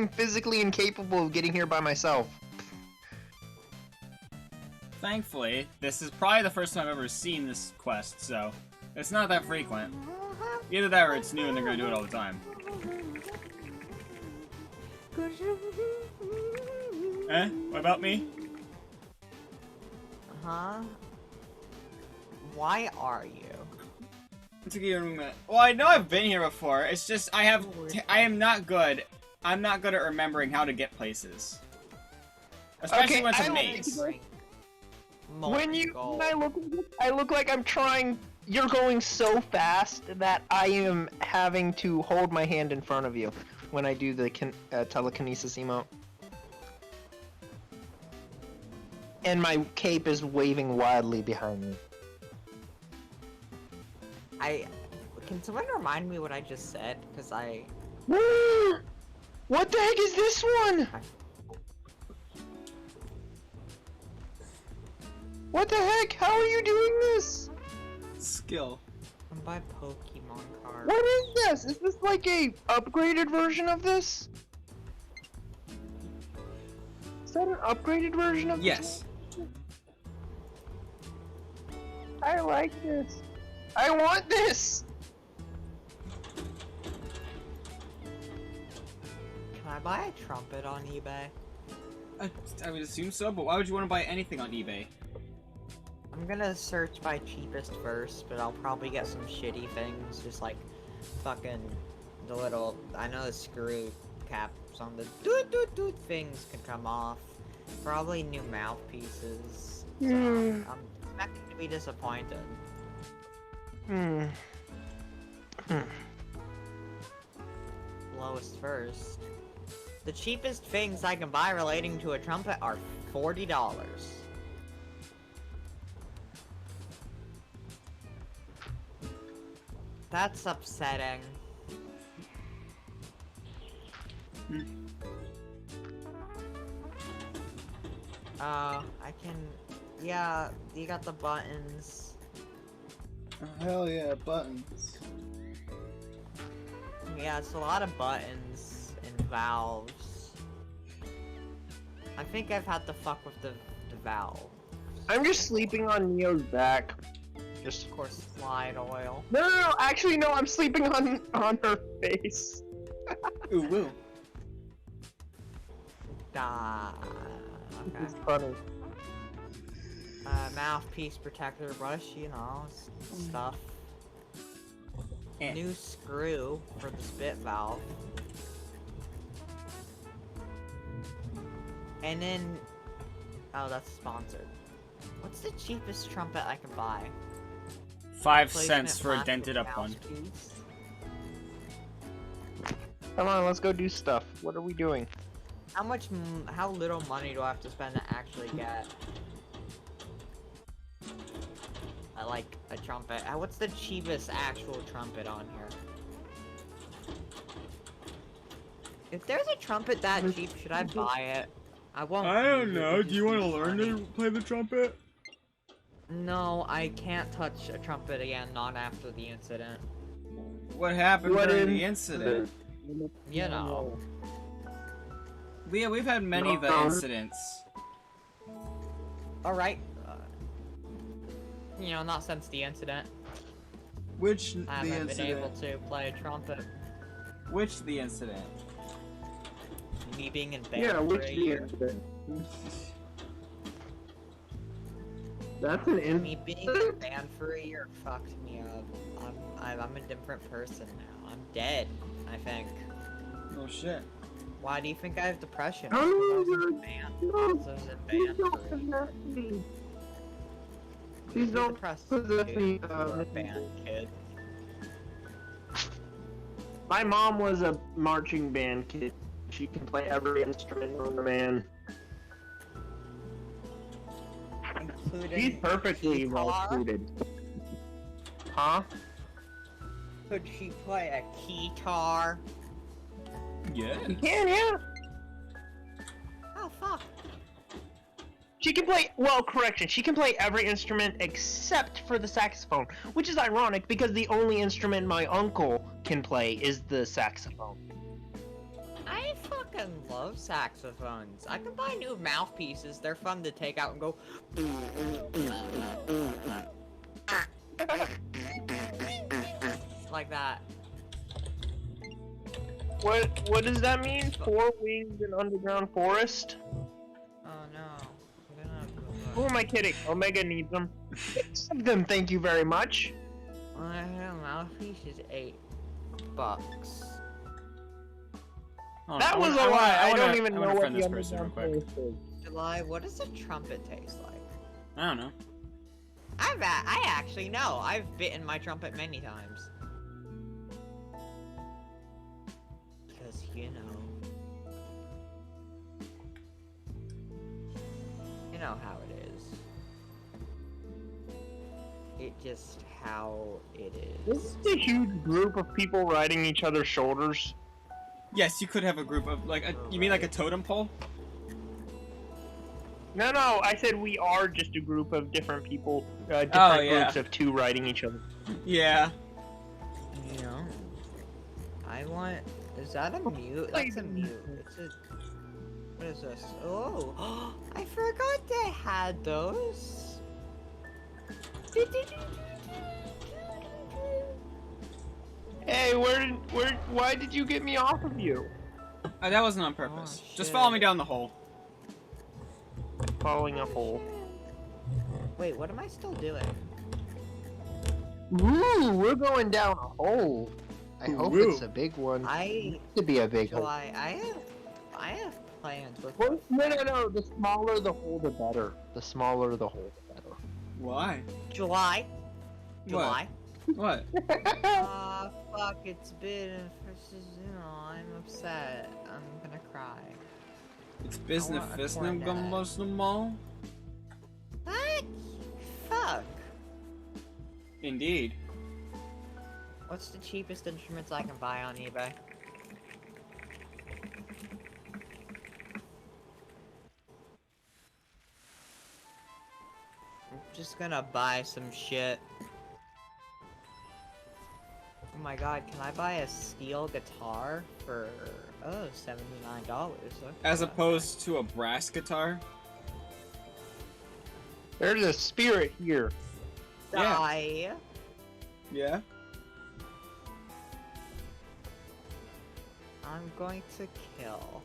physically incapable of getting here by myself. Thankfully, this is probably the first time I've ever seen this quest, so it's not that frequent. Either that or it's new and they're gonna do it all the time. Eh? What about me? Huh? Why are you? It's a minute. Well, I know I've been here before. It's just I am not good. I'm not good at remembering how to get places, especially when it's a maze. When I look like I'm trying. You're going so fast that I am having to hold my hand in front of you when I do the telekinesis emote. And my cape is waving wildly behind me. Can someone remind me what I just said? Because What the heck is this one? What the heck? How are you doing this? Skill. I'm by Pokemon cards. What is this? Is this like a upgraded version of this? Is that an upgraded version of this? Yes. I like this. I want this. Can I buy a trumpet on eBay? I would assume so, but why would you want to buy anything on eBay? I'm gonna search by cheapest first, but I'll probably get some shitty things, just like fucking the little, I know the screw caps on the doot things can come off. Probably new mouthpieces. So I'm expecting to be disappointed. Lowest first. The cheapest things I can buy relating to a trumpet are $40. That's upsetting. I can... Yeah, you got the buttons. Oh, hell yeah, buttons. Yeah, it's a lot of buttons and valves. I think I've had to fuck with the valve. I'm just sleeping on Neo's back. Just Of course, slide oil. no. Actually, no. I'm sleeping on her face. Ooh, woo. Okay. It's funny. Mouthpiece protector brush, you know, stuff. New screw for the spit valve. And then... Oh, that's sponsored. What's the cheapest trumpet I can buy? 5 Placement cents for a plastic dented up one. mouthpiece. Come on, let's go do stuff. What are we doing? How little money do I have to spend to actually get? I like a trumpet. What's the cheapest actual trumpet on here? If there's a trumpet that cheap, should I buy it? I won't. I don't use it, know. it'd Do you just want be to learn funny. to play the trumpet? No, I can't touch a trumpet again, not after the incident. What happened What during in- the incident? You know. Yeah, we've had many the incidents. Alright. You know, not since the incident. Which I the haven't been able incident? to play a trumpet. Which the incident? Me being in band Yeah, for which a the year. incident? That's an Me being in band for a year fucked me up. I'm a different person now. I'm dead, I think. Oh shit. Why do you think I have depression? Oh, Because I was no, in band. no, Because I was in band for a year. Please You're don't depressed, possess dude. me, You're a band kid. My mom was a marching band kid. She can play every instrument on the man. Including She's perfectly well guitar? suited. Huh? Could she play a keytar? Yeah. Yeah. Oh fuck. She can play, well, correction, she can play every instrument except for the saxophone, which is ironic because the only instrument my uncle can play is the saxophone. I fucking love saxophones. I can buy new mouthpieces. They're fun to take out and go. Like that. What does that mean? 4 wings in underground forest? Oh no. I'm gonna Who am I kidding? Omega needs them. 6 of them, thank you very much. My mouthpiece is $8. Hold on, That was a wanna- lie. I wanna- don't even I know wanna what friend the this person real underground quick. forest is. July, what does a trumpet taste like? I don't know. I actually know. I've bitten my trumpet many times. Because, you know how it is. It just how it This is. is a huge group of people riding each other's shoulders. Yes, you could have a group of like you mean like a totem pole? No, I said we are just a group of different people, different Oh, yeah. groups of 2 riding each other. Yeah. You know? I want... Is that a mute? That's a mute. It's a... What is this? Oh! I forgot they had those! Hey, why did you get me off of you? That wasn't on purpose. Oh, Just follow me shit. down the hole. Following a hole. Wait, what am I still doing? Ooh, we're going down a hole. I hope Woo. it's a big one. I To be a big hole. July. I have plans with. Well, no. The smaller the hole, the better. The smaller the hole, the better. Why? July. July. What? Fuck, it's been, I'm upset. I'm gonna cry. It's business want a fist cornet. mall. What? Fuck. Indeed. What's the cheapest instruments I can buy on eBay? I'm just gonna buy some shit. Oh my god, can I buy a steel guitar for, oh, $79? Okay. As opposed to a brass guitar. There's a spirit here. Die. Yeah. I'm going to kill.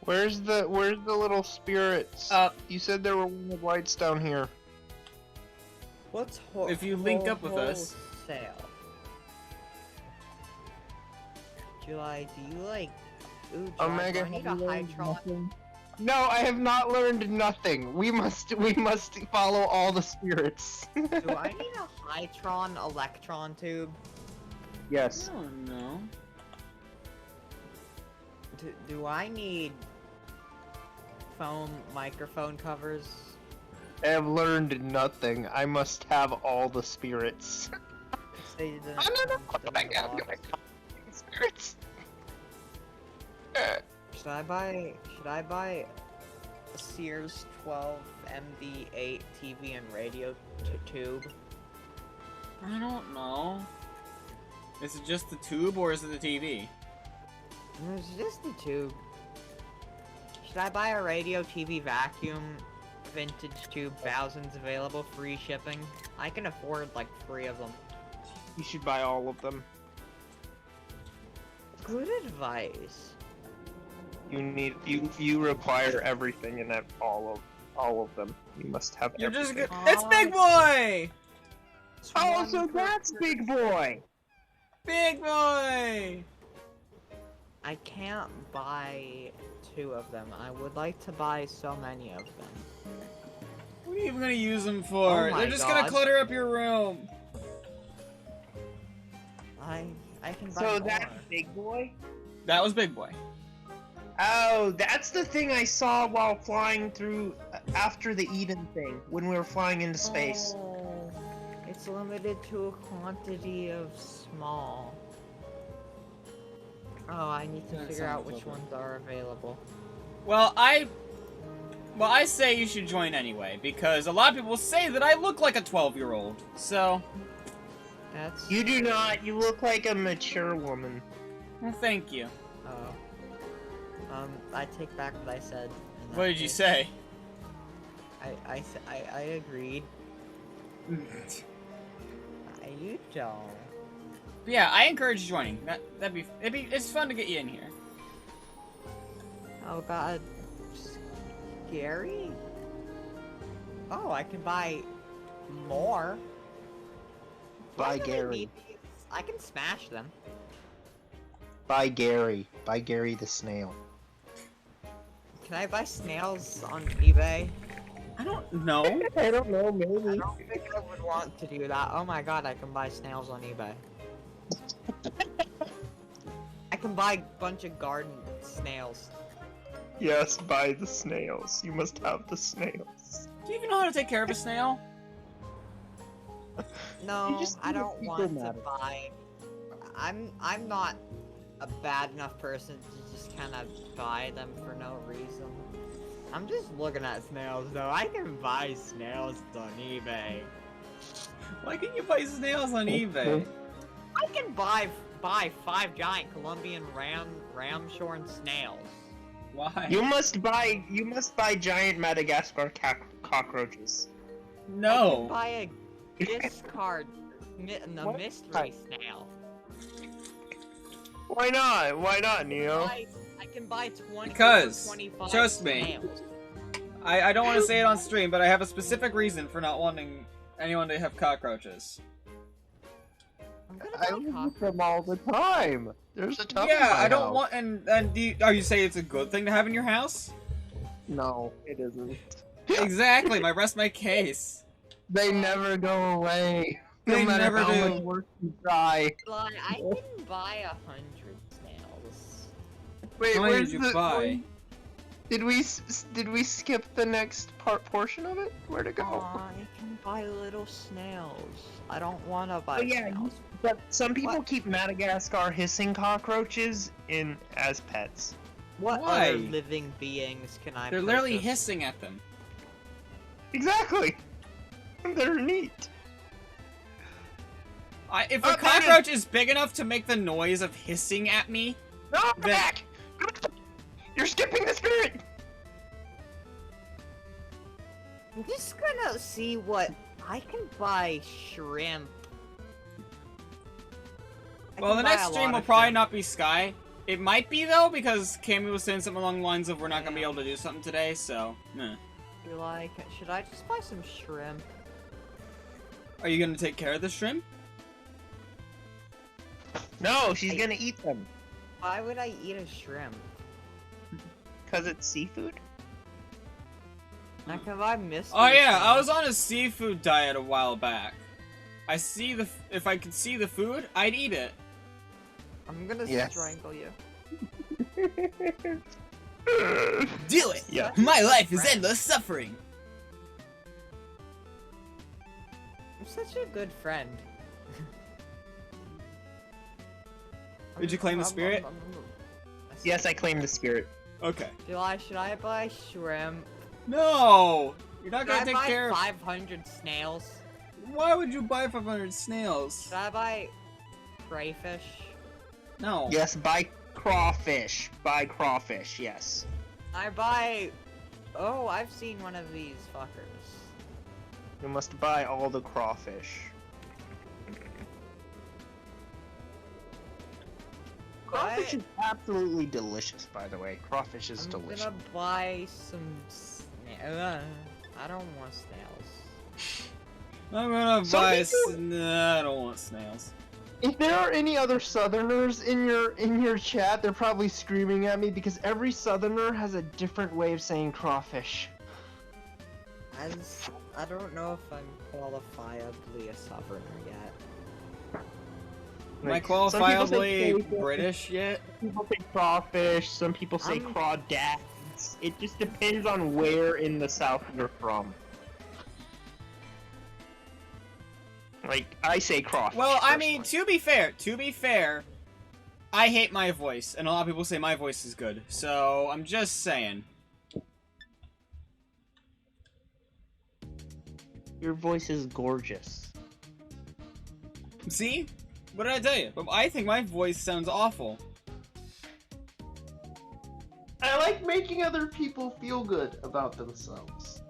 Where's the little spirits? You said there were one of lights down here. What's If you link up with us. Sale. July, do you like? Ooh, July, Omega, do I need a have you learned Hytron? nothing? No, I have not learned nothing. We must follow all the spirits. Do I need a Hytron electron tube? Yes. Oh no. Do I need foam microphone covers? I have learned nothing. I must have all the spirits. They didn't- Oh my god, spirits. Should I buy a Sears 12 MD8 TV and radio tube? I don't know. Is it just the tube or is it the TV? It's just the tube. Should I buy a radio TV vacuum? Vintage tube, thousands available, free shipping. I can afford like 3 of them. You should buy all of them. Good advice. You require everything in that all of them. You must have You're just everything. good. It's Big Boy! Oh, so that's Big Boy! Big Boy! I can't buy 2 of them. I would like to buy so many of them. What are you even gonna use them for? Oh my They're just gonna God. clutter up your room. I can buy So more. that's Big Boy? That was Big Boy. Oh, that's the thing I saw while flying through after the Eden thing, when we were flying into space. Oh, it's limited to a quantity of small. Oh, I need to That figure out sounds which lovely. ones are available. Well, I say you should join anyway, because a lot of people say that I look like a 12-year-old, so... That's... You do not. You look like a mature woman. Well, thank you. Oh. I take back what I said. in that What did you case. say? I agreed. You don't. Yeah, I encourage joining. It's fun to get you in here. Oh god. Scary? Oh, I can buy more. By Why do I Gary. need these? I can smash them. By Gary. By Gary the snail. Can I buy snails on eBay? I don't know. I don't know, I maybe. don't think I would want to do that. Oh my god, I can buy snails on eBay. I can buy a bunch of garden snails. Yes, buy the snails. You must have the snails. Do you even know how to take care of a snail? No, just I need a don't fecal want to matter. buy. I'm not a bad enough person to just kind of buy them for no reason. I'm just looking at snails though. I can buy snails on eBay. Why can you buy snails on eBay? I can buy 5 giant Colombian ramshorn snails. Why? You must buy giant Madagascar cockroaches. can No. buy a discard the What? mystery snail. Why not? Why not, Neo? I can buy 20 Because, 25 trust me. snails. I don't want to say it on stream, but I have a specific reason for not wanting anyone to have cockroaches. I'm gonna I buy use them all the time. There's a ton. Yeah, in my I don't house. want. And are you saying it's a good thing to have in your house? No, it isn't. Exactly. My rest my case. They never go away. They no matter never how do. much work you try. Like, I can buy 100 snails. Wait, How many where's did you the? buy? Did we skip the next portion of it? Where'd it go? I can buy little snails. I don't want to buy Oh, yeah, snails. But some people What? keep Madagascar hissing cockroaches as pets. What Why? other living beings can I They're literally purchase? hissing at them. Exactly. They're neat. If Oh, a cockroach is big enough to make the noise of hissing at me, No, come Then- back! You're skipping the spirit. I'm just gonna see what I can buy. Shrimp. I well, can the buy next a stream lot will of probably shrimp. not be Sky. It might be though, because Cammy was saying something along the lines of we're not gonna be Yeah. able to do something today. So, meh. You're like, should I just buy some shrimp? Are you gonna take care of the shrimp? No, she's gonna eat them. Why would I eat a shrimp? Because it's seafood? I can buy mystery. Oh yeah, I snails. was on a seafood diet a while back. If I could see the food, I'd eat it. I'm gonna Yes. strangle you. Do it. Yeah. My life is Friend. endless suffering. I'm such a good friend. Did you claim the spirit? Yes, I claim the spirit. Okay. Should I buy shrimp? No, you're not Should gonna I take buy care of. 500 snails? Why would you buy 500 snails? Should I buy crayfish? No. Yes, buy crawfish. Buy crawfish, yes. I buy... Oh, I've seen one of these fuckers. You must buy all the crawfish. Crawfish is absolutely delicious, by the way. Crawfish is I'm delicious. gonna buy some I don't want snails. I'm gonna Some buy. people- Nah, I don't want snails. If there are any other Southerners in your chat, they're probably screaming at me because every Southerner has a different way of saying crawfish. I don't know if I'm qualifiably a sovereigner yet. Am I Like, some people say qualifiably crayfish, British yet? Some people say crawfish. Some people say I'm- crawdads. It just depends on where in the South you're from. Like, I say crawfish. Well, I mean, personally. to be fair, I hate my voice, and a lot of people say my voice is good. So I'm just saying. Your voice is gorgeous. See? What did I tell you? But I think my voice sounds awful. I like making other people feel good about themselves.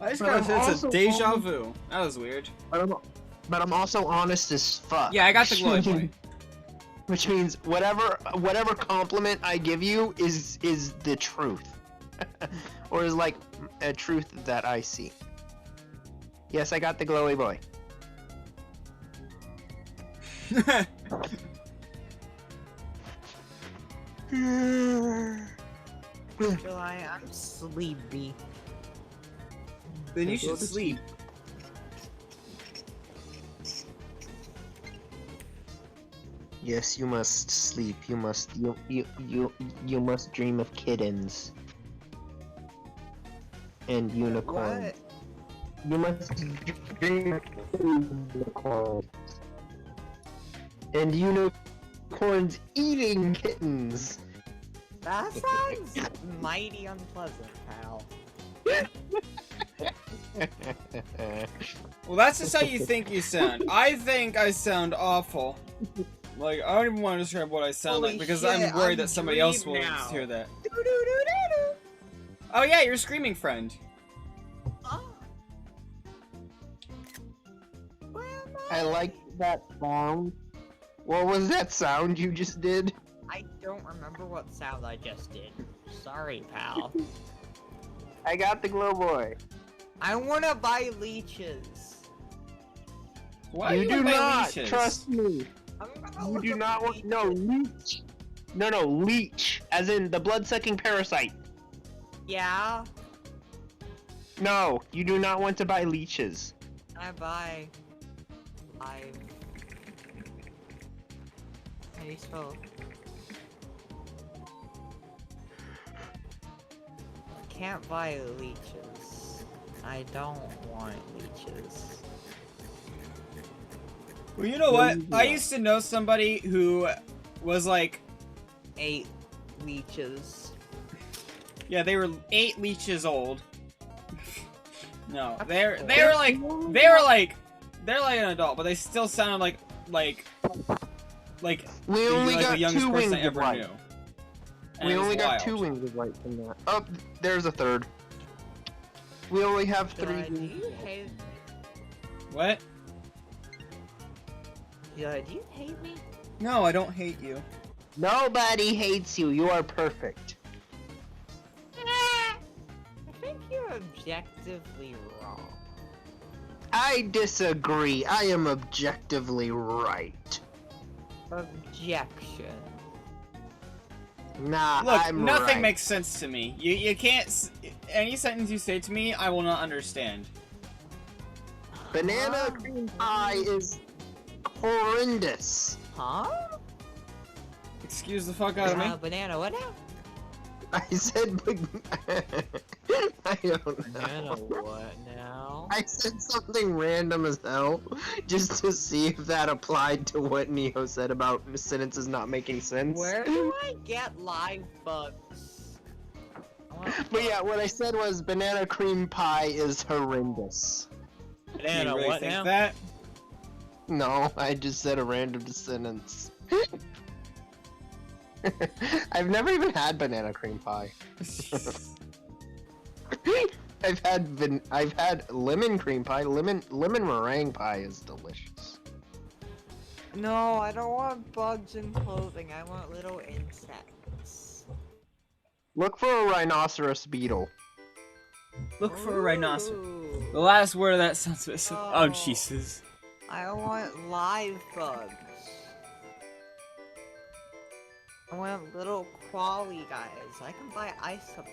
I just But got I'm a sense also of deja only- vu. That was weird. But I'm also honest as fuck. Yeah, I got the glowy boy. Which means whatever compliment I give you is the truth, or is like a truth that I see. Yes, I got the glowy boy. July, I'm sleepy. Then you should sleep. Yes, you must sleep. You must you must dream of kittens and unicorns. What? You must dream of unicorns and unicorns eating kittens. That sounds mighty unpleasant, pal. Well, that's just how you think you sound. I think I sound awful. Like, I don't even want to describe what I sound Holy like because shit, I'm worried I'm that somebody else dream will now. hear that. Doo-doo-doo-doo-doo. Oh yeah, your screaming friend. Ah. Where am I like that sound. What was that sound you just did? I don't remember what sound I just did. Sorry, pal. I got the glow boy. I wanna buy leeches. Why You you do buy not leashes? trust me. I'm gonna You look do up not want no leech. No, leech, as in the blood-sucking parasite. Yeah, No, you do not want to buy leeches. I buy. How do you spell? Can't buy leeches. I don't want leeches. Well, you know what? I used to know somebody who was like, 8 leeches. yeah, they were 8 leeches old. No, they're like an adult, but they still sounded like We only like the got youngest 2 person wings I of ever light. knew. And We it was only got wild. 2 wings of light from that. Oh, there's a third. We only have 3 Do wings. you hate? What? Do you hate me? No, I don't hate you. Nobody hates you. You are perfect. I think you're objectively wrong. I disagree. I am objectively right. Objection. Nah, Look, I'm nothing right. makes sense to me. You can't. Any sentence you say to me, I will not understand. Banana Huh? cream pie is horrendous. Huh? Excuse the fuck out of me. Banana, what now? I said I don't know. Banana, what now? I said something random as hell just to see if that applied to what Neo said about sentences not making sense. Where do I get live bugs? But yeah, what I said was banana cream pie is horrendous. Banana, you really what think now? that? No, I just said a random sentence. I've never even had banana cream pie. I've had lemon cream pie. Lemon meringue pie is delicious. No, I don't want bugs in clothing. I want little insects. Look for a rhinoceros beetle. Look for a rhinoceros. Ooh. The last word of that sounds like oh Oh. Jesus. I want live bugs. I want little crawly guys. I can buy isopods.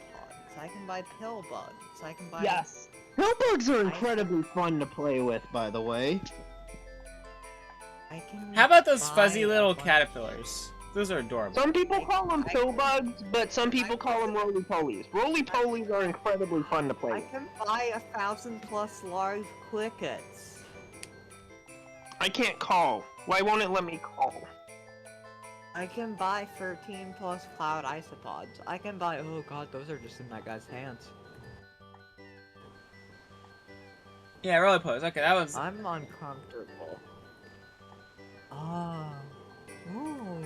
I can buy pill bugs. I can buy. Yes. Pill bugs are incredibly fun to play with, by the way. I can. How about those buy fuzzy a little bunch- caterpillars? Those are adorable. Some people call them I pill can- bugs, but some people call them roly-polies. Roly-polies are incredibly fun to play I with. can buy 1,000+ large crickets. I can't call. Why won't it let me call? I can buy 13+ cloud isopods. I can buy. Oh god, those are just in that guy's hands. Yeah, roller pose. Okay, that was. I'm uncomfortable. Ah. Ooh.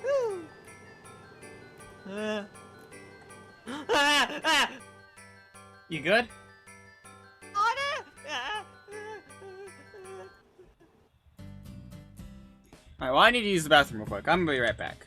Ooh. Ah. You good? Alright, well I need to use the bathroom real quick. I'm gonna be right back.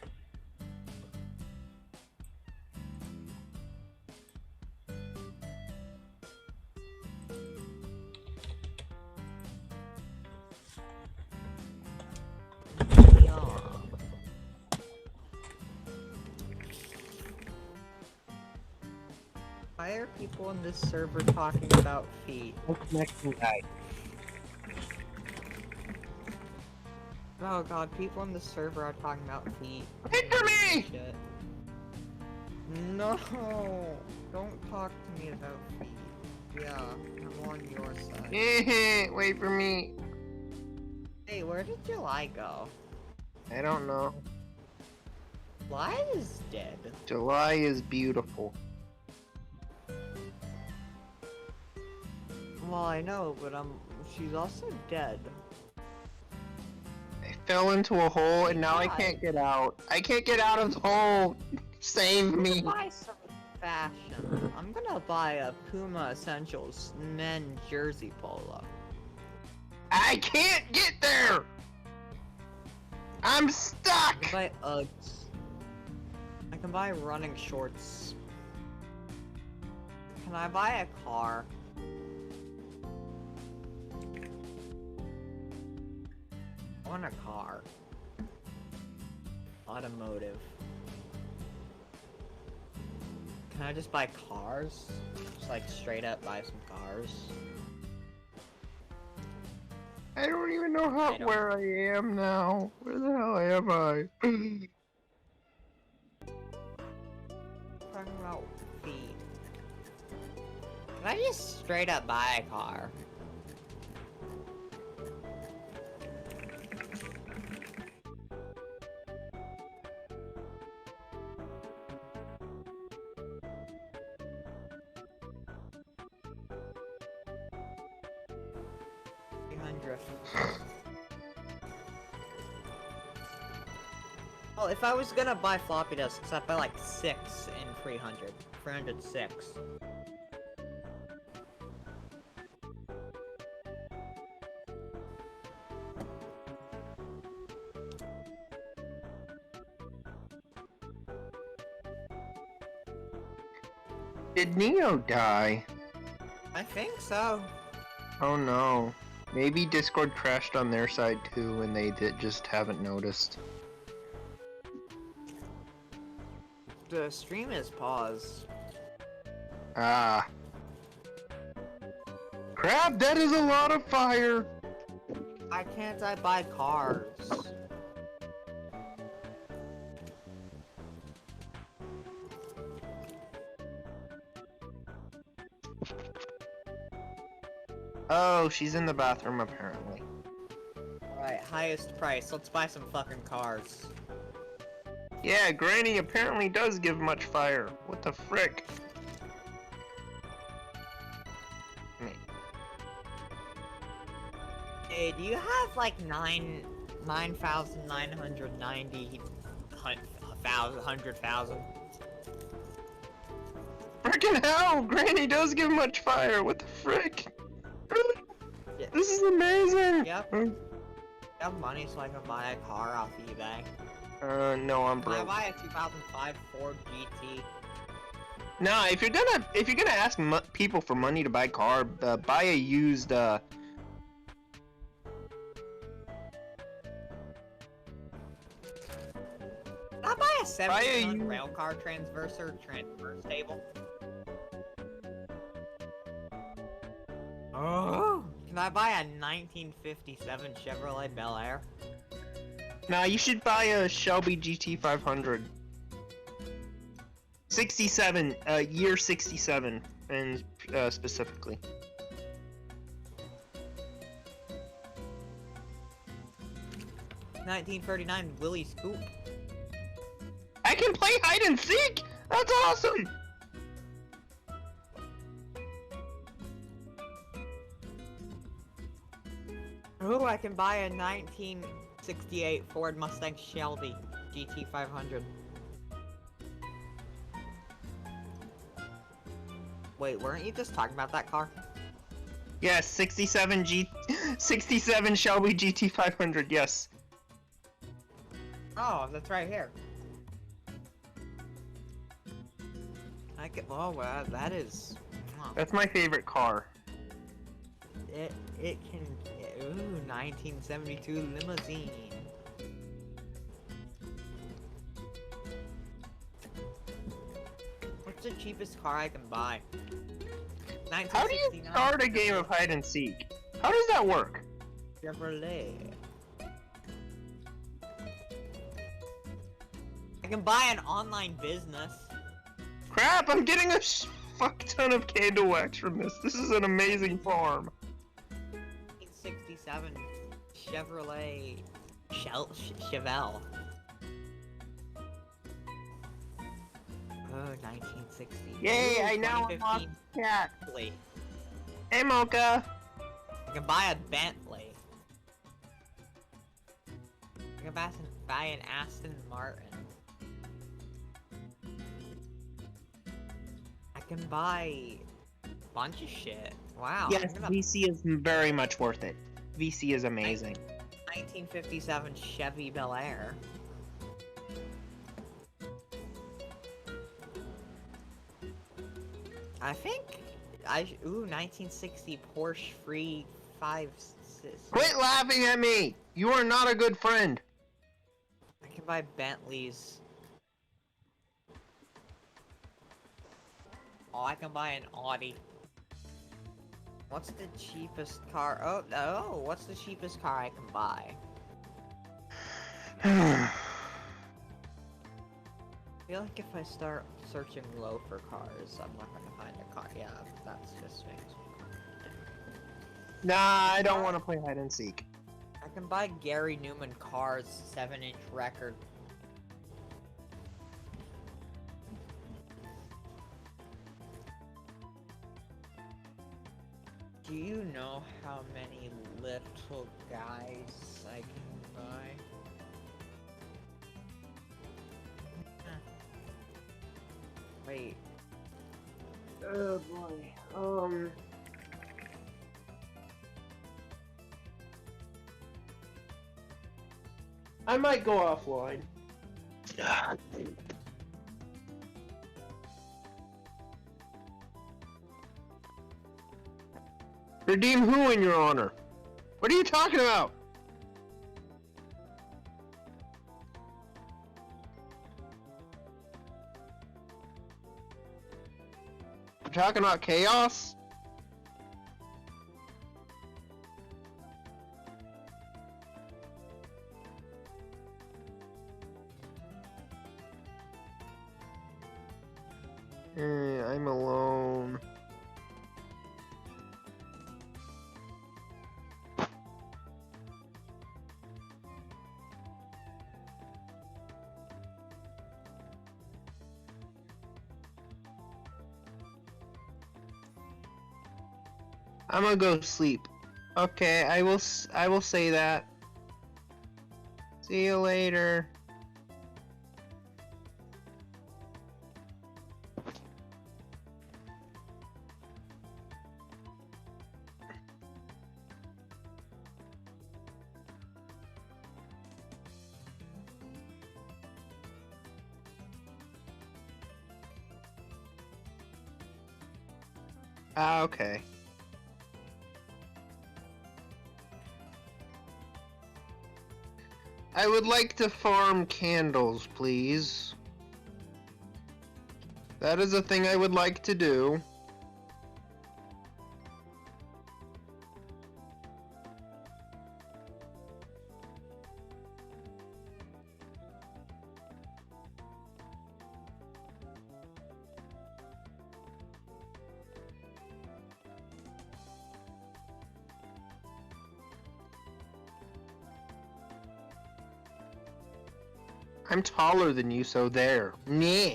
Why are people in this server talking about feet? Next guy. Oh god, people in the server are talking about feet. Wait for me! Shit. No, don't talk to me about feet. Yeah, I'm on your side. Wait for me. Hey, where did July go? I don't know. July is dead. July is beautiful. Well, I know, but she's also dead. I fell into a hole and now I God. can't get out. I can't get out of the hole. Save me. Buy some fashion. I'm gonna buy a Puma Essentials men jersey polo. I can't get there. I'm I stuck. can buy Uggs. I can buy running shorts. Can I buy a car? I want a car. Automotive. Can I just buy cars? Just like straight up buy some cars? I don't even know how I don't- where I am now. Where the hell am I? Talking about feet. Can I just straight up buy a car? Well, if I was gonna buy floppy disks, I'd buy like 6 in 300. 306. Did Neo die? I think so. Oh no. Maybe Discord crashed on their side too and they just haven't noticed. The stream is paused. Ah. Crap, that is a lot of fire! Why can't I buy cars? Oh, she's in the bathroom apparently. Alright, highest price. Let's buy some fucking cars. Yeah, Granny apparently does give much fire. What the frick? Hey, do you have like 9,990 100,000? Frickin' hell! Granny does give much fire! What the frick? Yeah. This is amazing! Yep. I have money so I can buy a car off eBay. No, I'm Can I broke. buy a 2005 Ford GT? Nah, if you're gonna ask people for money to buy a car, buy a used, Can I buy a 70-ton railcar transverse table? Oh! Can I buy a 1957 Chevrolet Bel Air? Nah, you should buy a Shelby GT500. 67, year 67, and specifically. $1939 Willys Coupe. I can play hide and seek. That's awesome. Ooh, I can buy a 1968 Ford Mustang Shelby GT500. Wait, weren't you just talking about that car? Yes, 67 Shelby GT500. Yes. Oh, that's right here. I can. Oh, wow, that is. Huh. That's my favorite car. It can. Ooh, 1972 limousine. What's the cheapest car I can buy? How do you start a game of hide and seek? How does that work? Chevrolet. I can buy an online business. Crap, I'm getting a fuck ton of candle wax from this. This is an amazing farm. 1967 Chevrolet Chevelle. Oh, 1960. Yay, Ooh, I now 2015 unlocked the cat. Bentley. Hey, Mocha. I can buy a Bentley. can buy an Aston Martin. I can buy a bunch of shit. Wow. Yes, I'm gonna VC is very much worth it. VC is amazing. 1957 Chevy Bel Air. I think ooh, 1960 Porsche free 5. Quit laughing at me! You are not a good friend. I can buy Bentleys. Oh, I can buy an Audi. What's the cheapest car? Oh, what's the cheapest car I can buy? I feel like if I start searching low for cars, I'm not gonna find a car. Yeah, that's just me. Nah, I don't want to play hide and seek. I can buy Gary Newman Cars 7-inch record. Do you know how many little guys I can buy? Wait. Oh boy. I might go offline. Redeem who, in your honor? What are you talking about? You're talking about chaos? I'm alone. I'm gonna go sleep. Okay, I will say that. See you later. Okay. I would like to farm candles, please. That is a thing I would like to do. I'm taller than you, so there. Nah.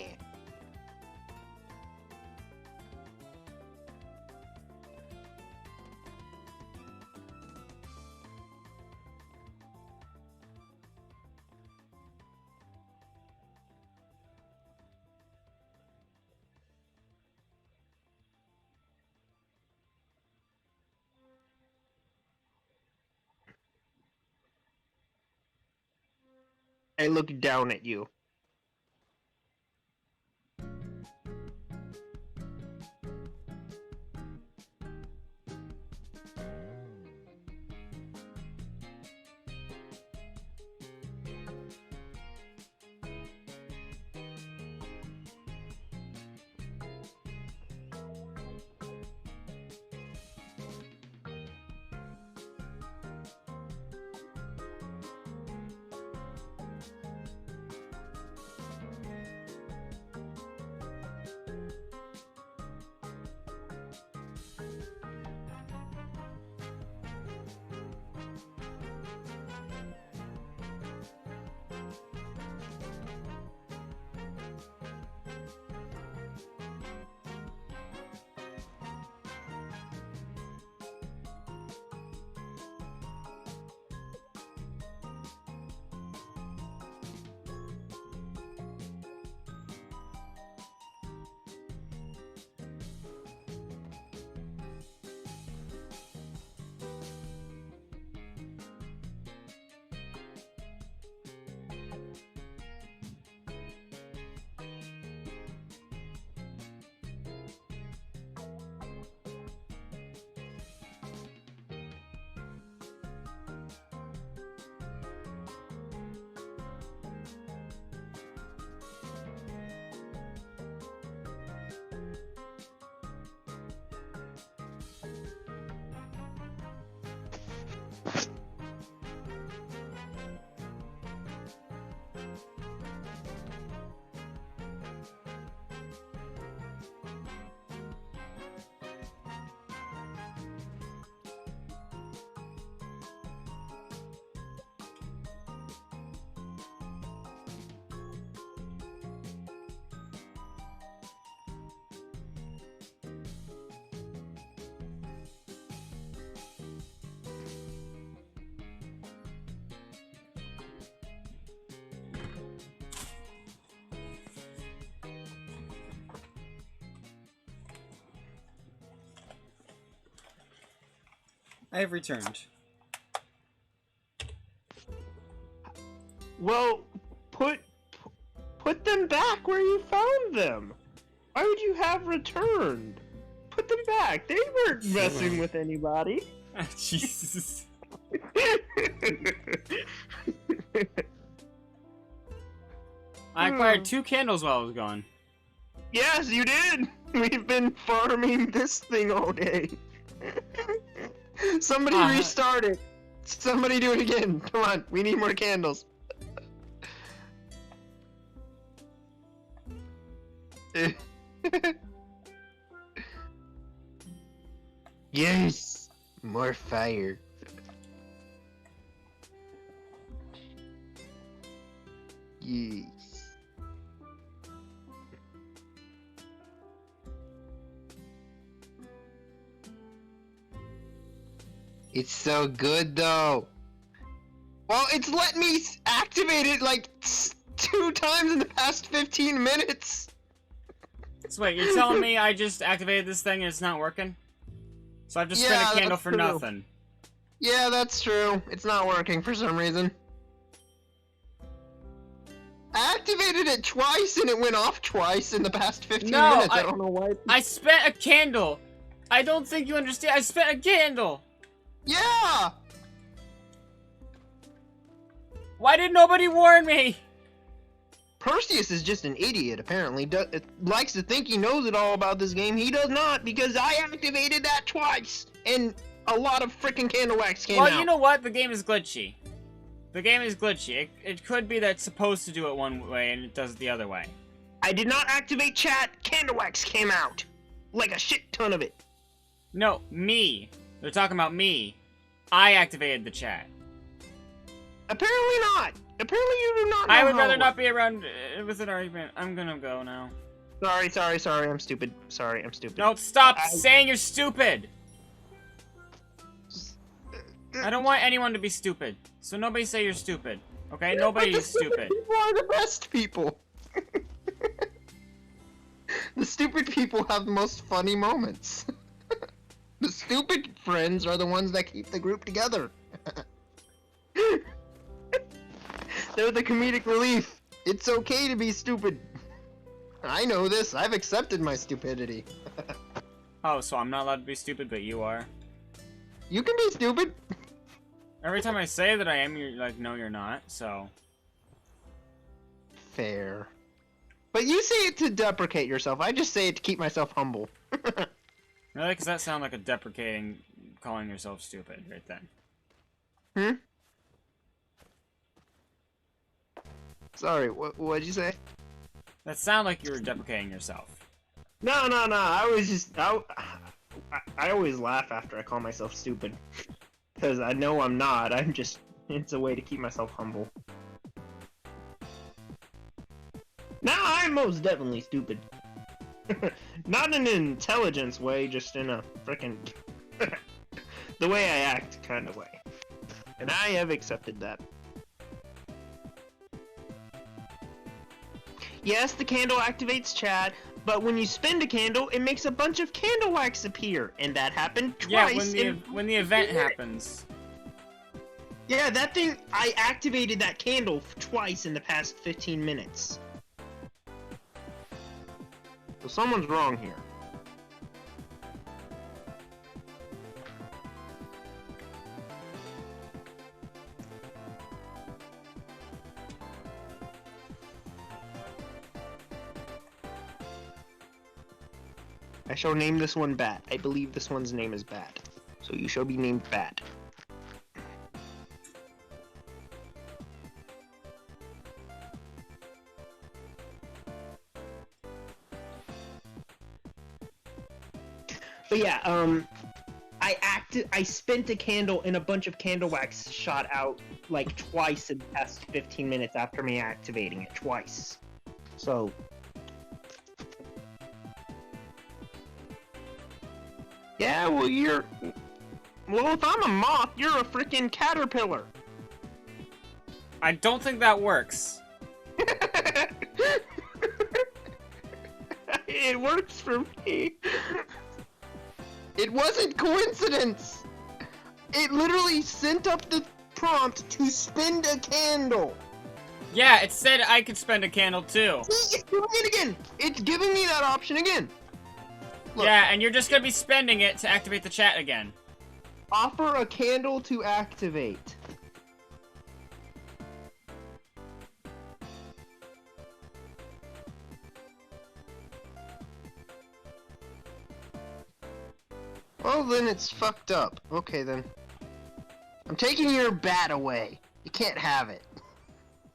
I look down at you. I have returned. Well, put them back where you found them. Why would you have returned? Put them back. They weren't messing with anybody. Jesus. I acquired 2 candles while I was gone. Yes, you did. We've been farming this thing all day. Somebody restart it. Somebody do it again. Come on, we need more candles. Yes, more fire. Yes. It's so good though. Well, it's let me activate it like 2 times in the past 15 minutes. So wait, you're telling me I just activated this thing and it's not working? So I've just spent a candle that's for true. nothing. Yeah, that's true. It's not working for some reason. I activated it twice and it went off twice in the past 15 minutes. I don't know why. I spent a candle! I don't think you understand. I spent a candle! Yeah! Why did nobody warn me? Perseus is just an idiot, apparently. Likes to think he knows it all about this game. He does not, because I activated that twice, and a lot of freaking candle wax came out. Well, you know what? The game is glitchy. The game is glitchy. It could be that it's supposed to do it one way and it does it the other way. I did not activate chat. Candle wax came out. Like a shit ton of it. No, me. They're talking about me. I activated the chat. Apparently not. Apparently you do not know I would how rather it not be around with an argument. I'm gonna go now. Sorry, I'm stupid. Sorry, I'm stupid. No, stop saying you're stupid! I don't want anyone to be stupid. So nobody say you're stupid. Okay? Nobody is stupid. People are the best people. The stupid people have the most funny moments. The stupid friends are the ones that keep the group together. They're the comedic relief. It's okay to be stupid. I know this. I've accepted my stupidity. Oh, so I'm not allowed to be stupid, but you are? You can be stupid. Every time I say that I am, you're like, no, you're not, so... Fair. But you say it to deprecate yourself. I just say it to keep myself humble. Really? Because that sounds like a deprecating calling yourself stupid right then. Sorry, what'd you say? That sounded like you were deprecating yourself. No. I was just... I always laugh after I call myself stupid. Because I know I'm not. I'm just... It's a way to keep myself humble. Now I'm most definitely stupid. Not in an intelligence way, just in a frickin' the way I act kind of way. And I have accepted that. Yes, the candle activates chat, but when you spend a candle, it makes a bunch of candle wax appear, and that happened twice. Yeah, when the event happens. Yeah, that thing, I activated that candle twice in the past 15 minutes. So someone's wrong here. I shall name this one Bat. I believe this one's name is Bat. So you shall be named Bat. But yeah, I spent a candle and a bunch of candle wax shot out like twice in the past 15 minutes after me activating it twice. So yeah, well if I'm a moth, you're a freaking caterpillar. I don't think that works. It works for me. It wasn't coincidence. It literally sent up the prompt to spend a candle. Yeah, it said I could spend a candle too. See, it's doing it again. It's giving me that option again. Look. Yeah, and you're just gonna be spending it to activate the chat again. Offer a candle to activate. Well, then it's fucked up. Okay, then. I'm taking your bat away. You can't have it.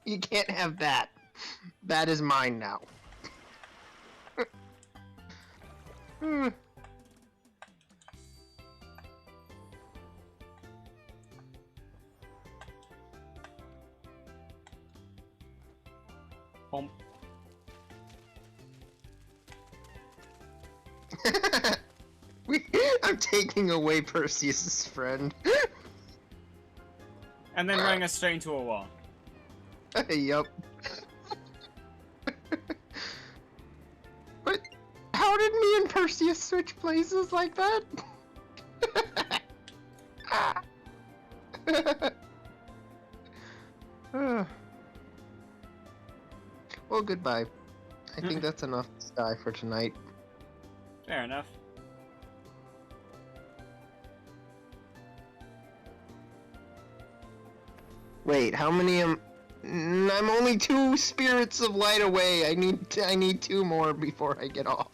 You can't have that. That is mine now. Boom. I'm taking away Perseus's friend. And then running us straight into a wall. Yup. But how did me and Perseus switch places like that? Well, goodbye. I think that's enough sky for tonight. Fair enough. Wait, how many am? I'm only 2 spirits of light away. I need 2 more before I get off.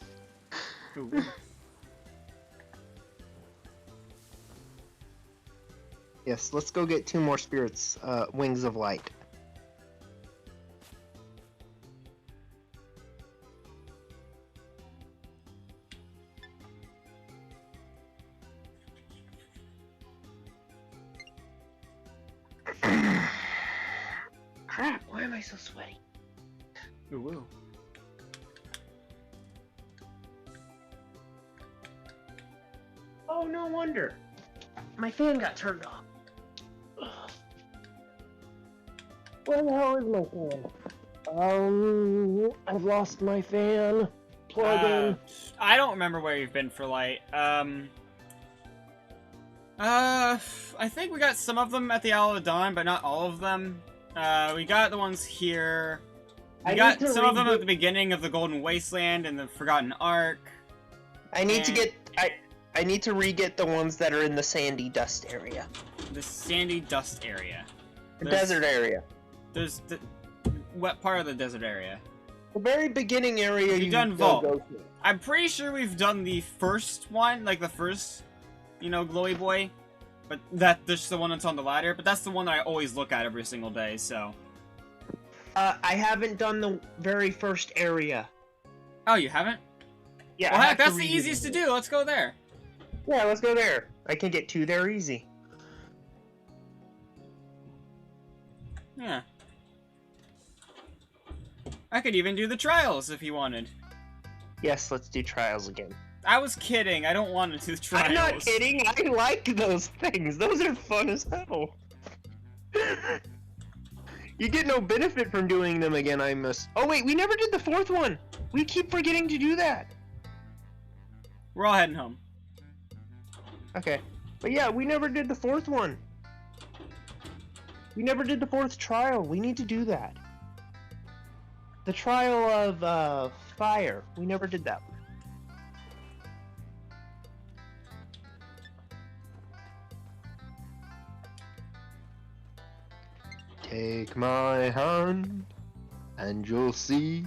Ooh. Yes, let's go get 2 more spirits, wings of light. Crap, why am I so sweaty? Ooh, woo. Oh, no wonder. My fan got turned off. Ugh. Where the hell is my fan? I've lost my fan. Plug in. I don't remember where you've been for light. I think we got some of them at the Owl of Dawn, but not all of them. We got the ones here. We got some of them at the beginning of the Golden Wasteland and the Forgotten Ark. I need to get. I need to re-get the ones that are in the sandy dust area. The sandy dust area. The desert area. There's the... What part of the desert area? The very beginning area We've you done go Vault. to. I'm pretty sure we've done the first one, like the first, you know, glowy boy. But that's the one that's on the ladder. But that's the one that I always look at every single day, so... I haven't done the very first area. Oh, you haven't? Yeah. Well, I heck, have to that's the redo easiest to it. do. Let's go there. Yeah, let's go there. I can get 2 there easy. Yeah. I could even do the trials if you wanted. Yes, let's do trials again. I was kidding. I don't want to do the trials. I'm not kidding. I like those things. Those are fun as hell. You get no benefit from doing them again, I must. Oh wait, we never did the 4th one. We keep forgetting to do that. We're all heading home. Okay. But yeah, we never did the 4th one. We never did the 4th trial. We need to do that. The trial of fire. We never did that one. Take my hand, and you'll see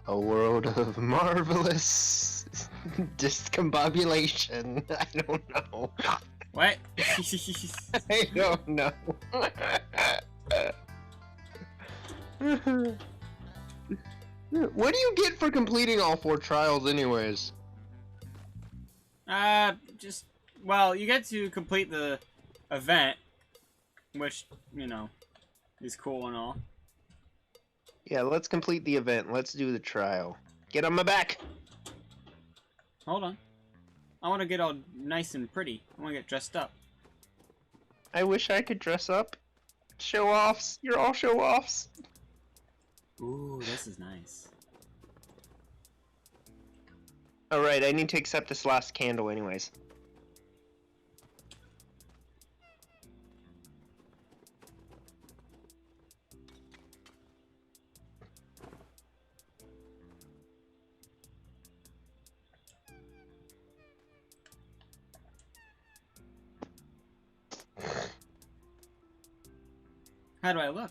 a world of marvelous discombobulation. I don't know. What? I don't know. What do you get for completing all 4 trials anyways? Just... Well, you get to complete the event, which, you know, is cool and all. Yeah, let's complete the event. Let's do the trial. Get on my back! Hold on. I want to get all nice and pretty. I want to get dressed up. I wish I could dress up. Show-offs. You're all show-offs. Ooh, this is nice. Alright, I need to accept this last candle anyways. How do I look?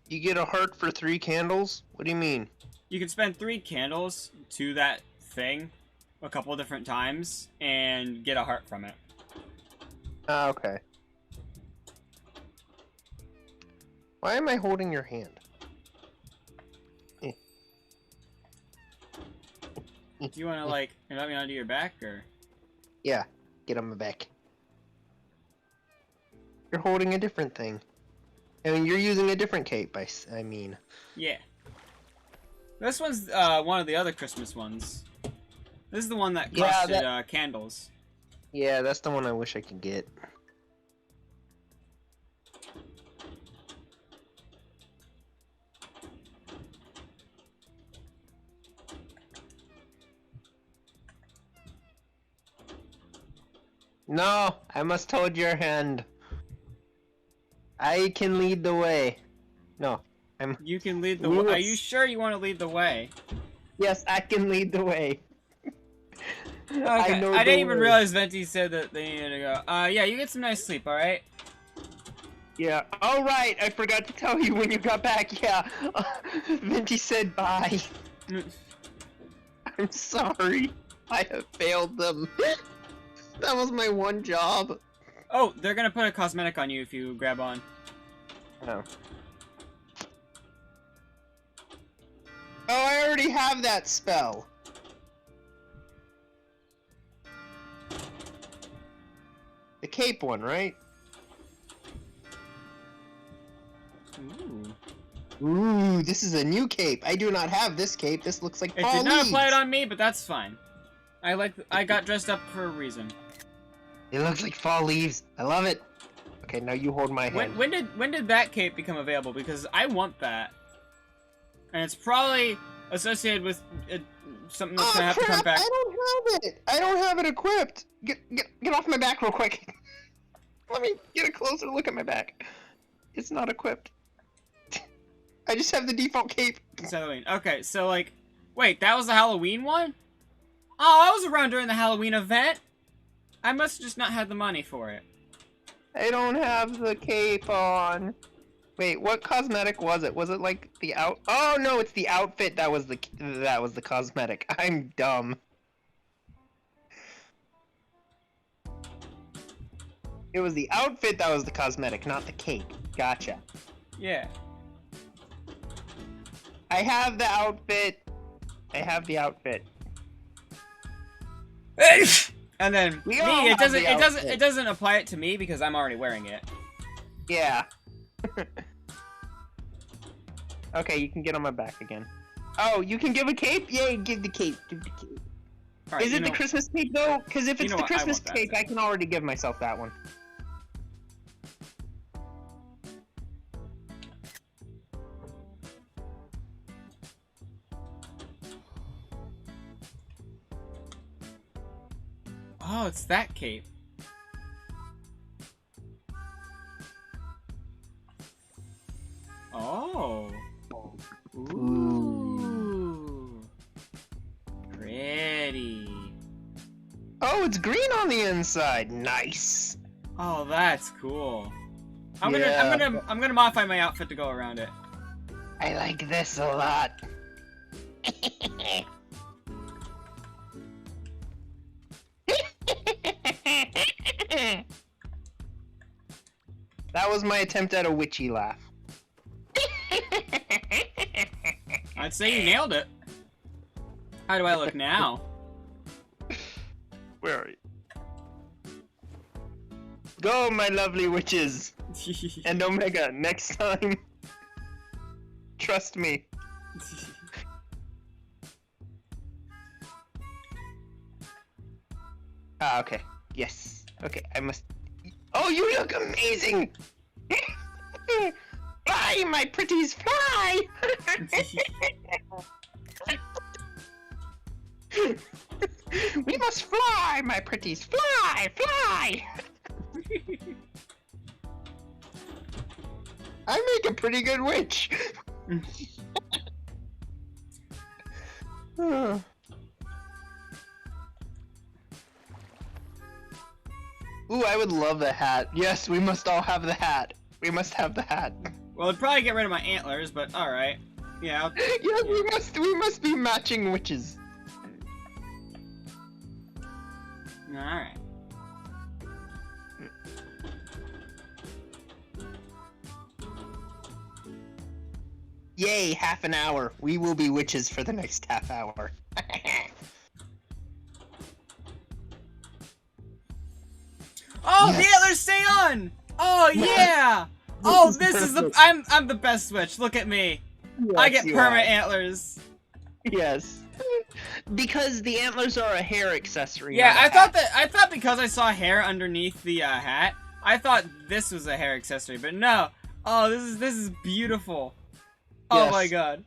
You get a heart for 3 candles? What do you mean? You can spend 3 candles to that thing a couple different times and get a heart from it. Ah, okay. Why am I holding your hand? Do you want to, like, invite me onto your back, or? Yeah, get on my back. You're holding a different thing. I mean, you're using a different cape, I mean. Yeah. This one's one of the other Christmas ones. This is the one that costed candles. Yeah, that's the one I wish I could get. No, I must hold your hand. I can lead the way. No, You can lead the way. Are you sure you want to lead the way? Yes, I can lead the way. Okay. I didn't even realize Venti said that they needed to go. Yeah, you get some nice sleep, alright? Yeah. All right. I forgot to tell you when you got back. Yeah. Venti said bye. I'm sorry. I have failed them. That was my one job. Oh, they're gonna put a cosmetic on you if you grab on. Oh. Oh, I already have that spell. The cape one, right? Ooh, this is a new cape. I do not have this cape. This looks like It fall did not leaves. apply it on me, but that's fine. I got dressed up for a reason. It looks like fall leaves. I love it. Okay, now you hold my hand. When did that cape become available? Because I want that, and it's probably associated with something that's gonna have to come back. I don't have it. I don't have it equipped. Get off my back real quick. Let me get a closer look at my back. It's not equipped. I just have the default cape. It's Halloween. Okay, so like, wait, that was the Halloween one? Oh, I was around during the Halloween event. I must have just not had the money for it. I don't have the cape on. Wait, what cosmetic was it? Was it like the out? Oh no, it's the outfit that was the cosmetic. I'm dumb. It was the outfit that was the cosmetic, not the cape. Gotcha. Yeah. I have the outfit. I have the outfit. And then We me, all it have the it doesn't apply it to me because I'm already wearing it. Yeah. Okay, you can get on my back again. Oh, you can give a cape? Yay, give the cape. Give the cape. All right, Is it the Christmas cape though? Because if You it's know the what, I Christmas want that cape, thing. I can already give myself that one. Oh, it's that cape. Oh. Ooh. Pretty. Oh, it's green on the inside. Nice. Oh, that's cool. I'm Yeah. gonna modify my outfit to go around it. I like this a lot. That was my attempt at a witchy laugh. I'd say you nailed it. How do I look now? Where are you? Go, my lovely witches! And Omega, next time. Trust me. Ah, okay. Yes. Okay, I must... Oh, you look amazing! Fly, my pretties, fly! We must fly, my pretties, fly, fly! I make a pretty good witch. Ooh, I would love the hat. Yes, we must all have the hat. We must have the hat. Well, it'd probably get rid of my antlers, but alright. Yeah. Yes, we must be matching witches. Alright. Yay, half an hour. We will be witches for the next half hour. Oh, Yes. the antlers stay on! Oh, yeah! Oh, this is the- I'm the best switch. Look at me. I get you permanent are. antlers. Yes. Because the antlers are a hair accessory. Yeah, not a I hat. thought because I saw hair underneath the hat, I thought this was a hair accessory, but no. Oh, this is beautiful. Oh Yes. my god.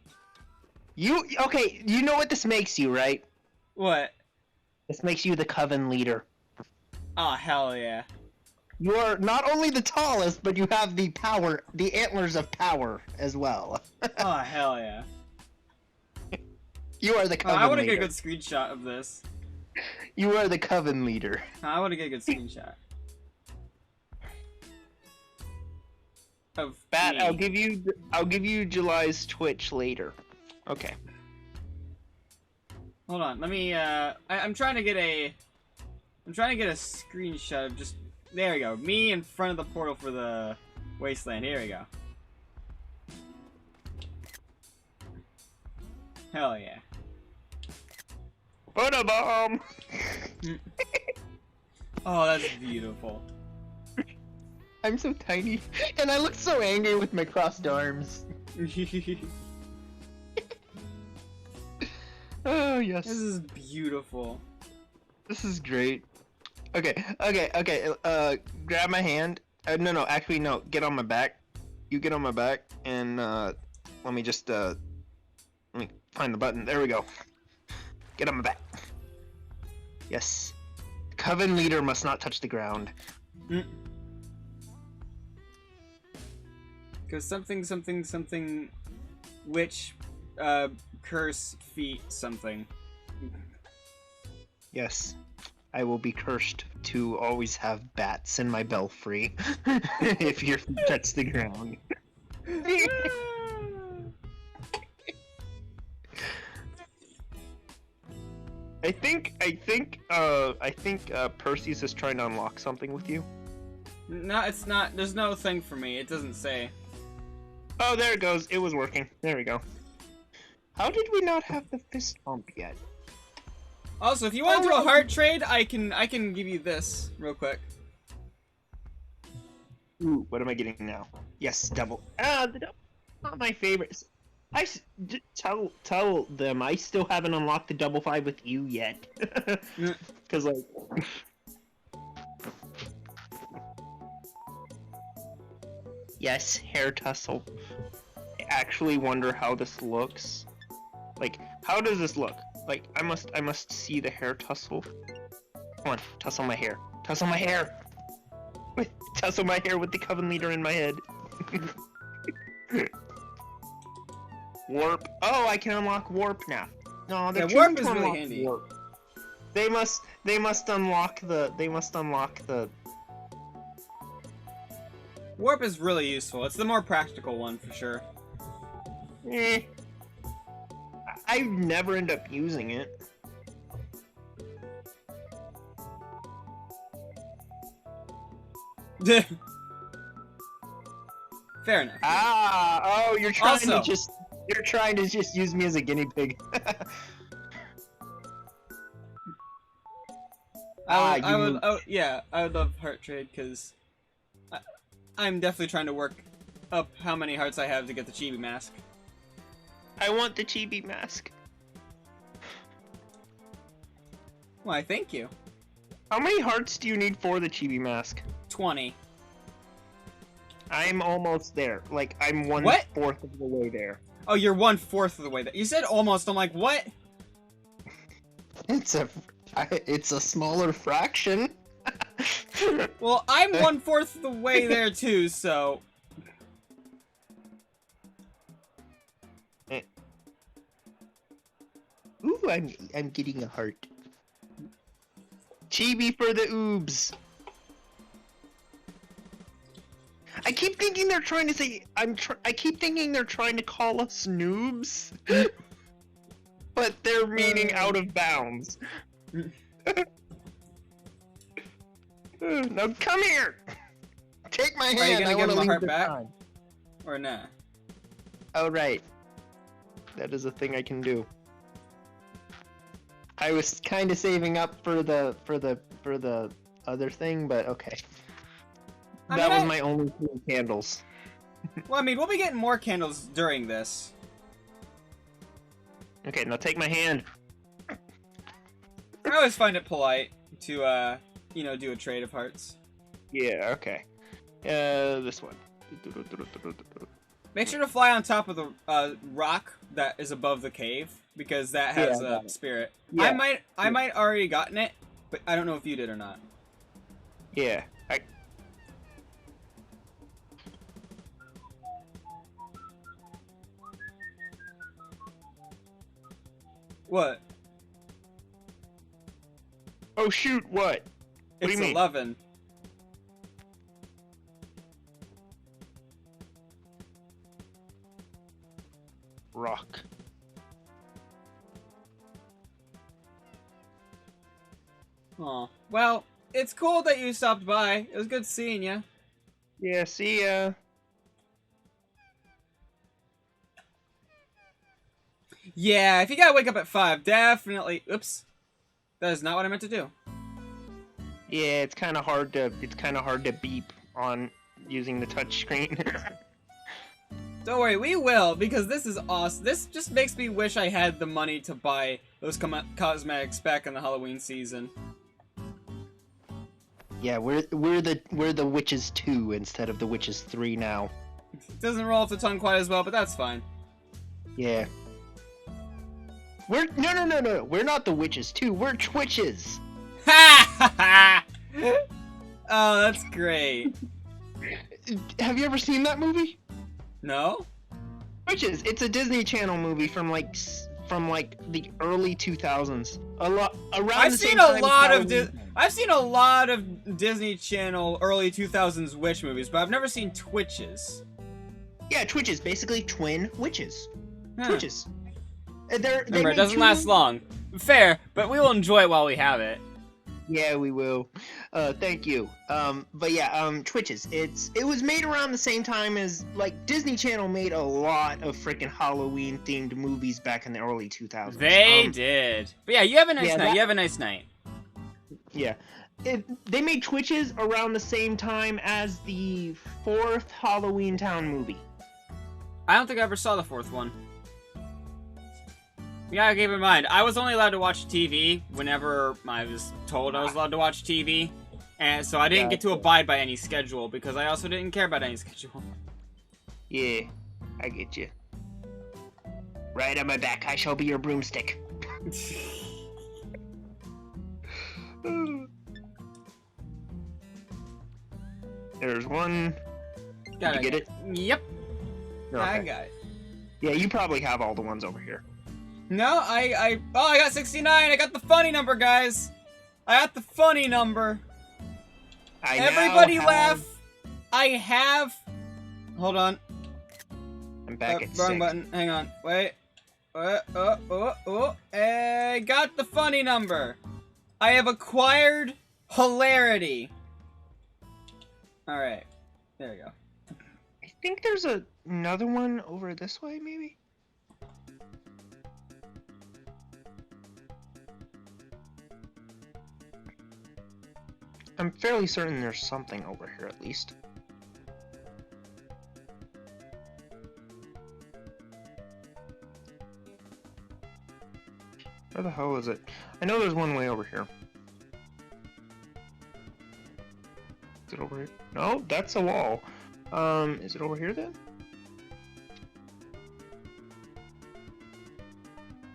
Okay, you know what this makes you, right? What? This makes you the coven leader. Oh, hell yeah. You are not only the tallest, but you have the power, the antlers of power as well. Oh, hell yeah. You are the Oh, coven I want to leader. get a good screenshot of this. You are the coven leader. I want to get a good screenshot. Of Bat, me. I'll give you July's Twitch later. Okay. Hold on, let me, I'm trying to get a screenshot of just, there we go, me in front of the portal for the wasteland, here we go. Hell yeah. Put a bomb! Oh, that's beautiful. I'm so tiny, and I look so angry with my crossed arms. Oh, yes. This is beautiful. This is great. Okay, grab my hand. No, actually, no, get on my back. You get on my back, and, let me just, let me find the button. There we go. Get on my back. Yes. Coven leader must not touch the ground. Because something, witch, curse, feet, something. Yes. I will be cursed to always have bats in my belfry if your feet touch the ground. I think Percy's is trying to unlock something with you. No, it's not. There's no thing for me. It doesn't say. Oh, there it goes. It was working. There we go. How did we not have the fist bump yet? Also, if you want to do a heart trade, I can give you this real quick. Ooh, what am I getting now? Yes, double. The double. Not my favorites. Tell them I still haven't unlocked the double 5 with you yet. Cause like. Yes, hair tussle. I actually wonder how this looks. Like, how does this look? Like, I must see the hair tussle. Come on, tussle my hair. Tussle my hair! Tussle my hair with the coven leader in my head. Warp. Oh, I can unlock warp now. No, they're Yeah, warp choosing is to really unlock handy. warp. They must unlock the Warp is really useful. It's the more practical one for sure. I never end up using it. Fair enough. Oh, you're trying Also- to just use me as a guinea pig. I you would, moved. yeah, I would love heart trade because I'm definitely trying to work up how many hearts I have to get the chibi mask. I want the chibi mask. Why, thank you. How many hearts do you need for the chibi mask? 20. I'm almost there. Like, I'm 1/4 What? of the way there. Oh, you're 1/4 of the way there. You said almost. I'm like, what? It's a smaller fraction. Well, I'm 1/4 of the way there too, so. Ooh, I'm getting a heart. Chibi for the oobs. I keep thinking they're trying to say I keep thinking they're trying to call us noobs, but they're meaning out of bounds. Now come here. Take my hand. Are you gonna I give want him to a leave heart the back? time. Or nah? Oh right. That is a thing I can do. I was kind of saving up for the other thing, but okay. That was my only 2 candles. Well, I mean, we'll be getting more candles during this. Okay, now take my hand. I always find it polite to, you know, do a trade of hearts. Yeah, okay. This one. Make sure to fly on top of the rock that is above the cave, because that has Yeah, a spirit. Yeah. I might already gotten it, but I don't know if you did or not. Yeah. What? Oh shoot! What? What do It's you mean? 11. Rock. Aw. Well, it's cool that you stopped by. It was good seeing you. Yeah. See ya. Yeah, if you gotta wake up at 5, definitely. Oops. That is not what I meant to do. Yeah, it's kind of hard to beep on using the touch screen. Don't worry, we will, because this is awesome. This just makes me wish I had the money to buy those cosmetics back in the Halloween season. Yeah, we're the witches 2 instead of the witches 3 now. Doesn't roll off the tongue quite as well, but that's fine. Yeah. No. We're not the witches 2. We're twitches. Ha ha ha! Oh, that's great. Have you ever seen that movie? No? Witches. It's a Disney Channel movie from like the early 2000s. I've seen a lot of Disney Channel early 2000s witch movies, but I've never seen Twitches. Yeah, twitches. Basically, twin witches. Huh. Twitches. Remember, it doesn't last long. Fair, but we will enjoy it while we have it. Yeah, we will. Thank you. But yeah, Twitches. It was made around the same time as, like, Disney Channel made a lot of freaking Halloween themed movies back in the early 2000s. They did. But yeah, you have a nice night. You have a nice night. Yeah. They made Twitches around the same time as the 4th Halloween Town movie. I don't think I ever saw the 4th one. You gotta keep in mind, I was only allowed to watch TV whenever I was told I was allowed to watch TV. And so I didn't get to abide by any schedule, because I also didn't care about any schedule. Yeah, I get you. Right on my back, I shall be your broomstick. There's one. Did you get it? Yep. Okay. I got it. Yeah, you probably have all the ones over here. No, I got 69. I got the funny number, guys. I got the funny number. Everybody laugh. I have. Hold on. I'm back at wrong 6. button. Hang on. Wait. I got the funny number. I have acquired hilarity. All right. There we go. I think there's another one over this way, maybe? I'm fairly certain there's something over here, at least. Where the hell is it? I know there's one way over here. Is it over here? No, that's a wall. Is it over here then?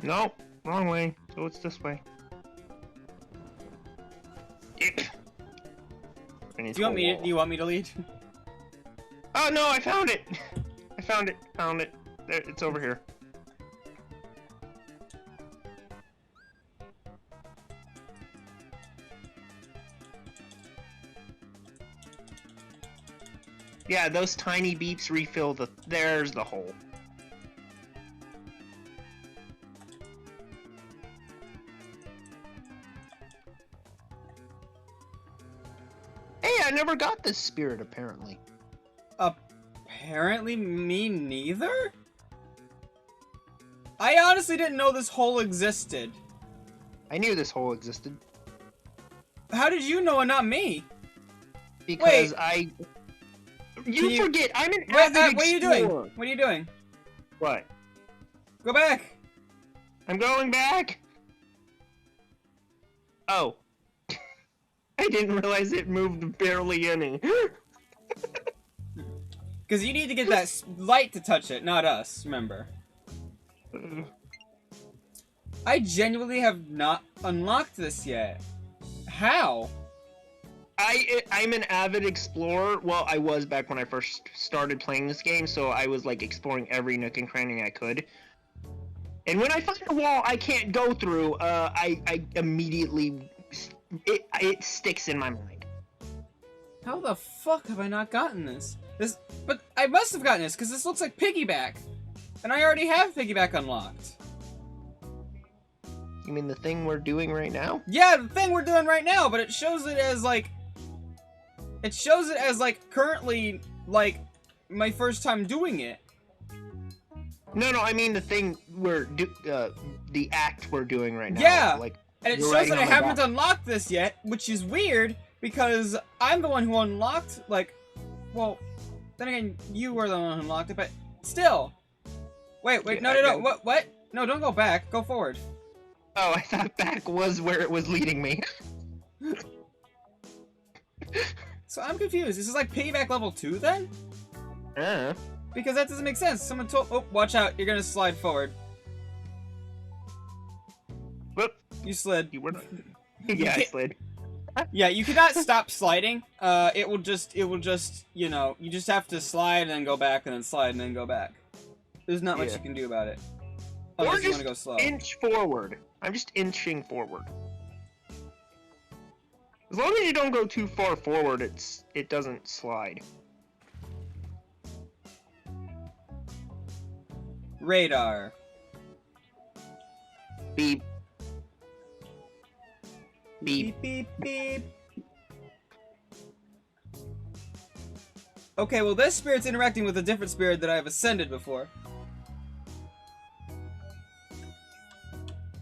No, wrong way. So it's this way. Do you want me to lead? Oh no, I found it! I found it. There, it's over here. Yeah, those tiny beeps refill the... There's the hole. Hey, I never got this spirit, apparently. Apparently me neither? I honestly didn't know this hole existed. I knew this hole existed. How did you know and not me? Because Wait. You forget, I'm an What, avid what are you doing? explorer. What are you doing? What? Go back. I'm going back! Oh. I didn't realize it moved barely any. Because you need to get that light to touch it, not us, remember. I genuinely have not unlocked this yet. How? I'm an avid explorer. Well, I was back when I first started playing this game, so I was like exploring every nook and cranny I could. And when I find a wall I can't go through, I immediately it sticks in my mind. How the fuck have I not gotten this? But I must have gotten this because this looks like piggyback, and I already have piggyback unlocked. You mean the thing we're doing right now? Yeah, the thing we're doing right now, but it shows it as like. It shows it as like currently like my first time doing it. No, I mean the thing the act we're doing right now. Yeah, like, and it you're shows writing that I on my haven't back. unlocked this yet, which is weird because I'm the one who unlocked. Like, well, then again, you were the one who unlocked it, but still. Wait, Yeah, no. What? No, don't go back. Go forward. Oh, I thought back was where it was leading me. So I'm confused. This is like piggyback level 2 then? Because that doesn't make sense. Someone told. Oh, watch out! You're gonna slide forward. Whoop. You slid. You were. Yeah, I slid. Yeah, you cannot stop sliding. It will just, you know, you just have to slide and then go back and then slide and then go back. There's not much Yeah. you can do about it. Or Unless you just want to go slow. inch forward. I'm just inching forward. As long as you don't go too far forward, it doesn't slide. Radar. Beep. Beep. Beep, beep, beep. Okay, well this spirit's interacting with a different spirit that I've ascended before.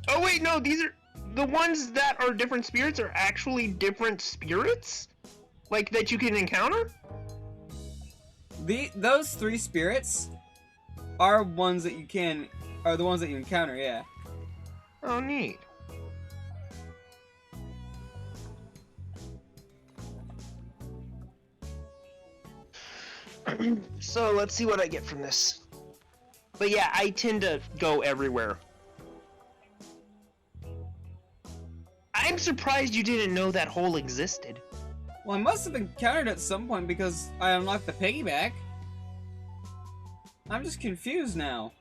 Oh wait, no, these are the ones that are different spirits are actually different spirits? Like that you can encounter? Those 3 spirits are the ones that you encounter, yeah. Oh, neat. So let's see what I get from this. But yeah, I tend to go everywhere. I'm surprised you didn't know that hole existed. Well, I must have encountered it at some point because I unlocked the piggyback. I'm just confused now.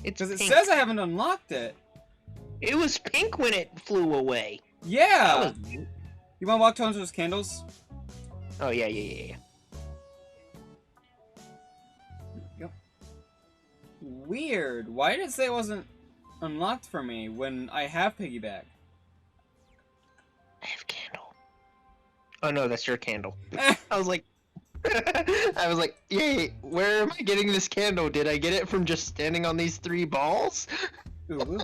It's Because it pink. says I haven't unlocked it. It was pink when it flew away. Yeah! That was neat. You want to walk towards those candles? Oh, yeah. Yep. Weird. Why did it say it wasn't unlocked for me when I have piggyback? I have candle. Oh no, that's your candle. Eh. I was like, yay, where am I getting this candle? Did I get it from just standing on these 3 balls? Ooh.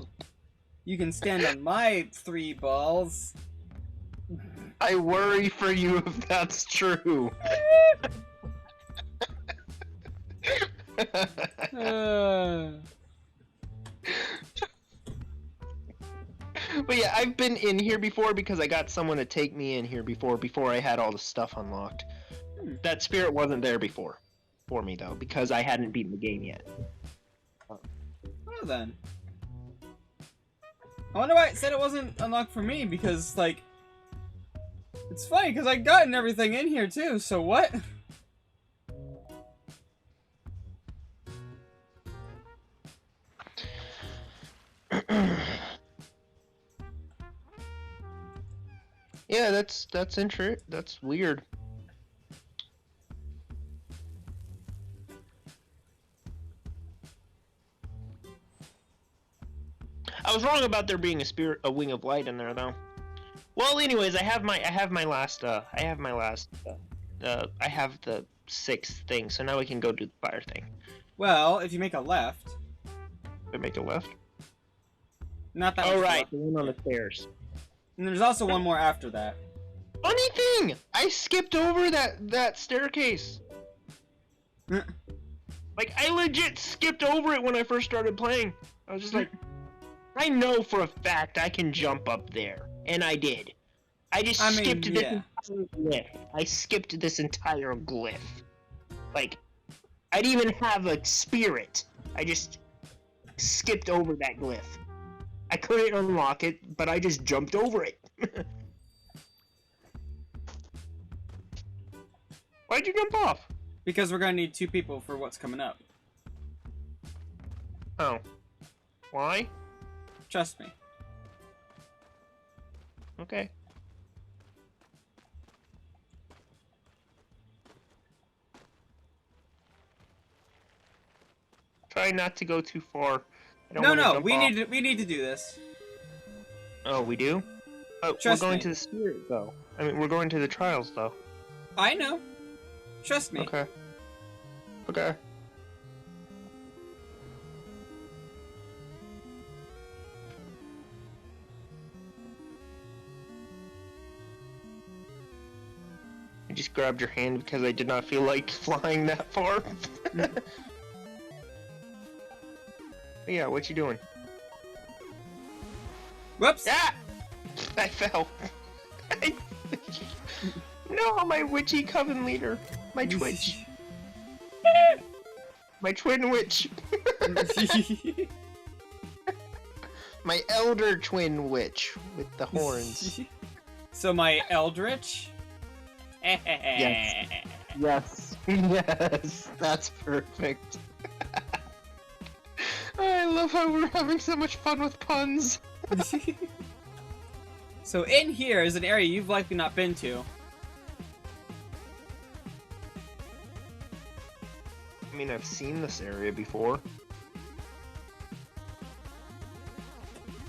You can stand on my 3 balls. I worry for you if that's true. But yeah, I've been in here before because I got someone to take me in here before I had all the stuff unlocked. That spirit wasn't there before for me though, because I hadn't beaten the game yet. Well then. I wonder why it said it wasn't unlocked for me, because, like... It's funny, because I gotten everything in here too, so what? Yeah, that's weird. I was wrong about there being a wing of light in there, though. Well, anyways, I have my last I have the 6th thing, so now we can go do the fire thing. Well, if you make a left, I make a left. not that. Oh much right, left. the one on the stairs. And there's also one more after that. Funny thing, I skipped over that staircase. Like, I legit skipped over it when I first started playing. I was just like, I know for a fact I can jump up there, and I did. I just skipped this entire glyph. I skipped this entire glyph. Like, I didn't even have a spirit. I just skipped over that glyph. I couldn't unlock it, but I just jumped over it. Why'd you jump off? Because we're gonna need 2 people for what's coming up. Oh. Why? Trust me. Okay. Try not to go too far. I don't wanna No, jump we off. need to do this. Oh, we do? Oh, Trust we're going me. to the spirit, though. I mean, we're going to the trials, though. I know. Trust me. Okay. Okay. I just grabbed your hand because I did not feel like flying that far. Yeah, what you doing? Whoops. Ah! I fell. No, my witchy coven leader. My twitch. My twin witch. My elder twin witch with the horns. So my eldritch. Yes. Yes. Yes. That's perfect. I love how we're having so much fun with puns. So in here is an area you've likely not been to. I mean, I've seen this area before.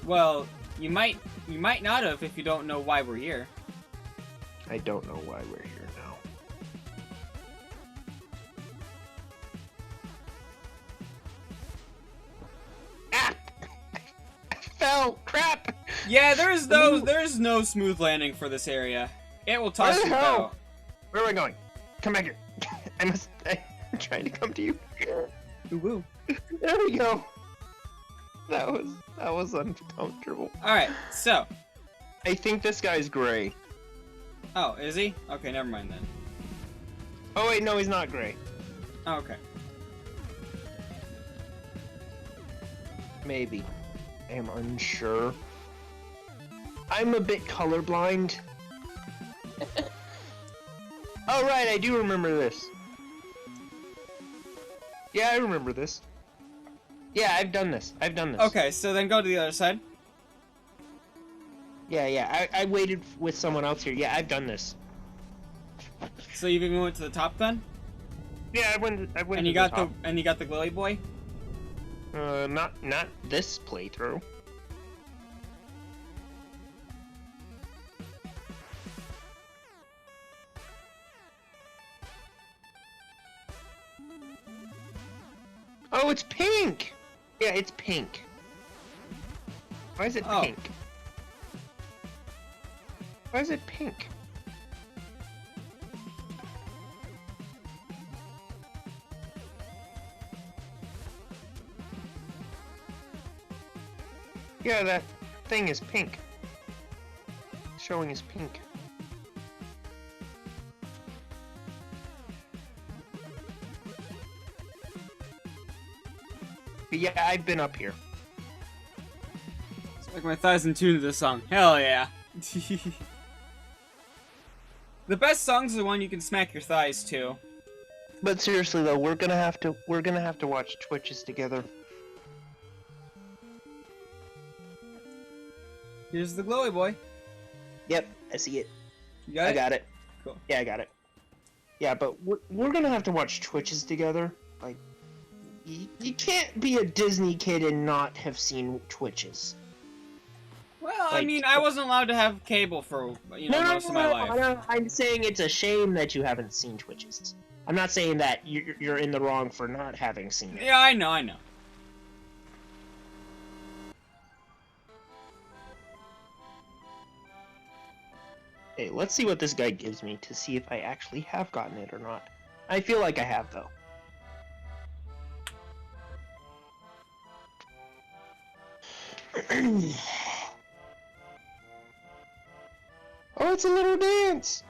Well, you might not have if you don't know why we're here. I don't know why we're here now. Ah! I fell! Crap! Yeah, there's no smooth landing for this area. It will toss Where the you hell? about. Where am I going? Come back here. I'm trying to come to you. Woo. There we go. That was uncomfortable. Alright, so. I think this guy's gray. Oh, is he? Okay, never mind then. Oh wait, no, he's not gray. Oh, okay. Maybe. I am unsure. I'm a bit colorblind. Oh right, I do remember this. Yeah, I remember this. Yeah, I've done this. Okay, so then go to the other side. Yeah, I waited with someone else here. Yeah, I've done this. So you even went to the top then? Yeah, I went And to you the got top. the glowy boy? Not this playthrough. Oh, it's pink! Yeah, it's pink. Why is it Oh. pink? Why is it pink? Yeah, that thing is pink. Showing is pink. But yeah, I've been up here. It's like my thighs in tune to this song. Hell yeah. The best songs are the one you can smack your thighs to. But seriously though, we're gonna have to watch Twitches together. Here's the glowy boy. Yep, I see it. You got I it? got it. Cool. Yeah, I got it. Yeah, but we're gonna have to watch Twitches together. Like, you can't be a Disney kid and not have seen Twitches. Well, I Like- mean, I wasn't allowed to have cable for, you know, most of my life. No, I'm saying it's a shame that you haven't seen Twitches. I'm not saying that you're in the wrong for not having seen it. Yeah, I know. Hey, let's see what this guy gives me to see if I actually have gotten it or not. I feel like I have, though. Oh, it's a little dance.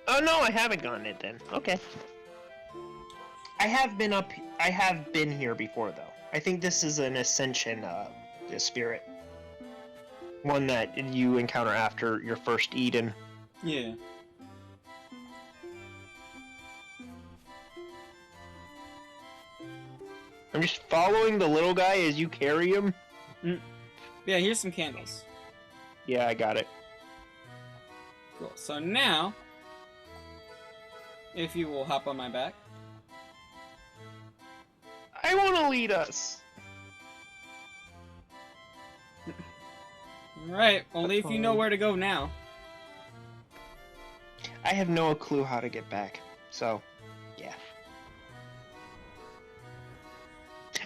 Oh no, I haven't gotten it then. Okay. I have been here before though. I think this is an ascension spirit. One that you encounter after your first Eden. Yeah. I'm just following the little guy as you carry him. Yeah, here's some candles. Yeah, I got it. Cool. So now, if you will hop on my back. I want to lead us. Right, only if you know where to go now. I have no clue how to get back, so yeah.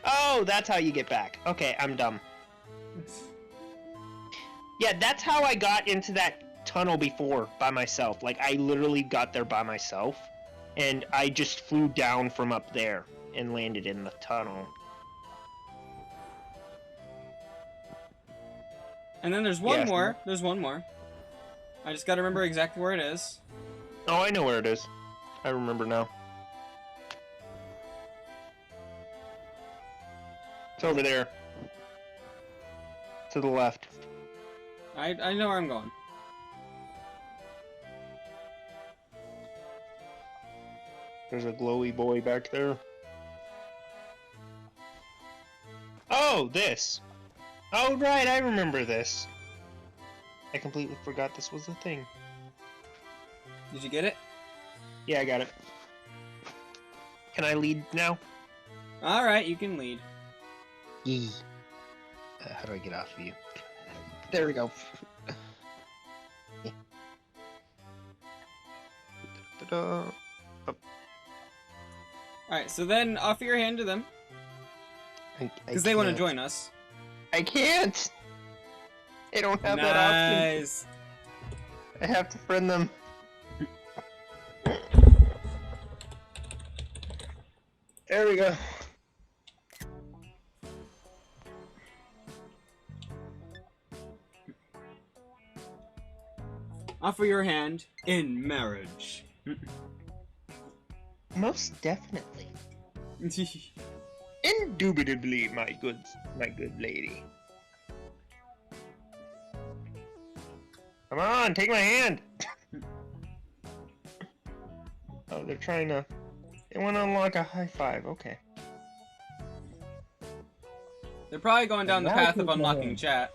Oh, that's how you get back. Okay, I'm dumb. Yeah, that's how I got into that tunnel before by myself. Like, I literally got there by myself, and I just flew down from up there and landed in the tunnel. And then there's one Yeah. more. There's one more. I just gotta remember exactly where it is. Oh, I know where it is. I remember now. It's over there. To the left. I know where I'm going. There's a glowy boy back there. Oh, this! Oh, right, I remember this. I completely forgot this was a thing. Did you get it? Yeah, I got it. Can I lead now? Alright, you can lead. Yee. How do I get off of you? There we go. Ta-da. Alright, so then offer your hand to them. Because they want to join us. I can't. I don't have that option. Nice. I have to friend them. There we go. Offer your hand in marriage. Most definitely. Indubitably, my good lady. Come on, take my hand! Oh, they're trying to... They want to unlock a high five, okay. They're probably going down the Now path take of my unlocking hand. chat.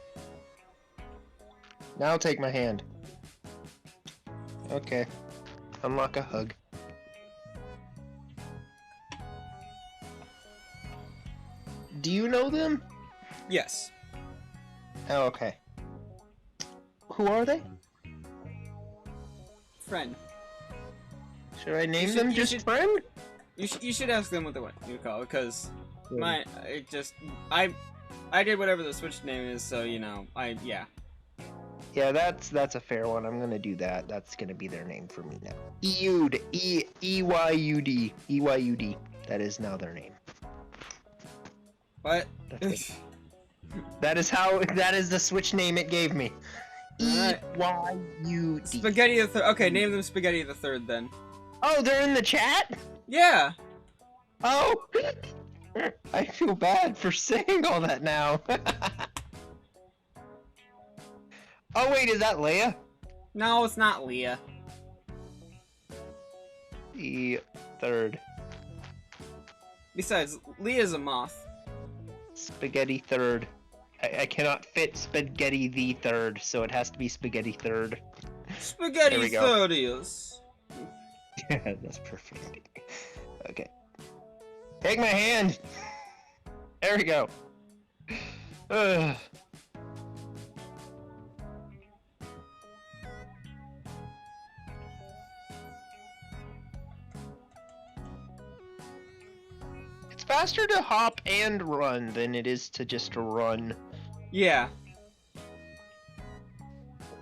Now take my hand. Okay. Unlock a hug. Do you know them? Yes. Oh, okay. Who are they? Friend. Should I name You them should- just you should- friend? You should ask them what they want you to call it, because Yeah. I did whatever the Switch name is, so you know, yeah. Yeah, that's a fair one. I'm gonna do that. That's gonna be their name for me now. Eud, E-Y-U-D, E-Y-U-D. That is now their name. What? That is the Switch name it gave me. Alright. E-Y-U-D. Spaghetti the Third. Okay, name them Spaghetti the Third then. Oh, they're in the chat? Yeah. Oh! I feel bad for saying all that now. Oh wait, is that Leia? No, it's not Leah. The third. Besides, Leah's a moth. Spaghetti third. I cannot fit spaghetti the third, so it has to be spaghetti third. Spaghetti There we go. Thirdius. That's perfect. Okay. Take my hand! There we go. Ugh. It's faster to hop and run than it is to just run. Yeah.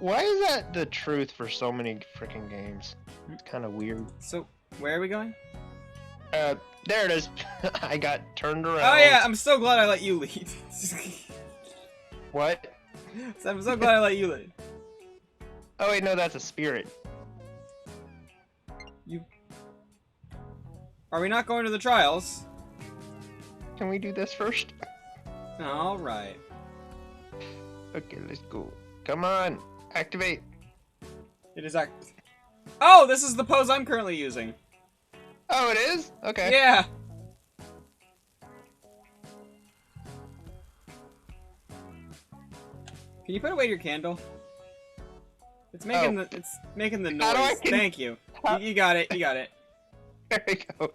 Why is that the truth for so many freaking games? It's kind of weird. So, where are we going? There it is. I got turned around. Oh yeah, I'm so glad I let you lead. What? So I'm so glad I let you lead. Oh wait, no, that's a spirit. Are we not going to the trials? Can we do this first? Alright. Okay, let's go. Come on, activate. It is Oh, this is the pose I'm currently using. Oh, it is? Okay. Yeah. Can you put away your candle? It's making it's making the How do I noise. Thank you. How- You got it. You got it. There we go.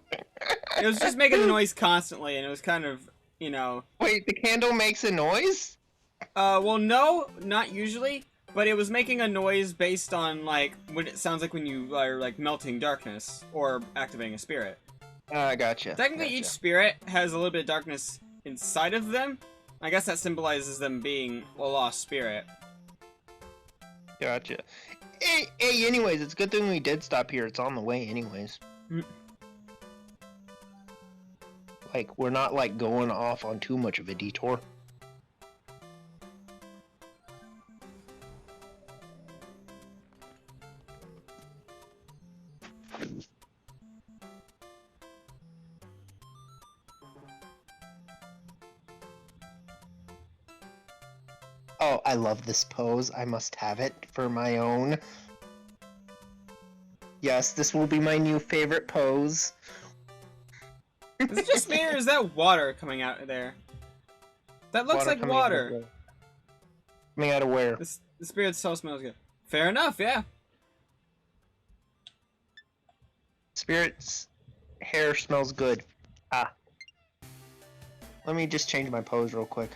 It was just making the noise constantly, and it was kind of, you know. Wait, the candle makes a noise? Well, no, not usually, but it was making a noise based on like what it sounds like when you are like melting darkness or activating a spirit. Gotcha. Technically, Gotcha. each spirit has a little bit of darkness inside of them. I guess that symbolizes them being a lost spirit. Gotcha. Hey, anyways, it's a good thing we did stop here. It's on the way anyways. Mm. Like, we're not, like, going off on too much of a detour. Oh, I love this pose. I must have it for my own. Yes, this will be my new favorite pose. Is it just me, or is that water coming out of there? That looks like coming water. out of- Coming out of where? The spirit so smells good. Fair enough, yeah. Spirit's hair smells good. Ah. Let me just change my pose real quick.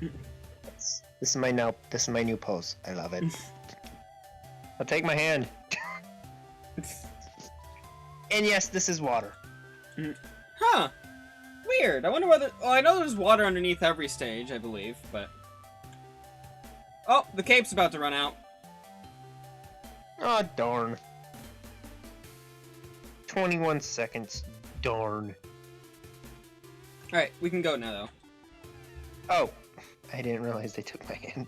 This is my new pose. I love it. I'll take my hand. And yes, this is water. Huh. Weird. I wonder whether... Well, I know there's water underneath every stage, I believe, but... Oh, the cape's about to run out. Oh, darn. 21 seconds. Darn. Alright, we can go now, though. Oh, I didn't realize they took my hand.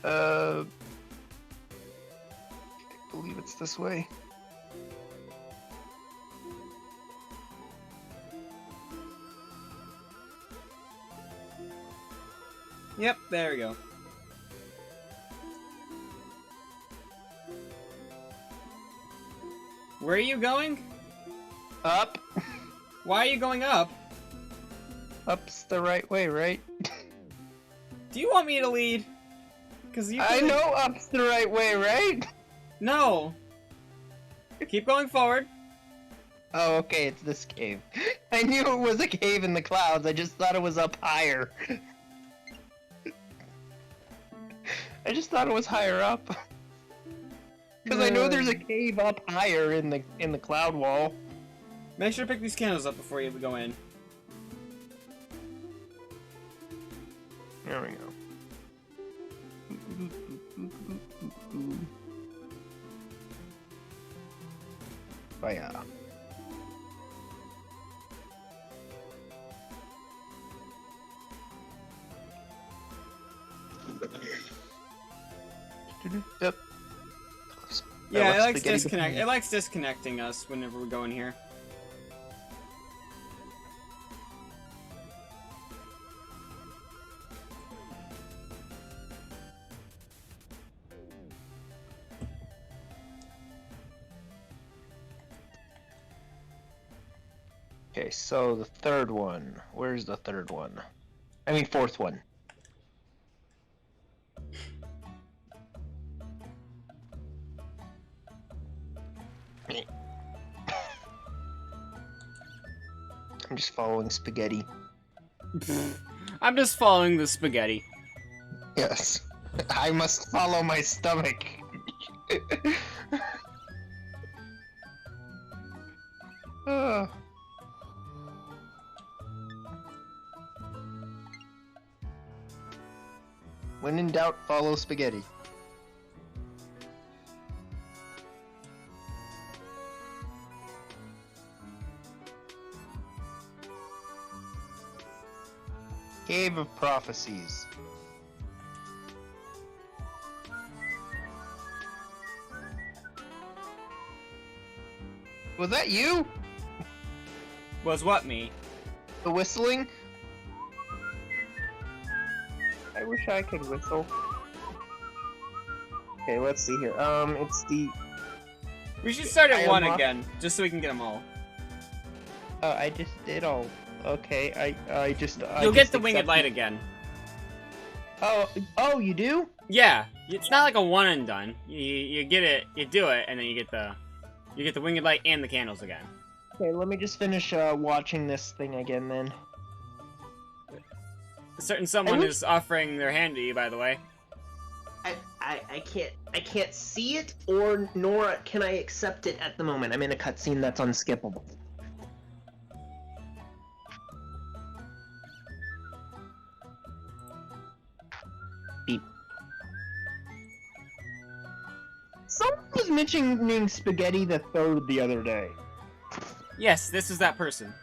I believe it's this way. Yep, there we go. Where are you going? Up. Why are you going up? Up's the right way, right? Do you want me to lead? Because you. I know up's the right way, right? No. Keep going forward. Oh, okay, it's this cave. I knew it was a cave in the clouds, I just thought it was up higher. I just thought it was higher up. Because I know there's a cave up higher in the cloud wall. Make sure to pick these candles up before you go in. There we go. Fire. Yep. Yeah, That looks spaghetti. It likes disconnecting us whenever we go in here. Okay, so the third one. Where's the third one? I mean, fourth one. I'm just following spaghetti. I'm just following the spaghetti. Yes. I must follow my stomach. uh. When in doubt, follow spaghetti. Cave of Prophecies. Was that you? Was what, me? The whistling? I wish I could whistle. Okay, let's see here. It's the... We should start I at 1 unlock- again, just so we can get them all. I just did all. Okay, I just... You'll get the winged light again. Oh, you do? Yeah, it's not like a one and done. You get it, you do it, and then you get the winged light and the candles again. Okay, let me just finish watching this thing again then. A certain someone wish- is offering their hand to you, by the way. I can't see it, nor can I accept it at the moment. I'm in a cutscene that's unskippable. Beep. Someone was mentioning Spaghetti the Third the other day. Yes, this is that person.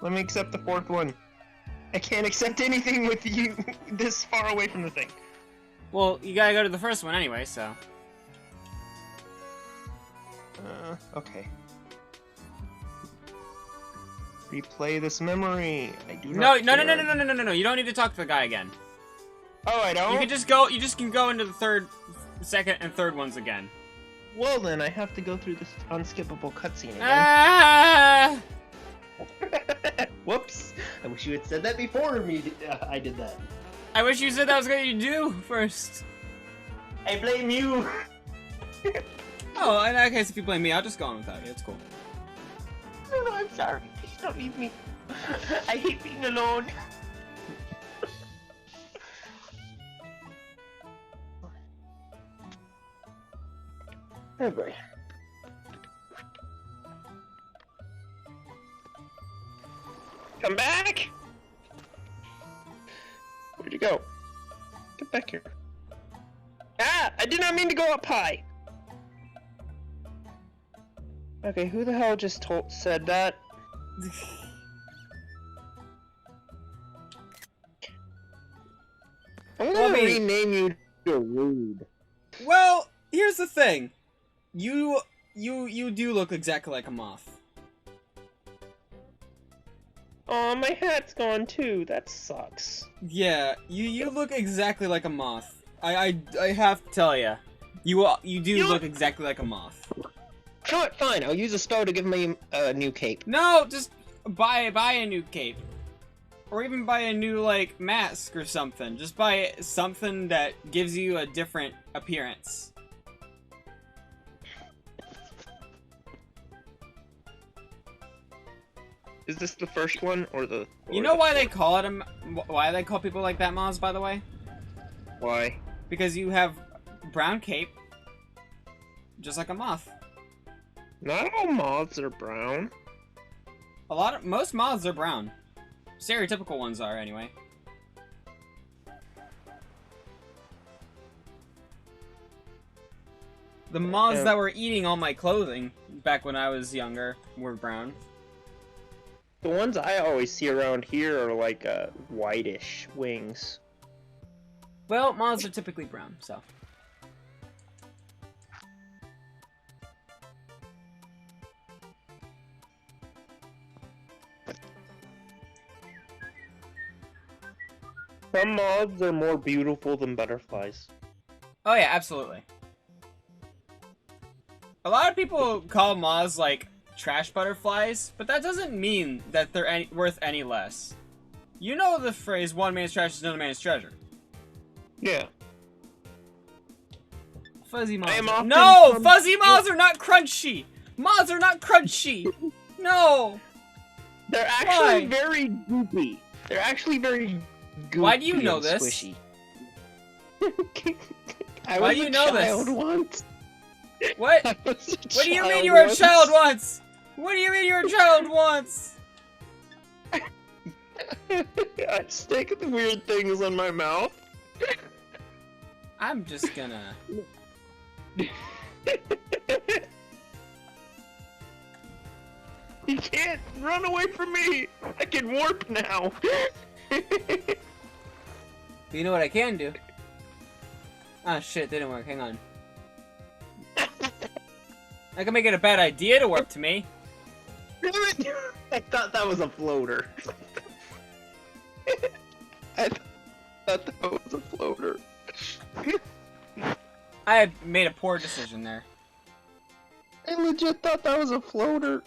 Let me accept the fourth one. I can't accept anything with you this far away from the thing. Well, you gotta go to the first one anyway, so. Okay. Replay this memory. I do No, not no, no, no, care. no, no, no, no, no. You don't need to talk to the guy again. Oh, I don't? You can just go. You just can go into the third, second, and third ones again. Well then, I have to go through this unskippable cutscene again. Ah! Whoops! I wish you had said that before I did that. I wish you said that was going to do first. I blame you! Oh, in that case, if you blame me, I'll just go on without you. It's cool. No, I'm sorry. Please don't leave me. I hate being alone. Oh boy. Come back! Where'd you go? Get back here. Ah! I did not mean to go up high! Okay, who the hell just said that? I'm gonna rename you to Rude. Well, here's the thing. You do look exactly like a moth. Aw, my hat's gone too. That sucks. Yeah, you look exactly like a moth. I have to tell ya. You do look exactly like a moth. You know what? Fine. I'll use a spell to give me a new cape. No, just buy a new cape. Or even buy a new, like, mask or something. Just buy something that gives you a different appearance. Is this the first one or the? You know why they call it why they call people like that moths, by the way? Why? Because you have brown cape, just like a moth. Not all moths are brown. Most moths are brown. Stereotypical ones are, anyway. The moths that were eating all my clothing back when I was younger were brown. The ones I always see around here are like whitish wings. Well, moths are typically brown, so. Some moths are more beautiful than butterflies. Oh yeah, absolutely. A lot of people call moths, like, trash butterflies, but that doesn't mean that they're worth any less. You know the phrase, one man's trash is another man's treasure. Yeah. Fuzzy moths. I am often No! from- Fuzzy moths are not crunchy! Moths are not crunchy! No! They're actually Why? very goopy. They're actually very goopy. Why do you know and this? Squishy. I Why was do you a know this? child once. What? I was a What do you mean child you were a once. child once? What do you mean you were a child once? I stick the weird things in my mouth. I'm just gonna... You can't run away from me. I can warp now. You know what I can do? Ah, shit, didn't work. Hang on. I can make it a bad idea to warp to me. Damn it! I thought that was a floater. I thought that was a floater. I made a poor decision there. I legit thought that was a floater.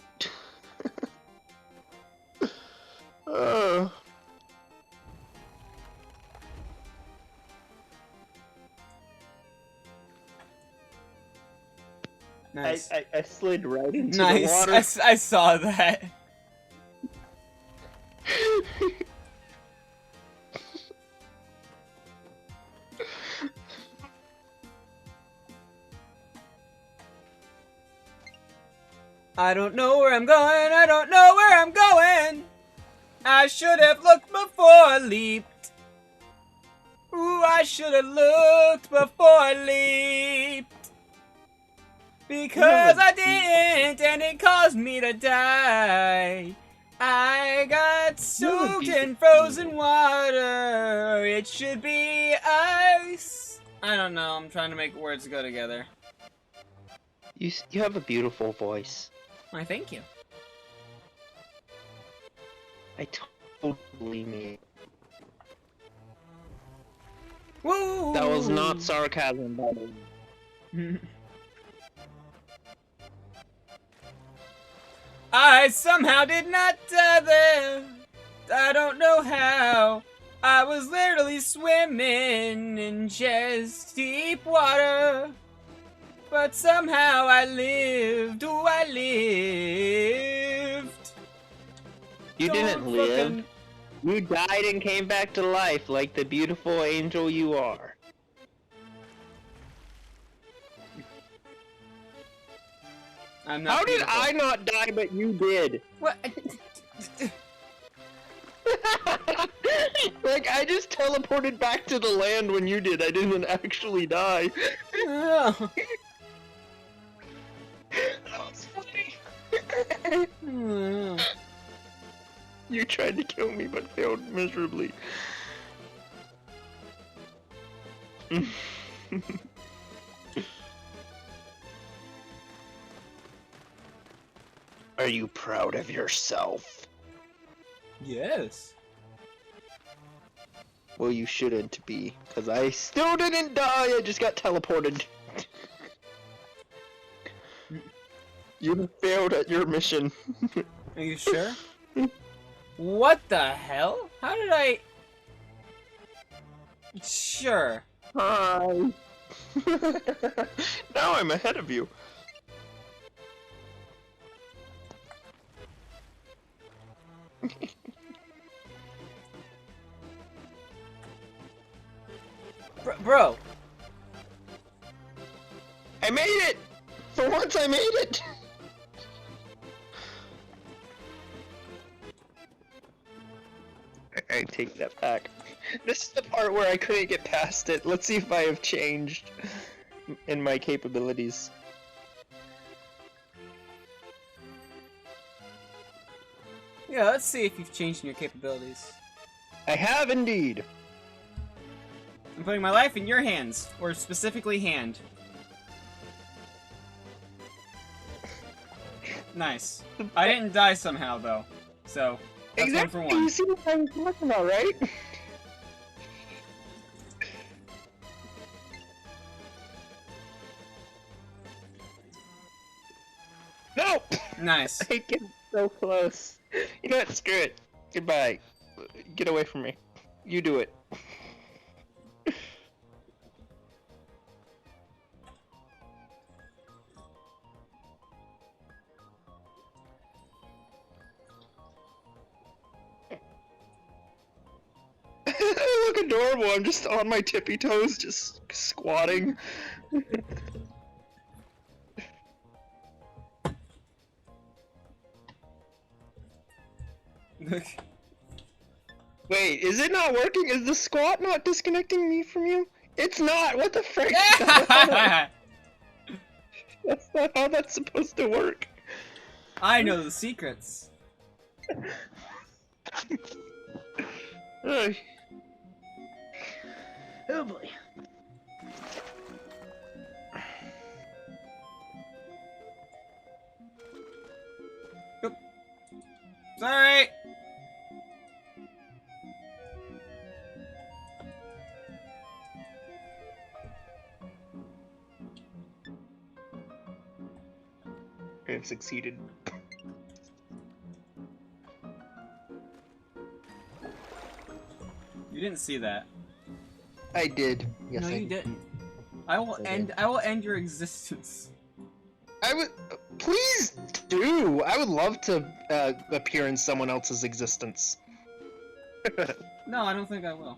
Nice. I slid right into Nice. the water. I saw that. I don't know where I'm going. I don't know where I'm going. I should have looked before I leaped. Ooh, I should have looked before I leaped. Because I didn't, and it caused me to die. I got soaked in frozen water. It should be ice. I don't know. I'm trying to make words go together. You have a beautiful voice. Why, thank you. I totally mean. Woo! That was not sarcasm, by the way. I somehow did not die there. I don't know how. I was literally swimming in just deep water. But somehow I lived. Oh, I lived. You didn't Don't live. fucking- You died and came back to life like the beautiful angel you are. I'm not How did beautiful. I not die but you did? What? Like, I just teleported back to the land when you did. I didn't actually die. Oh. That was funny. Oh. You tried to kill me but failed miserably. Are you proud of yourself? Yes. Well, you shouldn't be, because I still didn't die, I just got teleported. You failed at your mission. Are you sure? What the hell? How did I... Sure. Hi. Now I'm ahead of you. Bro. I made it! For once I made it! I take that back. This is the part where I couldn't get past it. Let's see if I have changed in my capabilities. Yeah, let's see if you've changed in your capabilities. I have indeed. I'm putting my life in your hands, or specifically hand. Nice. I didn't die somehow, though. So, that's Exactly. one for one. You see what I'm talking about, right? No! Nice. I get so close. You know what? Screw it. Goodbye. Get away from me. You do it. adorable. I'm just on my tippy toes, just squatting. Wait, is it not working? Is the squat not disconnecting me from you? It's not! What the frick? That's not how that's supposed to work. I know the secrets. Ugh. Oh boy. Sorry. I have succeeded. You didn't see that. I did. Yes, No, I you did. didn't. I will I end. did. I will end your existence. I would. Please do! I would love to appear in someone else's existence. No, I don't think I will.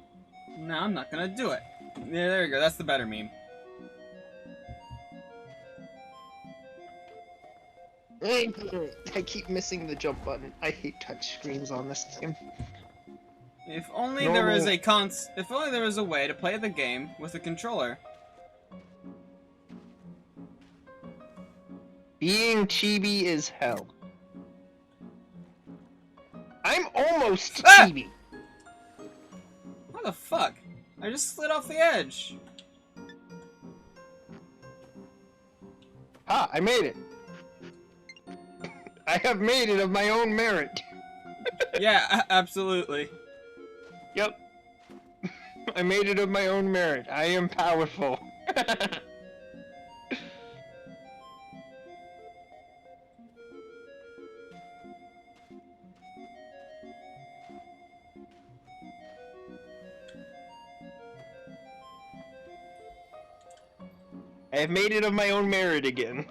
No, I'm not gonna do it. Yeah, there you go. That's the better meme. I keep missing the jump button. I hate touch screens on this game. If only there was a If only there was a way to play the game with a controller. Being chibi is hell. I'm almost Ah! chibi. What the fuck? I just slid off the edge. Ah, I made it. I have made it of my own merit. Yeah, absolutely. Yep. I made it of my own merit. I am powerful. I have made it of my own merit again.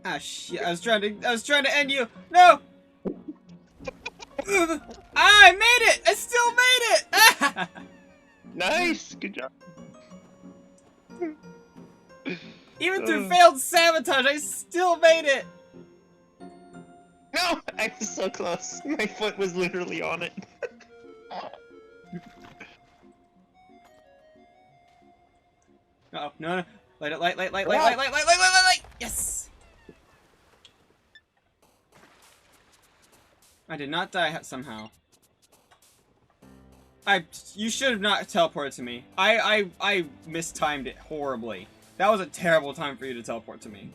Ah shit! I was trying to end you. No. I made it! I still made it! Nice, good job. Even through failed sabotage, I still made it! No, I was so close. My foot was literally on it. Uh oh, no, no. Light. Yes! I did not die somehow. You should have not teleported to me. I mistimed it horribly. That was a terrible time for you to teleport to me.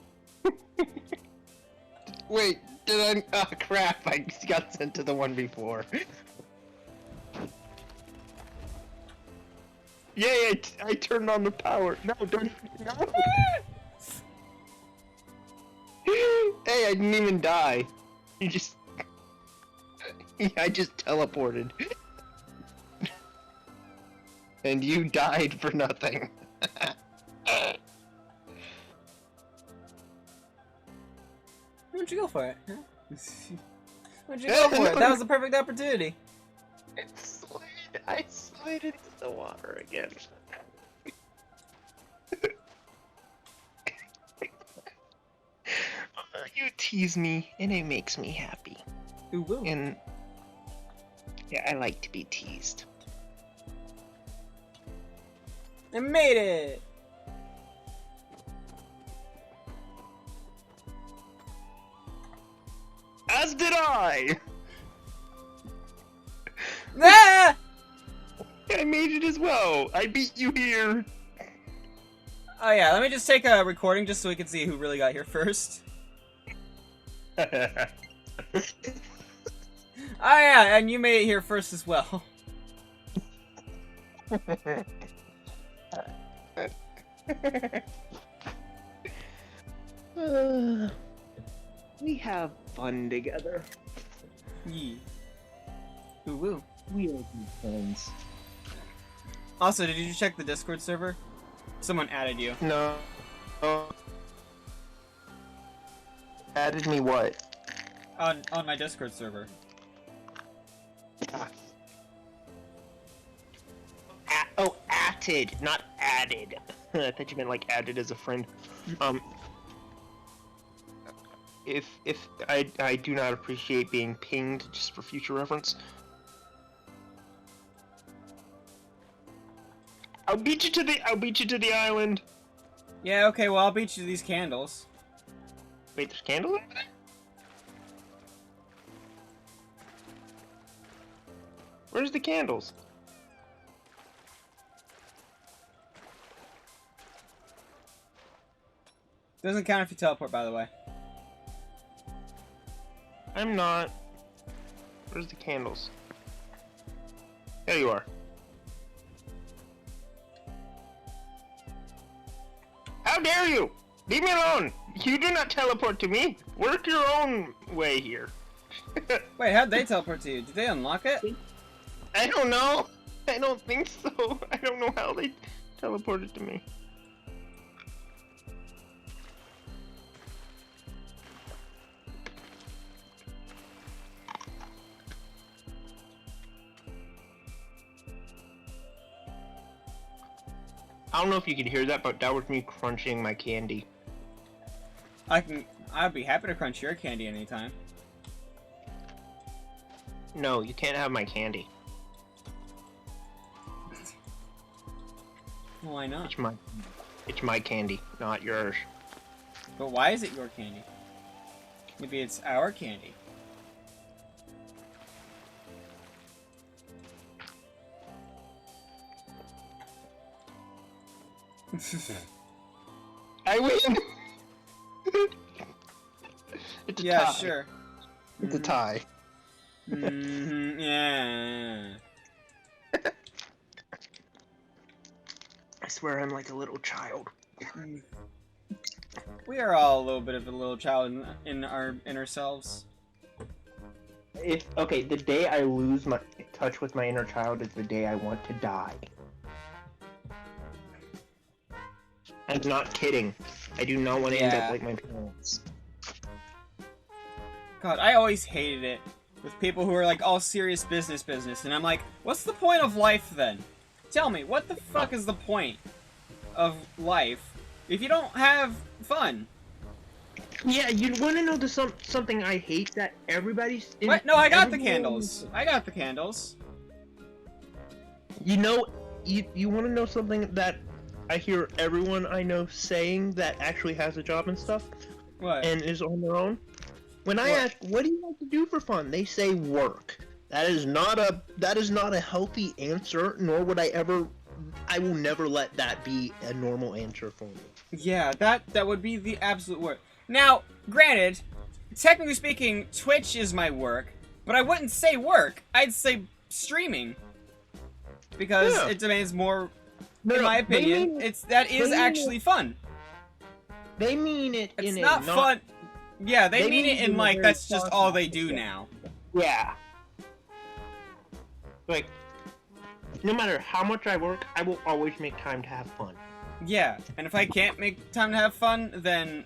Wait, did I? Oh crap! I got sent to the one before. Yay! I turned on the power. No, don't. No. Hey, I didn't even die. You just. I just teleported. And you died for nothing. Why don't you go for it? Huh? Why don't you go for it? That was the perfect opportunity. I slid into the water again. You tease me, and it makes me happy. Who will? And yeah, I like to be teased. I made it! As did I! Ah! I made it as well! I beat you here! Oh yeah, let me just take a recording just so we can see who really got here first. Oh yeah, and you made it here first as well. We have fun together. Yee. Who will? We are good friends. Also, did you check the Discord server? Someone added you. No. Added me what? On my Discord server. Oh, acted, not added. I thought you meant like added as a friend. If I do not appreciate being pinged, just for future reference. I'll beat you to the island. Yeah, okay, well, I'll beat you to these candles. Wait, there's candles over there? Where's the candles? Doesn't count if you teleport, by the way. I'm not. Where's the candles? There you are. How dare you! Leave me alone! You do not teleport to me! Work your own way here. Wait, how'd they teleport to you? Did they unlock it? I don't know! I don't think so. I don't know how they teleported to me. I don't know if you could hear that, but that was me crunching my candy. I'd be happy to crunch your candy anytime. No, you can't have my candy. Why not? It's my candy, not yours. But why is it your candy? Maybe it's our candy. I win! It's a Yeah, tie. sure. It's a tie. Yeah. I swear I'm like a little child. We are all a little bit of a little child in our inner selves. Okay, the day I lose my touch with my inner child is the day I want to die. I'm not kidding. I do not want to end Yeah. up like my parents. God, I always hated it with people who are like all serious business, and I'm like, what's the point of life then? Tell me, what the fuck is the point of life if you don't have fun? Yeah, you want to know something I hate that everybody's... What? No, I got the candles. I got the candles. You know, you want to know something that I hear everyone I know saying that actually has a job and stuff? What? And is on their own? When I What? ask, what do you like to do for fun? They say work. That is not a healthy answer, nor would I will never let that be a normal answer for me. Yeah, that would be the absolute worst. Now, granted, technically speaking, Twitch is my work, but I wouldn't say work. I'd say streaming. Because Yeah. it demands more, No, in no, my they opinion. mean- That is they mean actually fun. They mean it It's in not a fun. Yeah, they mean it in a like, very that's just all they do positive way. now. Yeah. Like, no matter how much I work, I will always make time to have fun. Yeah, and if I can't make time to have fun, then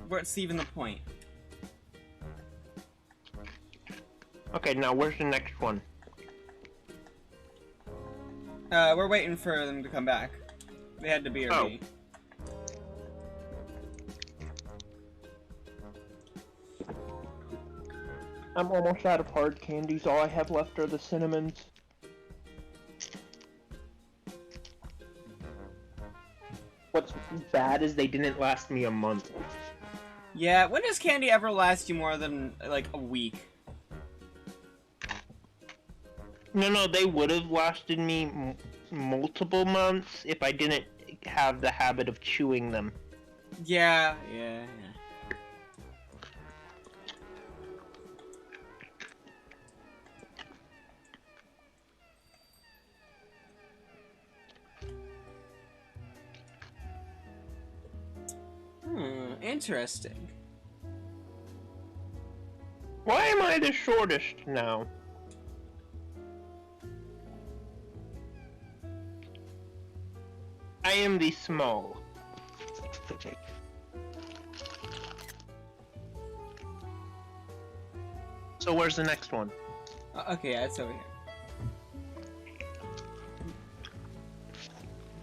what's even the point? Okay, now where's the next one? We're waiting for them to come back. They had to BRB. I'm almost out of hard candies. All I have left are the cinnamons. What's bad is they didn't last me a month. Yeah, when does candy ever last you more than, like, a week? No, they would have lasted me multiple months if I didn't have the habit of chewing them. Yeah. Interesting. Why am I the shortest now? I am the small. So where's the next one? Okay, yeah, it's over here.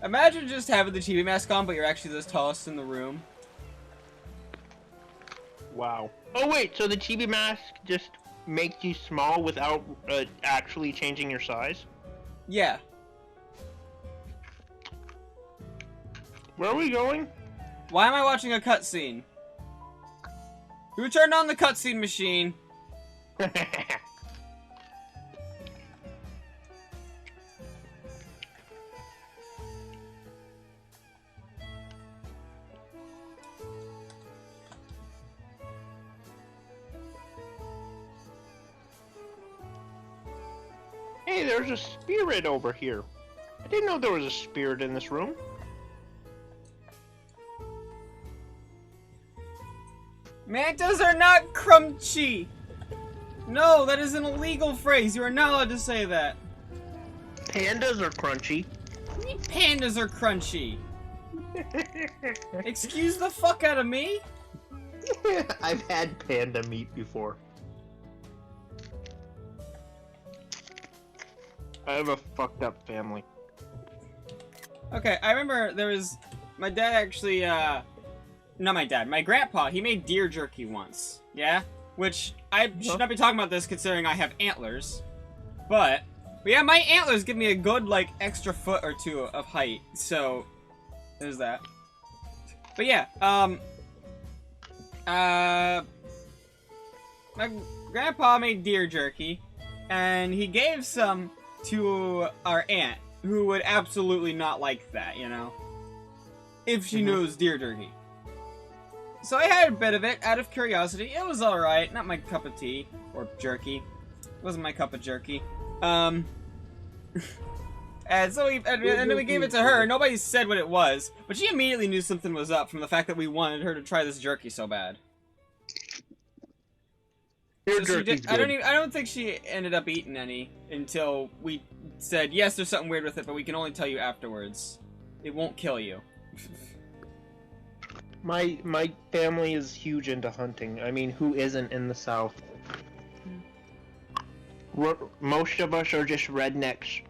Imagine just having the TV mask on, but you're actually the tallest in the room. Wow. Oh wait, so the chibi mask just makes you small without actually changing your size? Yeah. Where are we going? Why am I watching a cutscene? Who turned on the cutscene machine? Hey, there's a spirit over here. I didn't know there was a spirit in this room. Mantas are not crunchy! No, that is an illegal phrase. You are not allowed to say that. Pandas are crunchy. What do you mean pandas are crunchy? Excuse the fuck out of me? I've had panda meat before. I have a fucked up family. Okay, I remember there was... My dad actually, not my dad, my grandpa, he made deer jerky once. Yeah? Which, I should not be talking about this considering I have antlers. But yeah, my antlers give me a good, like, extra foot or two of height. So, there's that. But yeah, my grandpa made deer jerky, and he gave some to our aunt, who would absolutely not like that, you know? If she knew it was deer jerky. So I had a bit of it, out of curiosity. It was alright, not my cup of tea, or jerky. It wasn't my cup of jerky. And so and then we gave it to her. Nobody said what it was, but she immediately knew something was up from the fact that we wanted her to try this jerky so bad. Deer So jerky's good. I don't think she ended up eating any until we said, yes, there's something weird with it, but we can only tell you afterwards. It won't kill you. My family is huge into hunting. I mean, who isn't in the South? Most of us are just rednecks.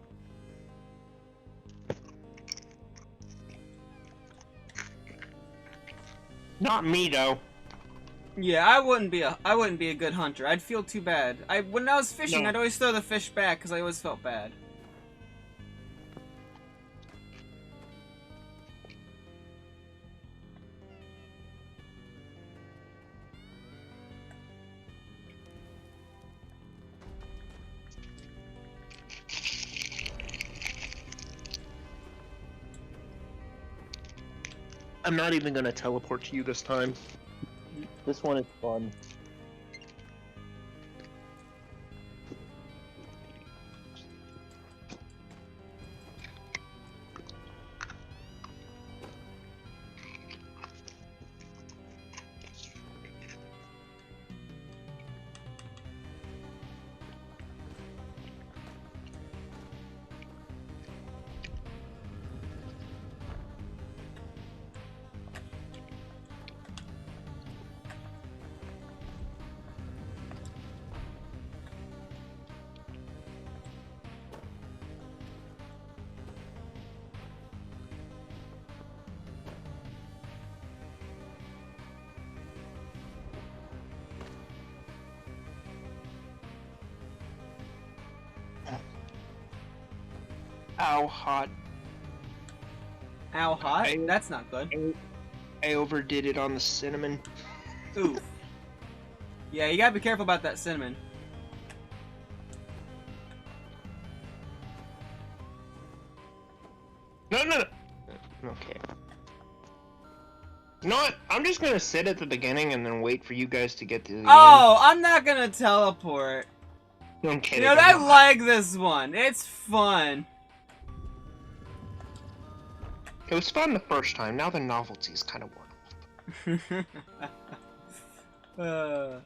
Not me though. Yeah, I wouldn't be a good hunter. I'd feel too bad. When I was fishing, No. I'd always throw the fish back because I always felt bad. I'm not even gonna teleport to you this time. This one is fun. Ow, hot. Ow, hot? I- That's not good. I overdid it on the cinnamon. Ooh. Yeah, you gotta be careful about that cinnamon. No. Okay. You know what? I'm just gonna sit at the beginning and then wait for you guys to get to the Oh, I'm not gonna teleport. end. I'm kidding. You know, I'm I not. like this one. It's fun. It was fun the first time. Now the novelty's kind of worn. No,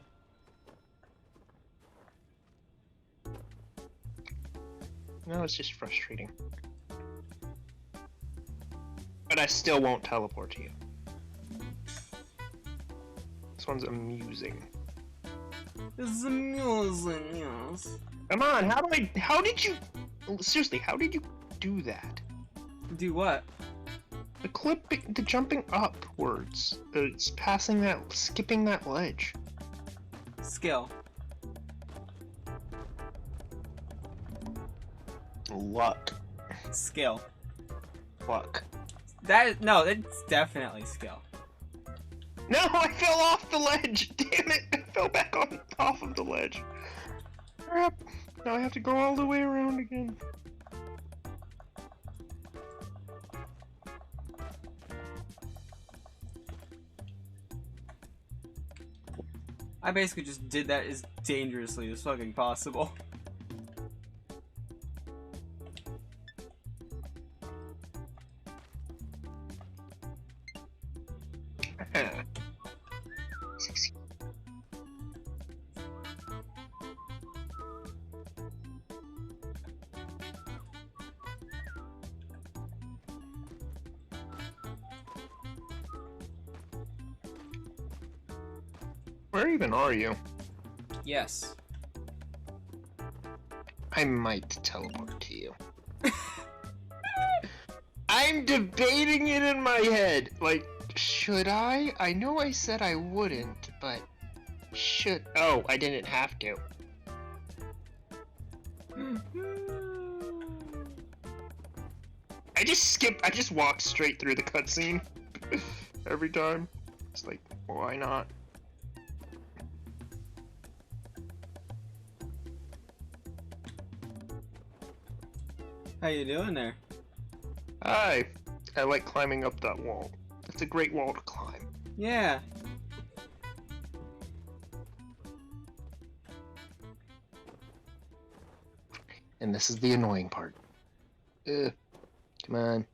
it's just frustrating. But I still won't teleport to you. This one's amusing. It's amusing, yes. Come on, how did you... Seriously, how did you do that? Do what? The jumping upwards. It's skipping that ledge. Skill. Luck. Skill. Luck. No, it's definitely skill. No, I fell off the ledge! Damn it! I fell back off of the ledge. Crap. Now I have to go all the way around again. I basically just did that as dangerously as fucking possible. Where even are you? Yes. I might teleport to you. I'm debating it in my head. Like, should I? I know I said I wouldn't, but should. Oh, I didn't have to. I just walked straight through the cutscene every time. It's like, why not? How you doing there? Hi. I like climbing up that wall. It's a great wall to climb. Yeah. And this is the annoying part. Come on.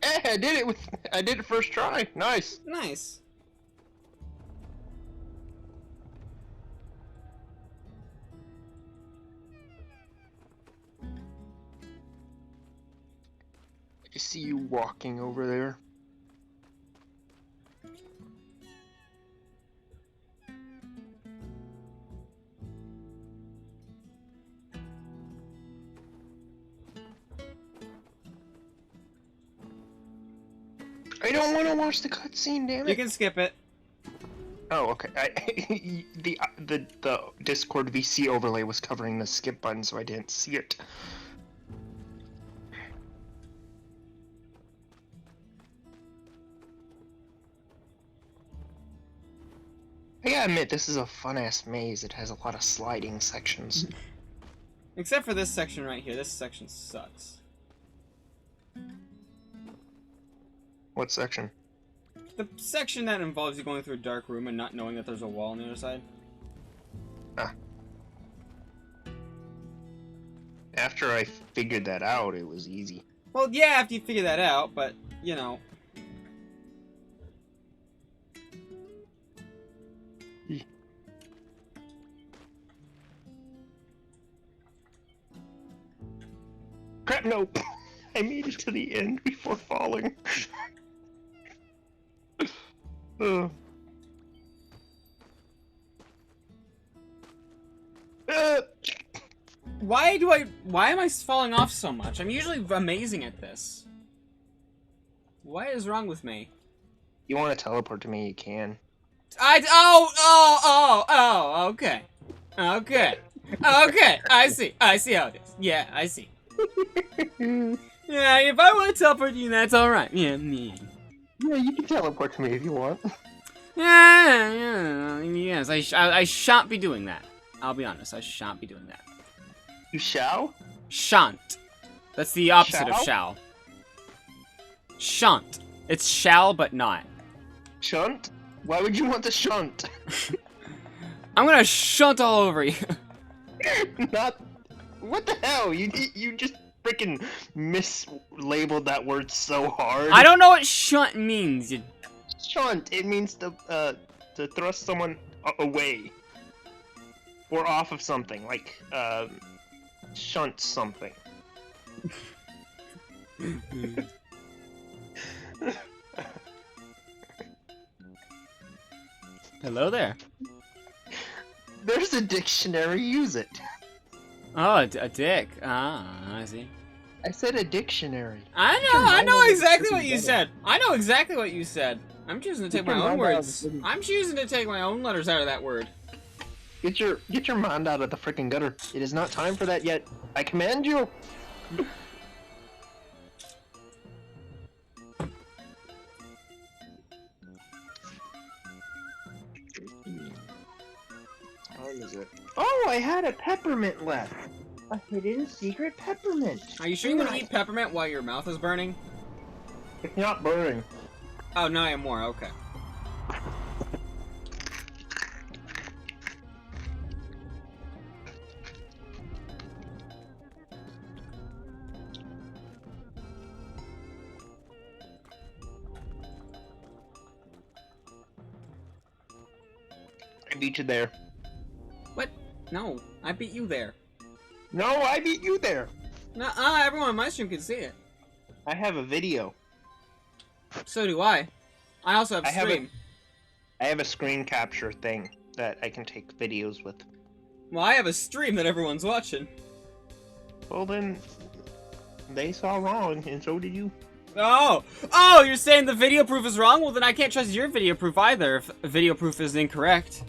Hey, I did it first try. Nice. Nice. I just see you walking over there. I don't want to watch the cutscene, damn it. You can skip it. Oh, okay. The Discord VC overlay was covering the skip button, so I didn't see it. I gotta admit, this is a fun-ass maze. It has a lot of sliding sections. Except for this section right here. This section sucks. What section? The section that involves you going through a dark room and not knowing that there's a wall on the other side. Ah. After I figured that out, it was easy. Well, yeah, after you figure that out, but, you know. Crap, no! I made it to the end before falling. Why am I falling off so much? I'm usually amazing at this. What is wrong with me? You want to teleport to me, you can. Okay. Okay. I see how it is. Yeah, I see. Yeah, if I want to teleport you, that's alright. Yeah. Yeah, you can teleport to me if you want. Yes, I shan't be doing that. I'll be honest, I shan't be doing that. You shall? Shan't. That's the opposite of shall. Shan't. It's shall, but not. Shunt? Why would you want to shunt? I'm gonna shunt all over you. Not... What the hell? You just freaking mislabeled that word so hard. I don't know what shunt means. You... Shunt. It means to thrust someone away. Or off of something. Like, shunt something. Hello there. There's a dictionary, use it. Oh, a dick. Ah, I see. I said a dictionary. I know exactly what you said. I know exactly what you said. I'm choosing to take my own words. I'm choosing to take my own letters out of that word. Get your mind out of the freaking gutter. It is not time for that yet. I command you. How is it? Oh, I had a peppermint left. A hidden secret peppermint. Are you sure you want to eat peppermint while your mouth is burning? It's not burning. Oh, no, I have more. Okay. I beat you there. What? No, I beat you there. No, I beat you there. Nuh-uh, everyone on my stream can see it. I have a video. So do I. I also have stream. I have a screen capture thing that I can take videos with. Well, I have a stream that everyone's watching. Well then, they saw wrong, and so did you. Oh, you're saying the video proof is wrong? Well, then I can't trust your video proof either if video proof is incorrect.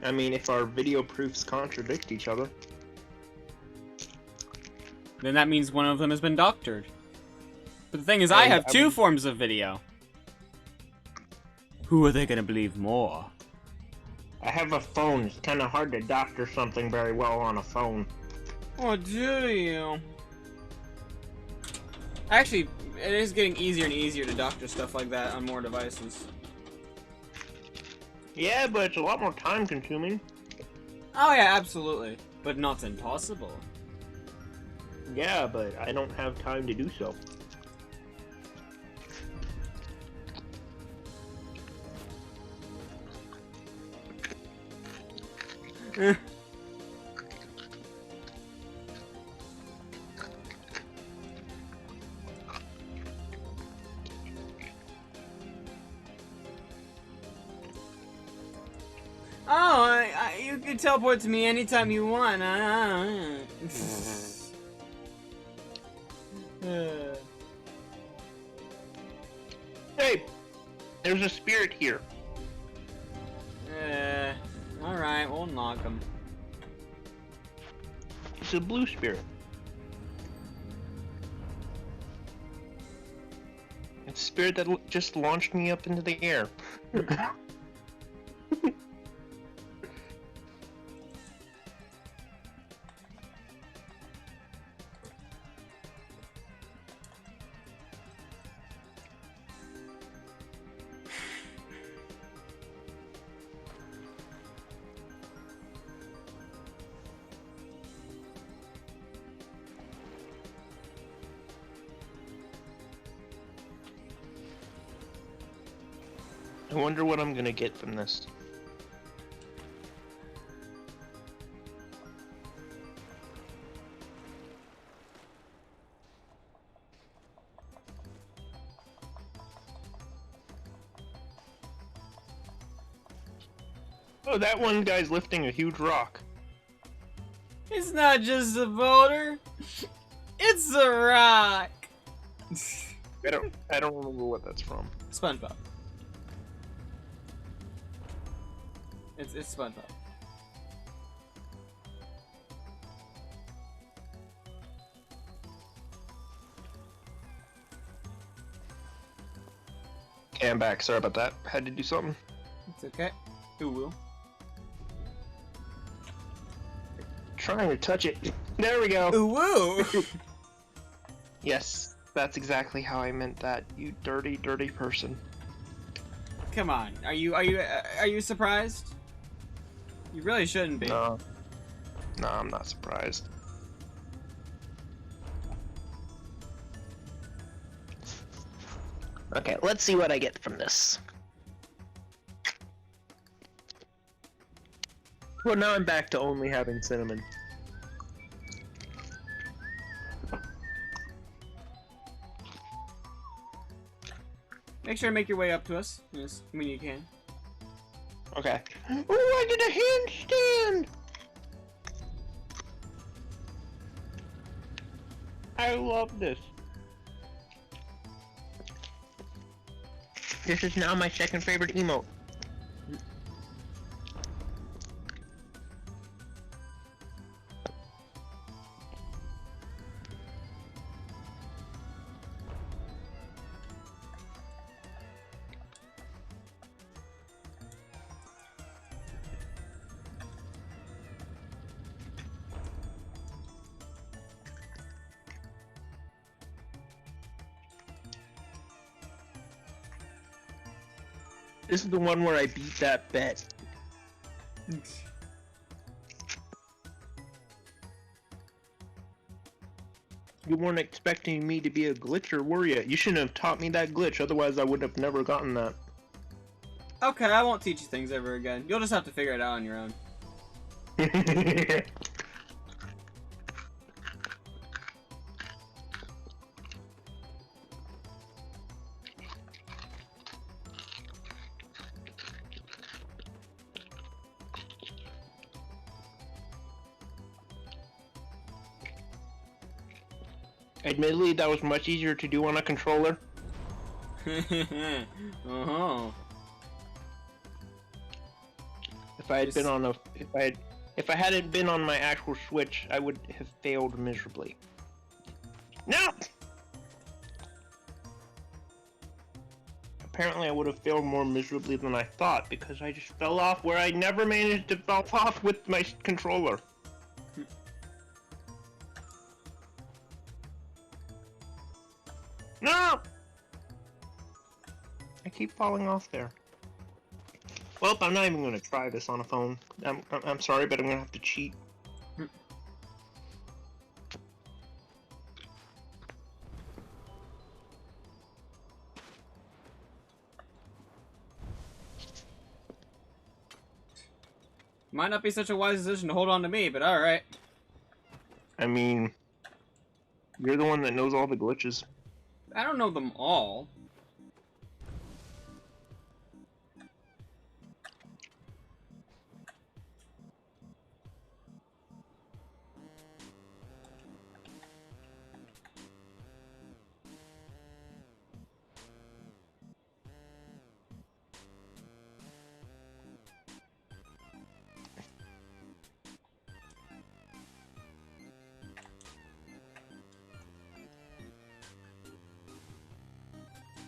I mean, if our video proofs contradict each other. Then that means one of them has been doctored. But the thing is, I have two forms of video. Who are they gonna believe more? I have a phone. It's kind of hard to doctor something very well on a phone. Oh, do you? Actually, it is getting easier and easier to doctor stuff like that on more devices. Yeah, but it's a lot more time consuming. Oh yeah, absolutely. But not impossible. Yeah, but I don't have time to do so. Oh, you can teleport to me anytime you want. Hey, there's a spirit here. Alright, we'll knock him. It's a blue spirit. It's a spirit that just launched me up into the air. I wonder what I'm gonna get from this. Oh, that one guy's lifting a huge rock. It's not just a boulder. It's a rock. I don't remember what that's from. SpongeBob. It's SpongeBob. Okay, I'm back. Sorry about that. Had to do something. It's okay. Who will? Trying to touch it. There we go. Ooh woo! Yes, that's exactly how I meant that. You dirty, dirty person. Come on, are you surprised? You really shouldn't be. No, I'm not surprised. Okay, let's see what I get from this. Well, now I'm back to only having cinnamon. Make sure to make your way up to us, when you can. Okay. Oh, I did a handstand! I love this. This is now my second favorite emote. This is the one where I beat that bet. You weren't expecting me to be a glitcher, were you? You shouldn't have taught me that glitch, otherwise I would have never gotten that. Okay, I won't teach you things ever again. You'll just have to figure it out on your own. Admittedly, that was much easier to do on a controller. Uh-huh. If I had been on a, if I hadn't been on my actual Switch, I would have failed miserably. No! Apparently, I would have failed more miserably than I thought because I just fell off where I never managed to fall off with my controller. No! I keep falling off there. Well, I'm not even gonna try this on a phone. I'm sorry, but I'm gonna have to cheat. Might not be such a wise decision to hold on to me, but alright. I mean, you're the one that knows all the glitches. I don't know them all.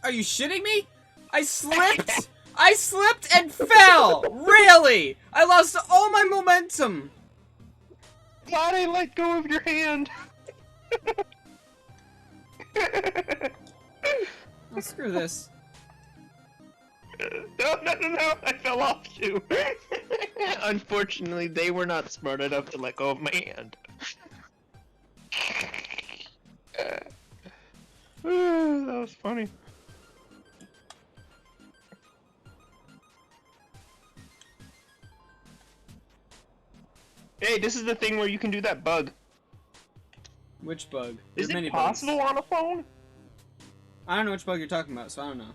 Are you shitting me? I slipped! I slipped and fell! Really? I lost all my momentum! Glad I let go of your hand! Oh, screw this. No, I fell off too. Unfortunately, they were not smart enough to let go of my hand. That was funny. Hey, this is the thing where you can do that bug. Which bug? Is There's it many possible bugs. on a phone? I don't know which bug you're talking about, so I don't know.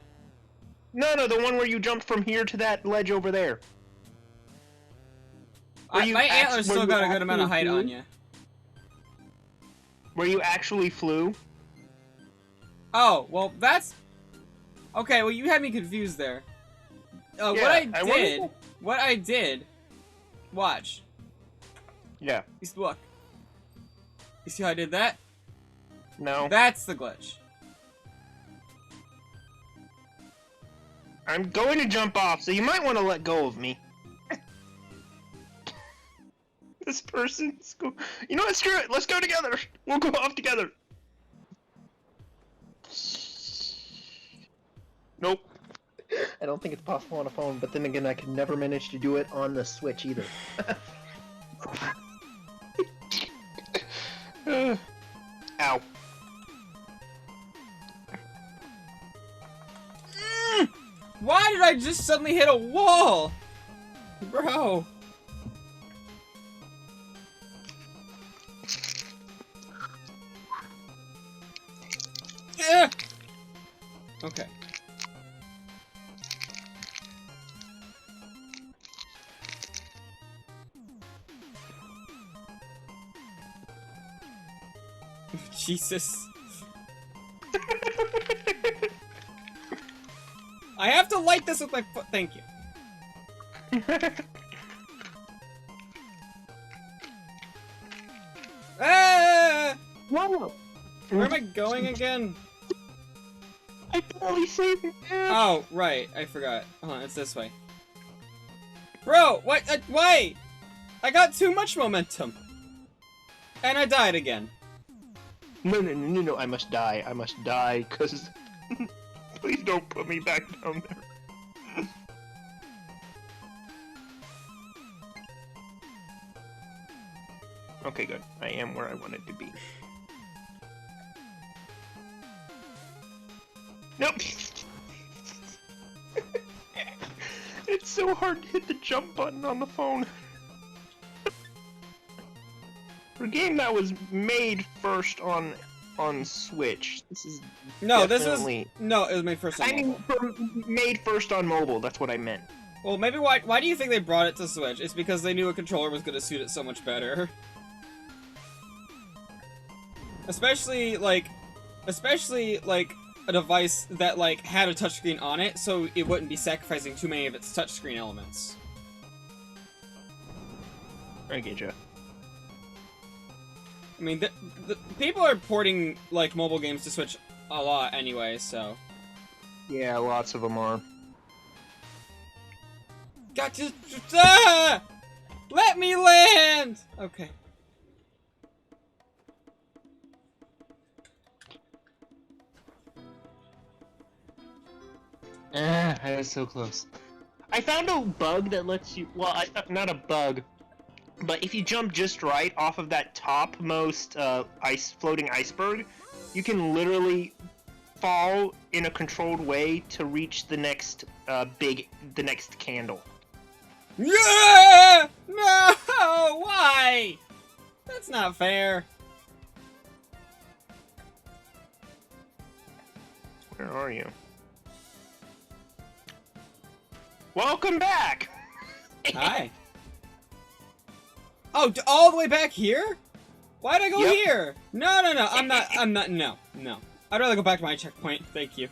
No, the one where you jump from here to that ledge over there. My antler's still got a good amount of actually height flew? on you. Where you actually flew? Oh, well, that's... Okay, well, you had me confused there. Yeah, What I did... Watch. Yeah. Look. You see how I did that? No. That's the glitch. I'm going to jump off, so you might want to let go of me. This person's cool. You know what? Screw it. Let's go together. We'll go off together. Nope. I don't think it's possible on a phone, but then again, I could never manage to do it on the Switch either. Ow. Why did I just suddenly hit a wall? Bro. Yeah. Okay. Jesus. I have to light this with my foot. Thank you. Ah! Whoa! Where am I going again? I barely saved it. Oh, right. I forgot. Hold on, it's this way. Bro, what? Why? I got too much momentum. And I died again. No, I must die. I must die, cause... Please don't put me back down there. Okay, good. I am where I wanted to be. Nope! It's so hard to hit the jump button on the phone. For a game that was made first on Switch, this is No, definitely... this was... No, it was made first on I mean, mobile. made first on mobile, that's what I meant. Well, maybe why do you think they brought it to Switch? It's because they knew a controller was going to suit it so much better. Especially, like, a device that, like, had a touchscreen on it, so it wouldn't be sacrificing too many of its touchscreen elements. I get you. I mean, the people are porting, like, mobile games to Switch a lot anyway, so... Yeah, lots of them are. Gotcha! Ah! Let me land! Okay. I was so close. I found a bug that lets you... Well, not a bug, but if you jump just right off of that topmost floating iceberg, you can literally fall in a controlled way to reach the next next candle. Yeah! No! Why? That's not fair. Where are you? Welcome back! Hi. Oh, all the way back here? Why'd I go Yep. here? No, I'm not, no. I'd rather go back to my checkpoint, thank you.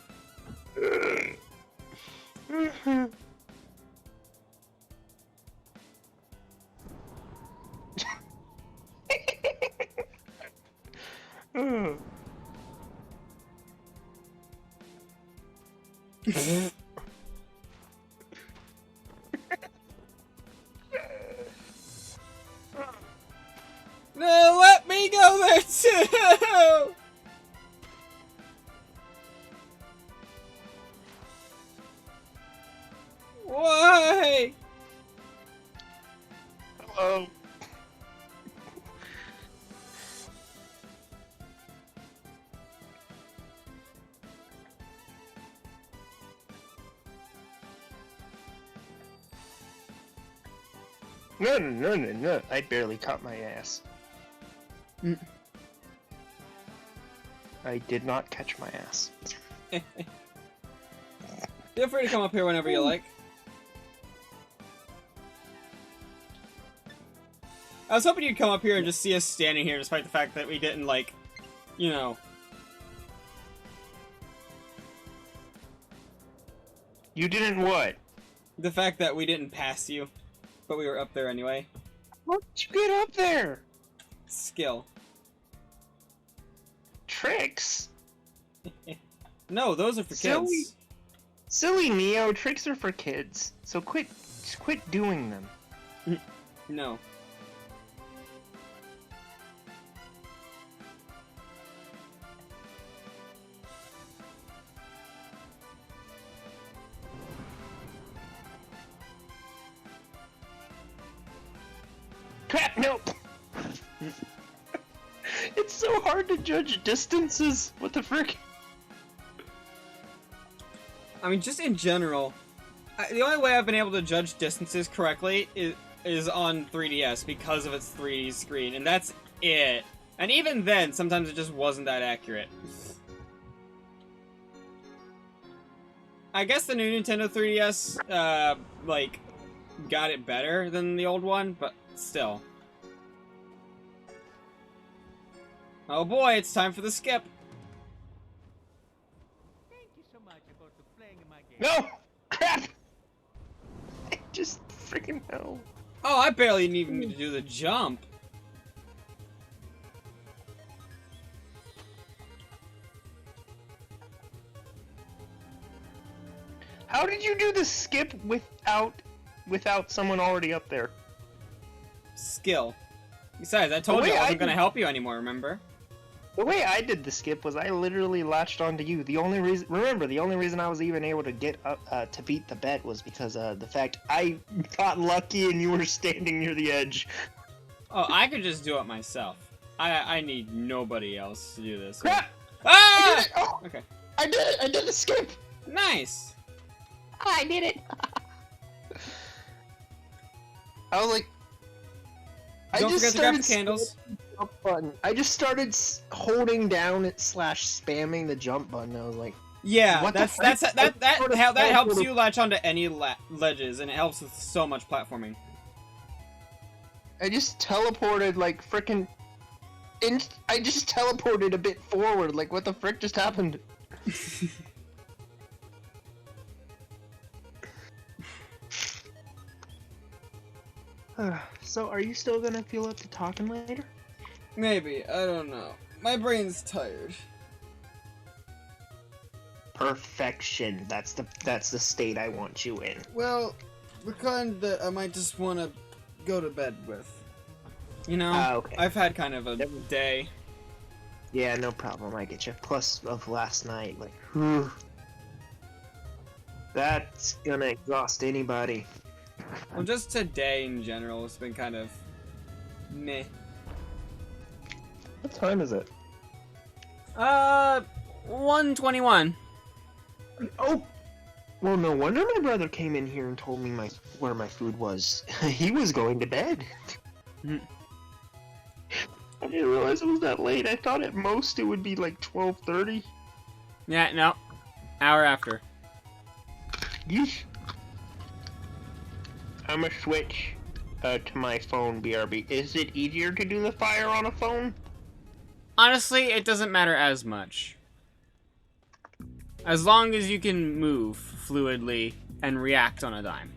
No, let me go there too! Why? Hello. No. I barely caught my ass. Mm. I did not catch my ass. Feel free to come up here whenever you like. I was hoping you'd come up here and just see us standing here despite the fact that we didn't, like, you know... You didn't what? The fact that we didn't pass you, but we were up there anyway. How did you get up there? Skill. Tricks? No, those are for Silly. kids. Silly Neo, tricks are for kids. So quit doing them. No. Crap, no! It's so hard to judge distances. What the frick? I mean, just in general, the only way I've been able to judge distances correctly is on 3DS because of its 3D screen, and that's it. And even then, sometimes it just wasn't that accurate. I guess the new Nintendo 3DS, like, got it better than the old one, but still. Oh boy, it's time for the skip. No! Crap! I just freaking know. Oh, I barely even need to do the jump. How did you do the skip without someone already up there? Skill. Besides, I told you I wasn't gonna help you anymore, remember? The way I did the skip was I literally latched onto you. The only reason I was even able to get up to beat the bet was because the fact I got lucky and you were standing near the edge. Oh, I could just do it myself. I need nobody else to do this. Crap! Ah! I did it! Oh, Okay. I did it! I did the skip! Nice. I did it! I was like, Don't forget to grab the candles. Jump button. I just started holding down it / spamming the jump button. I was like, Yeah, what that helps you latch onto any ledges, and it helps with so much platforming. I just teleported like frickin'. I just teleported a bit forward. Like, what the frick just happened? So, are you still gonna feel up to talking later? Maybe, I don't know. My brain's tired. Perfection. That's the state I want you in. Well, the kind that I might just want to go to bed with. You know, Okay. I've had kind of a day. Yeah, no problem. I get you. Plus of last night, like, whew. That's gonna exhaust anybody. Well, just today in general, it's been kind of meh. What time is it? 1:21. Oh! Well, no wonder my brother came in here and told me where my food was. He was going to bed. I didn't realize it was that late. I thought at most it would be like 12:30. Yeah, no. Hour after. Yeesh. I'm gonna switch to my phone, BRB. Is it easier to do the fire on a phone? Honestly, it doesn't matter as much. As long as you can move fluidly and react on a dime.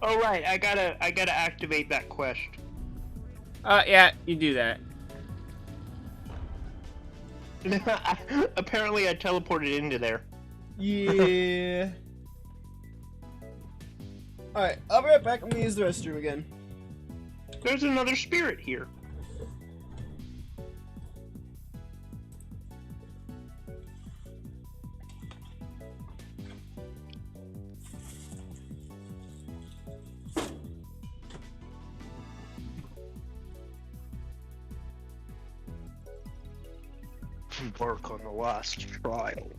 Oh right, I gotta activate that quest. Yeah, you do that. Apparently I teleported into there. Yeah. Alright, I'll be right back. I'm gonna use the restroom again. There's another spirit here. Work on the last trial.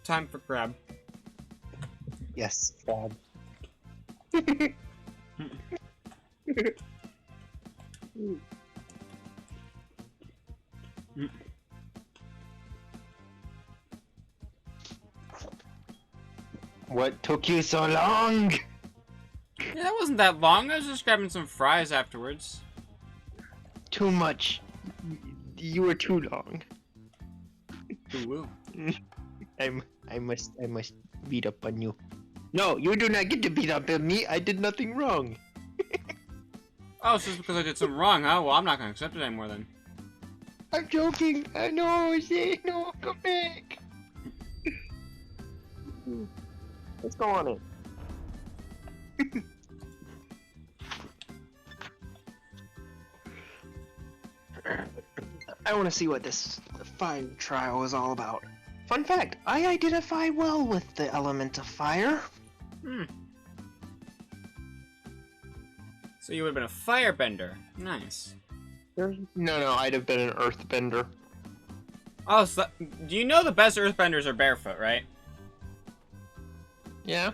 Time for grab. Yes, Bob. What took you so long? Yeah, that wasn't that long. I was just grabbing some fries afterwards. Too much. You were too long. Ooh. I must beat up on you. No, you do not get to beat up on me. I did nothing wrong. Oh, it's just because I did something wrong, huh? Well, I'm not gonna accept it anymore then. I'm joking. I know. Say no. Come back. Let's go on in. I want to see what this fire trial is all about. Fun fact, I identify well with the element of fire. So you would have been a firebender. Nice. No, I'd have been an earthbender. Oh, so do you know the best earthbenders are barefoot, right? Yeah?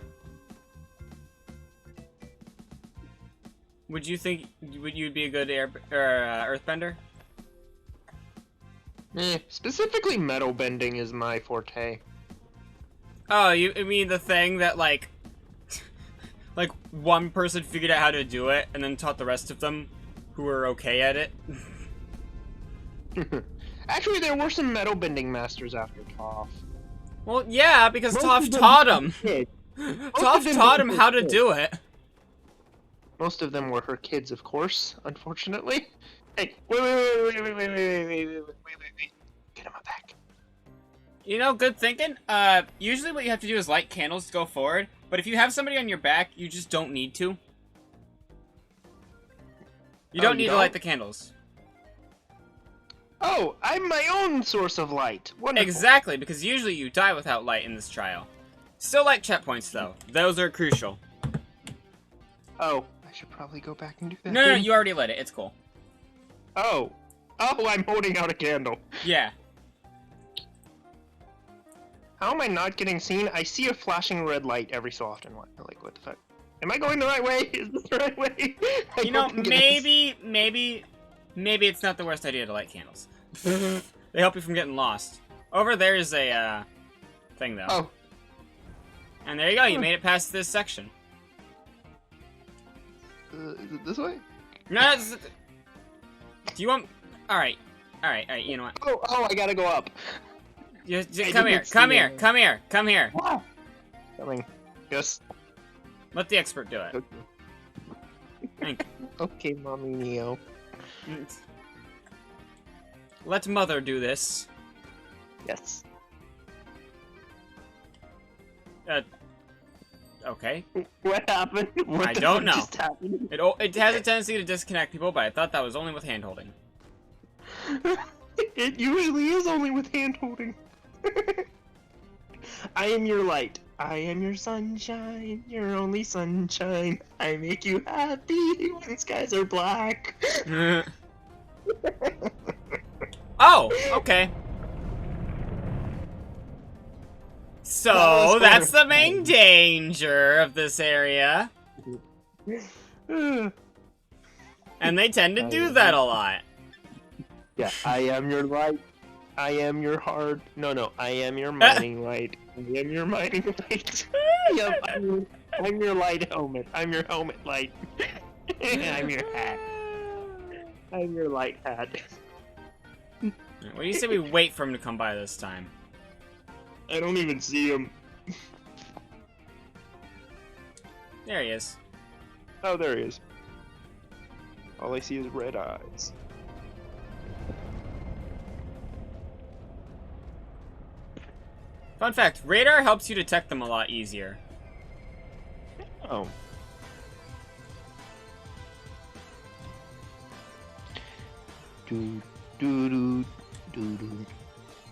Would you think you'd be a good earthbender? Specifically metal bending is my forte. Oh, you mean the thing that like one person figured out how to do it and then taught the rest of them who were okay at it? Actually, there were some metal bending masters after Toph. Well, yeah, because Most Toph of them taught him. kids. Toph them taught him were how to kids. do it. Most of them were her kids, of course, unfortunately. Hey, wait. Get him back. You know, good thinking. Usually what you have to do is light candles to go forward, but if you have somebody on your back, you just don't need to. You don't need to light the candles. Oh, I'm my own source of light. Wonderful. Exactly, because usually you die without light in this trial. Still light checkpoints, though. Those are crucial. Oh, I should probably go back and do that. No, you already lit it. It's cool. Oh, I'm holding out a candle. Yeah. How am I not getting seen? I see a flashing red light every so often. What the fuck? Am I going the right way? Is this the right way? You know, maybe it's not the worst idea to light candles. They help you from getting lost. Over there is a, thing, though. Oh. And there you go, you made it past this section. Is it this way? No, do you want... Alright, you know what? Oh, I gotta go up. Come here. Coming. Yes. Let the expert do it. Okay. Thank Okay, Mommy Neo. you. Let Mother do this. Yes. Okay. What happened? What I the don't fuck know. just happened? It has a tendency to disconnect people, but I thought that was only with hand-holding. It usually is only with hand holding. I am your light. I am your sunshine. Your only sunshine. I make you happy when skies are black. Oh, okay. So, that's the main danger of this area. And they tend to do that a lot. Yeah, I am your light. I am your heart. No, I am your mining light. I am your mining light. Yep, I'm your light helmet. I'm your helmet light. I'm your hat. I'm your light hat. What do you say we wait for him to come by this time? I don't even see him. There he is. Oh, there he is. All I see is red eyes. Fun fact, radar helps you detect them a lot easier. Oh.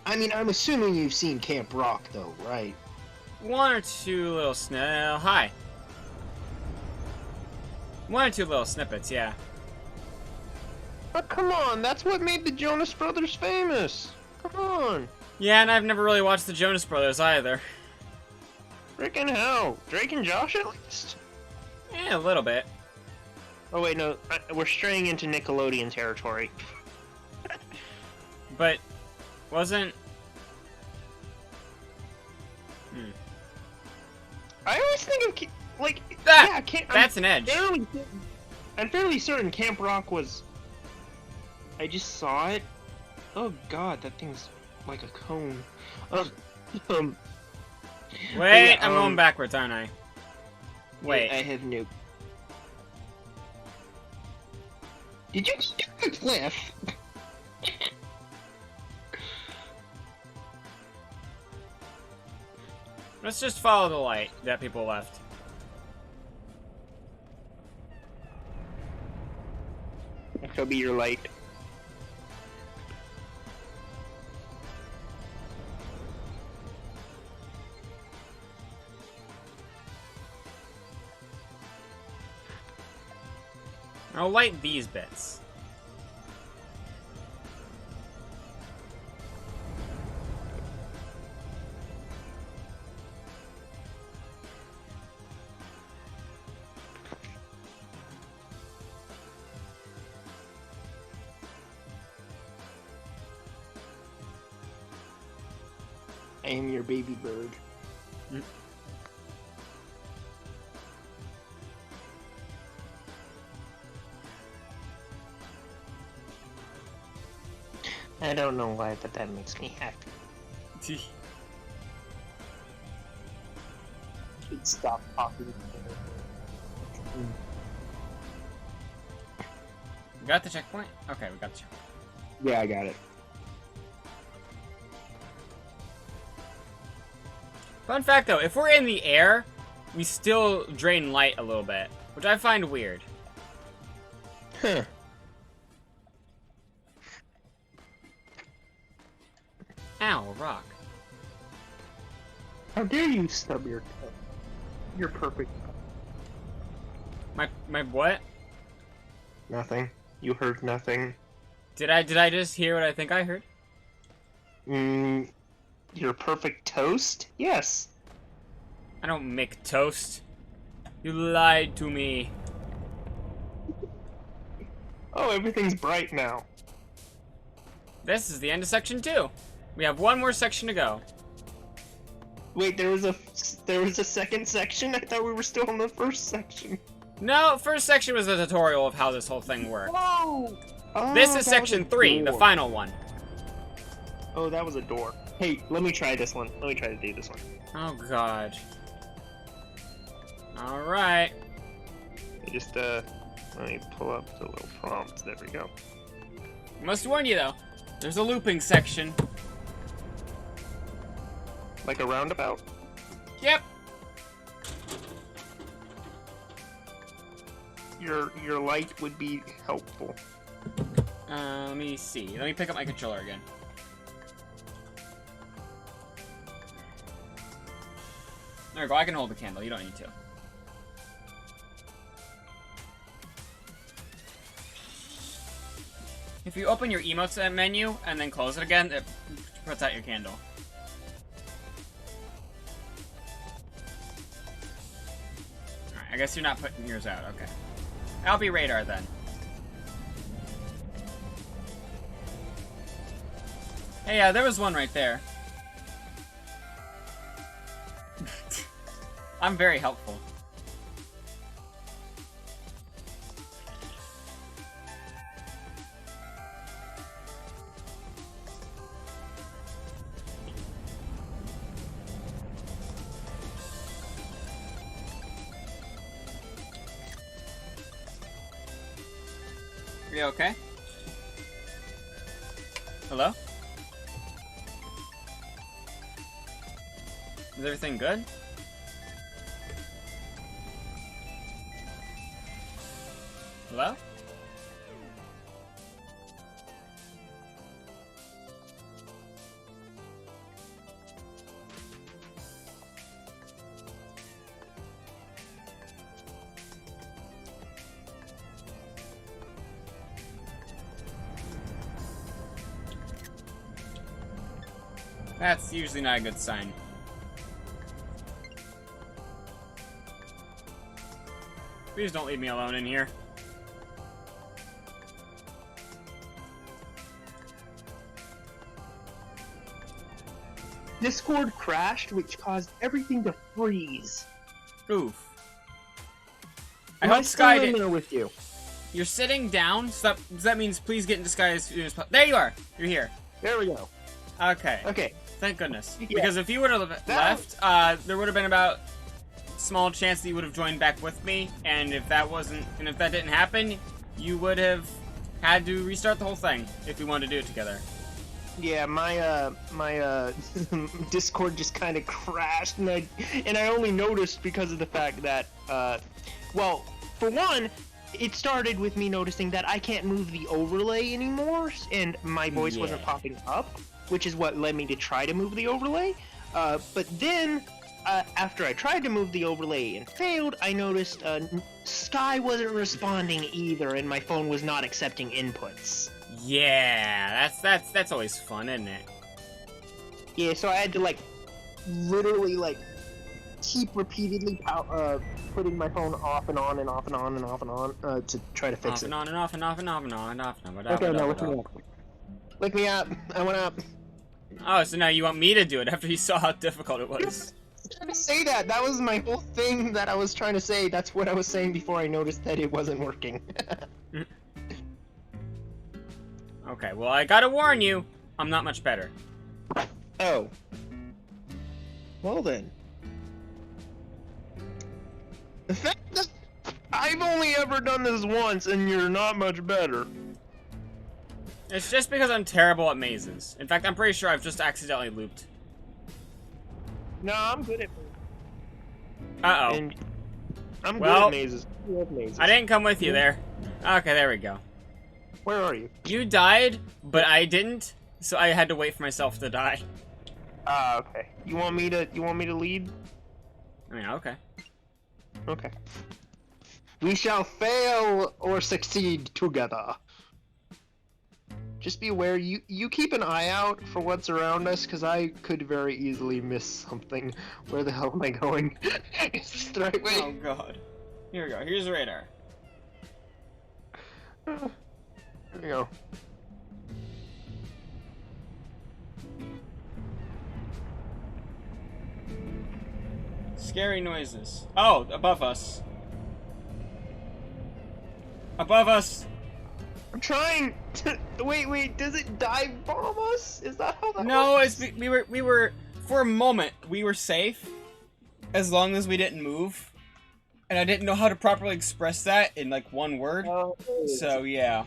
I mean, I'm assuming you've seen Camp Rock, though, right? One or two little hi. One or two little snippets, yeah. But come on, that's what made the Jonas Brothers famous. Come on. Yeah, and I've never really watched the Jonas Brothers either. Frickin' hell. Drake and Josh, at least? Yeah, a little bit. Oh, wait, no. We're straying into Nickelodeon territory. But wasn't... I always think of, like... Ah! Yeah, That's an edge. I'm fairly certain Camp Rock was... I just saw it. Oh, God, that thing's like a cone. Wait, yeah, I'm going backwards, aren't I? Wait. I have no... Did you just do a cliff? Let's just follow the light that people left. That could be your light. I'll light these bits. I am your baby bird. I don't know why, but that makes me happy. Stop talking. Got the checkpoint? Okay, we got the checkpoint. Yeah, I got it. Fun fact though, if we're in the air, we still drain light a little bit, which I find weird. Huh. Ow, rock. How dare you stub your toe? You're perfect. My what? Nothing. You heard nothing. Did I just hear what I think I heard? Your perfect toast? Yes. I don't make toast. You lied to me. Oh, everything's bright now. This is the end of section 2. We have one more section to go. Wait, there was a second section? I thought we were still in the first section. No, first section was a tutorial of how this whole thing worked. Whoa! Oh, This that is was section a 3, the door. final one. Oh, that was a door. Hey, let me try this one. Let me try to do this one. Oh god. Alright. Just, let me pull up the little prompt. There we go. Must warn you though, there's a looping section. Like a roundabout? Yep. Your light would be helpful. Let me see. Let me pick up my controller again. There we go, I can hold the candle, you don't need to. If you open your emotes menu and then close it again, it puts out your candle. Alright, I guess you're not putting yours out, okay. I'll be radar then. Hey, there was one right there. I'm very helpful. Are you okay? Hello? Is everything good? Hello? That's usually not a good sign. Please don't leave me alone in here. Discord crashed, which caused everything to freeze. Oof. I Am hope Sky still in did. there with you? You're sitting down, so that means please get into Sky as soon as possible. There you are! You're here. There we go. Okay. Okay. Thank goodness. Yeah. Because if you would have left, there would have been about small chance that you would have joined back with me, and if that didn't happen, you would have had to restart the whole thing if we wanted to do it together. Yeah, my Discord just kind of crashed, and I only noticed because of the fact that well, for one, it started with me noticing that I can't move the overlay anymore, and my voice wasn't popping up, which is what led me to try to move the overlay. But then, after I tried to move the overlay and failed, I noticed Sky wasn't responding either, and my phone was not accepting inputs. Yeah, that's always fun, isn't it? Yeah, so I had to literally keep repeatedly putting my phone off and on and off and on and off and on to try to fix Off it. and on and off and off and off and on and off and on. Okay, now lick me up. Lick me up. I went up. Oh, so now you want me to do it after you saw how difficult it was? I was trying to say that. That was my whole thing that I was trying to say. That's what I was saying before I noticed that it wasn't working. Okay, well, I gotta warn you, I'm not much better. Oh. Well then. The fact that I've only ever done this once and you're not much better. It's just because I'm terrible at mazes. In fact, I'm pretty sure I've just accidentally looped. No, I'm good at Uh-oh. And I'm Well, good at mazes. I love mazes. I didn't come with you there. Okay, there we go. Where are you? You died, but I didn't, so I had to wait for myself to die. Ah, okay. You want me to lead? I mean, okay. Okay. We shall fail or succeed together. Just be aware, you keep an eye out for what's around us, because I could very easily miss something. Where the hell am I going? Is this the right way? Oh, God. Here we go. Here's the radar. There we go. Scary noises. Oh, above us. Above us! I'm trying to... Wait, does it dive bomb us? Is that how that No, works? it's we were for a moment we were safe as long as we didn't move, and I didn't know how to properly express that in one word. Oh, So yeah.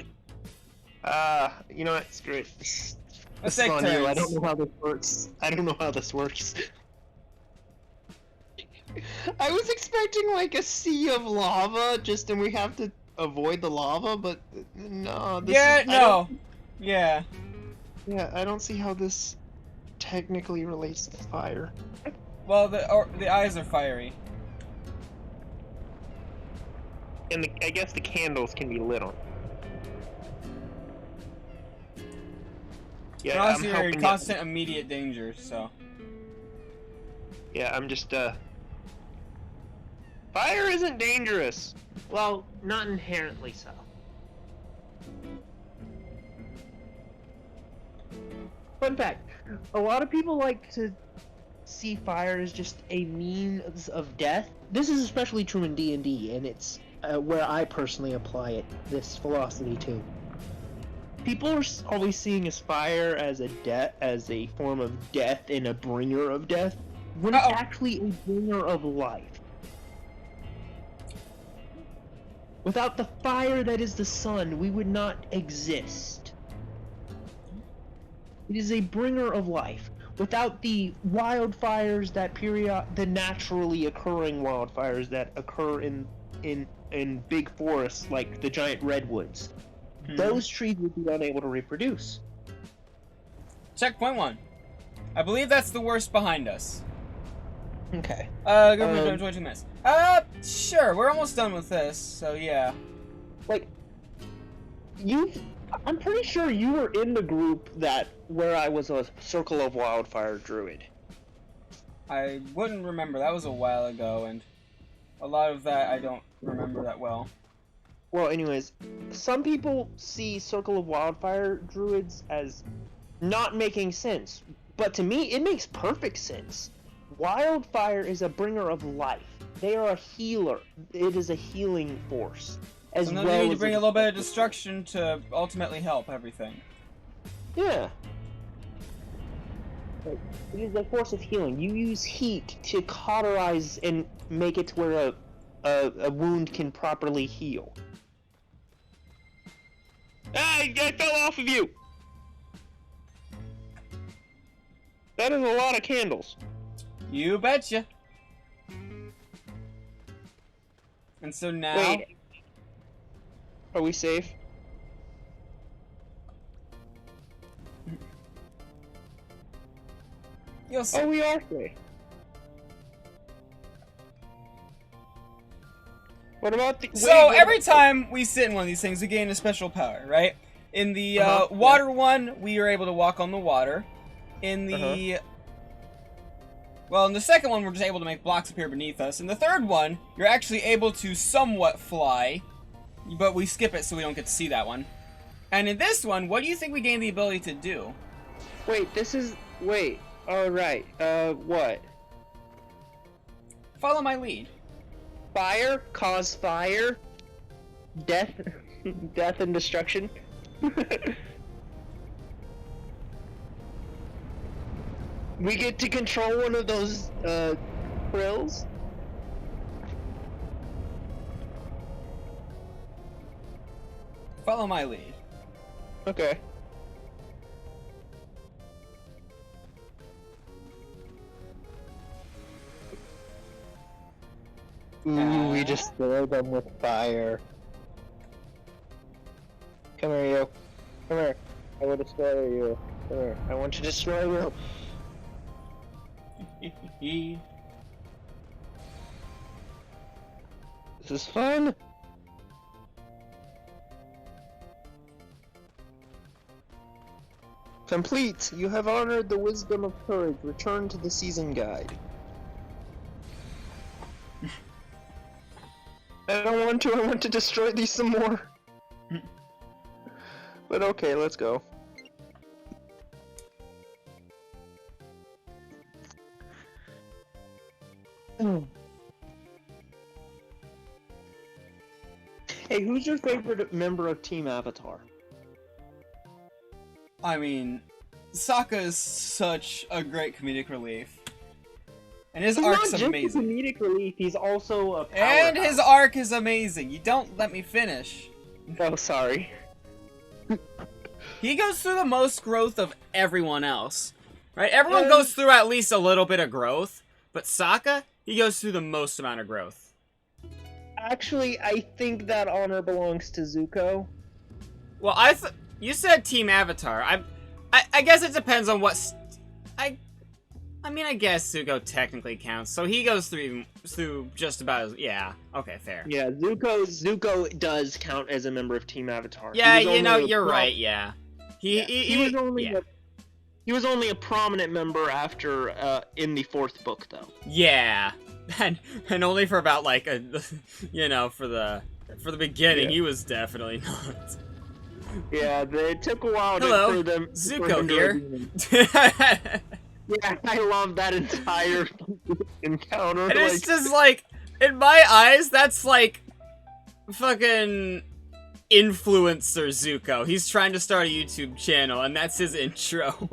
You know what? Screw it. Let's This take is on you. I turns. don't know how this works. I don't know how this works. I was expecting a sea of lava, and we have to avoid the lava, but no. Yeah. Yeah, I don't see how this technically relates to fire. Well, the eyes are fiery. And I guess the candles can be lit on. Yeah, Honestly, I'm you're in helping constant immediate danger. So. Yeah, I'm just, Fire isn't dangerous! Well, not inherently so. Fun fact, a lot of people like to see fire as just a means of death. This is especially true in D&D, and it's where I personally apply it, this philosophy too. People are always seeing as fire as a form of death and a bringer of death, when it's actually a bringer of life. Without the fire that is the sun, we would not exist. It is a bringer of life. Without the wildfires the naturally occurring wildfires that occur in big forests like the giant redwoods, those trees would be unable to reproduce. Checkpoint 1. I believe that's the worst behind us. Okay. Go 22 minutes. Sure, we're almost done with this, so yeah. Like, I'm pretty sure you were in the group where I was a Circle of Wildfire druid. I wouldn't remember, that was a while ago, and a lot of that I don't remember that well. Well, anyways, some people see Circle of Wildfire druids as not making sense, but to me, it makes perfect sense. Wildfire is a bringer of life. They are a healer. It is a healing force. Sometimes you need to bring a little bit of destruction to ultimately help everything. Yeah. Like, it is a force of healing. You use heat to cauterize and make it to where a wound can properly heal. I fell off of you! That is a lot of candles. You betcha. And so now... Wait. Are we safe? You'll see. Oh, we are safe. What about the... So every time we sit in one of these things, we gain a special power, right? In the water one, we are able to walk on the water. In the... Well, in the second one, we're just able to make blocks appear beneath us. In the third one, you're actually able to somewhat fly, but we skip it so we don't get to see that one. And in this one, what do you think we gain the ability to do? Wait, this is... Wait. Alright. What? Follow my lead. Fire? Cause fire? Death? Death and destruction? We get to control one of those, frills? Follow my lead. Okay. Ooh, we destroyed them with fire. Come here, you. Come here. I will destroy you. Come here. I want to destroy you. This is fun. Complete. You have honored the wisdom of courage. Return to the season guide. I don't want to. I want to destroy these some more. But okay, let's go. Hey, who's your favorite member of Team Avatar? I mean, Sokka is such a great comedic relief. And his arc's amazing. He's not just a comedic relief, he's also a powerhouse. And his arc is amazing. You don't let me finish. Oh, sorry. He goes through the most growth of everyone else. Right? Everyone goes through at least a little bit of growth. But Sokka, he goes through the most amount of growth. Actually, I think that honor belongs to Zuko. Well, you said Team Avatar. I guess it depends on what... I mean, I guess Zuko technically counts. So he goes through just about as... Yeah. Okay, fair. Yeah, Zuko does count as a member of Team Avatar. Yeah, you know, you're right, yeah. He was only a prominent member after, in the fourth book, though. Yeah. And only for about, like, you know, for the beginning, he was definitely not. Yeah, it took a while for them... Zuko here. Yeah, I love that entire encounter. And it's just like, in my eyes, that's like fucking influencer Zuko. He's trying to start a YouTube channel, and that's his intro.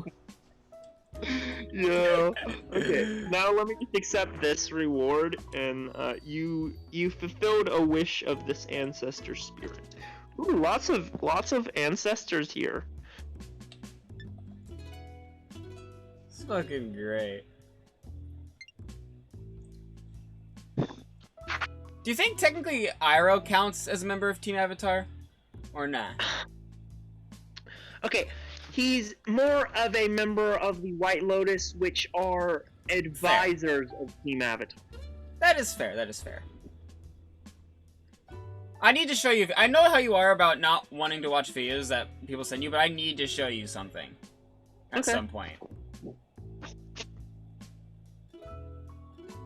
Yeah. Okay. Now let me just accept this reward, and you fulfilled a wish of this ancestor spirit. Ooh, lots of ancestors here. It's fucking great. Do you think technically Iroh counts as a member of Team Avatar? Or not? Okay, he's more of a member of the White Lotus, which are advisors of Team Avatar. That is fair, that is fair. I need to show you... I know how you are about not wanting to watch videos that people send you, but I need to show you something. At some point.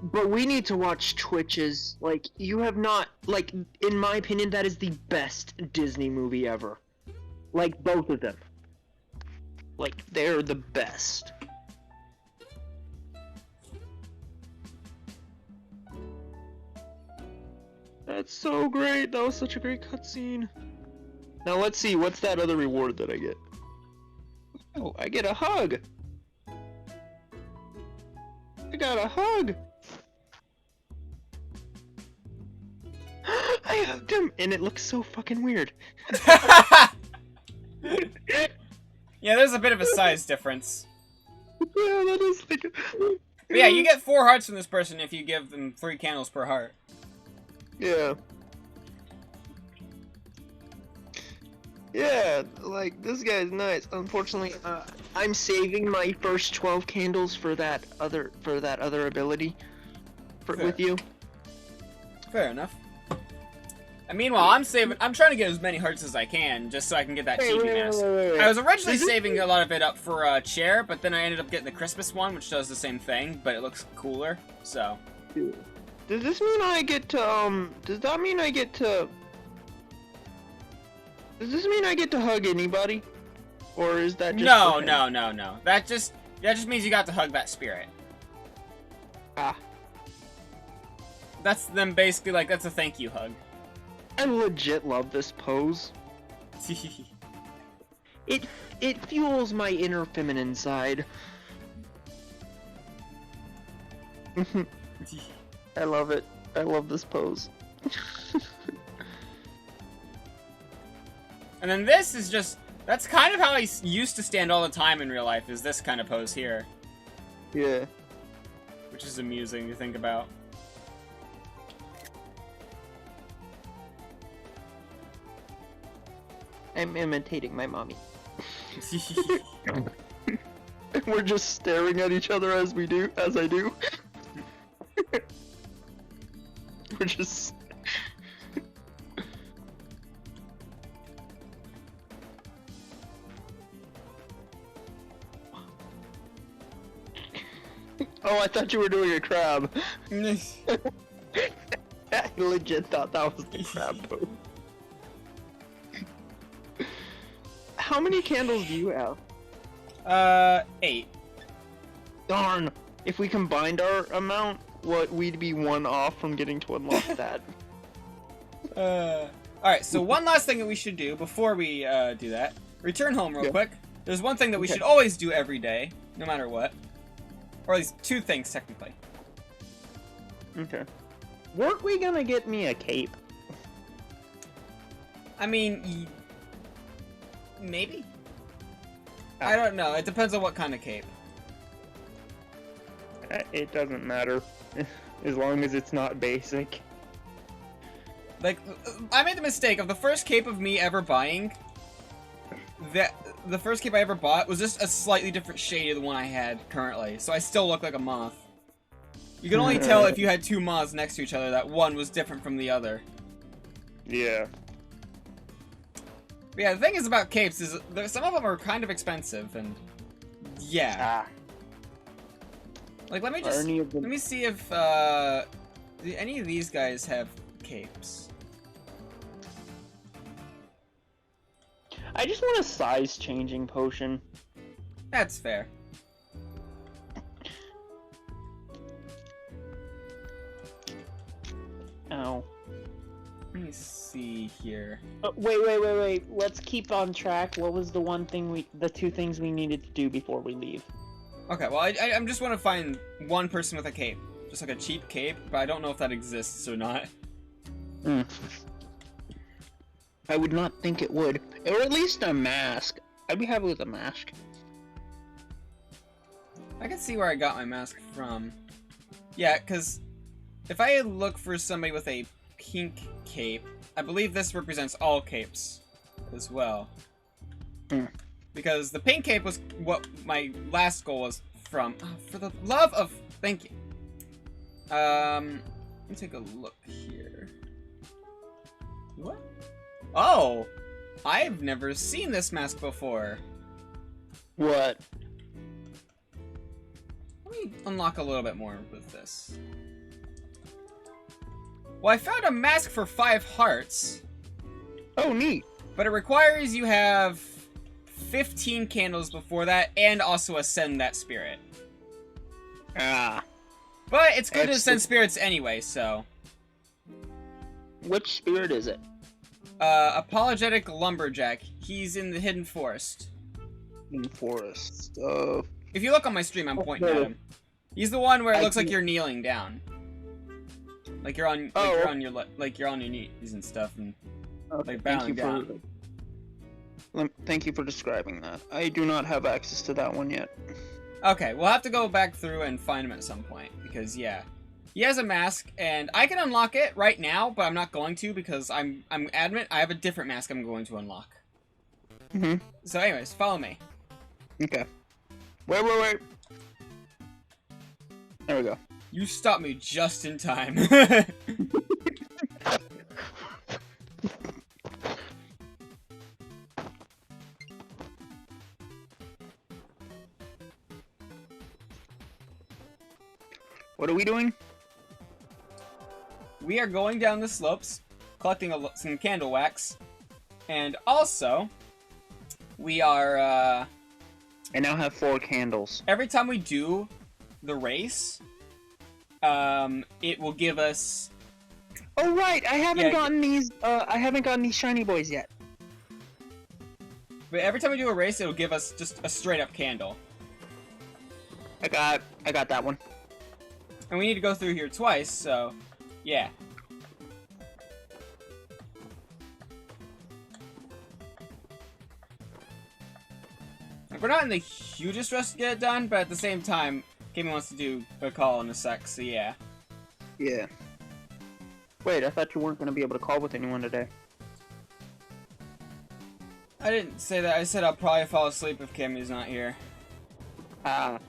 But we need to watch Twitches. Like, you have not... Like, in my opinion, that is the best Disney movie ever. Like, both of them. Like, they're the best. That's so great. That was such a great cutscene. Now let's see, what's that other reward that I get? Oh, I get a hug. I got a hug. I hugged him, and it looks so fucking weird. Yeah, there's a bit of a size difference. Yeah, that is like. But yeah, you get 4 hearts from this person if you give them 3 candles per heart. Yeah. Yeah, like, this guy's nice. Unfortunately, I'm saving my first 12 candles for that other ability with you. Fair enough. And meanwhile, I'm trying to get as many hearts as I can, just so I can get that TV mask. Wait. I was originally saving a lot of it up for a chair, but then I ended up getting the Christmas one, which does the same thing, but it looks cooler, so. Does this mean I get to, does that mean I get to... Does this mean I get to hug anybody? Or is that just... No. That just means you got to hug that spirit. Ah. That's them basically like, that's a thank you hug. I legit love this pose. It fuels my inner feminine side. I love it. I love this pose. And then this is just, that's kind of how I used to stand all the time in real life, is this kind of pose here. Yeah. Which is amusing to think about. I'm imitating my mommy. We're just staring at each other as I do. We're just... Oh, I thought you were doing a crab. I legit thought that was the crab pose. How many candles do you have? 8. Darn! If we combined our amount, we'd be 1 off from getting to unlock that. Alright, so one last thing that we should do before we do that. Return home real quick. There's one thing that we should always do every day, no matter what. Or at least 2 things, technically. Okay. Weren't we gonna get me a cape? I mean, maybe? I don't know. It depends on what kind of cape. It doesn't matter. As long as it's not basic. Like, I made the mistake of the first cape of me ever buying. The first cape I ever bought was just a slightly different shade of the one I had currently, so I still look like a moth. You can only tell if you had 2 moths next to each other that one was different from the other. Yeah. But yeah, the thing is about capes is some of them are kind of expensive, and yeah. Like, let me see if do any of these guys have capes. I just want a size changing potion. That's fair. Ow. Let me see here. Wait. Let's keep on track. What was the 2 things we needed to do before we leave? Okay, well, I'm just want to find one person with a cape. Just like a cheap cape, but I don't know if that exists or not. I would not think it would. Or at least a mask. I'd be happy with a mask. I can see where I got my mask from. Yeah, because if I look for somebody with a pink cape, I believe this represents all capes as well. Because the pink cape was what my last goal was from. Oh, for the love of... Thank you. Let me take a look here. What? Oh! I've never seen this mask before. What? Let me unlock a little bit more with this. Well, I found a mask for 5 hearts. Oh, neat. But it requires you have 15 candles before that, and also ascend that spirit. Ah. But it's good to ascend spirits anyway, so... Which spirit is it? Apologetic Lumberjack. He's in the Hidden Forest. In forest. If you look on my stream, I'm pointing at him. He's the one where it looks like you're kneeling down. Like you're on, you're on your knees and stuff, and like bowing down. Thank you for describing that. I do not have access to that one yet. Okay, we'll have to go back through and find him at some point, because yeah. He has a mask, and I can unlock it right now, but I'm not going to, because I'm adamant I have a different mask I'm going to unlock. So anyways, follow me. Okay. Wait. There we go. You stopped me just in time. What are we doing? We are going down the slopes, collecting some candle wax, and also, we are, I now have 4 candles. every time we do the race, it will give us... Oh right, I haven't gotten these. I haven't gotten these shiny boys yet. But every time we do a race, it'll give us just a straight up candle. I got that one. And we need to go through here twice, so yeah. Like, we're not in the hugest rush to get it done, but at the same time, Kimmy wants to do a call in a sec, so yeah. Yeah. Wait, I thought you weren't going to be able to call with anyone today. I didn't say that. I said I'll probably fall asleep if Kimmy's not here. Can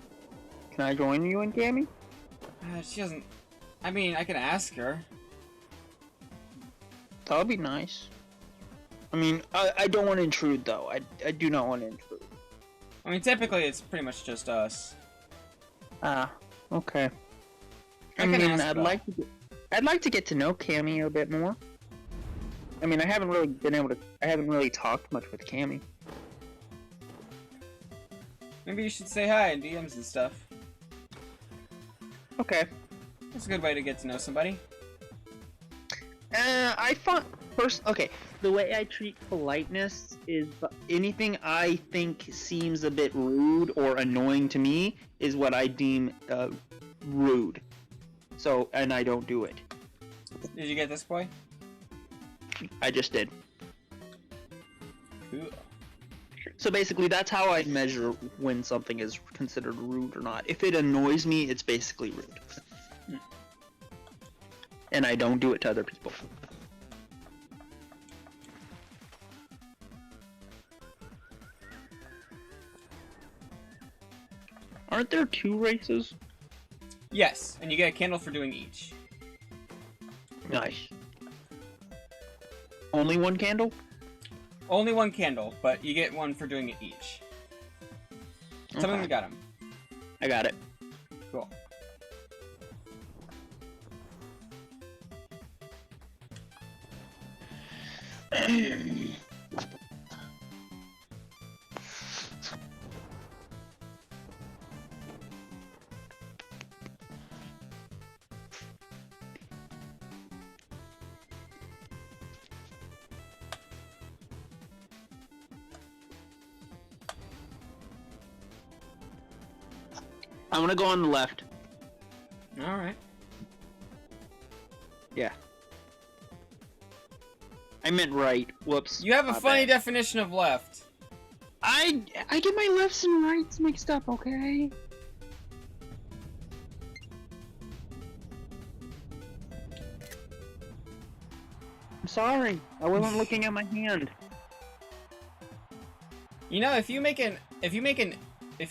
I join you and Cammy? She doesn't... I mean, I can ask her. That would be nice. I mean, I don't want to intrude, though. I do not want to intrude. I mean, typically it's pretty much just us. Okay. I can ask I'd like to get to know Cammy a bit more. I mean, I haven't really talked much with Cammy. Maybe you should say hi in DMs and stuff. Okay. That's a good way to get to know somebody. Okay, the way I treat politeness is anything I think seems a bit rude or annoying to me is what I deem rude. So, and I don't do it. Did you get this, boy? I just did. Cool. So basically, that's how I measure when something is considered rude or not. If it annoys me, it's basically rude. And I don't do it to other people. Aren't there 2 races? Yes, and you get a candle for doing each. Nice. Only 1 candle? Only 1 candle, but you get 1 for doing it each. Tell me when you got them. I got it. Cool. I want to go on the left. All right. Yeah. I meant right. Whoops. You have a My funny bad. definition of left. I get my lefts and rights mixed up, okay? I'm sorry. I wasn't looking at my hand. You know, if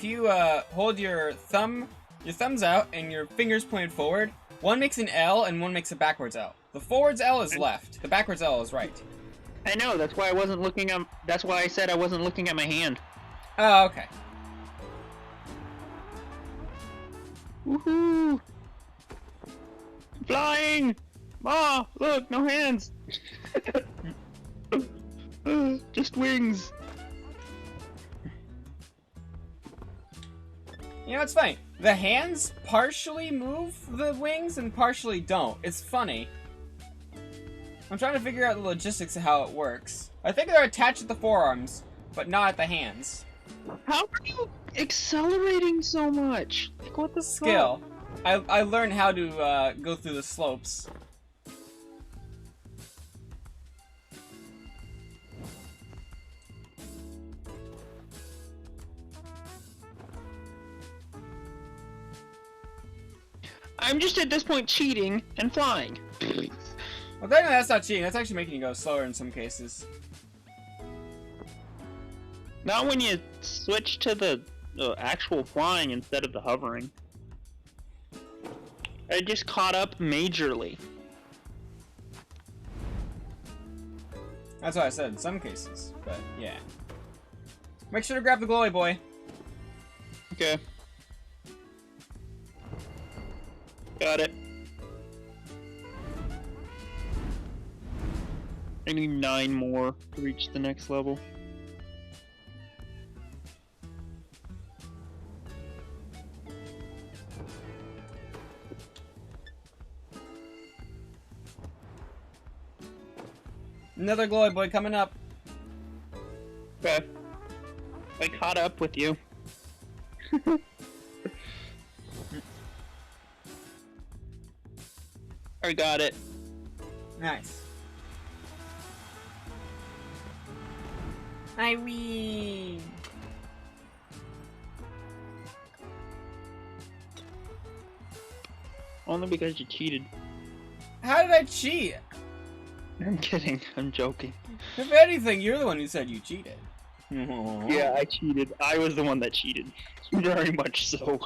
you hold your thumbs out and your fingers pointed forward, one makes an L and one makes a backwards L. The forwards L is left. The backwards L is right. I know, that's why I wasn't looking at that's why I said I wasn't looking at my hand. Oh, okay. Woohoo! Flying! Ma, look, no hands. Just wings. You know, it's funny. The hands partially move the wings and partially don't. It's funny. I'm trying to figure out the logistics of how it works. I think they're attached at the forearms, but not at the hands. How are you accelerating so much? Like, what the Skill. I learned how to go through the slopes. I'm just at this point cheating and flying. Well, technically that's not cheating. That's actually making you go slower in some cases. Not when you switch to the actual flying instead of the hovering. I just caught up majorly. That's what I said in some cases, but yeah. Make sure to grab the glowy boy. Okay. Got it. I need 9 more to reach the next level. Another glowy boy coming up. Okay. I caught up with you. I got it. Nice. I win. Only because you cheated. How did I cheat? I'm kidding. I'm joking. If anything, you're the one who said you cheated. Yeah, I cheated. I was the one that cheated. Very much so.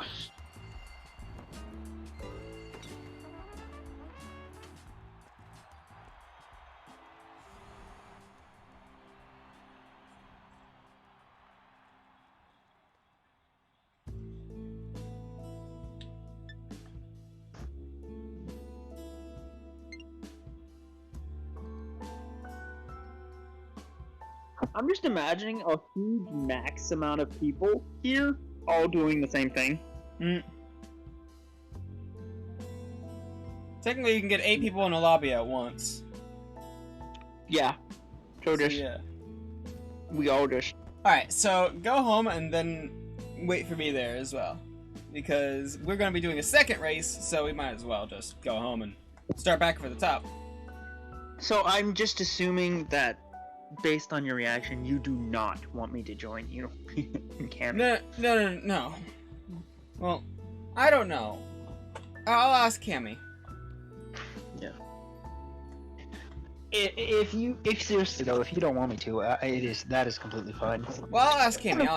I'm just imagining a huge max amount of people here all doing the same thing. Technically, you can get 8 people in a lobby at once. Yeah. So So, just, yeah. we all just... Alright, so go home and then wait for me there as well. Because we're going to be doing a second race, so we might as well just go home and start back for the top. So I'm just assuming that, based on your reaction, you do not want me to join you. Can't. No. Well, I don't know. I'll ask Cammy. Yeah. If seriously though, if you don't want me to, that is completely fine. Well, I'll ask Cammy.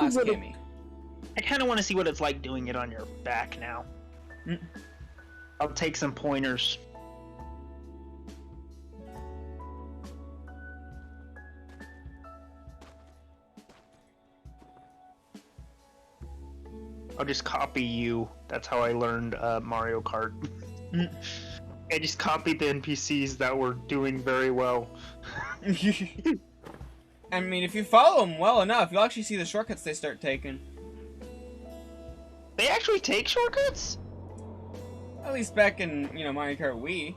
I kind of want to see what it's like doing it on your back now. I'll take some pointers. I'll just copy you. That's how I learned Mario Kart. I just copied the NPCs that were doing very well. I mean, if you follow them well enough, you'll actually see the shortcuts they start taking. They actually take shortcuts? At least back in, Mario Kart Wii.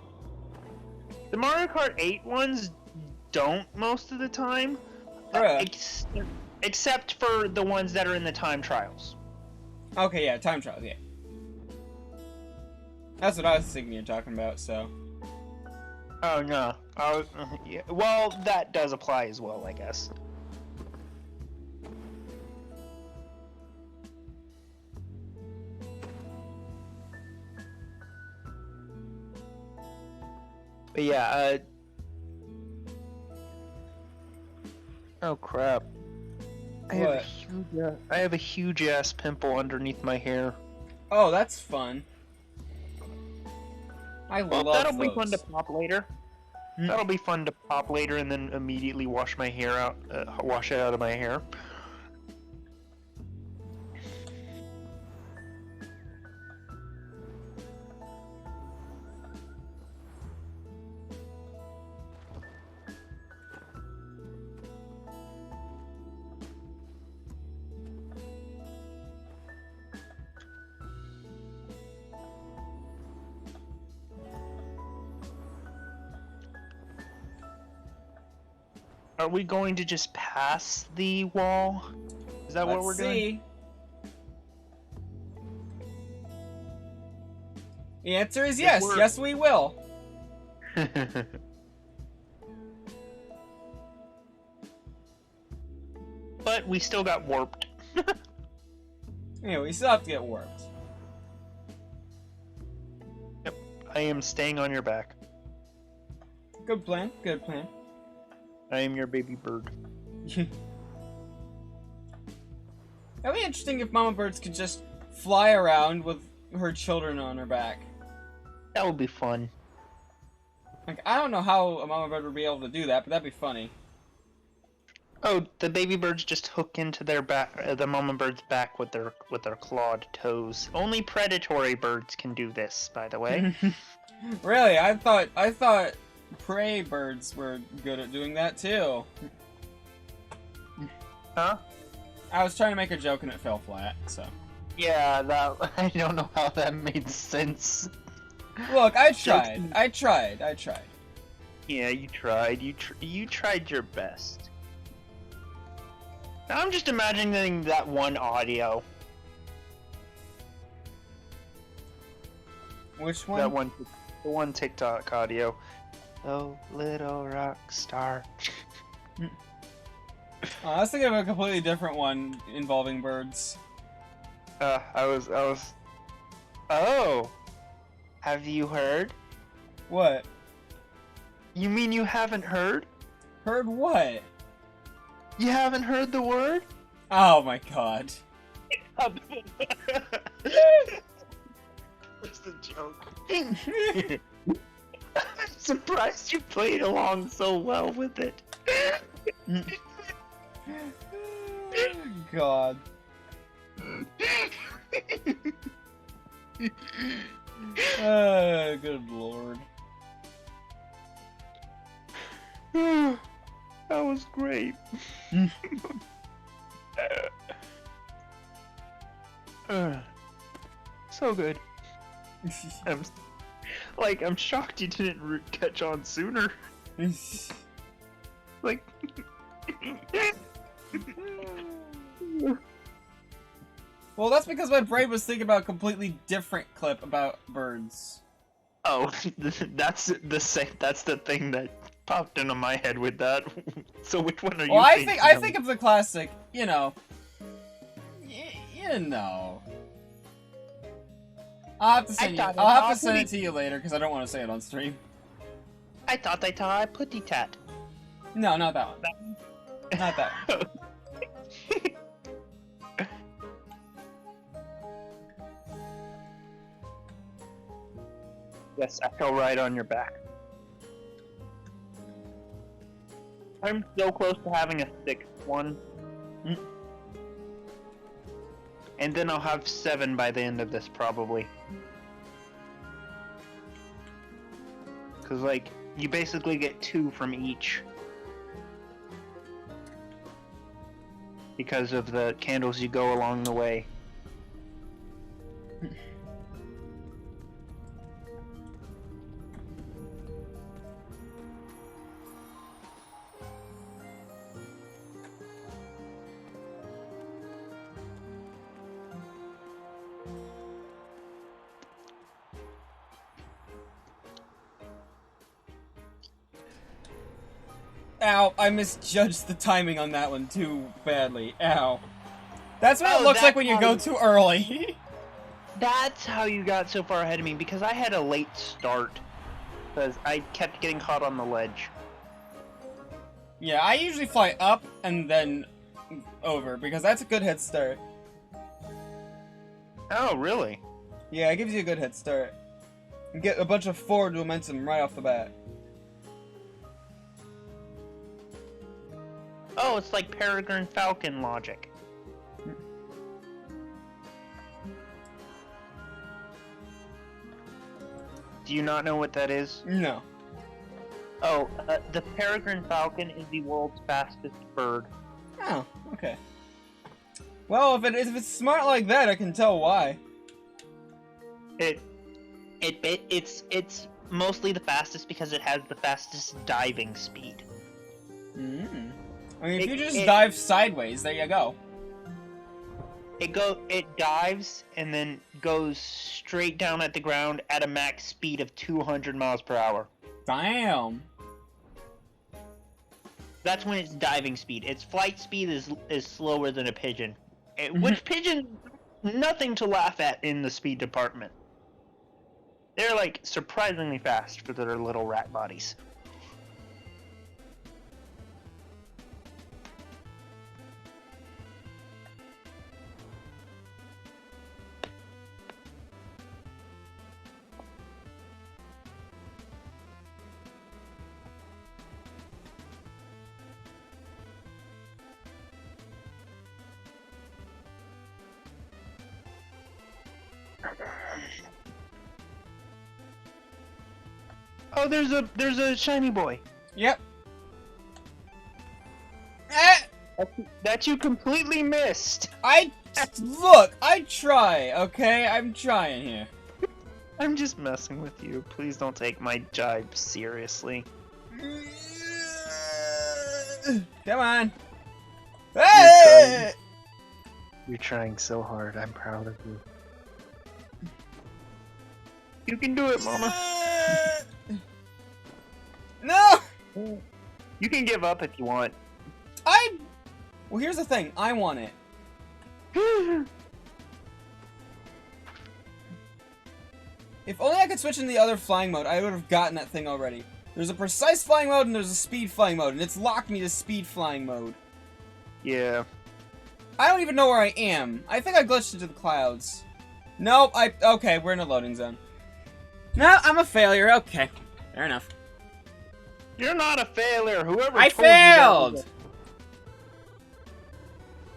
The Mario Kart 8 ones don't most of the time. Except for the ones that are in the time trials. Okay, yeah, time trials, yeah. That's what I was thinking you're talking about, so. Oh no. Yeah. Well, that does apply as well, I guess. But yeah. Oh crap. What? I have a huge ass pimple underneath my hair. Oh, that's fun. I Well, love that'll those. be fun to pop later. That'll be fun to pop later and then immediately wash my hair out, wash it out of my hair. Are we going to just pass the wall? Is that what we're doing? The answer is yes. we're- Yes, we will. But we still got warped. Yeah, we still have to get warped. I am staying on your back. Good plan. Good plan. I am your baby bird. That'd be interesting if Mama Birds could just fly around with her children on her back. That would be fun. Like, I don't know how a Mama Bird would be able to do that, but that'd be funny. Oh, the baby birds just hook into their back, the mama bird's back with their clawed toes. Only predatory birds can do this, by the way. Really? I thought prey birds were good at doing that too. Huh? I was trying to make a joke and it fell flat, so. Yeah, that I don't know how that made sense. Look, I tried. Yeah, you tried. You tried your best. Now I'm just imagining that one audio. Which one? The one TikTok audio. Oh, little rock star. I was thinking of a completely different one involving birds. I was. Oh, have you heard? What? You mean you haven't heard? Heard what? You haven't heard the word? Oh my god. What's the joke? I'm surprised you played along so well with it. God. Good lord. That was great. So good. I'm shocked you didn't catch on sooner. Like. Well, that's because my brain was thinking about a completely different clip about birds. Oh, that's the thing that popped into my head with that. So which one are you? Well, I thinking think of the classic, you know. You know. I'll have to send it to you later because I don't want to say it on stream. I thought I saw a putty tat. No, not that one. Not that one. Yes, I fell right on your back. I'm so close to having a 6th one. And then I'll have 7 by the end of this, probably. Because, like, you basically get 2 from each. Because of the candles you go along the way. Ow, I misjudged the timing on that one too badly. Ow. That's what it Oh, looks like that's when you how go you- too early. That's how you got so far ahead of me, because I had a late start. Because I kept getting caught on the ledge. Yeah, I usually fly up and then over, because that's a good head start. Oh, really? Yeah, it gives you a good head start. You get a bunch of forward momentum right off the bat. Oh, it's like Peregrine Falcon logic. Do you not know what that is? No. Oh, the Peregrine Falcon is the world's fastest bird. Oh, okay. Well, if it's smart like that, I can tell why. It's mostly the fastest because it has the fastest diving speed. Mm. I mean, if It- you just it- dive sideways, there you go. It dives and then goes straight down at the ground at a max speed of 200 miles per hour. Damn. That's when it's diving speed. Its flight speed is slower than a pigeon. Which pigeon, nothing to laugh at in the speed department. They're like surprisingly fast for their little rat bodies. Oh, there's a shiny boy. Yep. Eh! That you completely missed. Look, I try, okay? I'm trying here. I'm just messing with you. Please don't take my jibe seriously. Come on. Hey! You're trying so hard. I'm proud of you. You can do it, Mama. No! You can give up if you want. Well, here's the thing. I want it. If only I could switch into the other flying mode, I would have gotten that thing already. There's a precise flying mode and there's a speed flying mode, and it's locked me to speed flying mode. Yeah. I don't even know where I am. I think I glitched into the clouds. Nope, okay, we're in a loading zone. No, I'm a failure. Okay, fair enough. You're not a failure. I failed!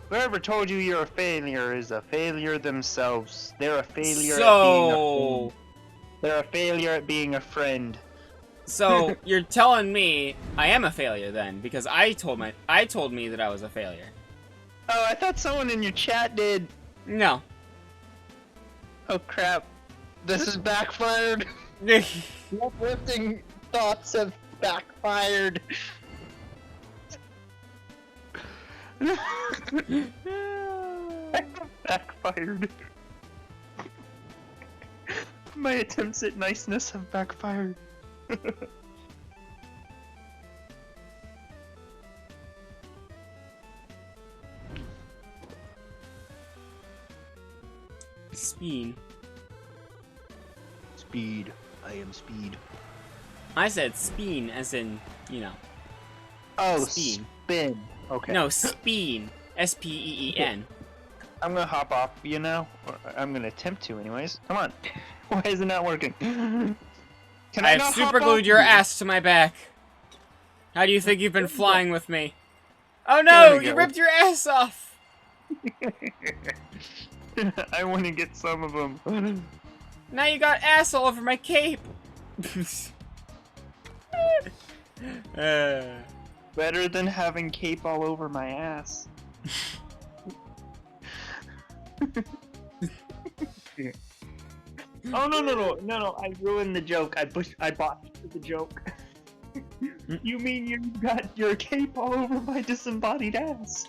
Whoever told you you're a failure is a failure themselves. They're a failure at being a So... friend. They're a failure at being a friend. So, you're telling me I am a failure then, because I told me that I was a failure. Oh, I thought someone in your chat did. No. Oh crap. This is backfired. Uplifting thoughts have backfired. Backfired. My attempts at niceness have backfired. Speed. Speed. I am speed. I said speen, as in, you know. Oh, Speed. spin. Okay. No, speen. S-P-E-E-N. I'm gonna hop off, you know? Or I'm gonna attempt to, anyways. Come on. Why is it not working? Can I have not super hop glued off? your ass to my back. How do you think you've been flying with me? Oh There no, we you go. ripped your ass off! I want to get some of them. Now you got ass all over my cape! Better than having cape all over my ass. Oh no! I ruined the joke. I botched the joke. You mean you got your cape all over my disembodied ass?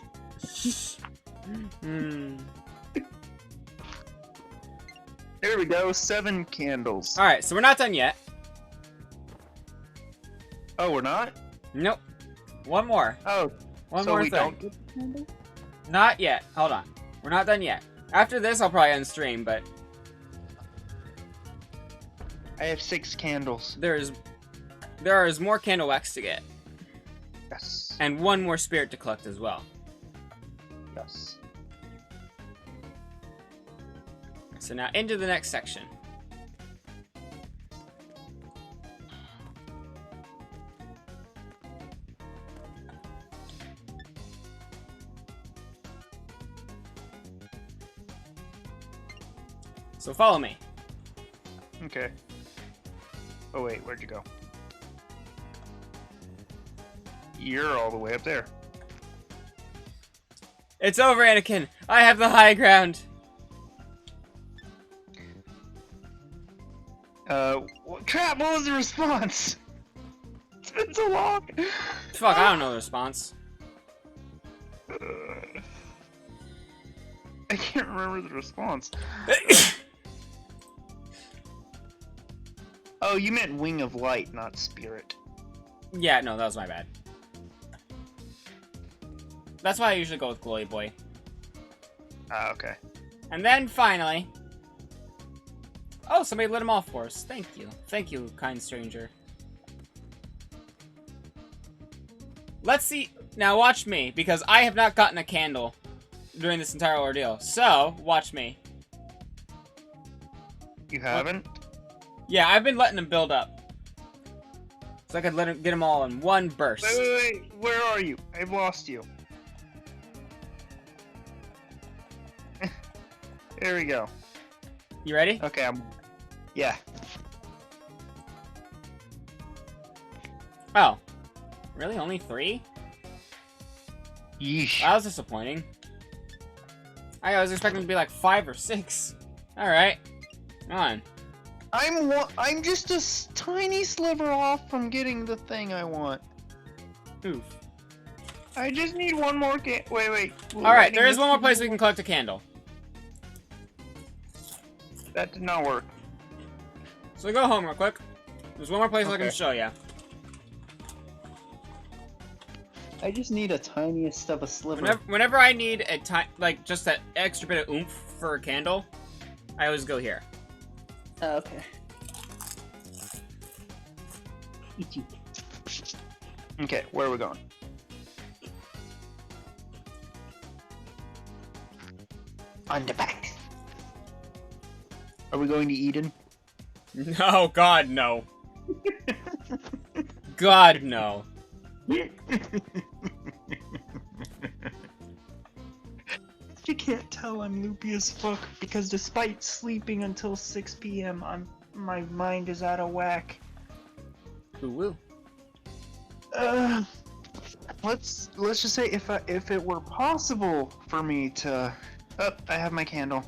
There we go. 7 candles. Alright, so we're not done yet. Oh, we're not? Nope. One more. Oh, One so more we thing. don't get the candle? Not yet. Hold on. We're not done yet. After this, I'll probably end stream, but I have 6 candles. there is more candle wax to get, Yes. and one more spirit to collect as well. Yes. So now into the next section. So follow me. Okay. Oh wait, where'd you go? You're all the way up there. It's over, Anakin. I have the high ground. Crap, what was the response? It's been so long. Fuck, I don't know the response. I can't remember the response. Oh, you meant Wing of Light, not Spirit. Yeah, no, that was my bad. That's why I usually go with Glowy Boy. Ah, okay. And then finally... Oh, somebody lit them off for us. Thank you. Thank you, kind stranger. Let's see... Now watch me, because I have not gotten a candle during this entire ordeal. So, watch me. You haven't? Yeah, I've been letting them build up. So I could get them all in one burst. Wait. Where are you? I've lost you. There we go. You ready? Okay, Yeah. Oh. Really? Only 3? Yeesh. That was disappointing. I was expecting it to be like 5 or 6. Alright. Come on. I'm just a tiny sliver off from getting the thing I want. Oof. I just need one more Wait. Alright, there is one more place we can collect a candle. That did not work. So go home real quick. There's one more place I can Okay. show you. I just need a tiniest of a sliver. Whenever I need a like just that extra bit of oomph for a candle, I always go here. Oh, okay. Okay, where are we going? Unpack. Are we going to Eden? No, God, no. God, no. You can't tell I'm loopy as fuck because despite sleeping until 6 p.m., my mind is out of whack. Ooh, woo. Let's just say if it were possible for me to. Oh, I have my candle.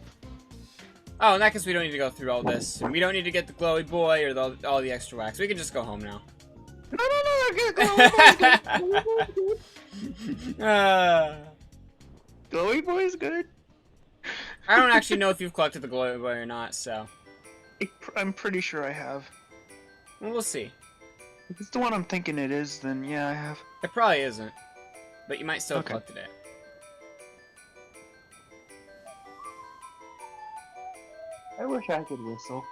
Oh, in that case, we don't need to go through all this. And we don't need to get the glowy boy or all the extra wax. We can just go home now. No, good. Glowy boy's good. I don't actually know if you've collected the glowy boy or not, so I'm pretty sure I have. well, we'll see. If it's the one I'm thinking it is, then yeah, I have. It probably isn't, but you might still have Okay. collected it. I wish I could whistle.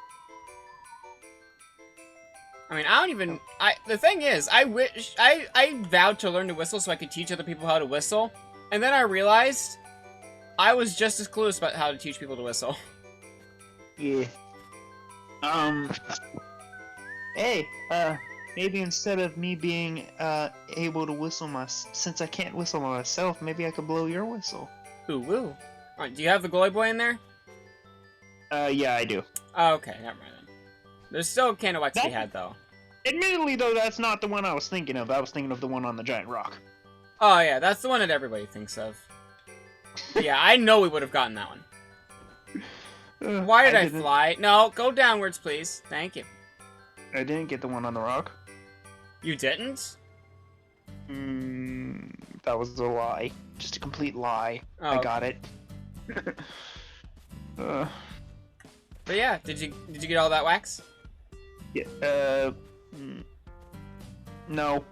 I mean, I don't even. The thing is, I wish I vowed to learn to whistle so I could teach other people how to whistle, and then I realized I was just as clueless about how to teach people to whistle. Yeah. Hey, maybe instead of me being able to whistle since I can't whistle myself, maybe I could blow your whistle. Ooh, woo. Alright, do you have the glowy boy in there? Yeah, I do. Oh, okay, never mind then. There's still candle wax to be had, though. Admittedly, though, that's not the one I was thinking of. I was thinking of the one on the giant rock. Oh, yeah, that's the one that everybody thinks of. Yeah, I know we would have gotten that one. Why did I didn't- fly? No, go downwards, please. Thank you. I didn't get the one on the rock. You didn't? That was a lie. Just a complete lie. Oh, I got it. But yeah, did you get all that wax? No.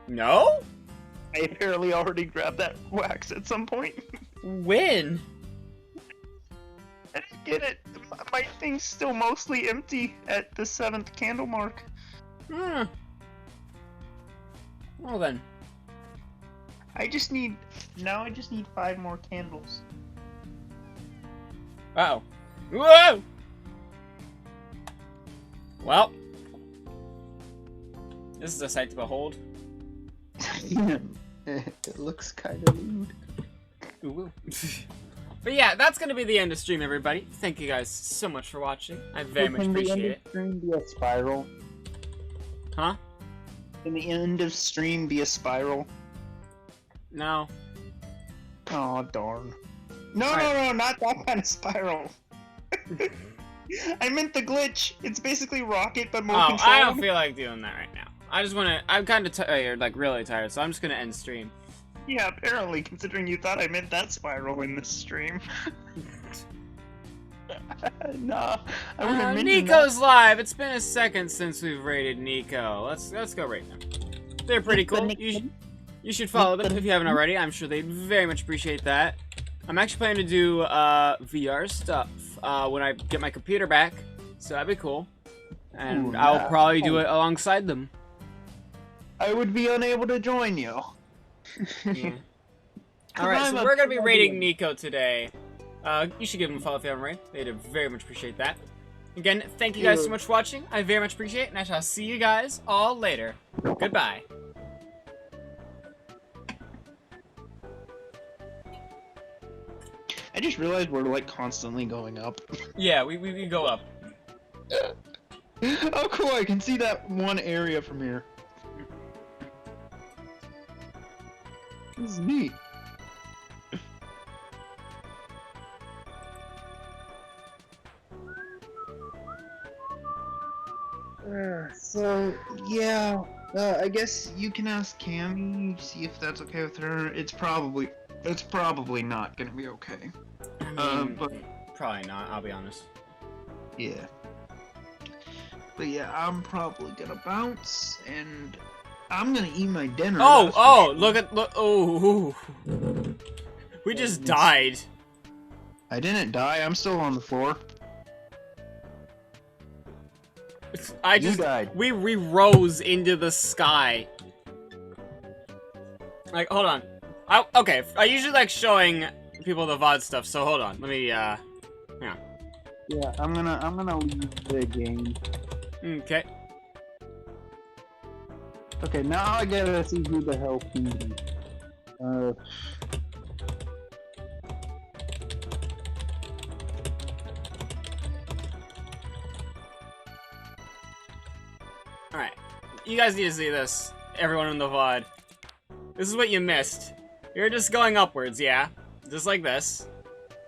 No? I apparently already grabbed that wax at some point. When? I didn't get it. My thing's still mostly empty at the 7th candle mark. Hmm. Well then. I just need 5 more candles. Uh-oh. Whoa! Well. This is a sight to behold. It looks kind of rude. Ooh. But yeah, that's gonna be the end of stream, everybody. Thank you guys so much for watching. I very much appreciate it. Can the end of stream be a spiral? Huh? Can the end of stream be a spiral? No. Oh darn. No, Alright. no, not that kind of spiral. I meant the glitch. It's basically Rocket, but more Oh, controlled. I don't feel like doing that right now. I just wanna... I'm kinda tired, like really tired, so I'm just gonna end stream. Yeah, apparently, considering you thought I meant that spiral in this stream. Nah, I would have mentioned Nico's live! It's been a second since we've raided Nico. Let's go rate them. They're pretty cool. You should follow them if you haven't already. I'm sure they'd very much appreciate that. I'm actually planning to do VR stuff when I get my computer back, so that'd be cool. And Ooh, I'll yeah. probably do it alongside them. I would be unable to join you. Yeah. Alright, so we're gonna be rating Nico today. You should give him a follow if you haven't rated. They'd very much appreciate that. Again, thank you guys so much for watching. I very much appreciate it, and I shall see you guys all later. Goodbye. I just realized we're like constantly going up. Yeah, we go up. Oh cool, I can see that one area from here. This is neat. So, yeah, I guess you can ask Cammy, see if that's okay with her. It's probably not gonna be okay. I mean, But probably not, I'll be honest. yeah. But yeah, I'm probably gonna bounce, and I'm gonna eat my dinner. Oh, that's for oh, sure. look, oh. We just died. I didn't die, I'm still on the floor. You died. We rose into the sky. Like, hold on. Okay, I usually like showing people the VOD stuff, so hold on. Let me, yeah. Yeah, I'm gonna leave the game. Okay. Okay, now I gotta see who the hell can be. Alright. You guys need to see this. Everyone in the VOD. This is what you missed. You're just going upwards, yeah? Just like this.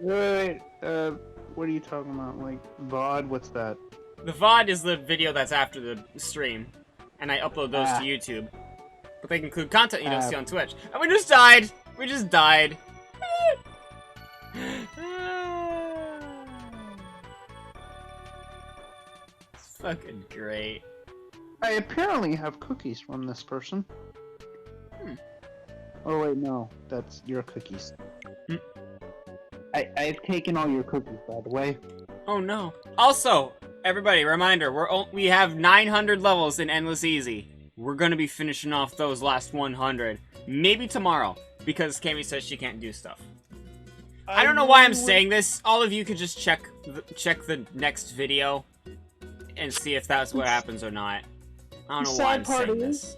Wait, what are you talking about? Like, VOD? What's that? The VOD is the video that's after the stream. And I upload those to YouTube. But they include content you don't see on Twitch. And we just died! We just died. It's fucking great. I apparently have cookies from this person. Oh wait, no, that's your cookies. I've taken all your cookies, by the way. Oh no. Also, everybody, reminder, we have 900 levels in Endless Easy. We're gonna be finishing off those last 100. Maybe tomorrow, because Cammy says she can't do stuff. I don't know why I'm saying this. All of you could just check the next video and see if that's what happens or not. I don't know why I'm saying this.